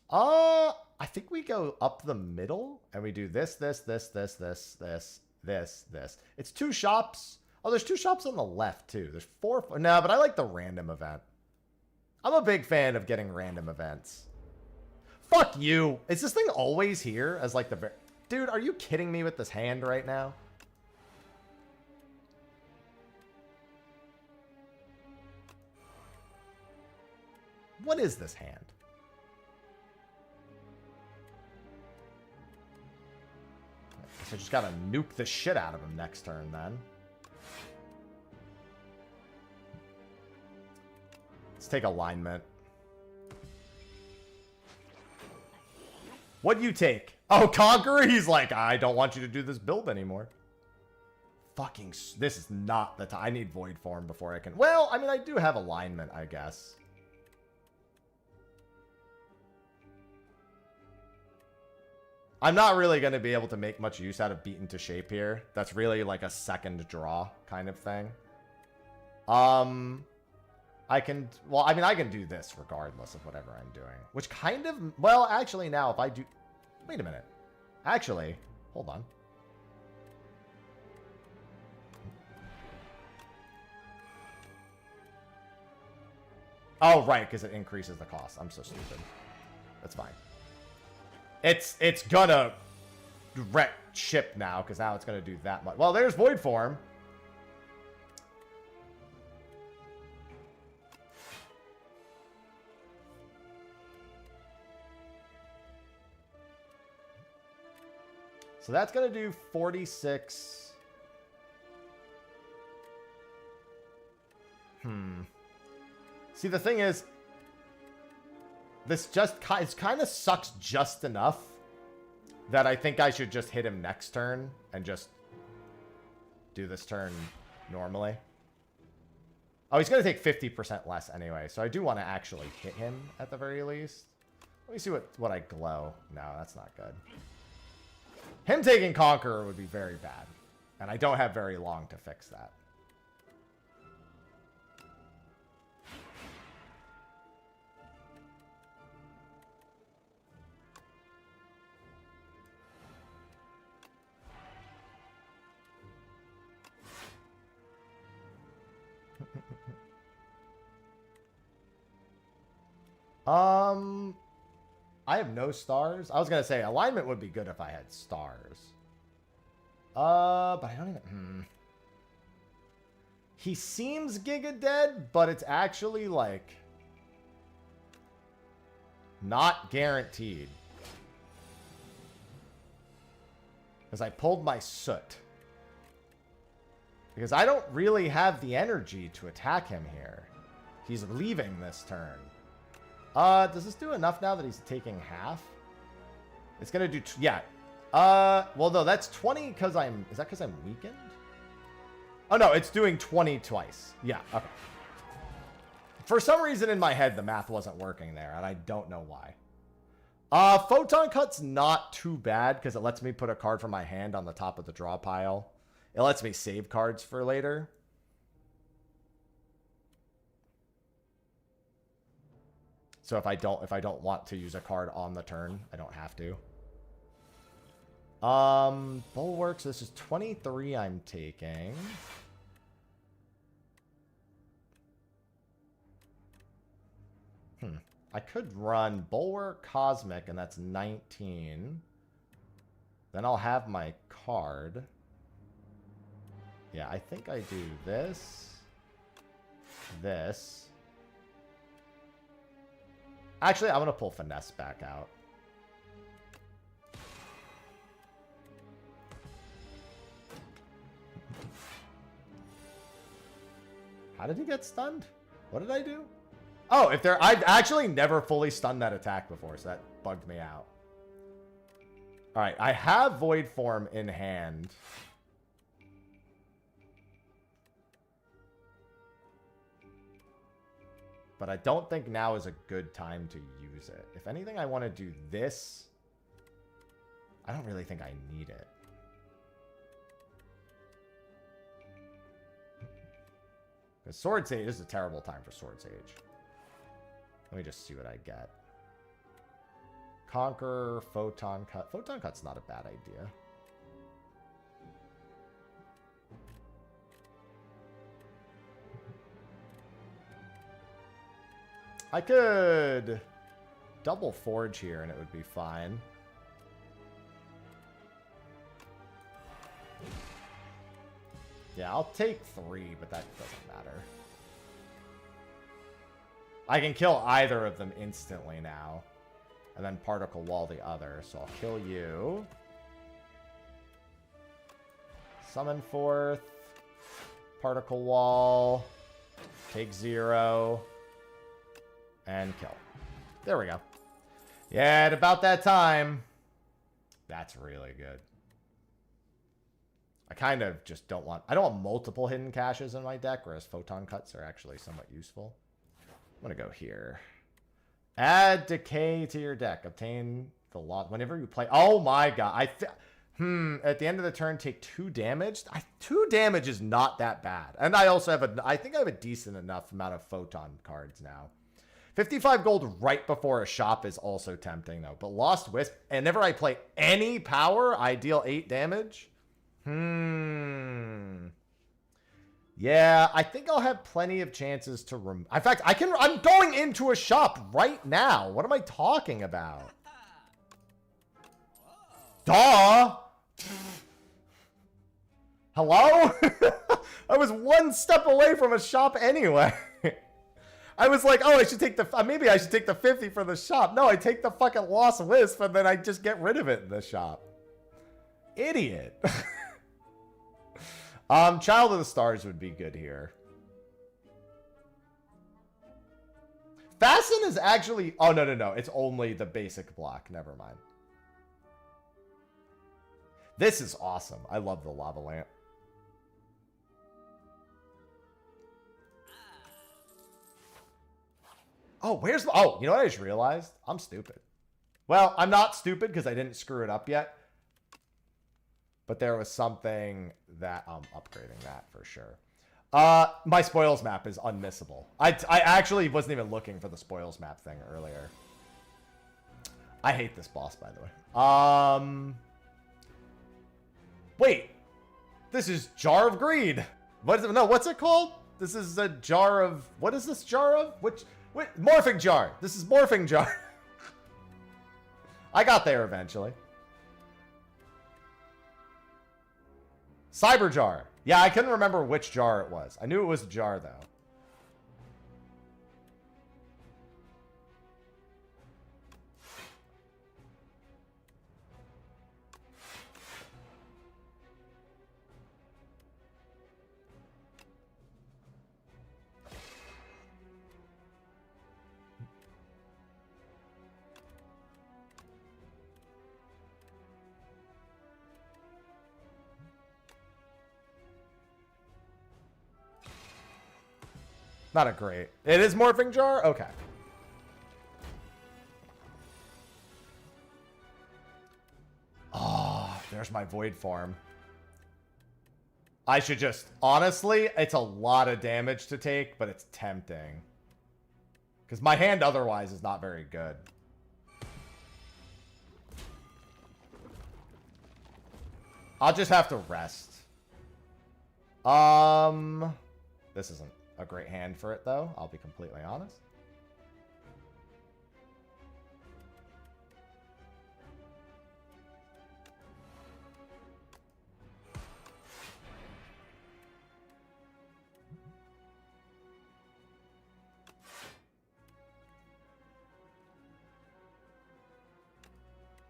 I think we go up the middle and we do this. It's 2 shops. Oh, there's 2 shops on the left too. There's 4. No, but I like the random event. I'm a big fan of getting random events. Fuck you. Is this thing always here as like the... Dude, are you kidding me with this hand right now? What is this hand? I just gotta nuke the shit out of him next turn then. Let's take alignment. What'd you take? Oh, Conqueror? He's like, I don't want you to do this build anymore. Fucking, this is not the time. I need Void Form before I can... Well, I mean, I do have alignment, I guess. I'm not really going to be able to make much use out of Beaten to Shape here. That's really like a second draw kind of thing. I can... Well, I mean, I can do this regardless of whatever I'm doing. Which kind of... Well, actually now, if I do... Wait a minute. Actually, hold on. Oh, right, because it increases the cost. I'm so stupid. That's fine. It's gonna wreck ship now, because now it's gonna do that much. Well, there's Void Form. So that's gonna do 46. See, the thing is, this just it kind of sucks just enough that I think I should just hit him next turn and just do this turn normally. Oh, he's going to take 50% less anyway, so I do want to actually hit him at the very least. Let me see what I glow. No, that's not good. Him taking Conqueror would be very bad, and I don't have very long to fix that. I have no stars. I was gonna say alignment would be good if I had stars. But I don't even... He seems Giga dead, but it's actually like not guaranteed. Because I pulled my Soot. Because I don't really have the energy to attack him here. He's leaving this turn. Does this do enough now that he's taking half? It's gonna do... Yeah. Well, no, that's 20 because I'm... Is that because I'm weakened? Oh, no, it's doing 20 twice. Yeah, okay. For some reason in my head, the math wasn't working there, and I don't know why. Photon Cut's not too bad because it lets me put a card from my hand on the top of the draw pile. It lets me save cards for later. So if I don't want to use a card on the turn, I don't have to. Bulwarks, this is 23 I'm taking. I could run Bulwark Cosmic, and that's 19. Then I'll have my card. Yeah, I think I do this. This. Actually, I'm going to pull Finesse back out. How did he get stunned? What did I do? Oh, if they're... I've actually never fully stunned that attack before, so that bugged me out. Alright, I have Void Form in hand. But I don't think now is a good time to use it. If anything, I want to do this. I don't really think I need it. Because Sword Sage is a terrible time for Sword Sage. Let me just see what I get. Conquer, Photon Cut. Photon Cut's not a bad idea. I could double Forge here and it would be fine. Yeah, I'll take 3, but that doesn't matter. I can kill either of them instantly now. And then Particle Wall the other. So I'll kill you. Summon forth. Particle Wall. Take 0. And kill. There we go. Yeah, at about that time. That's really good. I kind of just don't want... I don't want multiple hidden caches in my deck, whereas Photon Cuts are actually somewhat useful. I'm going to go here. Add Decay to your deck. Obtain the lot... Whenever you play... Oh my god. At the end of the turn, take 2 damage. 2 damage is not that bad. And I also have a... I think I have a decent enough amount of Photon cards now. 55 gold right before a shop is also tempting, though. But Lost Wisp, and whenever I play any power, I deal 8 damage. Yeah, I think I'll have plenty of chances to in fact, I'm going into a shop right now. What am I talking about? Duh! Hello? I was 1 step away from a shop anyway. I was like, oh, I should take the... maybe I should take the 50 for the shop. No, I take the fucking Lost Wisp, and then I just get rid of it in the shop. Idiot. Child of the Stars would be good here. Fasten is actually... Oh, no. It's only the basic block. Never mind. This is awesome. I love the lava lamp. Oh, where's the... Oh, you know what I just realized? I'm stupid. Well, I'm not stupid because I didn't screw it up yet. But there was something that I'm upgrading that for sure. My spoils map is unmissable. I actually wasn't even looking for the spoils map thing earlier. I hate this boss, by the way. Wait. This is Jar of Greed. What is it? No, what's it called? This is a jar of... What is this jar of? Wait, Morphing Jar. This is Morphing Jar. I got there eventually. Cyber Jar. Yeah, I couldn't remember which jar it was. I knew it was a jar, though. Not a great... It is Morphing Jar? Okay. Oh, there's my Void Form. I should just... Honestly, it's a lot of damage to take, but it's tempting. Because my hand otherwise is not very good. I'll just have to rest. This isn't a great hand for it, though. I'll be completely honest.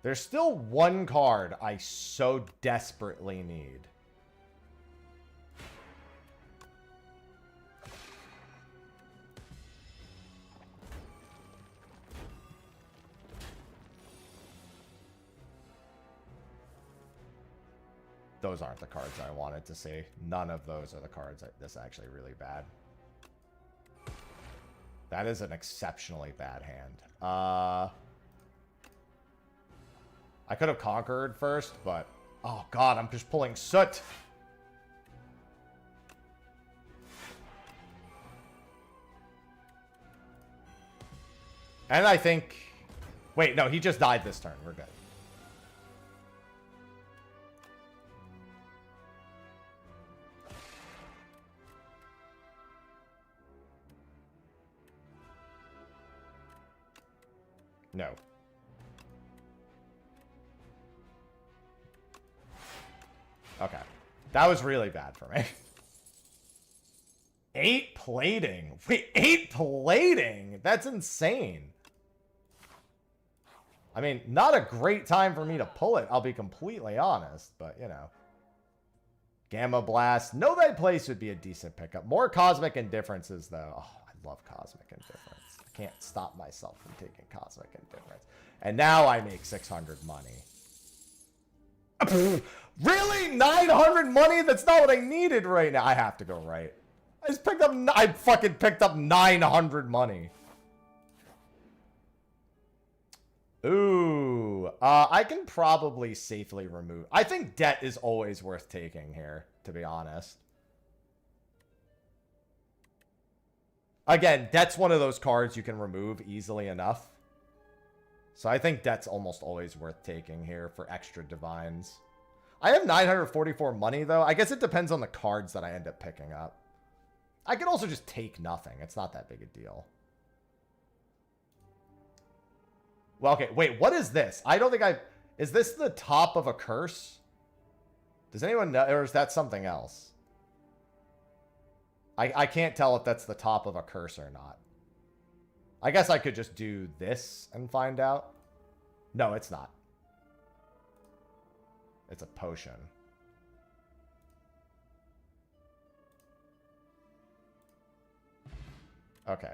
There's still one card I so desperately need. Those aren't the cards I wanted to see. None of those are the cards. This is actually really bad. That is an exceptionally bad hand. I could have conquered first, but... Oh, God, I'm just pulling soot. And I think... Wait, no, he just died this turn. We're good. No. Okay. That was really bad for me. 8 plating. Wait, 8 plating? That's insane. I mean, not a great time for me to pull it, I'll be completely honest, but, you know. Gamma Blast. Know Thy Place would be a decent pickup. More Cosmic Indifferences, though. Oh, I love Cosmic Indifference. I can't stop myself from taking Cosmic Indifference. And now I make 600 money. Really? 900 money? That's not what I needed right now. I have to go right. I just picked up... I fucking picked up 900 money. Ooh. I can probably safely remove... I think debt is always worth taking here, to be honest. Again, debt's one of those cards you can remove easily enough. So I think debt's almost always worth taking here for extra divines. I have 944 money, though. I guess it depends on the cards that I end up picking up. I could also just take nothing. It's not that big a deal. Well, okay. Wait, what is this? I don't think I... Is this the top of a curse? Does anyone know? Or is that something else? I can't tell if that's the top of a curse or not. I guess I could just do this and find out. No, it's not. It's a potion. Okay.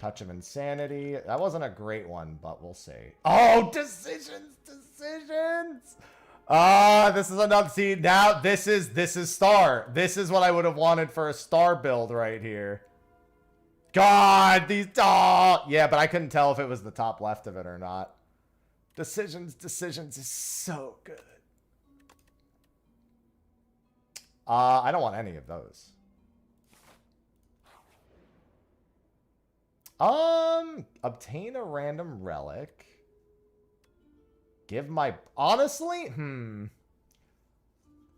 Touch of Insanity. That wasn't a great one, but we'll see. Oh, decisions! This is another... See, now this is star. This is what I would have wanted for a star build right here. God, these... Oh, yeah, but I couldn't tell if it was the top left of it or not. Decisions is so good. I don't want any of those. Obtain a random relic. Give my... Honestly?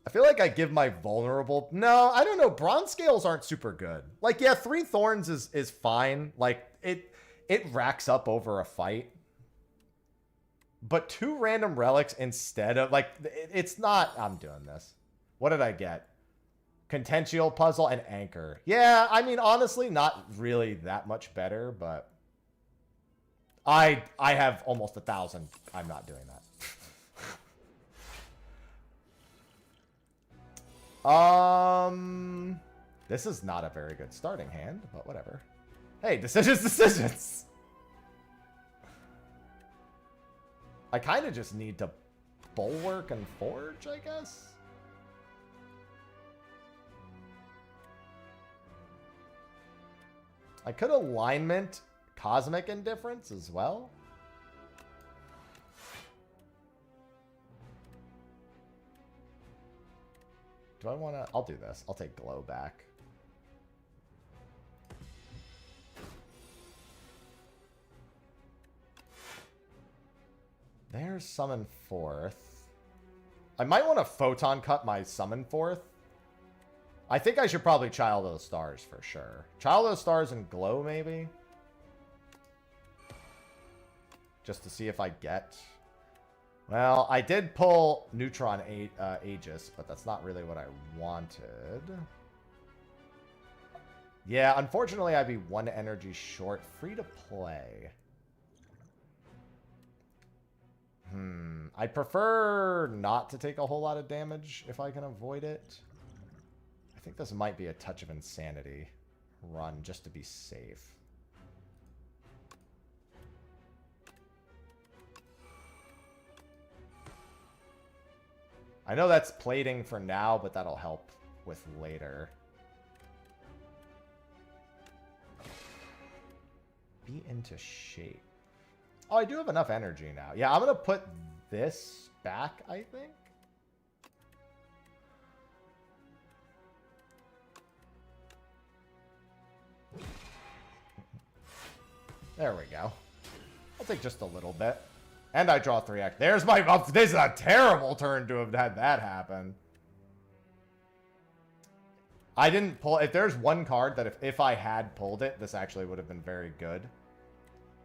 I feel like I give my vulnerable... No, I don't know. Bronze scales aren't super good. Like, yeah, 3 thorns is fine. Like, it racks up over a fight. But 2 random relics instead of... Like, it's not... I'm doing this. What did I get? Contential Puzzle and Anchor. Yeah, I mean, honestly, not really that much better, but... I have almost 1,000. I'm not doing that. This is not a very good starting hand, but whatever. Hey, decisions. I kind of just need to bulwark and forge, I guess. I could alignment Cosmic Indifference as well. Do I want to... I'll do this. I'll take Glow back. There's Summon Forth. I might want to Photon Cut my Summon Forth. I think I should probably Child of the Stars for sure. Child of the Stars and Glow, maybe? Just to see if I get... Well, I did pull Neutron Aegis, but that's not really what I wanted. Yeah, unfortunately, I'd be 1 energy short. Free to play. I prefer not to take a whole lot of damage if I can avoid it. I think this might be a touch of insanity run just to be safe. I know that's plating for now, but that'll help with later. Be into shape. Oh, I do have enough energy now. Yeah, I'm going to put this back, I think. There we go. I'll take just a little bit. And I draw 3x. There's my... Oh, this is a terrible turn to have had that happen. I didn't pull... If there's one card that if I had pulled it, this actually would have been very good.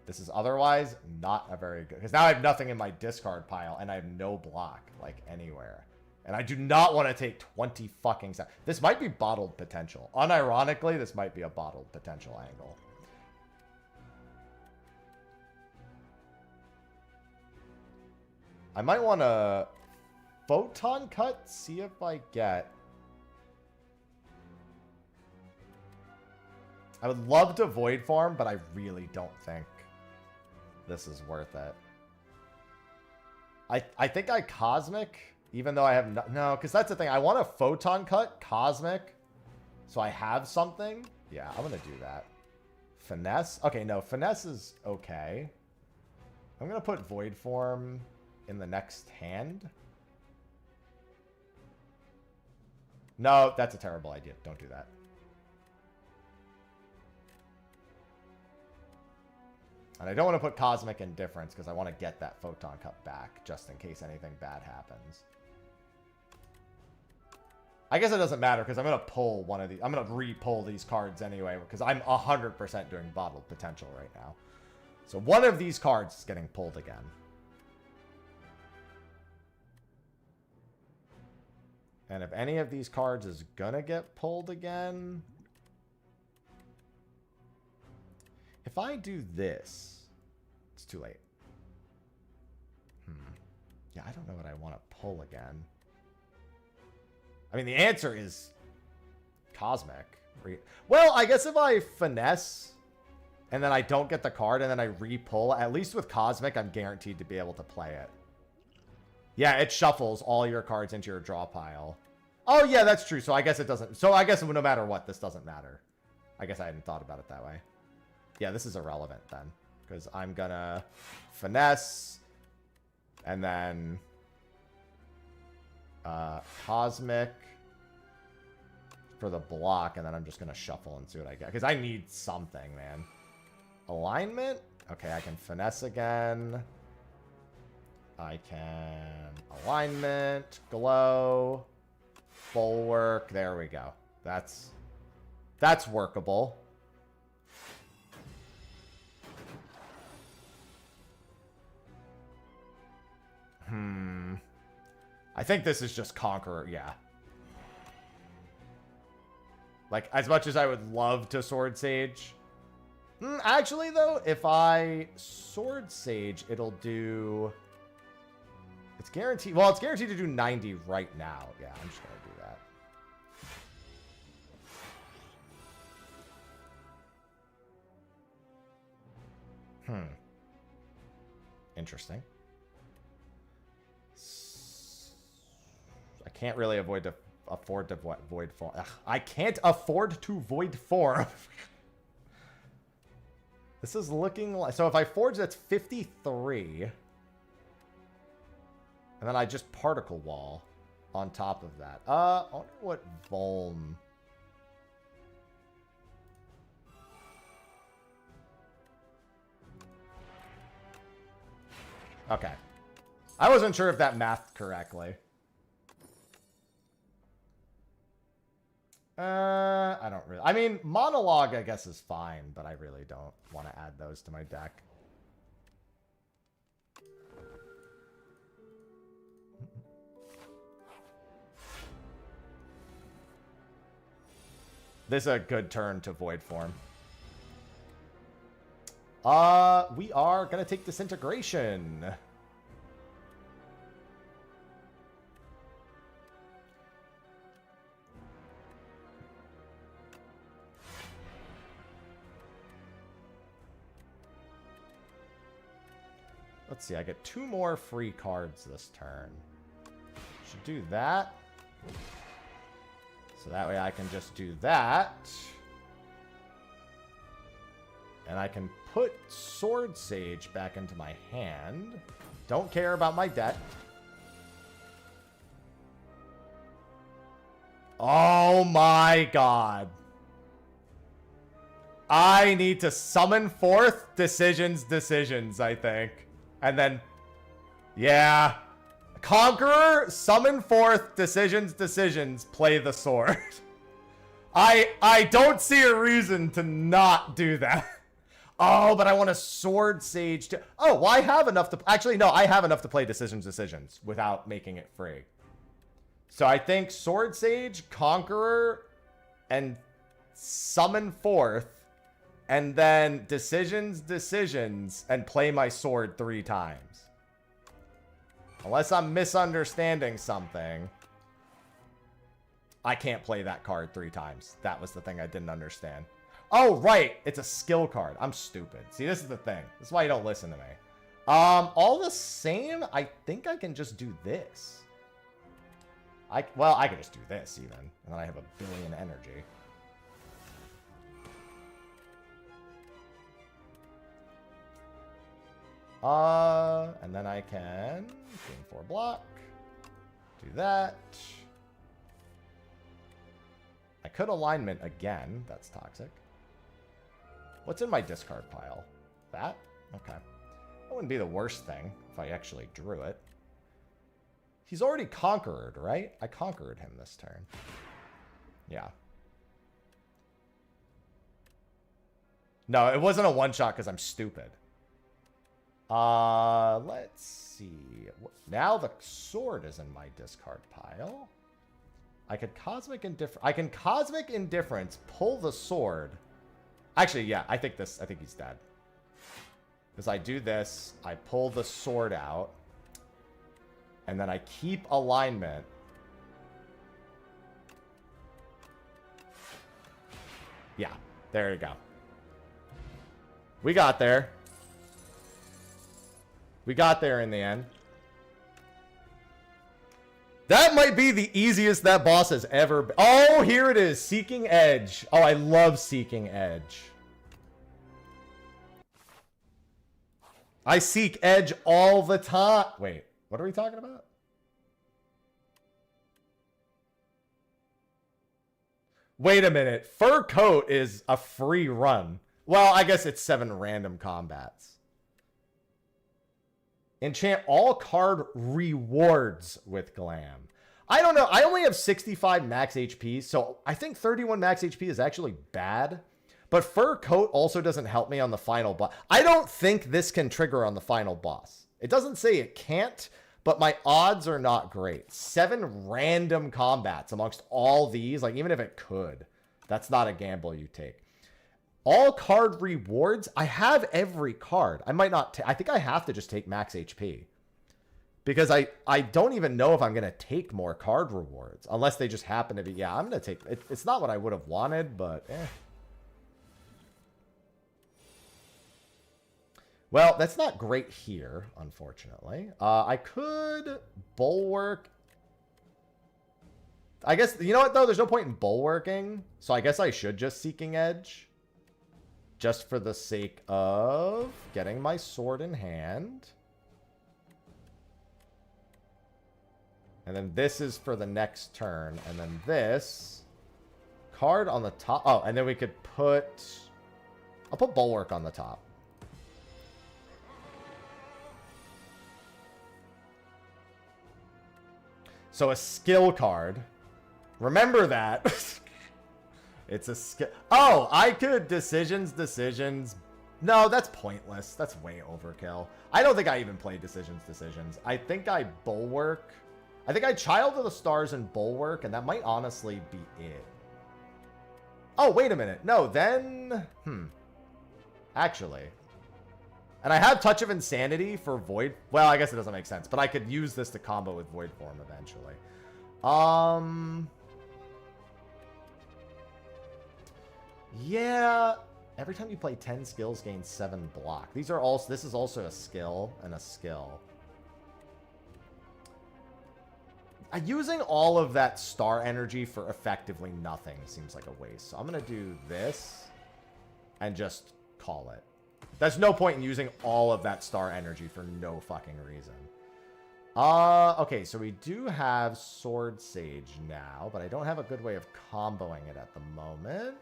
This is otherwise not a very good... Because now I have nothing in my discard pile, and I have no block, like, anywhere. And I do not want to take 20 fucking... This might be bottled potential. Unironically, this might be a bottled potential angle. I might want to photon cut, see if I get... I would love to void form, but I really don't think this is worth it. I think I cosmic, even though I have no, because that's the thing. I want to photon cut cosmic, so I have something. Yeah, I'm gonna do that. Finesse. Okay, no, finesse is okay. I'm gonna put void form in the next hand. No, that's a terrible idea. Don't do that. And I don't want to put Cosmic Indifference because I want to get that Photon Cut back just in case anything bad happens. I guess it doesn't matter because I'm going to pull one of these. I'm going to re-pull these cards anyway because I'm 100% doing bottled potential right now. So one of these cards is getting pulled again. And if any of these cards is going to get pulled again... If I do this, it's too late. Yeah, I don't know what I want to pull again. I mean, the answer is Cosmic. Well, I guess if I finesse and then I don't get the card and then I re-pull, at least with Cosmic, I'm guaranteed to be able to play it. Yeah, it shuffles all your cards into your draw pile. Oh, yeah, that's true. So I guess it doesn't. So I guess no matter what, this doesn't matter. I guess I hadn't thought about it that way. Yeah, this is irrelevant then, because I'm gonna finesse, and then Cosmic for the block, and then I'm just gonna shuffle and see what I get, because I need something, man. Alignment? Okay, I can finesse again. I can alignment, glow, bulwark. There we go. That's workable. I think this is just Conqueror, yeah. Like, as much as I would love to Sword Sage. Actually, though, if I Sword Sage, it'll do... It's guaranteed... Well, it's guaranteed to do 90 right now. Yeah, I'm just going to do that. Interesting. I can't really afford to void form. Ugh, I can't afford to void form. This is looking like... So if I forge, that's 53. And then I just particle wall on top of that. I wonder what Volm... Okay. I wasn't sure if that mathed correctly. I don't really... I mean, Monologue, I guess, is fine, but I really don't want to add those to my deck. This is a good turn to void form. We are going to take Disintegration. Let's see, I get 2 more free cards this turn. Should do that. So that way I can just do that. And I can put Sword Sage back into my hand. Don't care about my deck. Oh my god. I need to summon forth decisions, I think. And then, yeah. Conqueror, summon forth decisions, play the sword. I don't see a reason to not do that. Oh, but I want a Sword Sage to... Oh, well, I have enough to... Actually, no, I have enough to play decisions without making it free. So I think Sword Sage, Conqueror, and summon forth, and then decisions, and play my sword 3 times. Unless I'm misunderstanding something. I can't play that card 3 times. That was the thing I didn't understand. Oh, right. It's a skill card. I'm stupid. See, this is the thing. This is why you don't listen to me. All the same, I think I can just do this. Well, I could just do this even. And then I have 1 billion energy. And then I can gain 4 block. Do that. I could alignment again. That's toxic. What's in my discard pile? That? Okay. That wouldn't be the worst thing if I actually drew it. He's already conquered, right? I conquered him this turn. Yeah. No, it wasn't a one-shot because I'm stupid. Let's see. Now the sword is in my discard pile. I could Cosmic Indifference. I can Cosmic Indifference, pull the sword. Actually, yeah, I think he's dead. Because I do this, I pull the sword out, and then I keep alignment. Yeah, there you go. We got there. We got there in the end. That might be the easiest that boss has ever been. Oh, here it is. Seeking Edge. Oh, I love Seeking Edge. I seek edge all the time. Wait, what are we talking about? Wait a minute. Fur Coat is a free run. Well, I guess it's 7 random combats. Enchant all card rewards with Glam. I don't know. I only have 65 max HP, so I think 31 max HP is actually bad. But Fur Coat also doesn't help me on the final boss. I don't think this can trigger on the final boss. It doesn't say it can't, but my odds are not great. 7 random combats amongst all these, like even if it could, that's not a gamble you take. All card rewards. I have every card. I might not. I think I have to just take max HP. Because I don't even know if I'm going to take more card rewards. Unless they just happen to be. Yeah, I'm going to take. It's not what I would have wanted, but eh. Well, that's not great here, unfortunately. I could bulwark. I guess, you know what, though? There's no point in bulwarking. So I guess I should just Seeking Edge. Just for the sake of getting my sword in hand. And then this is for the next turn. And then this card on the top. Oh, and then we could put... I'll put Bulwark on the top. So a skill card. Remember that. It's a skill. Oh, I could decisions. No, that's pointless. That's way overkill. I don't think I even play decisions. I think I bulwark. I think I Child of the Stars and bulwark, and that might honestly be it. Oh, wait a minute. No, then... Actually. And I have Touch of Insanity for Void. Well, I guess it doesn't make sense, but I could use this to combo with Void Form eventually. Yeah. Every time you play 10 skills, gain 7 block. These are also, this is also a skill and a skill. Using all of that star energy for effectively nothing seems like a waste. So I'm going to do this and just call it. There's no point in using all of that star energy for no fucking reason. Okay, so we do have Sword Sage now, but I don't have a good way of comboing it at the moment.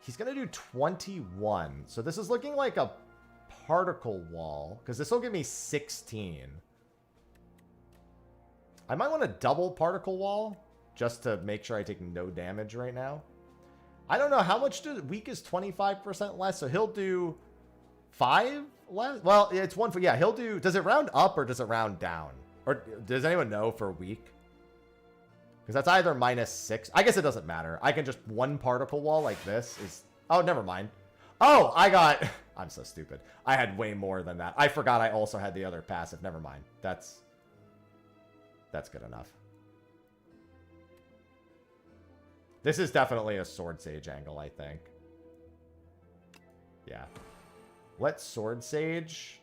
He's going to do 21. So this is looking like a particle wall, because this will give me 16. I might want to double particle wall just to make sure I take no damage right now. I don't know how much weak is 25% less, so he'll do 5 less. Well, it's 1 for, yeah, he'll do, does it round up or does it round down? Or does anyone know for weak? Because that's either -6. I guess it doesn't matter. I can just 1 particle wall like this is, oh, never mind. Oh, I got, I'm so stupid. I had way more than that. I forgot I also had the other passive. Never mind. That's good enough. This is definitely a Sword Sage angle, I think. Yeah. Let's Sword Sage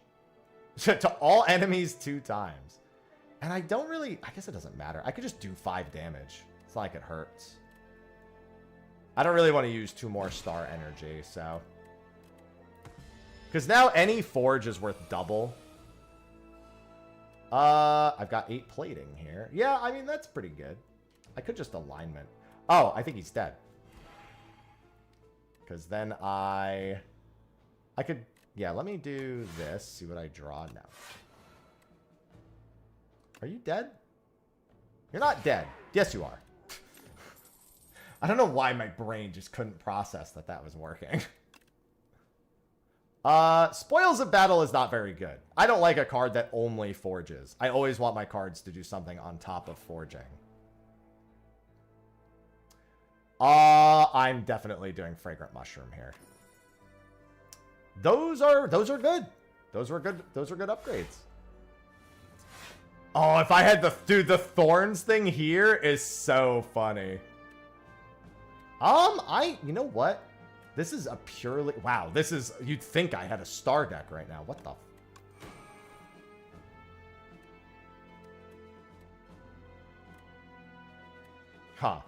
to all enemies 2 times. And I don't really, I guess it doesn't matter. I could just do 5 damage. It's not like it hurts. I don't really want to use 2 more star energy, so. Because now any forge is worth double. I've got 8 plating here. Yeah, I mean, that's pretty good. I could just alignment. Oh, I think he's dead. Because then I could, yeah, let me do this. See what I draw now. Are you dead? You're not dead. Yes, you are. I don't know why my brain just couldn't process that that was working. Spoils of Battle is not very good. I don't like a card that only forges. I always want my cards to do something on top of forging. I'm definitely doing Fragrant Mushroom here. Those are good. Those were good upgrades. Oh, if I had the, dude, the thorns thing here is so funny. You know what? This is a purely, wow, this is, you'd think I had a star deck right now. What the? Huh.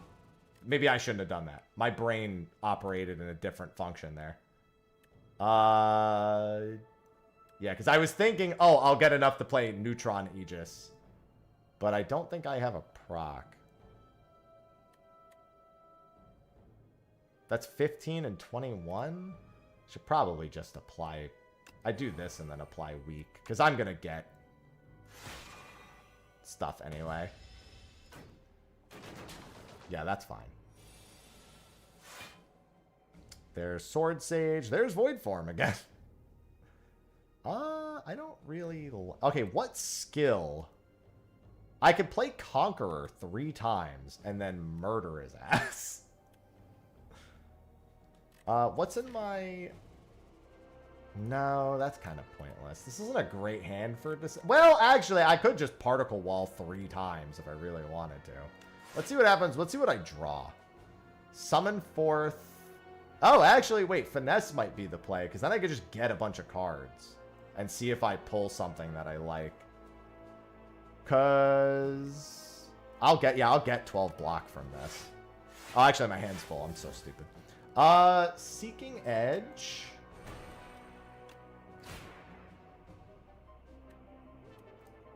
Maybe I shouldn't have done that. My brain operated in a different function there. Yeah, because I was thinking, oh, I'll get enough to play Neutron Aegis. But I don't think I have a proc. That's 15 and 21? Should probably just apply. I do this and then apply weak. Because I'm going to get stuff anyway. Yeah, that's fine. There's Sword Sage. There's Void Form again. I don't really... Okay, what skill? I could play Conqueror 3 times and then murder his ass. What's in my... No, that's kind of pointless. This isn't a great hand for this. Well, actually, I could just Particle Wall 3 times if I really wanted to. Let's see what happens. Let's see what I draw. Summon forth... Oh, actually, wait. Finesse might be the play, because then I could just get a bunch of cards and see if I pull something that I like. Because I'll get 12 block from this. Oh, actually, my hand's full. I'm so stupid. Seeking Edge.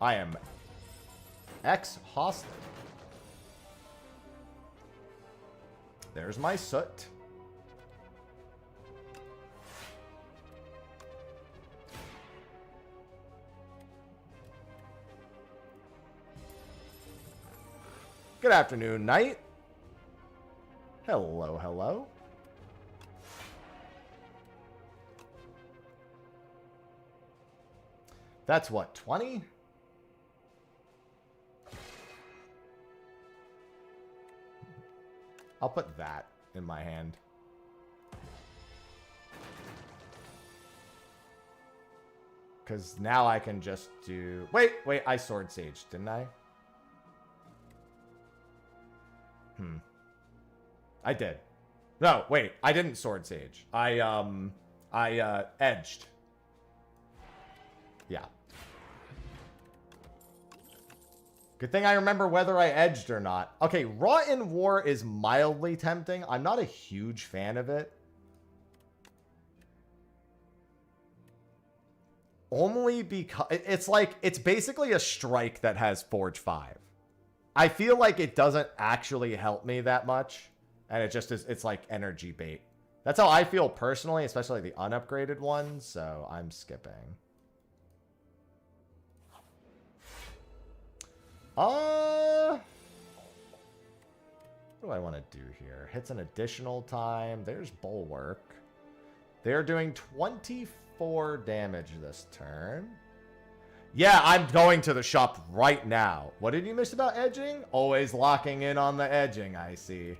I am exhausted. There's my soot. Good afternoon, Knight. Hello, hello. That's what, 20? I'll put that in my hand. Because now I can just do... Wait, I Sword Sage, didn't I? I did. No, wait. I didn't Sword Sage. I edged. Yeah. Good thing I remember whether I edged or not. Okay, Raw in War is mildly tempting. I'm not a huge fan of it. Only because it's like, it's basically a strike that has Forge 5. I feel like it doesn't actually help me that much. And it just is, it's like energy bait. That's how I feel personally, especially the unupgraded ones. So I'm skipping. What do I want to do here? Hits an additional time. There's Bulwark. They're doing 24 damage this turn. Yeah, I'm going to the shop right now. What did you miss about edging? Always locking in on the edging, I see.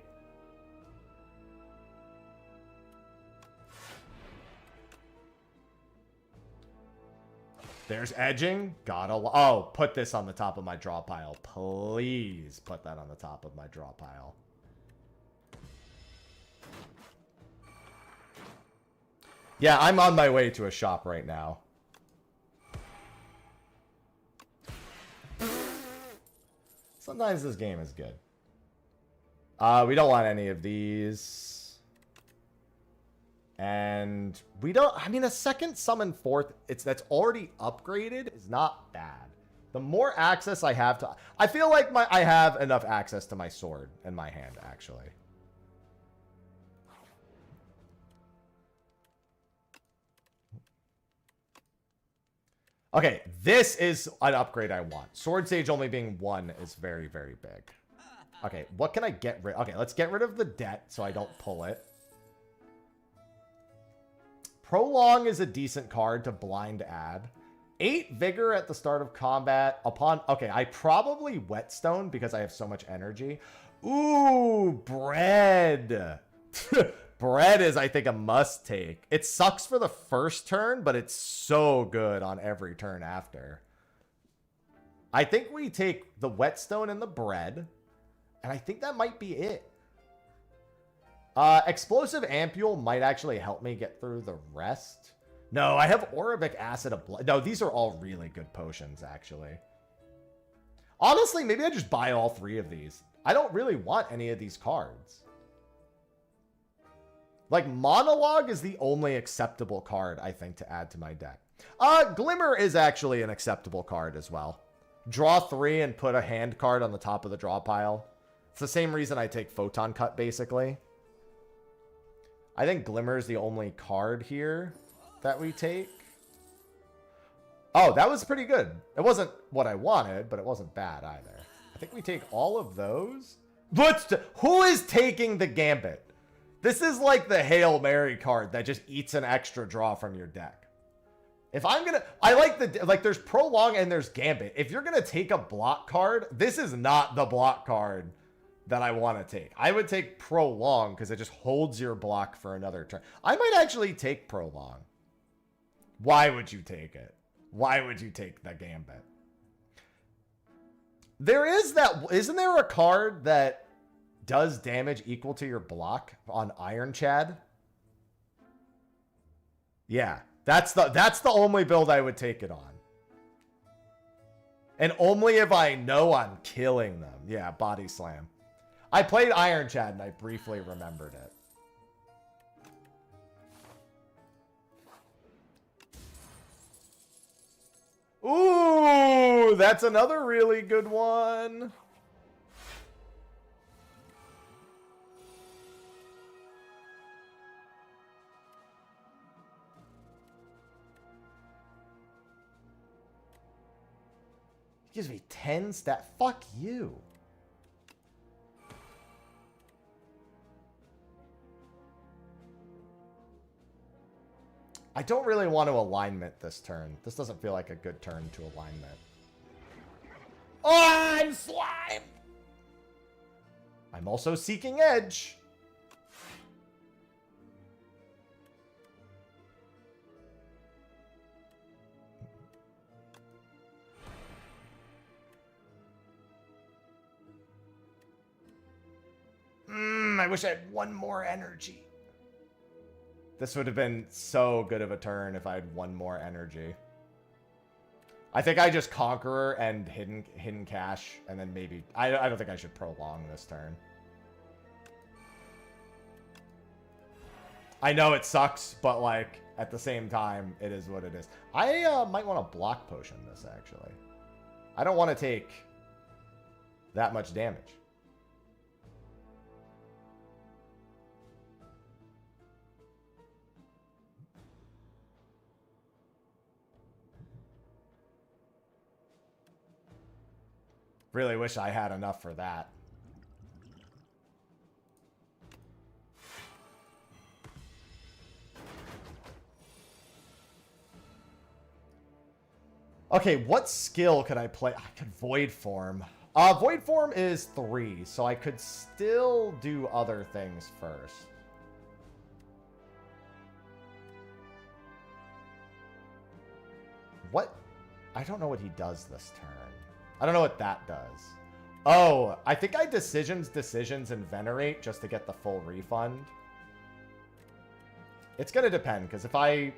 There's edging. Oh, put this on the top of my draw pile. Please put that on the top of my draw pile. Yeah, I'm on my way to a shop right now. Sometimes this game is good. We don't want any of these. And we don't, I mean, a second summon fourth, that's already upgraded is not bad. The more access I have to, I feel like I have enough access to my sword in my hand, actually. Okay, this is an upgrade I want. Sword Sage only being 1 is very, very big. Okay, what can I get rid of? Okay, let's get rid of the debt so I don't pull it. Prolong is a decent card to blind add. 8 Vigor at the start of combat. Okay, I probably Whetstone because I have so much energy. Ooh, Bread. Bread is, I think, a must take. It sucks for the first turn, but it's so good on every turn after. I think we take the Whetstone and the Bread, and I think that might be it. Explosive Ampule might actually help me get through the rest. No, I have Auric Acid of Blood. No, these are all really good potions, actually. Honestly, maybe I just buy all 3 of these. I don't really want any of these cards. Like, Monologue is the only acceptable card, I think, to add to my deck. Glimmer is actually an acceptable card as well. Draw 3 and put a hand card on the top of the draw pile. It's the same reason I take Photon Cut, basically. I think Glimmer is the only card here that we take. Oh, that was pretty good. It wasn't what I wanted, but it wasn't bad either. I think we take all of those. Who is taking the Gambit? This is like the Hail Mary card that just eats an extra draw from your deck. If I'm gonna, I like there's Prolong and there's Gambit. If you're gonna take a block card, this is not the block card that I want to take. I would take Prolong because it just holds your block for another turn. I might actually take Prolong. Why would you take it? Why would you take the Gambit? There is that, isn't there a card that does damage equal to your block on Iron Chad? Yeah, that's the only build I would take it on. And only if I know I'm killing them. Yeah, Body Slam. I played Iron Chad and I briefly remembered it. Ooh, that's another really good one. Gives me 10 stat. Fuck you. I don't really want to alignment this turn. This doesn't feel like a good turn to alignment. Oh, I'm slime! I'm also seeking edge. I wish I had one more energy. This would have been so good of a turn if I had one more energy. I think I just Conqueror and hidden cache, and then maybe... I don't think I should prolong this turn. I know it sucks, but, like, at the same time, it is what it is. I might want to block potion this, actually. I don't want to take that much damage. Really wish I had enough for that. Okay, what skill could I play? I could Void Form. Void Form is 3, so I could still do other things first. What? I don't know what he does this turn. I don't know what that does. Oh, I think I decisions, and venerate just to get the full refund. It's going to depend, because if I...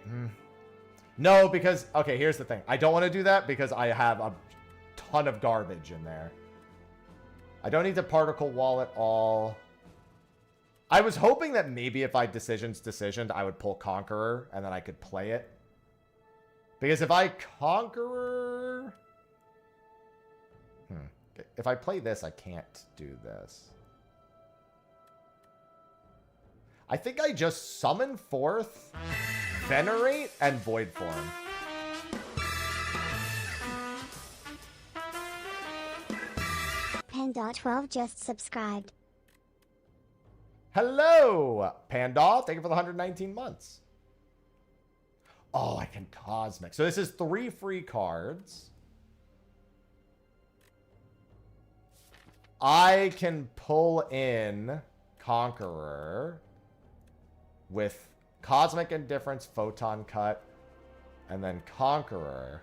No, because... Okay, here's the thing. I don't want to do that because I have a ton of garbage in there. I don't need to particle wall at all. I was hoping that maybe if I decisioned, I would pull Conqueror, and then I could play it. Because if I Conqueror... If I play this, I can't do this. I think I just summon forth, venerate, and void form. Panda12 just subscribed. Hello, Panda. Thank you for the 119 months. Oh, I can Cosmic. So this is 3 free cards. I can pull in Conqueror with Cosmic Indifference, Photon Cut, and then Conqueror.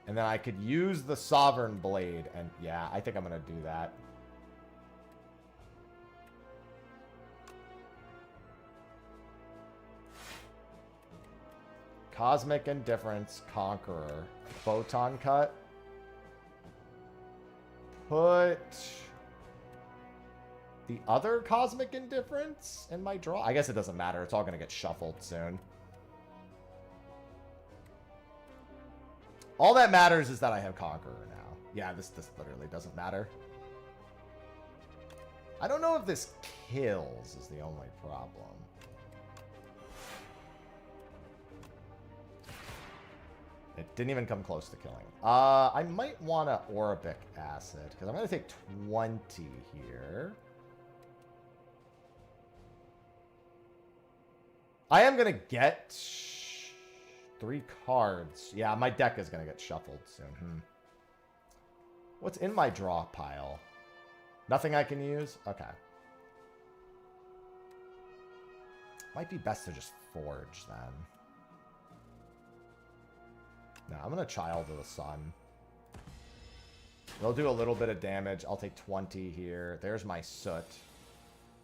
And then I could use the Sovereign Blade, and yeah, I think I'm going to do that. Cosmic Indifference, Conqueror, Photon Cut. Put the other Cosmic Indifference in my draw. I guess it doesn't matter. It's all going to get shuffled soon. All that matters is that I have Conqueror now. Yeah, this literally doesn't matter. I don't know if this kills is the only problem. It didn't even come close to killing. I might want to Orbic Acid, because I'm going to take 20 here. I am going to get 3 cards. Yeah, my deck is going to get shuffled soon. What's in my draw pile? Nothing I can use? Okay. Might be best to just Forge, then. No, I'm going to Child of the Sun. They'll do a little bit of damage. I'll take 20 here. There's my Soot.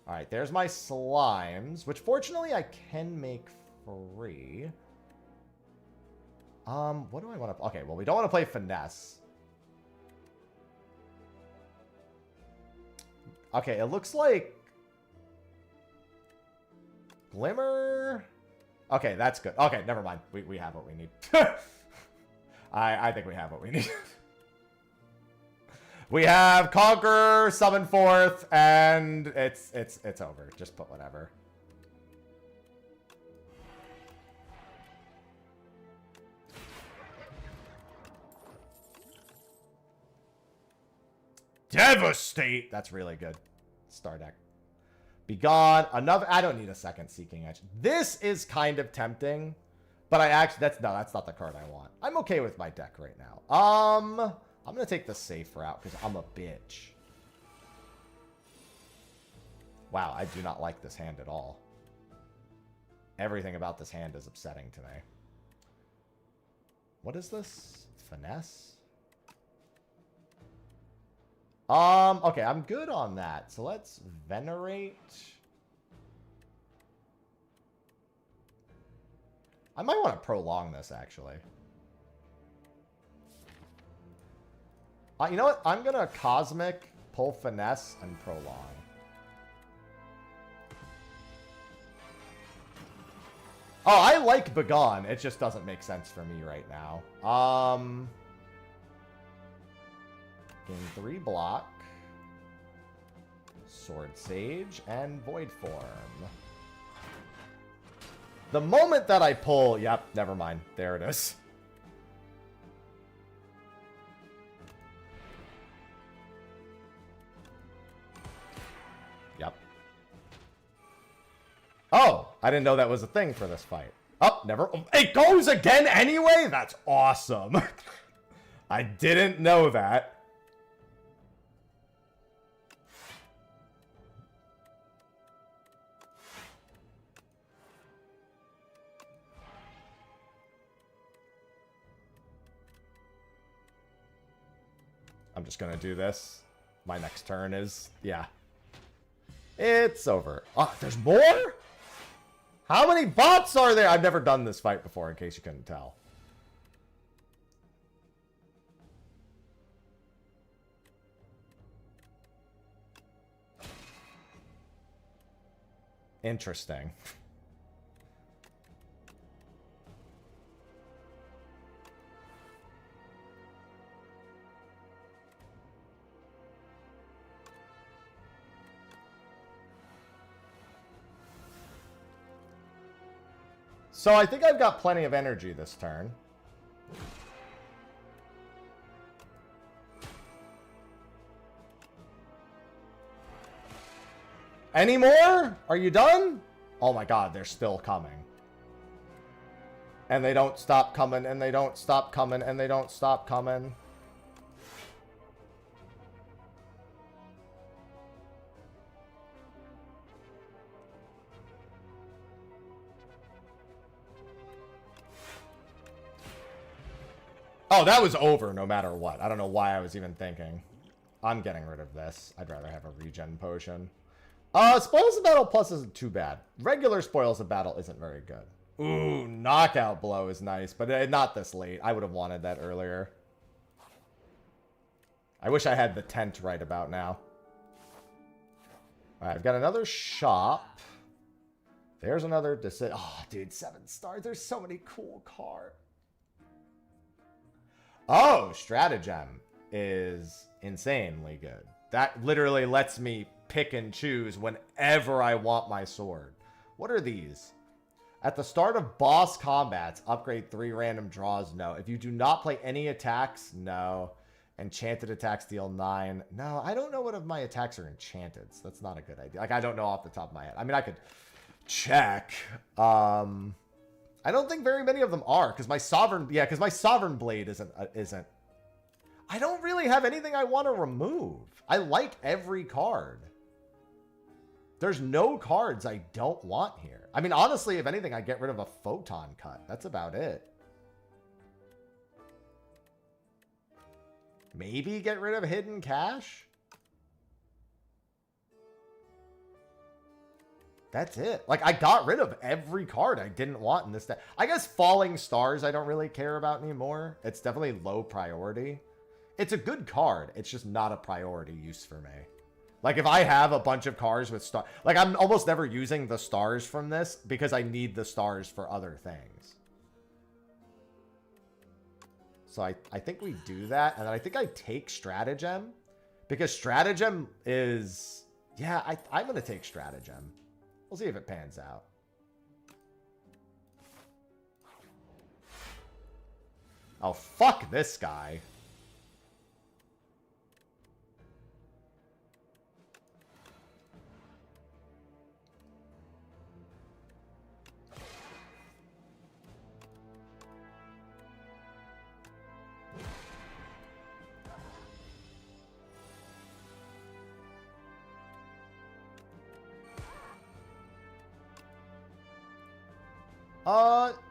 Alright, there's my Slimes, which fortunately I can make free. What do I want to... Okay, well, we don't want to play Finesse. Okay, it looks like... Glimmer... Okay, that's good. Okay, never mind. We have what we need. I think we have what we need. We have Conquer, Summon Forth, and it's over. Just put whatever. Devastate! That's really good. Star deck. Be gone. Another... I don't need a second Seeking Edge. This is kind of tempting. But I actually... that's not the card I want. I'm okay with my deck right now. I'm going to take the safe route because I'm a bitch. Wow, I do not like this hand at all. Everything about this hand is upsetting to me. What is this? finesse. Okay, I'm good on that. So let's venerate. I might want to prolong this, actually. You know what? I'm going to cosmic, pull finesse, and prolong. Oh, I like Begone. It just doesn't make sense for me right now. Gain 3 block. Sword Sage and Void Form. The moment that I pull... Yep, never mind. There it is. Yep. Oh, I didn't know that was a thing for this fight. Oh, never... It goes again anyway? That's awesome. I didn't know that. I'm just gonna do this. My next turn is... Yeah. It's over. Oh, there's more? How many bots are there? I've never done this fight before, in case you couldn't tell. Interesting. So I think I've got plenty of energy this turn. Any more? Are you done? Oh my god, they're still coming. And they don't stop coming, and they don't stop coming, and they don't stop coming. Oh, that was over no matter what. I don't know why I was even thinking. I'm getting rid of this. I'd rather have a regen potion. Spoils of Battle Plus isn't too bad. Regular Spoils of Battle isn't very good. Ooh, Knockout Blow is nice, but not this late. I would have wanted that earlier. I wish I had the tent right about now. Alright, I've got another shop. There's another... Oh, dude, 7 stars. There's so many cool cards. Oh, Stratagem is insanely good. That literally lets me pick and choose whenever I want my sword. What are these? At the start of boss combats, upgrade 3 random draws, no. If you do not play any attacks, no. Enchanted attacks deal 9. No, I don't know what of my attacks are enchanted, so that's not a good idea. Like, I don't know off the top of my head. I mean, I could check. I don't think very many of them are, because my Sovereign... Yeah, because my Sovereign Blade isn't... I don't really have anything I want to remove. I like every card. There's no cards I don't want here. I mean, honestly, if anything, I get rid of a Photon Cut. That's about it. Maybe get rid of Hidden Cache? That's it. Like, I got rid of every card I didn't want in this deck. I guess Falling Stars I don't really care about anymore. It's definitely low priority. It's a good card. It's just not a priority use for me. Like, if I have a bunch of cards with stars... Like, I'm almost never using the stars from this because I need the stars for other things. So I think we do that. And then I think I take Stratagem. Because Stratagem is... Yeah, I'm going to take Stratagem. We'll see if it pans out. Oh, fuck this guy.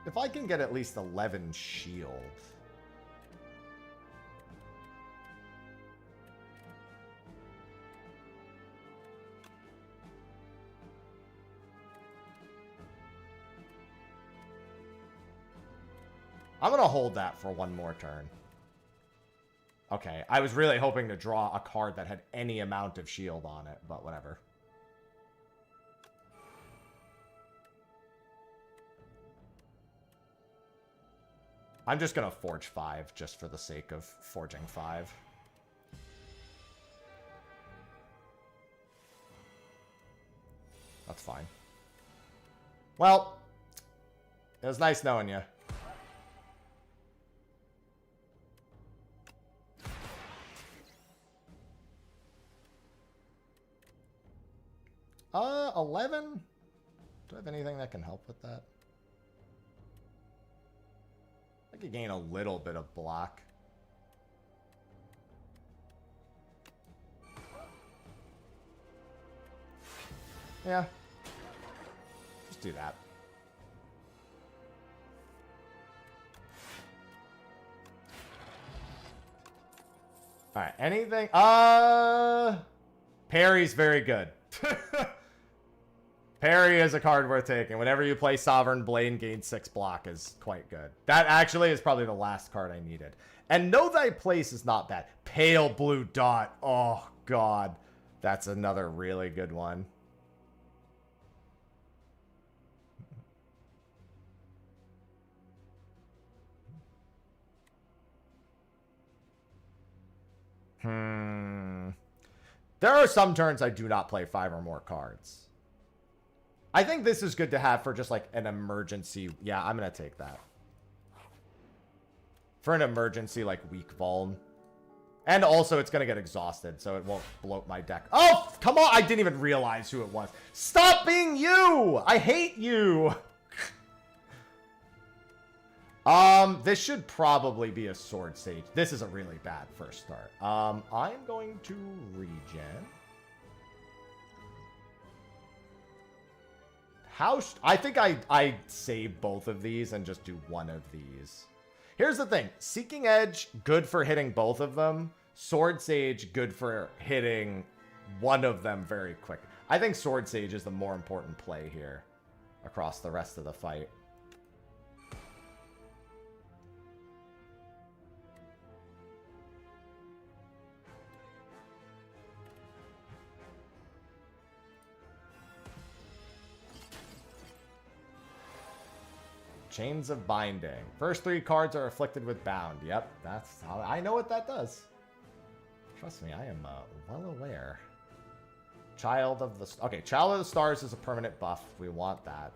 If I can get at least 11 shield. I'm going to hold that for one more turn. Okay, I was really hoping to draw a card that had any amount of shield on it, but whatever. I'm just going to forge 5 just for the sake of forging 5. That's fine. Well, it was nice knowing you. 11? Do I have anything that can help with that? I could gain a little bit of block. Yeah. Just do that. Alright, anything? Parry's very good. Parry is a card worth taking. Whenever you play Sovereign Blade, gain 6 block is quite good. That actually is probably the last card I needed. And Know Thy Place is not bad. Pale Blue Dot. Oh, God. That's another really good one. There are some turns I do not play 5 or more cards. I think this is good to have for just like an emergency. Yeah, I'm going to take that. For an emergency like weak vuln. And also it's going to get exhausted, so it won't bloat my deck. Oh, come on. I didn't even realize who it was. Stop being you. I hate you. This should probably be a Sword Sage. This is a really bad first start. I'm going to regen. I think I save both of these and just do one of these. Here's the thing. Seeking Edge, good for hitting both of them. Sword Sage, good for hitting one of them very quick. I think Sword Sage is the more important play here across the rest of the fight. Chains of Binding. First 3 cards are afflicted with bound. Yep, that's how I know what that does. Trust me, I am well aware. Child of the... Okay, Child of the Stars is a permanent buff. We want that.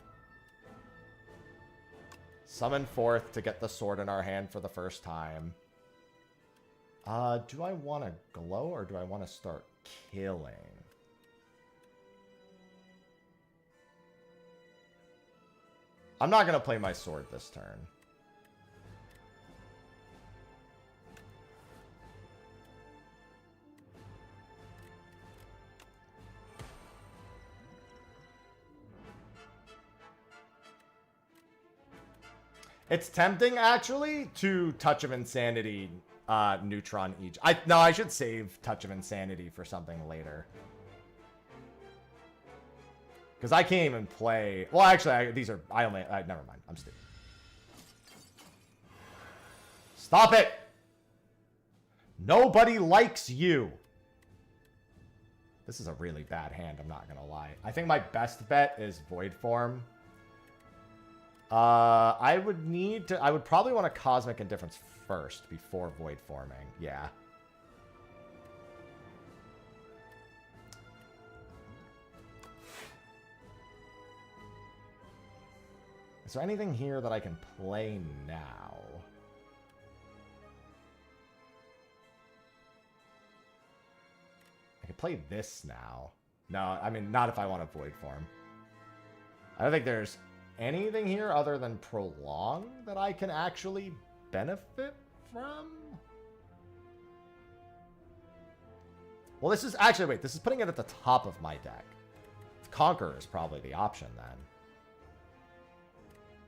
Summon forth to get the sword in our hand for the first time. Do I want to glow or do I want to start killing? I'm not going to play my sword this turn. It's tempting, actually, to Touch of Insanity Neutron each. No, I should save Touch of Insanity for something later. Because I can't even play... Well, actually, these are... never mind. I'm stupid. Stop it! Nobody likes you. This is a really bad hand, I'm not going to lie. I think my best bet is Void Form. I would probably want a Cosmic Indifference first before Void Forming. Yeah. Is there anything here that I can play now? I can play this now. No, I mean, not if I want a Void Form. I don't think there's anything here other than Prolong that I can actually benefit from. Well, this is actually, wait, this is putting it at the top of my deck. Conqueror is probably the option then.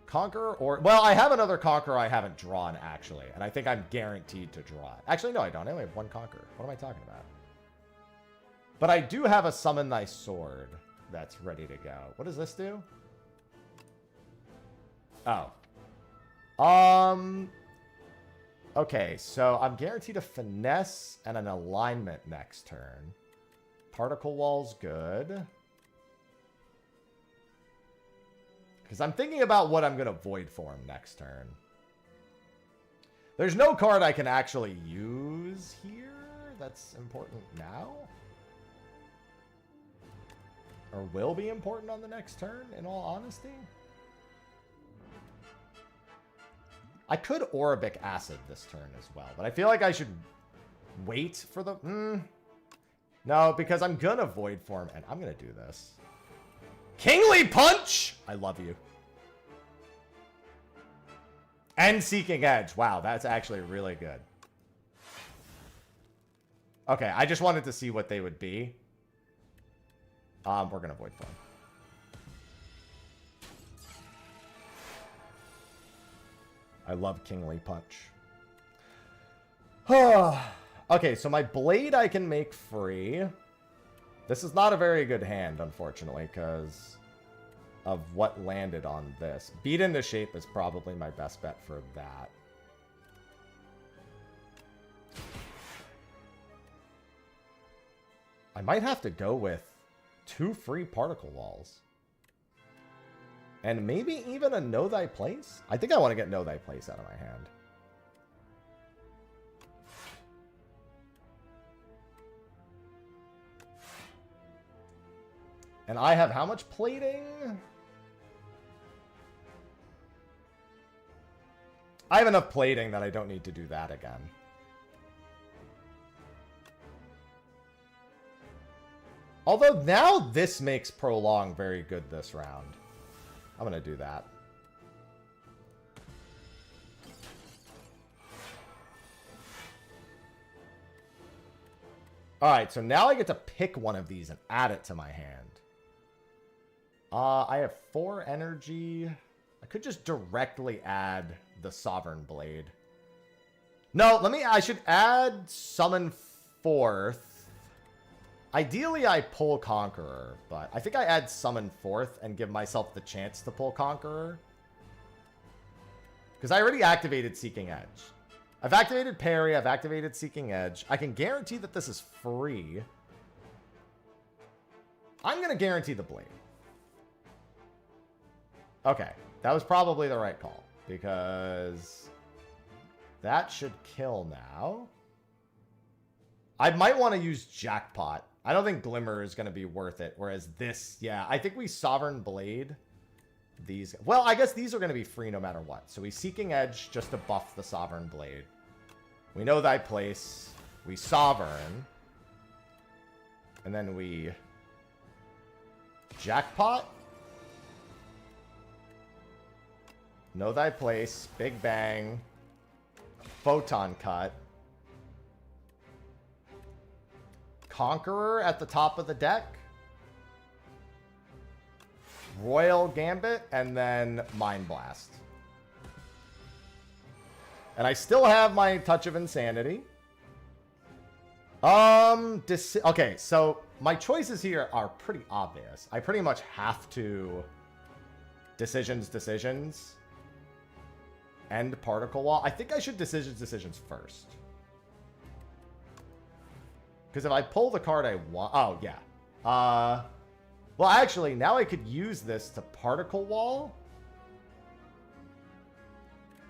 Conqueror or... Well, I have another Conqueror I haven't drawn, actually. And I think I'm guaranteed to draw it. Actually, no, I don't. I only have one Conqueror. What am I talking about? But I do have a Summon Thy Sword that's ready to go. What does this do? Oh. Okay, so I'm guaranteed a finesse and an alignment next turn. Particle wall's good. Because I'm thinking about what I'm going to void form next turn. There's no card I can actually use here that's important now. Or will be important on the next turn, in all honesty. I could Orbic Acid this turn as well, but I feel like I should wait for the... No, because I'm gonna Void Form, and I'm gonna do this. Kingly Punch! I love you. And Seeking Edge. Wow, that's actually really good. Okay, I just wanted to see what they would be. We're gonna Void Form. I love Kingly Punch. Okay, so my Blade I can make free. This is not a very good hand, unfortunately, because of what landed on this. Beat into Shape is probably my best bet for that. I might have to go with 2 free Particle Walls. And maybe even a Know Thy Place? I think I want to get Know Thy Place out of my hand. And I have how much plating? I have enough plating that I don't need to do that again. Although now this makes Prolong very good this round. I'm going to do that. Alright, so now I get to pick one of these and add it to my hand. I have 4 energy. I could just directly add the Sovereign Blade. No, I should add Summon 4th. Ideally, I pull Conqueror, but I think I add Summon 4th and give myself the chance to pull Conqueror. Because I already activated Seeking Edge. I've activated Parry, I've activated Seeking Edge. I can guarantee that this is free. I'm going to guarantee the Blade. Okay, that was probably the right call, because that should kill now. I might want to use Jackpot. I don't think Glimmer is going to be worth it, whereas this, yeah, I think we Sovereign Blade these. Well, I guess these are going to be free no matter what. So we Seeking Edge just to buff the Sovereign Blade. We Know Thy Place. We Sovereign. And then we Jackpot. Know Thy Place. Big Bang. Photon Cut. Conqueror at the top of the deck. Royal Gambit, and then Mind Blast. And I still have my Touch of Insanity. Okay, so my choices here are pretty obvious. I pretty much have to decisions, end Particle Wall. I think I should decisions first. Because if I pull the card I want... Oh, yeah. Well, actually, now I could use this to Particle Wall.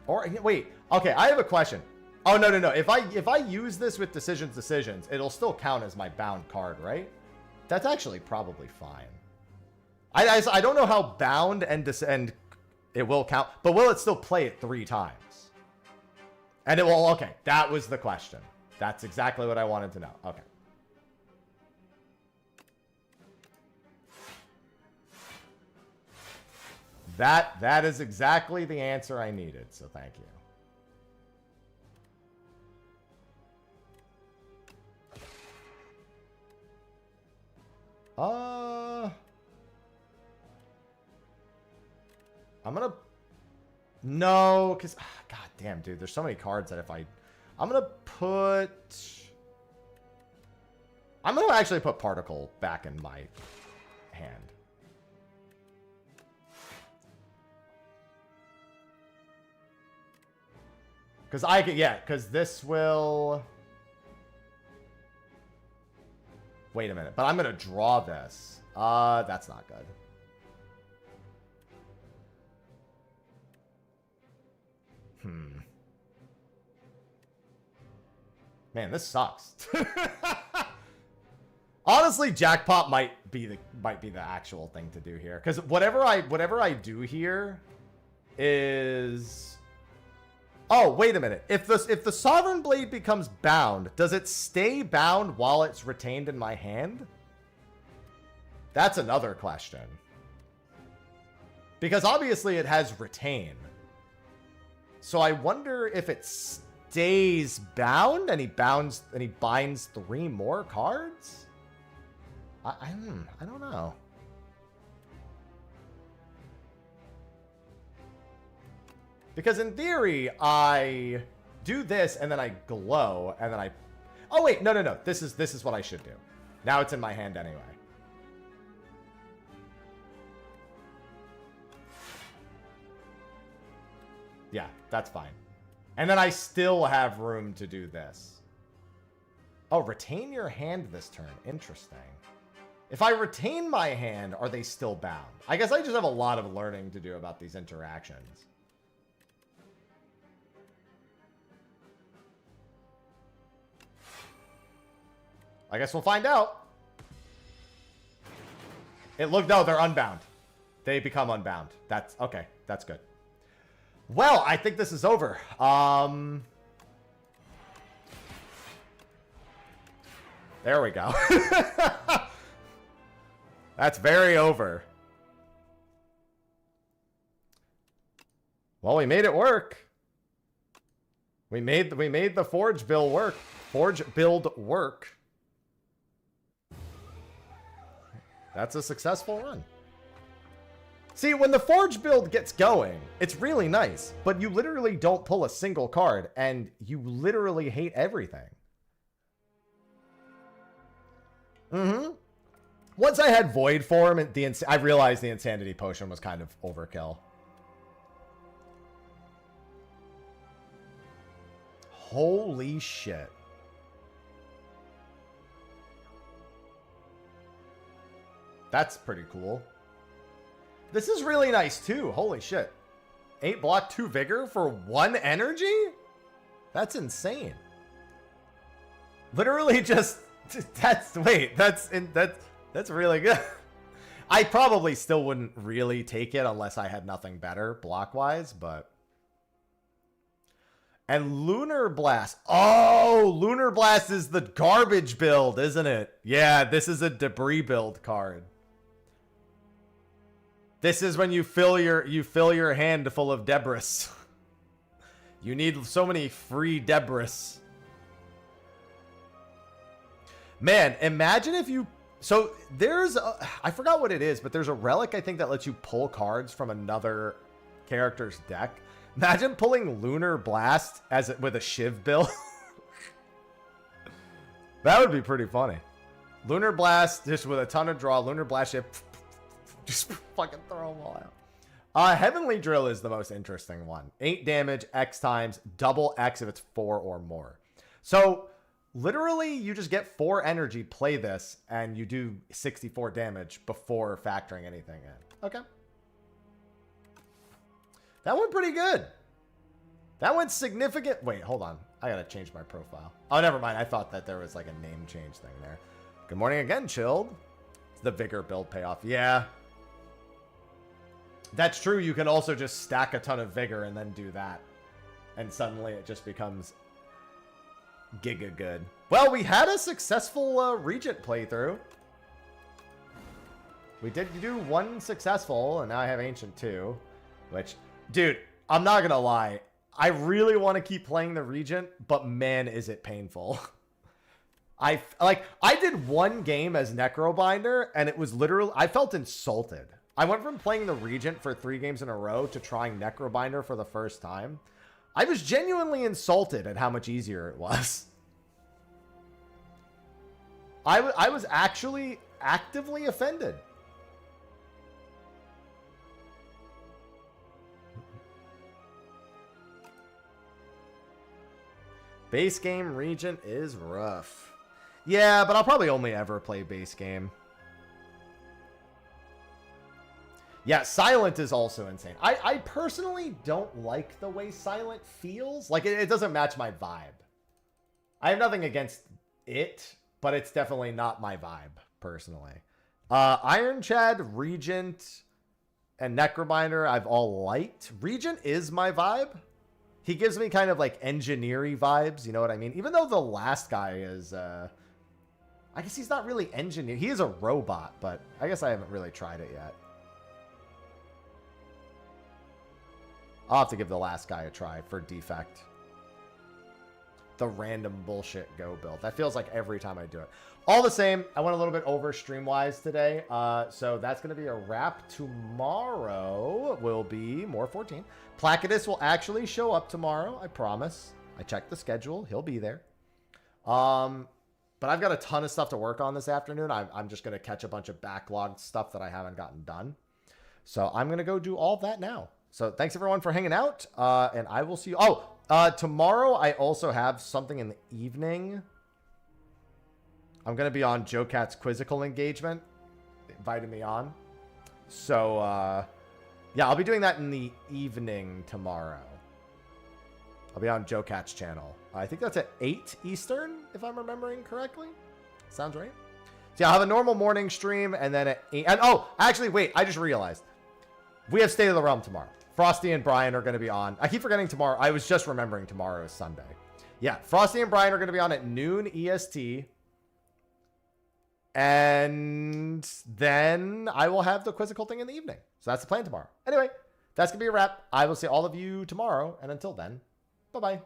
Or, wait. Okay, I have a question. Oh, no. If I use this with decisions, it'll still count as my bound card, right? That's actually probably fine. I don't know how bound and it will count, but will it still play it 3 times? And it will... Okay, that was the question. That's exactly what I wanted to know. Okay. That is exactly the answer I needed, so thank you. I'm gonna... No, because... God damn, dude. There's so many cards that if I... I'm gonna put... I'm gonna actually put Particle back in my hand. Because I can, yeah, because this will... Wait a minute, but I'm going to draw this. That's not good. Man, this sucks. Honestly, jackpot might be the actual thing to do here, because whatever I do here is... Oh, wait a minute. If the Sovereign Blade becomes bound, does it stay bound while it's retained in my hand? That's another question. Because obviously it has retain. So I wonder if it stays bound and he binds 3 more cards? I don't know. Because in theory, I do this and then I glow and then I... Oh wait, no. This is what I should do. Now it's in my hand anyway. Yeah, that's fine. And then I still have room to do this. Oh, retain your hand this turn. Interesting. If I retain my hand, are they still bound? I guess I just have a lot of learning to do about these interactions. I guess we'll find out. No, they're unbound. They become unbound. That's okay. That's good. Well, I think this is over. There we go. That's very over. Well, we made it work. We made the Forge build work. Forge build work. That's a successful run. See, when the Forge build gets going, it's really nice, but you literally don't pull a single card, and you literally hate everything. Once I had Void form, I realized the Insanity Potion was kind of overkill. Holy shit. That's pretty cool. This is really nice too. Holy shit. 8 block, 2 vigor for 1 energy? That's insane. Literally just... That's really good. I probably still wouldn't really take it unless I had nothing better block-wise, but... And Lunar Blast. Oh, Lunar Blast is the garbage build, isn't it? Yeah, this is a debris build card. This is when you fill your hand full of debris. You need so many free debris. Man, imagine if you... So there's I forgot what it is, but there's a relic I think that lets you pull cards from another character's deck. Imagine pulling Lunar Blast with a Shiv build. That would be pretty funny. Lunar Blast just with a ton of draw. Lunar Blast Shiv. Just fucking throw them all out. Heavenly Drill is the most interesting one. 8 damage, X times, double X if it's 4 or more. So, literally, you just get 4 energy, play this, and you do 64 damage before factoring anything in. Okay. That went pretty good. That went significant. Wait, hold on. I gotta change my profile. Oh, never mind. I thought that there was like a name change thing there. Good morning again, Chilled. It's the Vigor build payoff. Yeah. That's true. You can also just stack a ton of Vigor and then do that. And suddenly it just becomes giga good. Well, we had a successful Regent playthrough. We did do 1 successful, and now I have Ancient 2. Which, dude, I'm not gonna lie. I really want to keep playing the Regent, but man, is it painful. I did 1 game as Necrobinder, and it was literally... I felt insulted. I went from playing the Regent for 3 games in a row to trying Necrobinder for the first time. I was genuinely insulted at how much easier it was. I was actually actively offended. Base game Regent is rough. Yeah, but I'll probably only ever play base game. Yeah, Silent is also insane. I personally don't like the way Silent feels. Like, it doesn't match my vibe. I have nothing against it, but it's definitely not my vibe, personally. Iron Chad, Regent, and Necrobinder I've all liked. Regent is my vibe. He gives me kind of like engineering vibes, you know what I mean? Even though the last guy is, I guess he's not really engineer. He is a robot, but I guess I haven't really tried it yet. I'll have to give the last guy a try for defect. The random bullshit go build. That feels like every time I do it. All the same, I went a little bit over stream-wise today. So that's going to be a wrap. Tomorrow will be more 14. Placodus will actually show up tomorrow. I promise. I checked the schedule. He'll be there. But I've got a ton of stuff to work on this afternoon. I'm just going to catch a bunch of backlogged stuff that I haven't gotten done. So I'm going to go do all of that now. So thanks everyone for hanging out. And I will see you. Oh, tomorrow I also have something in the evening. I'm going to be on Joe Cat's quizzical engagement. They invited me on. So, yeah, I'll be doing that in the evening tomorrow. I'll be on Joe Cat's channel. I think that's at 8 Eastern, if I'm remembering correctly. Sounds right. So yeah, I'll have a normal morning stream, and then at 8... And, oh, actually, wait, I just realized. We have State of the Realm tomorrow. Frosty and Brian are going to be on. I keep forgetting tomorrow. I was just remembering tomorrow is Sunday. Yeah, Frosty and Brian are going to be on at noon EST. And then I will have the quizzical thing in the evening. So that's the plan tomorrow. Anyway, that's going to be a wrap. I will see all of you tomorrow. And until then, bye-bye.